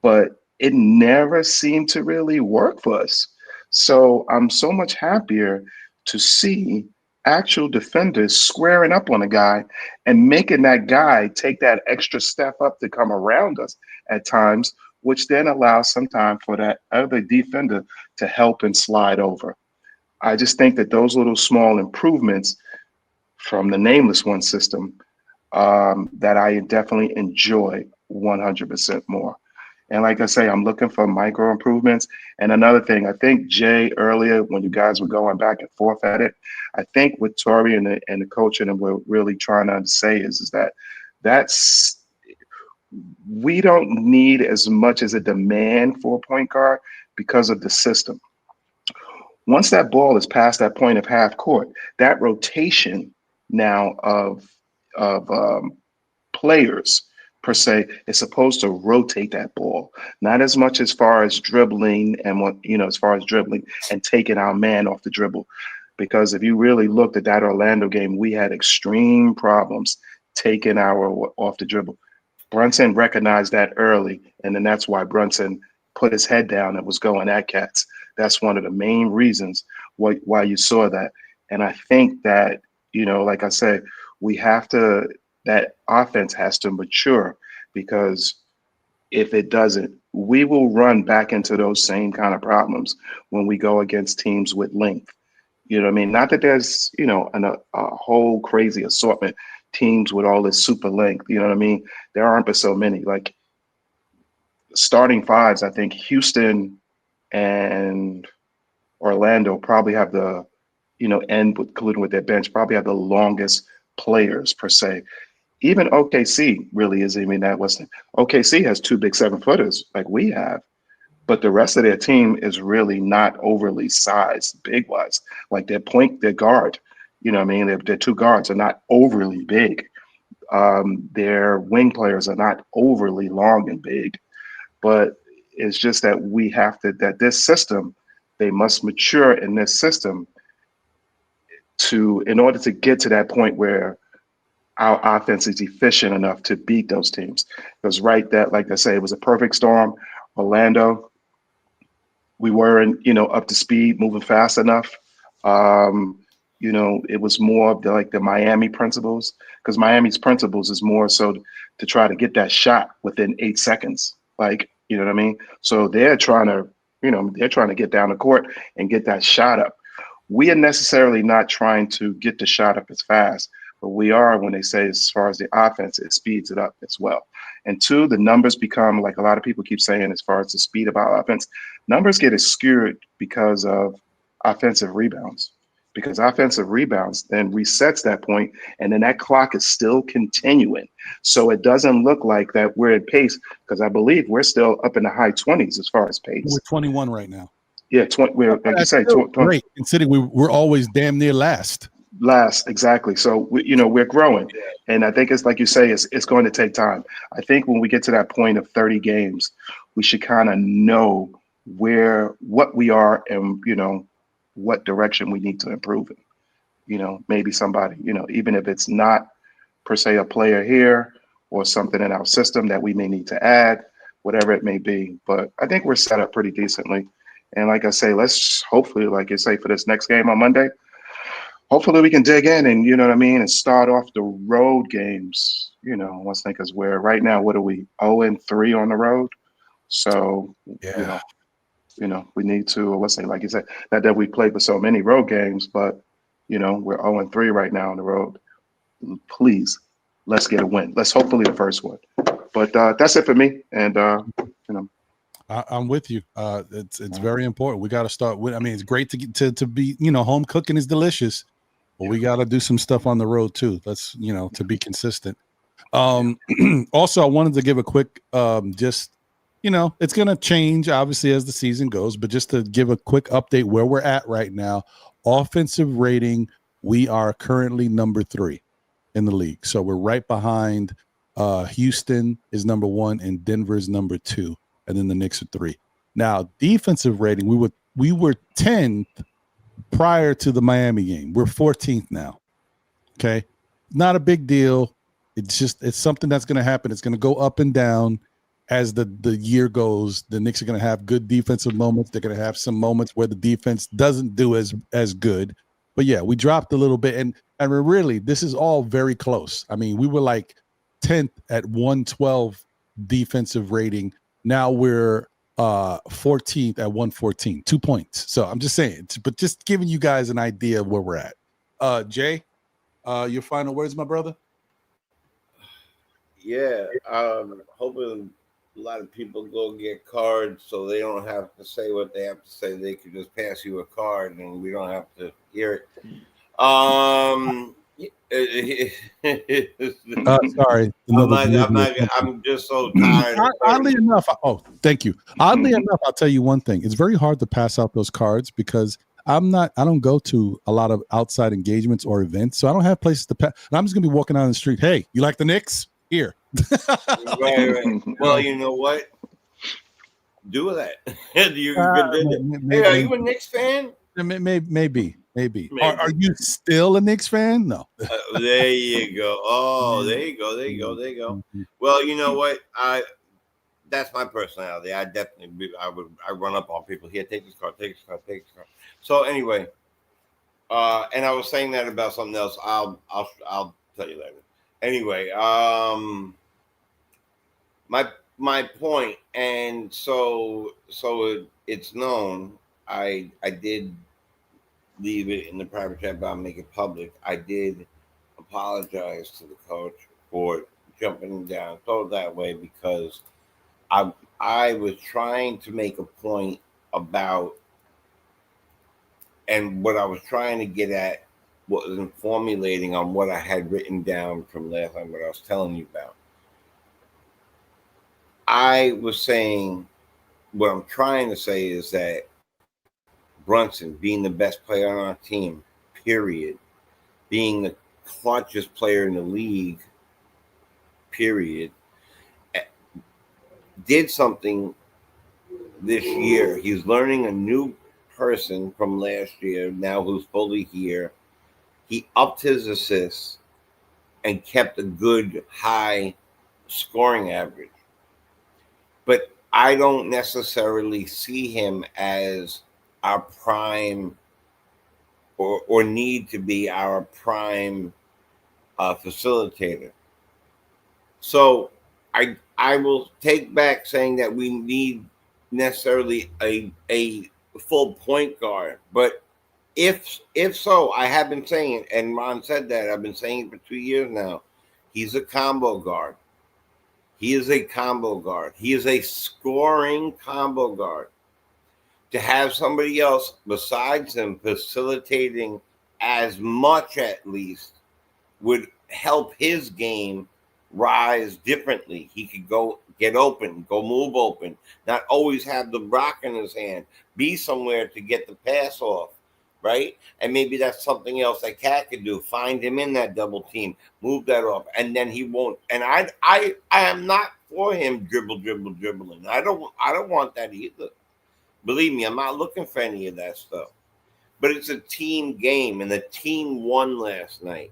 But it never seemed to really work for us. So I'm so much happier to see actual defenders squaring up on a guy and making that guy take that extra step up to come around us at times, which then allows sometimes for that other defender to help and slide over. I just think that those little small improvements from the nameless one system that I definitely enjoy 100% more. And like I say, I'm looking for micro improvements. And another thing, I think Jay earlier, when you guys were going back and forth at it, I think what Tori and the coach and we're really trying to say is that we don't need as much as a demand for a point guard because of the system. Once that ball is past that point of half court, that rotation now of players per se is supposed to rotate that ball, not as much as far as dribbling and as far as dribbling and taking our man off the dribble. Because if you really looked at that Orlando game, we had extreme problems taking our off the dribble. Brunson recognized that early, and then that's why Brunson put his head down and was going at cats. That's one of the main reasons why you saw that. And I think that, like I said, that offense has to mature, because if it doesn't, we will run back into those same kind of problems when we go against teams with length. You know what I mean? Not that there's, a whole crazy assortment teams with all this super length. You know what I mean? There aren't but so many. Like starting fives, I think Houston and Orlando probably have the, including with their bench, probably have the longest players per se. Even OKC really isn't even that Western. OKC has 2 big 7-footers like we have, but the rest of their team is really not overly sized big wise. Like their guard, what I mean? Their 2 guards are not overly big. Their wing players are not overly long and big, but it's just that this system, they must mature in this system in order to get to that point where our offense is efficient enough to beat those teams. Because like I say, it was a perfect storm. Orlando, we weren't, up to speed, moving fast enough. It was more of the Miami principles, because Miami's principles is more so to try to get that shot within 8 seconds. Like, you know what I mean? So they're trying to get down the court and get that shot up. We are necessarily not trying to get the shot up as fast, but we are when they say as far as the offense, it speeds it up as well. And 2, the numbers become, like a lot of people keep saying, as far as the speed of our offense, numbers get skewed because of offensive rebounds. Because offensive rebounds then resets that point, and then that clock is still continuing. So it doesn't look like that we're at pace, because I believe we're still up in the high 20s as far as pace. We're 21 right now. Yeah, we're like you say, 20. Great, considering we're always damn near last. Exactly. So we're growing, and I think it's like you say, it's going to take time. I think when we get to that point of 30 games, we should kind of know what we are and what direction we need to improve in. Maybe somebody, even if it's not per se a player here or something in our system that we may need to add, whatever it may be. But I think we're set up pretty decently. And like I say, let's hopefully, like you say, for this next game on Monday, hopefully we can dig in and, and start off the road games, once again, because we're right now, what are we, 0-3 on the road? So, yeah. We need to, like you said, not that we played for so many road games, but, we're 0-3 right now on the road. Please, let's get a win. Let's hopefully the first one. But that's it for me. And, I'm with you. It's very important. We got to start with. I mean, it's great to be. Home cooking is delicious, but we got to do some stuff on the road too. Let's to be consistent. Also, I wanted to give a quick just. It's going to change obviously as the season goes, but just to give a quick update where we're at right now. Offensive rating we are currently number 3 in the league. So we're right behind Houston is number 1 and Denver is number 2, and then the Knicks are 3. Now, defensive rating, we were 10th prior to the Miami game. We're 14th now. Okay. Not a big deal. It's something that's going to happen. It's going to go up and down as the year goes. The Knicks are going to have good defensive moments. They're going to have some moments where the defense doesn't do as good. But yeah, we dropped a little bit, and really, this is all very close. I mean, we were like 10th at 112 defensive rating. Now we're 14th at 114, 2 points. So I'm just saying, but just giving you guys an idea of where we're at. Jay, your final words, my brother? Yeah, hoping a lot of people go get cards so they don't have to say what they have to say. They could just pass you a card and we don't have to hear it. Sorry. I'm just so tired. Oddly enough, thank you. Oddly enough, I'll tell you one thing. It's very hard to pass out those cards because I don't go to a lot of outside engagements or events, so I don't have places to pass. And I'm just gonna be walking down the street. Hey, you like the Knicks? Here. Right. Well, you know what? Do that. Are you a Knicks fan? Maybe. Are you still a Knicks fan? No. There you go. Oh, there you go. Well, you know what? That's my personality. I run up on people. Here, take this card. So anyway, and I was saying that about something else. I'll tell you later. Anyway, my point, and so it's known. I did leave it in the private chat, but I'll make it public. I did apologize to the coach for jumping down so that way because I was trying to make a point about, and what I was trying to get at wasn't formulating on what I had written down from last time, what I was telling you about. I was saying, what I'm trying to say is that Brunson, being the best player on our team, period, being the clutchest player in the league, period, did something this year. He's learning a new person from last year, now who's fully here. He upped his assists and kept a good high scoring average. But I don't necessarily see him as our prime or need to be our prime facilitator. So I will take back saying that we need necessarily a full point guard, but if so, I have been saying it, and Ron said that. I've been saying it for 2 years now. He's a combo guard. He is a combo guard. He is a scoring combo guard. To have somebody else besides him facilitating as much, at least, would help his game rise differently. He could go get open, go move open, not always have the rock in his hand, be somewhere to get the pass off. Right? And maybe that's something else that Cat could do. Find him in that double team, move that off, and then he won't. And I am not for him dribbling. I don't want that either. Believe me, I'm not looking for any of that stuff. But it's a team game, and the team won last night.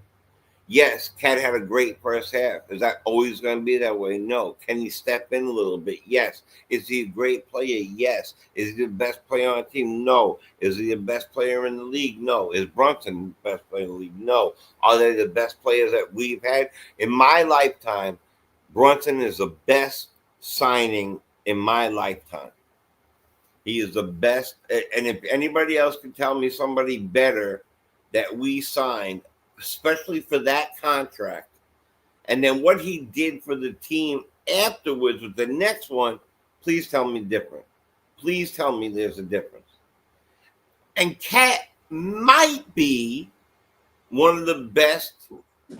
Yes, Cat had a great first half. Is that always going to be that way? No. Can he step in a little bit? Yes. Is he a great player? Yes. Is he the best player on the team? No. Is he the best player in the league? No. Is Brunson the best player in the league? No. Are they the best players that we've had? In my lifetime, Brunson is the best signing in my lifetime. He is the best. And if anybody else can tell me somebody better that we signed, especially for that contract, and then what he did for the team afterwards with the next one, please tell me different. Please tell me there's a difference. And Cat might be one of the best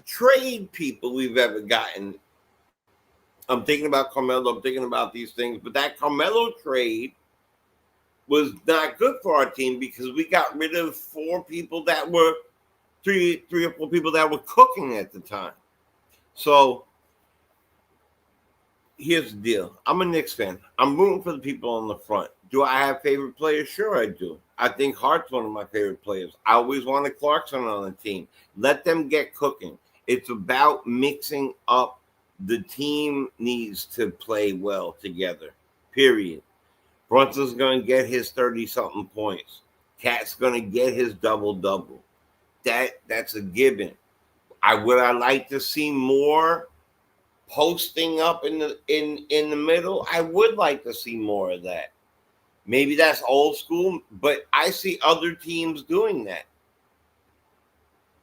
trade people we've ever gotten. I'm thinking about Carmelo. I'm thinking about these things. But that Carmelo trade was not good for our team because we got rid of 4 people that were three or four people that were cooking at the time. So here's the deal. I'm a Knicks fan. I'm rooting for the people on the front. Do I have favorite players? Sure, I do. I think Hart's one of my favorite players. I always wanted Clarkson on the team. Let them get cooking. It's about mixing up. The team needs to play well together, period. Brunson's going to get his 30-something points. Cat's going to get his double-double. That's a given. Would I like to see more posting up in the middle? I would like to see more of that. Maybe that's old school, but I see other teams doing that.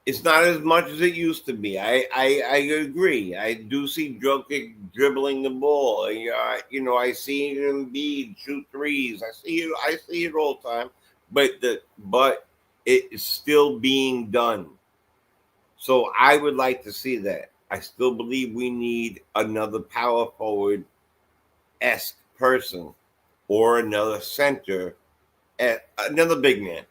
It's not as much as it used to be. I agree. I do see Jokic dribbling the ball. I see Embiid shoot threes. I see it all the time. But it's still being done. So I would like to see that. I still believe we need another power forward-esque person or another center, another big man.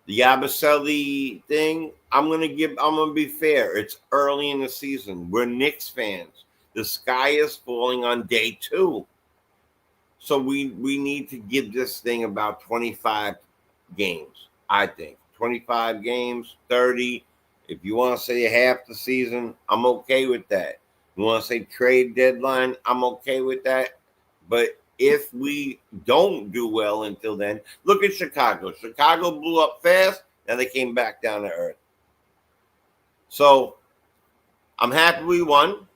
The Yabusele thing, I'm gonna be fair. It's early in the season. We're Knicks fans. The sky is falling on day 2. So we need to give this thing about 25 games, I think. 25 games, 30. If you want to say half the season, I'm okay with that. You want to say trade deadline, I'm okay with that. But if we don't do well until then, look at Chicago. Chicago blew up fast, and they came back down to earth. So I'm happy we won.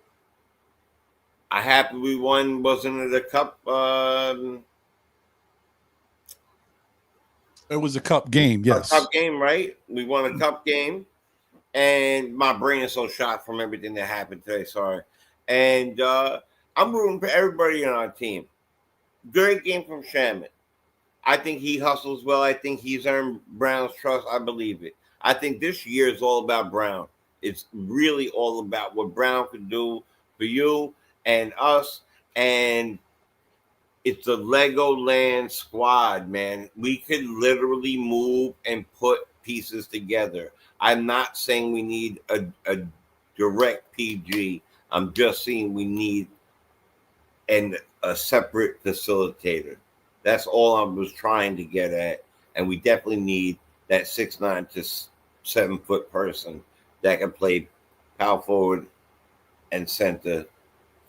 Wasn't it a cup? It was a cup game, yes. A cup game, right? We won a cup game. And my brain is so shot from everything that happened today. Sorry. And I'm rooting for everybody on our team. Great game from Shamet. I think he hustles well. I think he's earned Brown's trust. I believe it. I think this year is all about Brown. It's really all about what Brown could do for you and us. And it's a Legoland squad, man. We could literally move and put pieces together. I'm not saying we need a direct PG. I'm just saying we need a separate facilitator. That's all I was trying to get at. And we definitely need that 6'9" to 7 foot person that can play power forward and center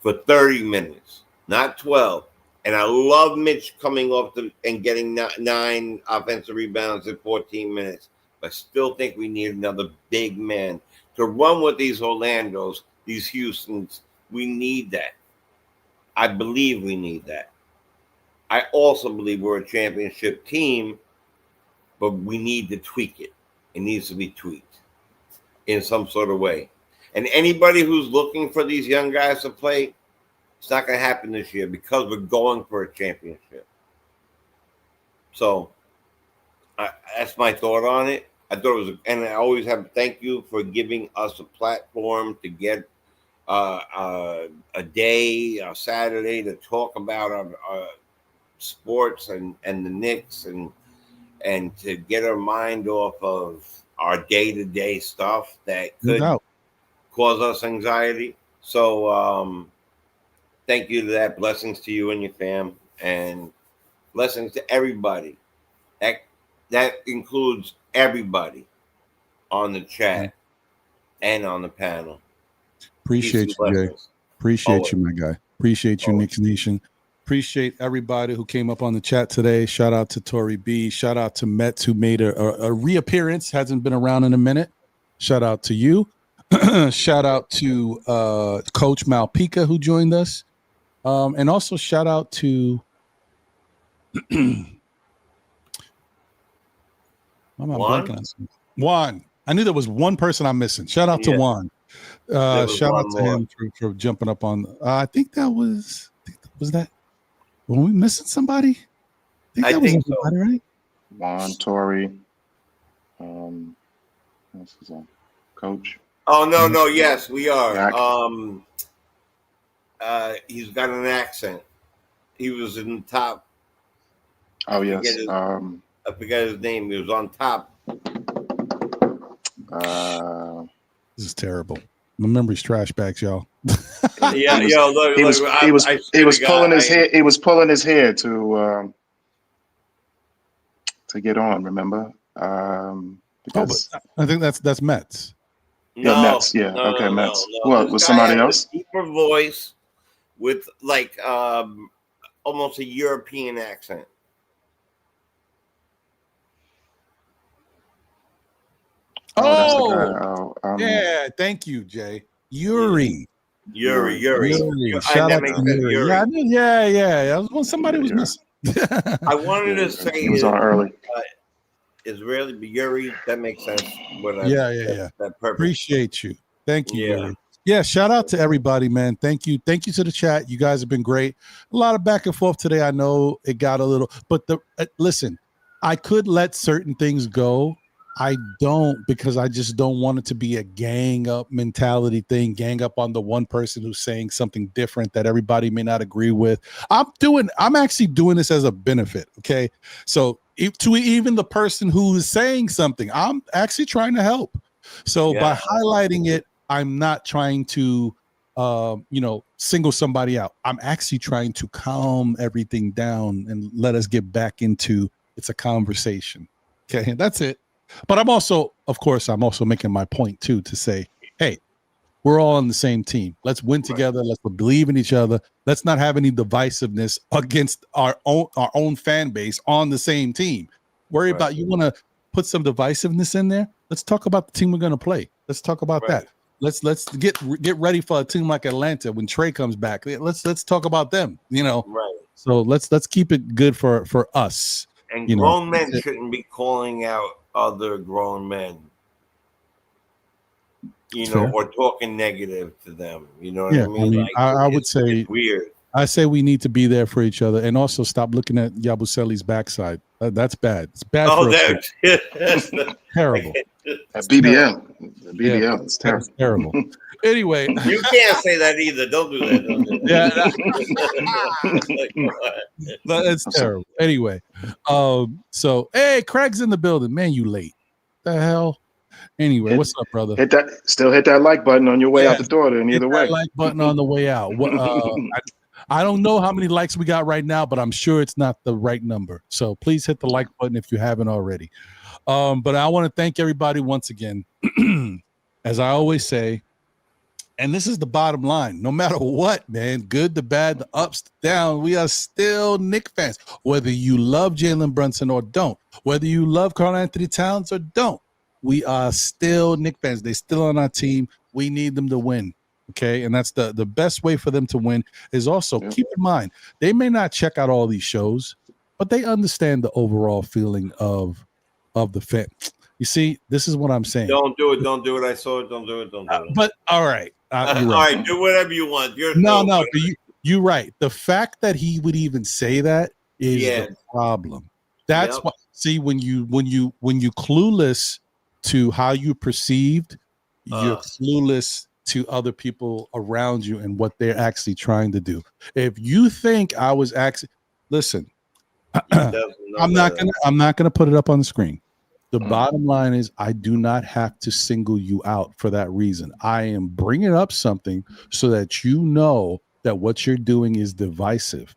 for 30 minutes, not 12. And I love Mitch coming off and getting 9 offensive rebounds in 14 minutes. But I still think we need another big man to run with these Orlandos, these Houstons. We need that. I believe we need that. I also believe we're a championship team, but we need to tweak it. It needs to be tweaked in some sort of way. And anybody who's looking for these young guys to play, it's not going to happen this year because we're going for a championship. So that's my thought on it. I thought it was, and I always have to thank you for giving us a platform to get a day, a Saturday, to talk about our sports and the Knicks and to get our mind off of our day-to-day stuff that could cause us anxiety. So thank you to that. Blessings to you and your fam, and blessings to everybody. That includes everybody on the chat and on the panel. Appreciate you, Jay. Appreciate you, my guy. Appreciate you, Knicks Nation. Appreciate everybody who came up on the chat today. Shout out to Tori B. Shout out to Mets, who made a reappearance. Hasn't been around in a minute. Shout out to you. Shout out to Coach Malpica, who joined us. And also shout out to Juan. I knew there was one person I'm missing. Shout out to Juan. Shout out to him for jumping up on. I think that was that. Were we missing somebody? I think that was somebody, right? Juan, Tori. What's his name? Coach. Oh no! Yes, we are. He's got an accent. He was in the top. Oh yes. I forget his name. He was on top. This is terrible. My memory's trash bags, y'all. Yeah, look, he was pulling his hair. He was pulling his hair to get on. Remember? Because I think that's Mets. No, Mets. Yeah, okay, Mets. No. What was somebody else? A deeper voice with like almost a European accent. Oh, yeah. Thank you, Jay. Yuri. Yuri. Shout out to Yuri. Yeah. Somebody was missing. I wanted to say he was on early. Israeli, but Yuri, that makes sense. Yeah. That purpose. Appreciate you. Thank you, Yuri. Yeah, shout out to everybody, man. Thank you to the chat. You guys have been great. A lot of back and forth today. I know it got a little, but listen, I could let certain things go. I don't, because I just don't want it to be a gang up mentality thing, gang up on the one person who's saying something different that everybody may not agree with. I'm actually doing this as a benefit. Okay. So to even the person who is saying something, I'm actually trying to help. So by highlighting it, I'm not trying to, single somebody out. I'm actually trying to calm everything down and let us get back into it's a conversation. Okay. And that's it. But I'm also making my point too, to say, hey, we're all on the same team. Let's win together. Let's believe in each other. Let's not have any divisiveness against our own fan base on the same team. Worry about, you want to put some divisiveness in there? Let's talk about the team we're going to play. Let's talk about that. Let's get ready for a team like Atlanta when Trey comes back. Let's talk about them. So let's keep it good for us. And grown men shouldn't be calling out other grown men, or talking negative to them. You know what I mean? I would say it's weird. I say we need to be there for each other, and also stop looking at Yabusele's backside. That's bad. It's bad for us. Terrible. BBL. It's terrible. That's terrible. Anyway, you can't say that either. Don't do that. That's terrible. Anyway, so hey, Craig's in the building. Man, you late. The hell. Anyway, what's up, brother? Hit that like button on your way out the door. Then either way, like button on the way out. I don't know how many likes we got right now, but I'm sure it's not the right number. So please hit the like button if you haven't already. But I want to thank everybody once again. As I always say, and this is the bottom line, no matter what, man, good, the bad, the ups, the down, we are still Knicks fans. Whether you love Jalen Brunson or don't, whether you love Karl-Anthony Towns or don't, we are still Knicks fans. They're still on our team. We need them to win. Okay, and that's the best way for them to win is also keep in mind, they may not check out all these shows, but they understand the overall feeling of the fan. You see, this is what I'm saying. Don't do it. I saw it. Don't do it. But all right. All right, do whatever you want. No, but you're right. The fact that he would even say that is the problem. That's why. See, when you clueless to how you perceived, you're clueless to other people around you and what they're actually trying to do. If you think I was actually, listen, I'm not gonna put it up on the screen. The bottom line is I do not have to single you out for that reason. I am bringing up something so that you know that what you're doing is divisive.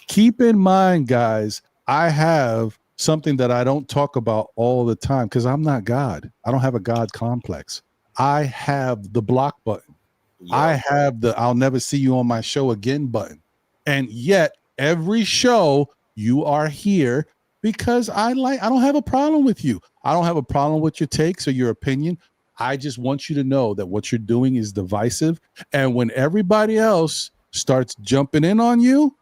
Keep in mind, guys, I have something that I don't talk about all the time because I'm not God. I don't have a God complex. I have the block button. I have the I'll never see you on my show again button. And yet every show you are here because I don't have a problem with you. I don't have a problem with your takes or your opinion. I just want you to know that what you're doing is divisive. And when everybody else starts jumping in on you,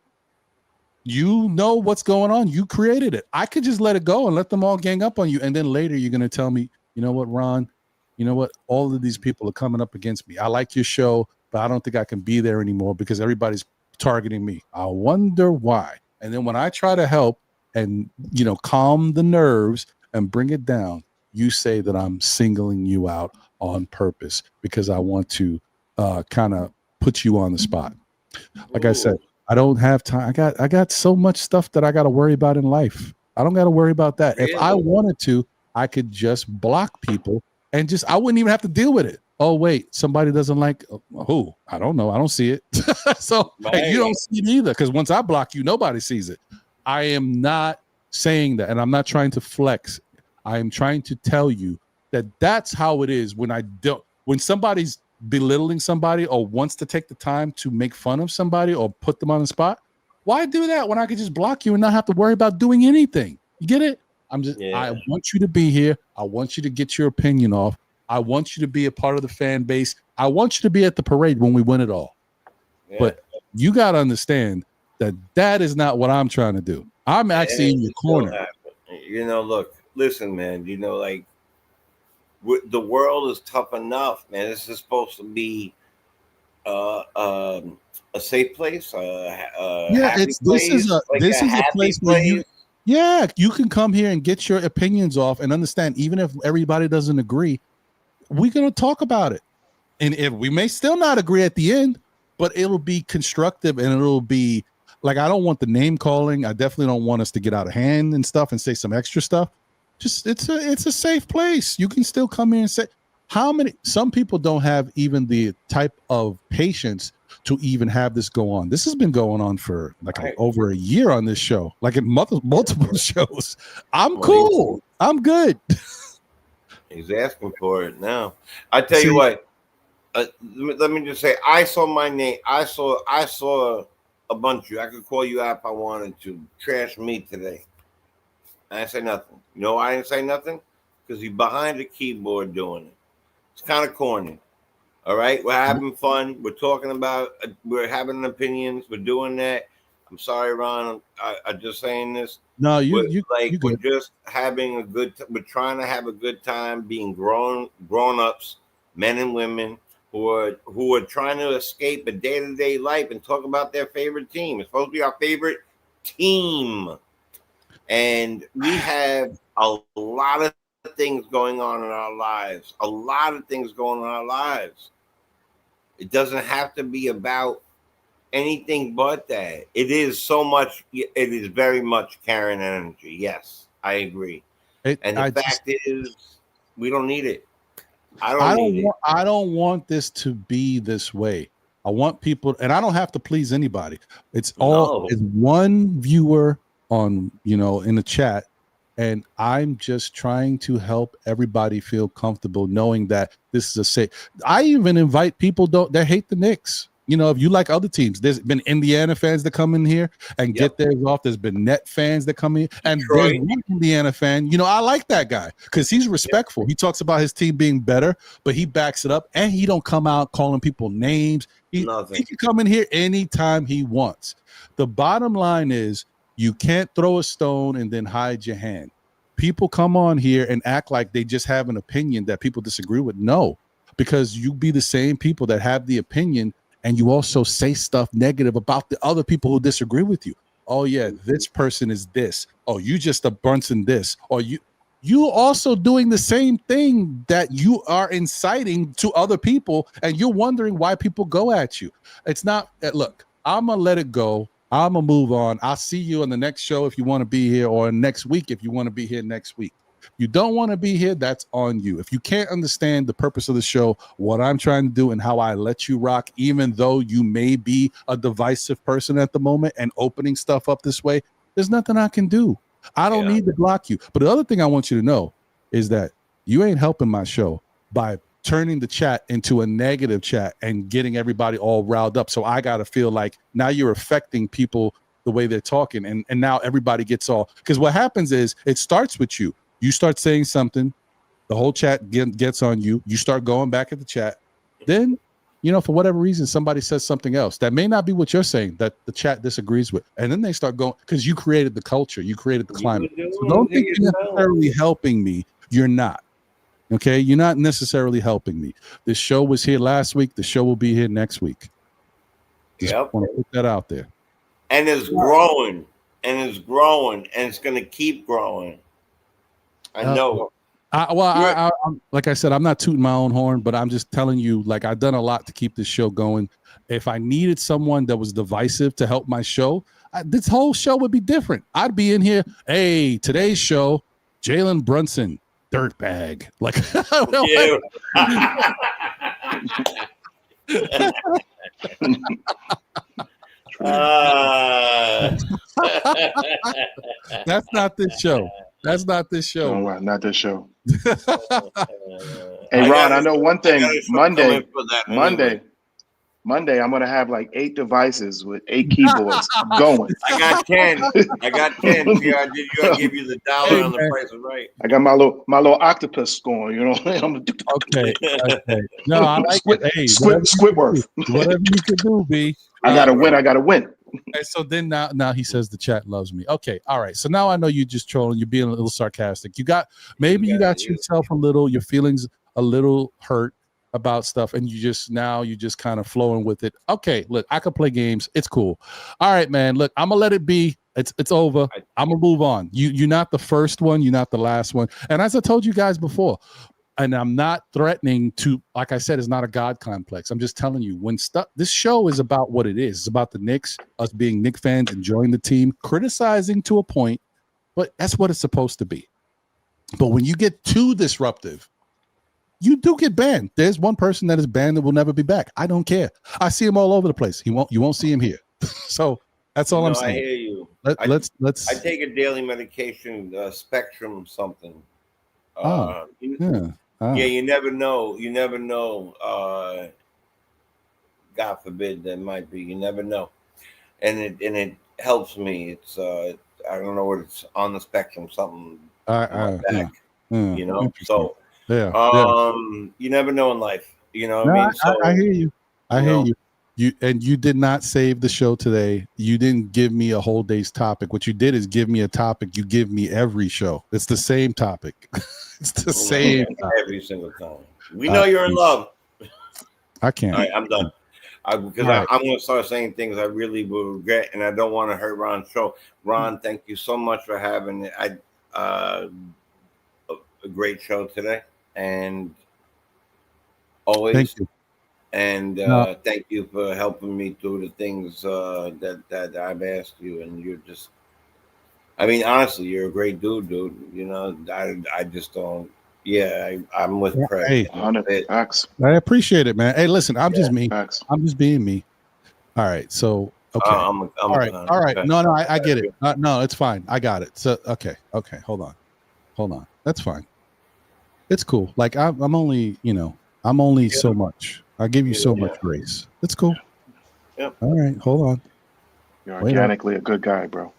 you know what's going on. You created it. I could just let it go and let them all gang up on you. And then later you're going to tell me, you know what, Ron, you know what? All of these people are coming up against me. I like your show, but I don't think I can be there anymore because everybody's targeting me. I wonder why. And then when I try to help and, calm the nerves and bring it down, you say that I'm singling you out on purpose because I want to kind of put you on the spot. Like I said, I don't have time. I got so much stuff that I got to worry about in life. I don't got to worry about that. If I wanted to, I could just block people and just I wouldn't even have to deal with it. Oh wait, somebody doesn't like who? I don't know. I don't see it. So and you don't see it either, because once I block you, nobody sees it. I am not saying that, and I'm not trying to flex. I am trying to tell you that that's how it is when somebody's belittling somebody or wants to take the time to make fun of somebody or put them on the spot. Why do that when I could just block you and not have to worry about doing anything? You get it? I want you to be here. I want you to get your opinion off. I want you to be a part of the fan base. I want you to be at the parade when we win it all. Yeah. But you got to understand that is not what I'm trying to do. I'm actually in your corner. Look, listen, man, like the world is tough enough, man. This is supposed to be a safe place. This is a place where you can come here and get your opinions off and understand, even if everybody doesn't agree, we're going to talk about it. And if we may still not agree at the end, but it'll be constructive and it'll be like, I don't want the name calling. I definitely don't want us to get out of hand and stuff and say some extra stuff. Just it's a safe place. You can still come here and say some people don't have even the type of patience to even have this go on. This has been going on for over a year on this show, like in multiple shows. I'm cool. I'm good. He's asking for it now. I tell you what. Let me just say, I saw my name. I saw a bunch of you. I could call you out if I wanted to. Trash me today. I didn't say nothing. You know why I didn't say nothing? Because he's behind the keyboard doing it. It's kind of corny. All right? We're having fun. We're talking about, we're having opinions. We're doing that. I'm sorry, Ron. I'm just saying this. No, we're just having a good we're trying to have a good time being grown-ups, men and women who are trying to escape a day-to-day life and talk about their favorite team. It's supposed to be our favorite team. And we have a lot of things going on in our lives. A lot of things going on in our lives. It doesn't have to be about anything but that. It is so much. It is very much Karen energy. Yes, I agree. And the fact is, we don't need it. I don't want this to be this way. I want people, and I don't have to please anybody. It's one viewer on, in the chat, and I'm just trying to help everybody feel comfortable knowing that this is a safe. I even invite people that hate the Knicks. If you like other teams, there's been Indiana fans that come in here and get theirs off. There's been Net fans that come in, and there's one Indiana fan. I like that guy because he's respectful. He talks about his team being better, but he backs it up, and he don't come out calling people names. He can come in here anytime he wants. The bottom line is, you can't throw a stone and then hide your hand. People come on here and act like they just have an opinion that people disagree with. No, because you be the same people that have the opinion, and you also say stuff negative about the other people who disagree with you. Oh yeah, this person is this. Oh, you just a Brunson this. Or you also doing the same thing that you are inciting to other people, and you're wondering why people go at you. It's not. Look, I'm gonna let it go. I'm gonna move on. I'll see you on the next show if you want to be here, or next week if you want to be here next week. You don't want to be here, that's on you. If you can't understand the purpose of the show, what I'm trying to do and how I let you rock, even though you may be a divisive person at the moment and opening stuff up this way, there's nothing I can do. I don't need to block you. But the other thing I want you to know is that you ain't helping my show by turning the chat into a negative chat and getting everybody all riled up. So I got to feel like now you're affecting people the way they're talking. And now everybody gets all, because what happens is it starts with you. You start saying something, the whole chat gets on you. You start going back at the chat. Then, for whatever reason, somebody says something else that may not be what you're saying, that the chat disagrees with. And then they start going, because you created the culture. You created the climate. So don't think you're necessarily helping me. You're not. Okay? You're not necessarily helping me. This show was here last week. The show will be here next week. Just want to put that out there. And it's growing. And it's growing. And it's going to keep growing. I know. I'm like I said, I'm not tooting my own horn, but I'm just telling you, like, I've done a lot to keep this show going. If I needed someone that was divisive to help my show, this whole show would be different. I'd be in here, hey, today's show, Jalen Brunson, dirtbag. Like, Yeah. That's not this show. That's not this show. No, not this show. Hey, Ron, I know one thing. Monday, I'm gonna have like 8 devices with 8 keyboards going. I got 10. See, I give you the dollar on the price of right. I got my little octopus going. You know. Okay. No, I like it. Hey, Squidward. Whatever you can do, B. I gotta win. Okay, so then now he says the chat loves me. Okay, all right. So now I know you're just trolling. You're being a little sarcastic. You got yourself a little. Your feelings a little hurt about stuff, and you just kind of flowing with it. Okay, look, I could play games. It's cool. All right, man. Look, I'm gonna let it be. It's over. I'm gonna move on. You're not the first one. You're not the last one. And as I told you guys before, and I'm not threatening to, like I said, it's not a God complex. I'm just telling you, this show is about what it is. It's about the Knicks, us being Knicks fans, enjoying the team, criticizing to a point, but that's what it's supposed to be. But when you get too disruptive, you do get banned. There's one person that is banned that will never be back. I don't care. I see him all over the place. You won't see him here. So that's all I'm saying. I hear you. Let's. I take a daily medication, Spectrum something. Yeah, you never know. God forbid that might be. You never know, and it helps me. It's I don't know what it's on the spectrum. Something on my back. You know. So you never know in life. You know what I mean? So, I hear you. I hear you. You did not save the show today. You didn't give me a whole day's topic. What you did is give me a topic. You give me every show. It's the same topic. It's the same every single time. We know you're in love. I can't. All right, I'm done. I'm going to start saying things I really will regret, and I don't want to hurt Ron's show. Ron, thank you so much for having a great show today, and always. Thank you. And thank you for helping me through the things that I've asked you. And you're just, I mean, honestly, you're a great dude. You know, I just don't. Yeah, I'm with Craig. Hey, I appreciate it, man. Hey, listen, I'm just me. I'm just being me. All right, so okay. All right. No, I get it. No, it's fine. I got it. So okay. Hold on. That's fine. It's cool. Like I'm only, so much. I give you so much grace. It's cool. Yep. All right, hold on. You're organically a good guy, bro.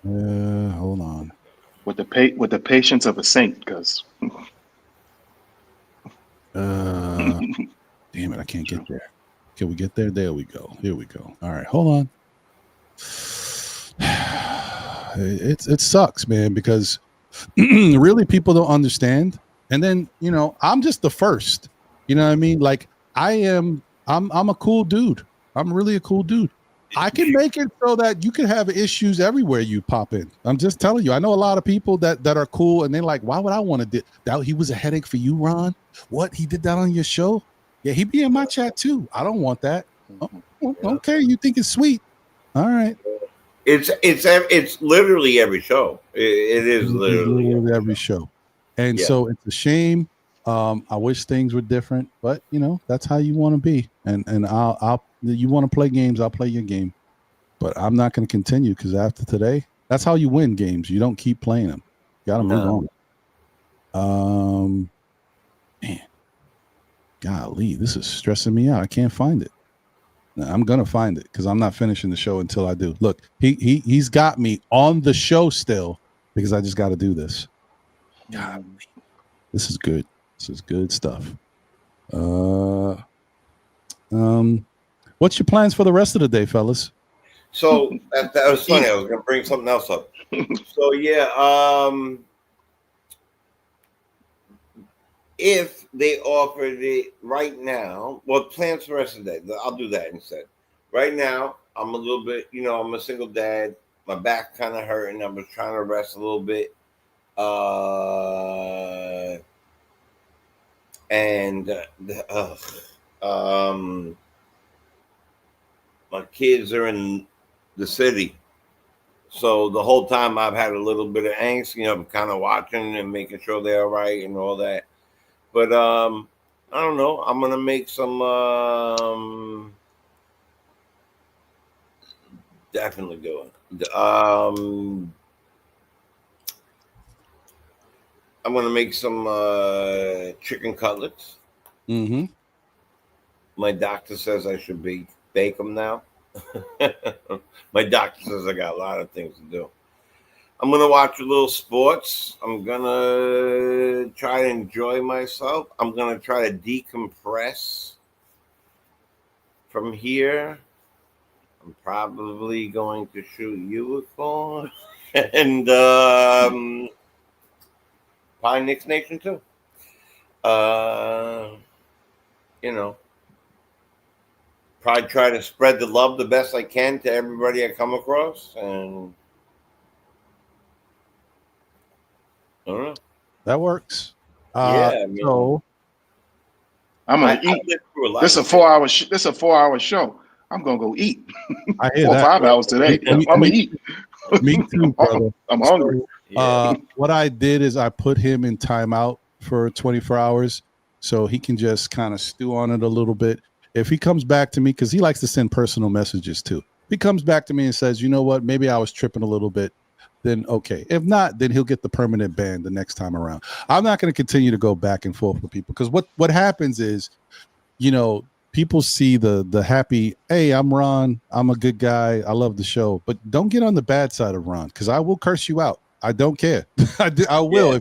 Hold on. With the patience of a saint, because. Damn it! I can't get there. Can we get there? There we go. Here we go. All right, hold on. It sucks, man, because really people don't understand. And then I'm just the first. You know what I mean? Like I'm a cool dude. I'm really a cool dude. I can make it so that you can have issues everywhere you pop in. I'm just telling you. I know a lot of people that are cool, and they're like, "Why would I want to do that? He was a headache for you, Ron. What, he did that on your show? Yeah, he be in my chat too. I don't want that. Oh, okay, you think it's sweet? All right. It's literally every show. It is literally every show, and so it's a shame. I wish things were different, but that's how you want to be. And I'll you want to play games, I'll play your game, but I'm not going to continue because after today, that's how you win games. You don't keep playing them. You got to move on. Man, golly, this is stressing me out. I can't find it. No, I'm gonna find it because I'm not finishing the show until I do. Look, he's got me on the show still because I just got to do this. Golly, this is good. This is good stuff. What's your plans for the rest of the day, fellas? So that was funny. I was going to bring something else up. So if they offered it right now, plans for the rest of the day. I'll do that instead. Right now, I'm a little bit. I'm a single dad. My back kind of hurting. I was trying to rest a little bit. My kids are in the city, So the whole time I've had a little bit of angst, kind of watching and making sure they're all right and all that. But I don't know. I'm gonna make some definitely do it. I'm gonna make some chicken cutlets. Mm-hmm. My doctor says I should bake them now. My doctor says I got a lot of things to do. I'm gonna watch a little sports. I'm gonna try to enjoy myself. I'm gonna try to decompress from here. I'm probably going to shoot you a call and probably Knicks Nation too. You know, probably try to spread the love the best I can to everybody I come across, and I don't know. That works. Yeah, I mean, so I'm gonna eat. This is a 4-hour. This is a 4-hour show. I'm gonna go eat. I hear 4 or that. 5 hours today. I'm gonna eat. Me too, brother. I'm hungry. So, what I did is I put him in timeout for 24 hours so he can just kind of stew on it a little bit. If he comes back to me, because he likes to send personal messages too. If he comes back to me and says, you know what, maybe I was tripping a little bit, then okay. If not, then he'll get the permanent ban the next time around. I'm not going to continue to go back and forth with people, because what happens is, people see the happy, hey, I'm Ron, I'm a good guy, I love the show, but don't get on the bad side of Ron, because I will curse you out. I don't care. I will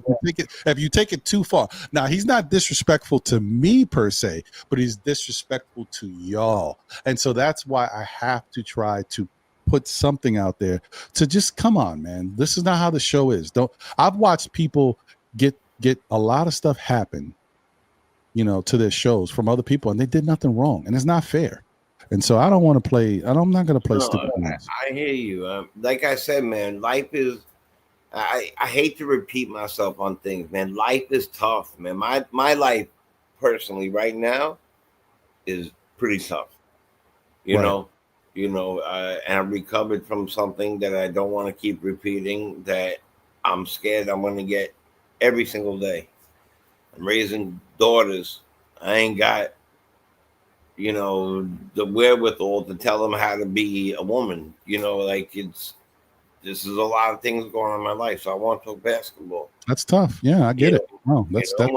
if you take it too far. Now, he's not disrespectful to me per se, but he's disrespectful to y'all. And so that's why I have to try to put something out there to just, come on, man. This is not how the show is. I've watched people get a lot of stuff happen, to their shows from other people, and they did nothing wrong, and it's not fair. And so I don't want to play, and I'm not going to play stupid games. I hear you. Like I said, man, life is, I hate to repeat myself on things, man. Life is tough, man. My life personally right now is pretty tough. And I recovered from something that I don't want to keep repeating, that I'm scared I'm going to get every single day. I'm raising daughters. I ain't got, the wherewithal to tell them how to be a woman. This is a lot of things going on in my life. So I want to play basketball. That's tough. Yeah, I get it. Oh, that's fair.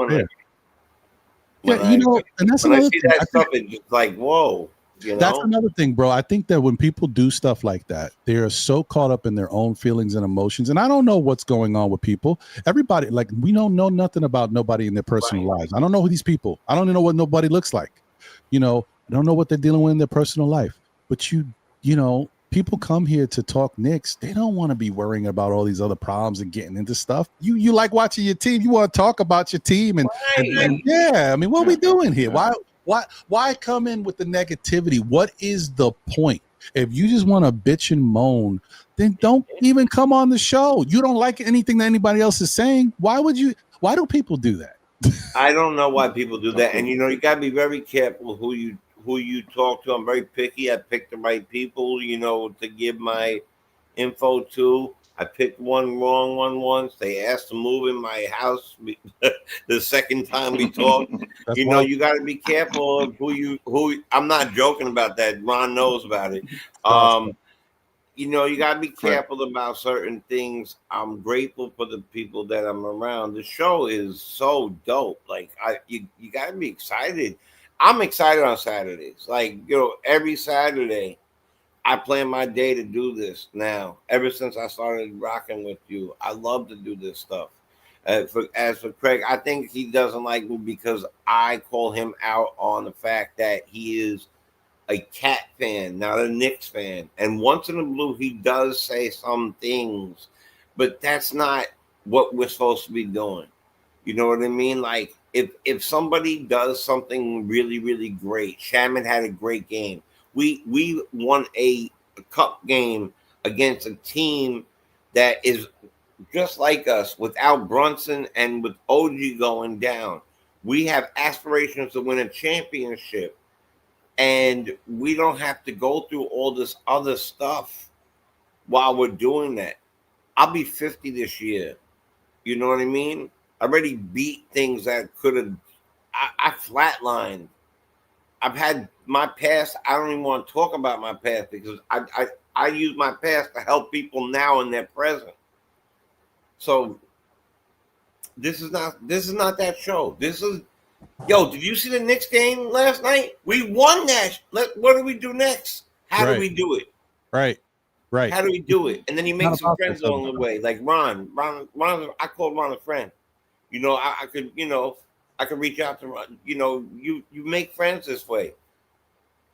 And that's another thing. That stuff, it's just like, whoa. That's another thing, bro. I think that when people do stuff like that, they're so caught up in their own feelings and emotions. And I don't know what's going on with people. Everybody, like, we don't know nothing about nobody in their personal lives. I don't know who these people. I don't know what nobody looks like. I don't know what they're dealing with in their personal life. But people come here to talk Knicks. They don't want to be worrying about all these other problems and getting into stuff. You like watching your team. You want to talk about your team, and yeah. I mean, what are we doing here? Why come in with the negativity? What is the point? If you just want to bitch and moan, then don't even come on the show. You don't like anything that anybody else is saying. Why do people do that? I don't know why people do that. And you got to be very careful who you talk to. I'm very picky. I pick the right people, to give my info to. I picked one wrong one once. They asked to move in my house the second time we talked. You got to be careful of who. I'm not joking about that. Ron knows about it. You got to be careful about certain things. I'm grateful for the people that I'm around. The show is so dope. Like, you got to be excited. I'm excited on Saturdays. Like, every Saturday, I plan my day to do this now. Ever since I started rocking with you, I love to do this stuff. As for Craig, I think he doesn't like me because I call him out on the fact that he is a Cat fan, not a Knicks fan. And once in a blue, he does say some things, but that's not what we're supposed to be doing. You know what I mean? Like, if somebody does something really, really great, Shamet had a great game. We won a cup game against a team that is just like us, without Brunson and with OG going down. We have aspirations to win a championship, and we don't have to go through all this other stuff. while we're doing that. I'll be 50 this year. You know what I mean? I already beat things that could have. I flatlined. I've had my past. I don't even want to talk about my past because I use my past to help people now in their present. So this is not that show. This is, yo, did you see the Knicks game last night? We won that. What do we do next? How do we do it? Right. How do we do it? And then you make some friends along the way, like Ron. I called Ron a friend. You know, I could reach out to Ron. You know, you make friends this way.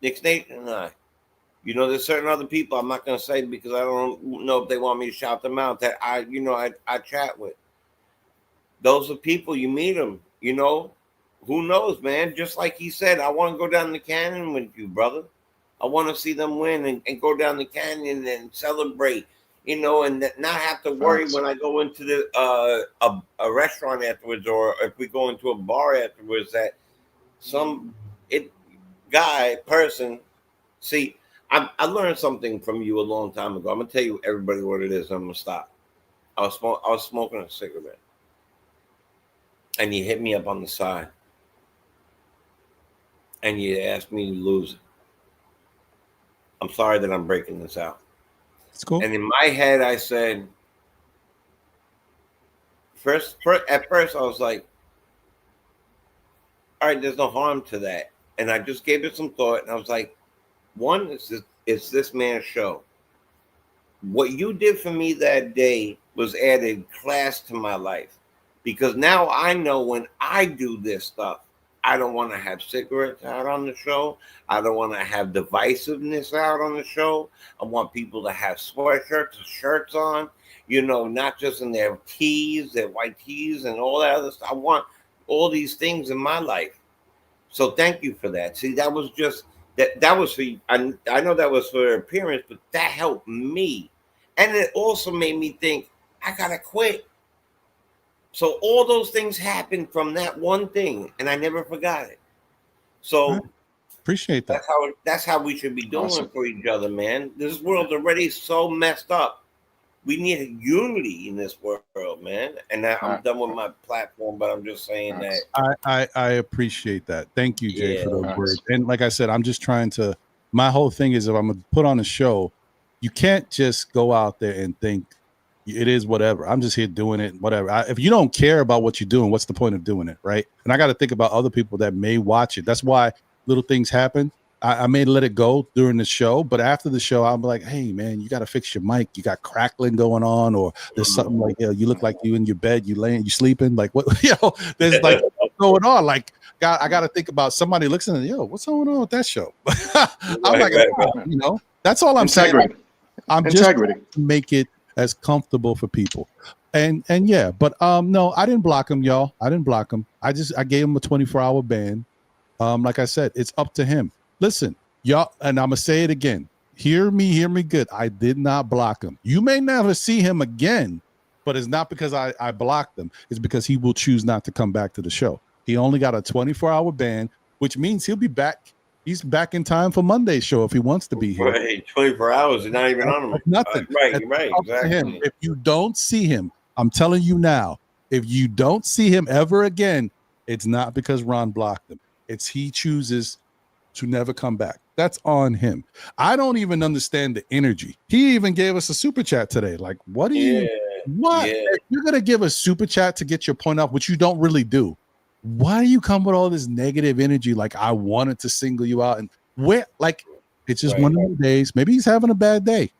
Knicks Nation and I. You know, there's certain other people I'm not going to say because I don't know if they want me to shout them out that I chat with. Those are people, you meet them, you know. Who knows, man? Just like he said, I want to go down the canyon with you, brother. I want to see them win and go down the canyon and celebrate, you know, and not have to worry when I go into the a restaurant afterwards, or if we go into a bar afterwards, that person. See, I learned something from you a long time ago. I'm gonna tell you everybody what it is. I'm gonna stop. I was smoking a cigarette, and you hit me up on the side, and you asked me to lose it. I'm sorry that I'm breaking this out. It's cool. And in my head, I said, at first, I was like, all right, there's no harm to that. And I just gave it some thought, and I was like, one, it's this man's show. What you did for me that day was added class to my life, because now I know when I do this stuff, I don't want to have cigarettes out on the show. I don't want to have divisiveness out on the show. I want people to have sweatshirts or shirts on, you know, not just in their tees, their white tees and all that other stuff. I want all these things in my life. So thank you for that. See, that was just, that was for, I know that was for appearance, but that helped me. And it also made me think, I got to quit. So all those things happened from that one thing, and I never forgot it. So appreciate that. That's how we should be doing for each other, man. This world's already so messed up. We need unity in this world, man. And I'm done with my platform, but I'm just saying that. I appreciate that. Thank you, Jay, for those words. And like I said, I'm just trying to. My whole thing is, if I'm gonna put on a show, you can't just go out there and think it is whatever. I'm just here doing it, whatever. If you don't care about what you're doing, what's the point of doing it, right? And I got to think about other people that may watch it. That's why little things happen. I may let it go during the show, but after the show, I'm like, hey, man, you got to fix your mic. You got crackling going on, or there's something like, you look like you in your bed, you sleeping. Like, what, there's like going on. Like, I got to think about somebody listening. What's going on with that show? I'm like, that's all I'm saying. I'm just trying to make it as comfortable for people. And yeah, but no, I didn't block him, y'all. I didn't block him. I gave him a 24-hour ban. Like I said, it's up to him. Listen, y'all, and I'm gonna say it again. Hear me good. I did not block him. You may never see him again, but it's not because I blocked him. It's because he will choose not to come back to the show. He only got a 24-hour ban, which means he'll be back. He's back in time for Monday's show if he wants to be here. Right, 24 hours, he's not even on him. Nothing. Right, exactly. If you don't see him, I'm telling you now, if you don't see him ever again, it's not because Ron blocked him. It's he chooses to never come back. That's on him. I don't even understand the energy. He even gave us a super chat today. Like, what do you, what? Yeah. If you're going to give a super chat to get your point out, which you don't really do, why do you come with all this negative energy? Like, I wanted to single you out, and where, like, it's just one of the days. Maybe he's having a bad day,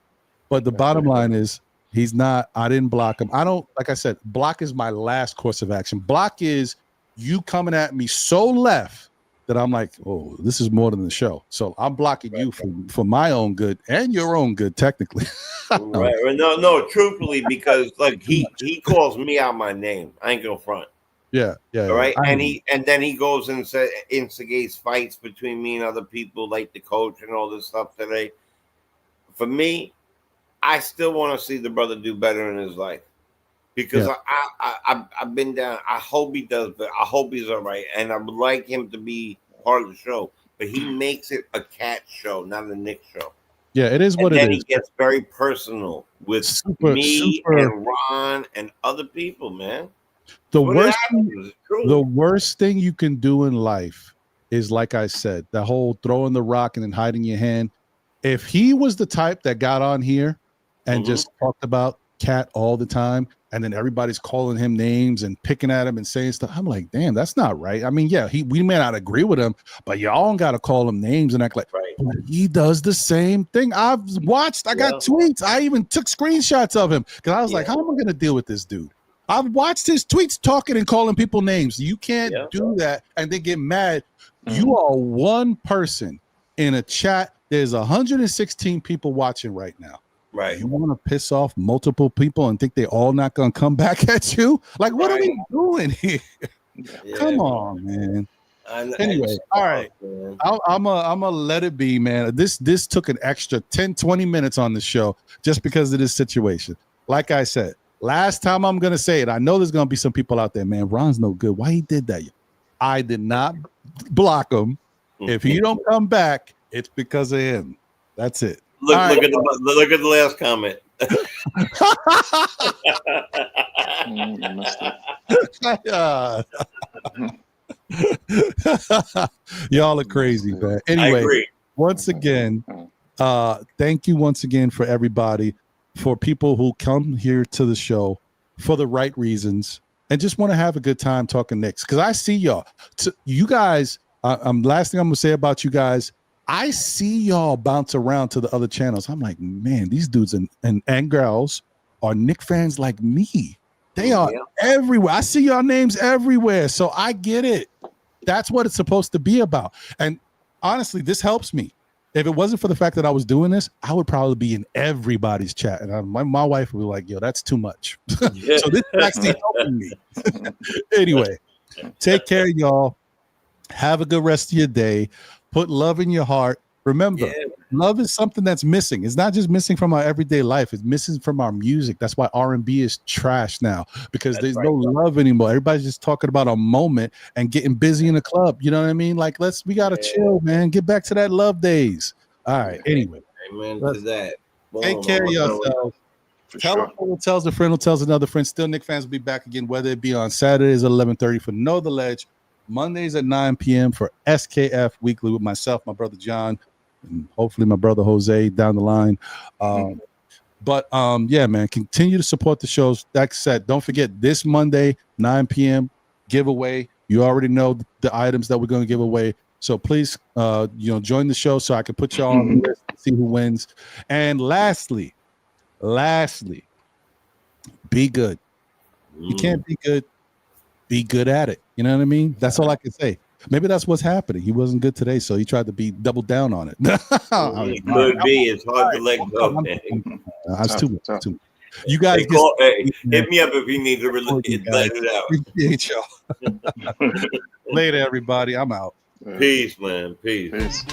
but the bottom line is he's not. I didn't block him. I don't, like I said, block is my last course of action. Block is you coming at me so left that I'm like, oh, this is more than the show. So I'm blocking you for my own good and your own good, technically. Right. No, truthfully, because like he calls me out my name. I ain't gonna front. Yeah. All right. And then he goes and instigates fights between me and other people, like the coach and all this stuff today. For me, I still want to see the brother do better in his life, because I've been down. I hope he does, but I hope he's all right. And I would like him to be part of the show, but he makes it a cat show, not a Knicks show. Yeah, it is what and it then is. He gets very personal with me and Ron and other people, man. The worst thing you can do in life is, like I said, the whole throwing the rock and then hiding your hand. If he was the type that got on here and just talked about Cat all the time, and then everybody's calling him names and picking at him and saying stuff, I'm like, damn, that's not right. I mean, yeah, we may not agree with him, but y'all don't got to call him names and act like he does the same thing. I've watched. I got tweets. I even took screenshots of him because I was like, how am I going to deal with this dude? I've watched his tweets talking and calling people names. You can't do that and then get mad. You are one person in a chat. There's 116 people watching right now. Right. You want to piss off multiple people and think they all not going to come back at you? Like, what are we doing here? Come on, man. Anyway, all right. I'm gonna let it be, man. This took an extra 10, 20 minutes on the show just because of this situation. Like I said, last time I'm gonna say it. I know there's gonna be some people out there, man. Ron's no good. Why he did that? I did not block him. If he don't come back, it's because of him. That's it. Look at the last comment. Y'all are crazy, man. Anyway, once again, thank you once again for everybody, for people who come here to the show for the right reasons and just want to have a good time talking Knicks. Because I see y'all. You guys, last thing I'm gonna say about you guys, I see y'all bounce around to the other channels. I'm like, man, these dudes and girls are Knicks fans like me. They are everywhere. I see y'all names everywhere. So I get it. That's what it's supposed to be about. And honestly, this helps me. If it wasn't for the fact that I was doing this, I would probably be in everybody's chat. And my wife would be like, yo, that's too much. So this is actually helping me. Anyway, take care, y'all. Have a good rest of your day. Put love in your heart. Remember, love is something that's missing. It's not just missing from our everyday life. It's missing from our music. That's why R&B is trash now, because there's no love anymore. Everybody's just talking about a moment and getting busy in the club. You know what I mean? Like, we got to chill, man. Get back to that love days. All right. Anyway. Amen to that. Take care of yourself. Tell a friend who tells a friend who tells another friend. Still, Knicks fans will be back again, whether it be on Saturdays at 11:30 for Know the Ledge, Mondays at 9 p.m. for SKF Weekly with myself, my brother John, and hopefully my brother Jose down the line. But yeah, man, continue to support the shows. That said, don't forget this Monday, 9 p.m. giveaway. You already know the items that we're going to give away. So please, join the show so I can put y'all on the list and see who wins. And lastly, be good. You can't be good. Be good at it. You know what I mean? That's all I can say. Maybe that's what's happening. He wasn't good today, so he tried to be double down on it. It could be. It's hard to let go, man. That's too much. You guys hit me up if you need to let it out. Appreciate y'all. Later, everybody. I'm out. Peace, man. Peace.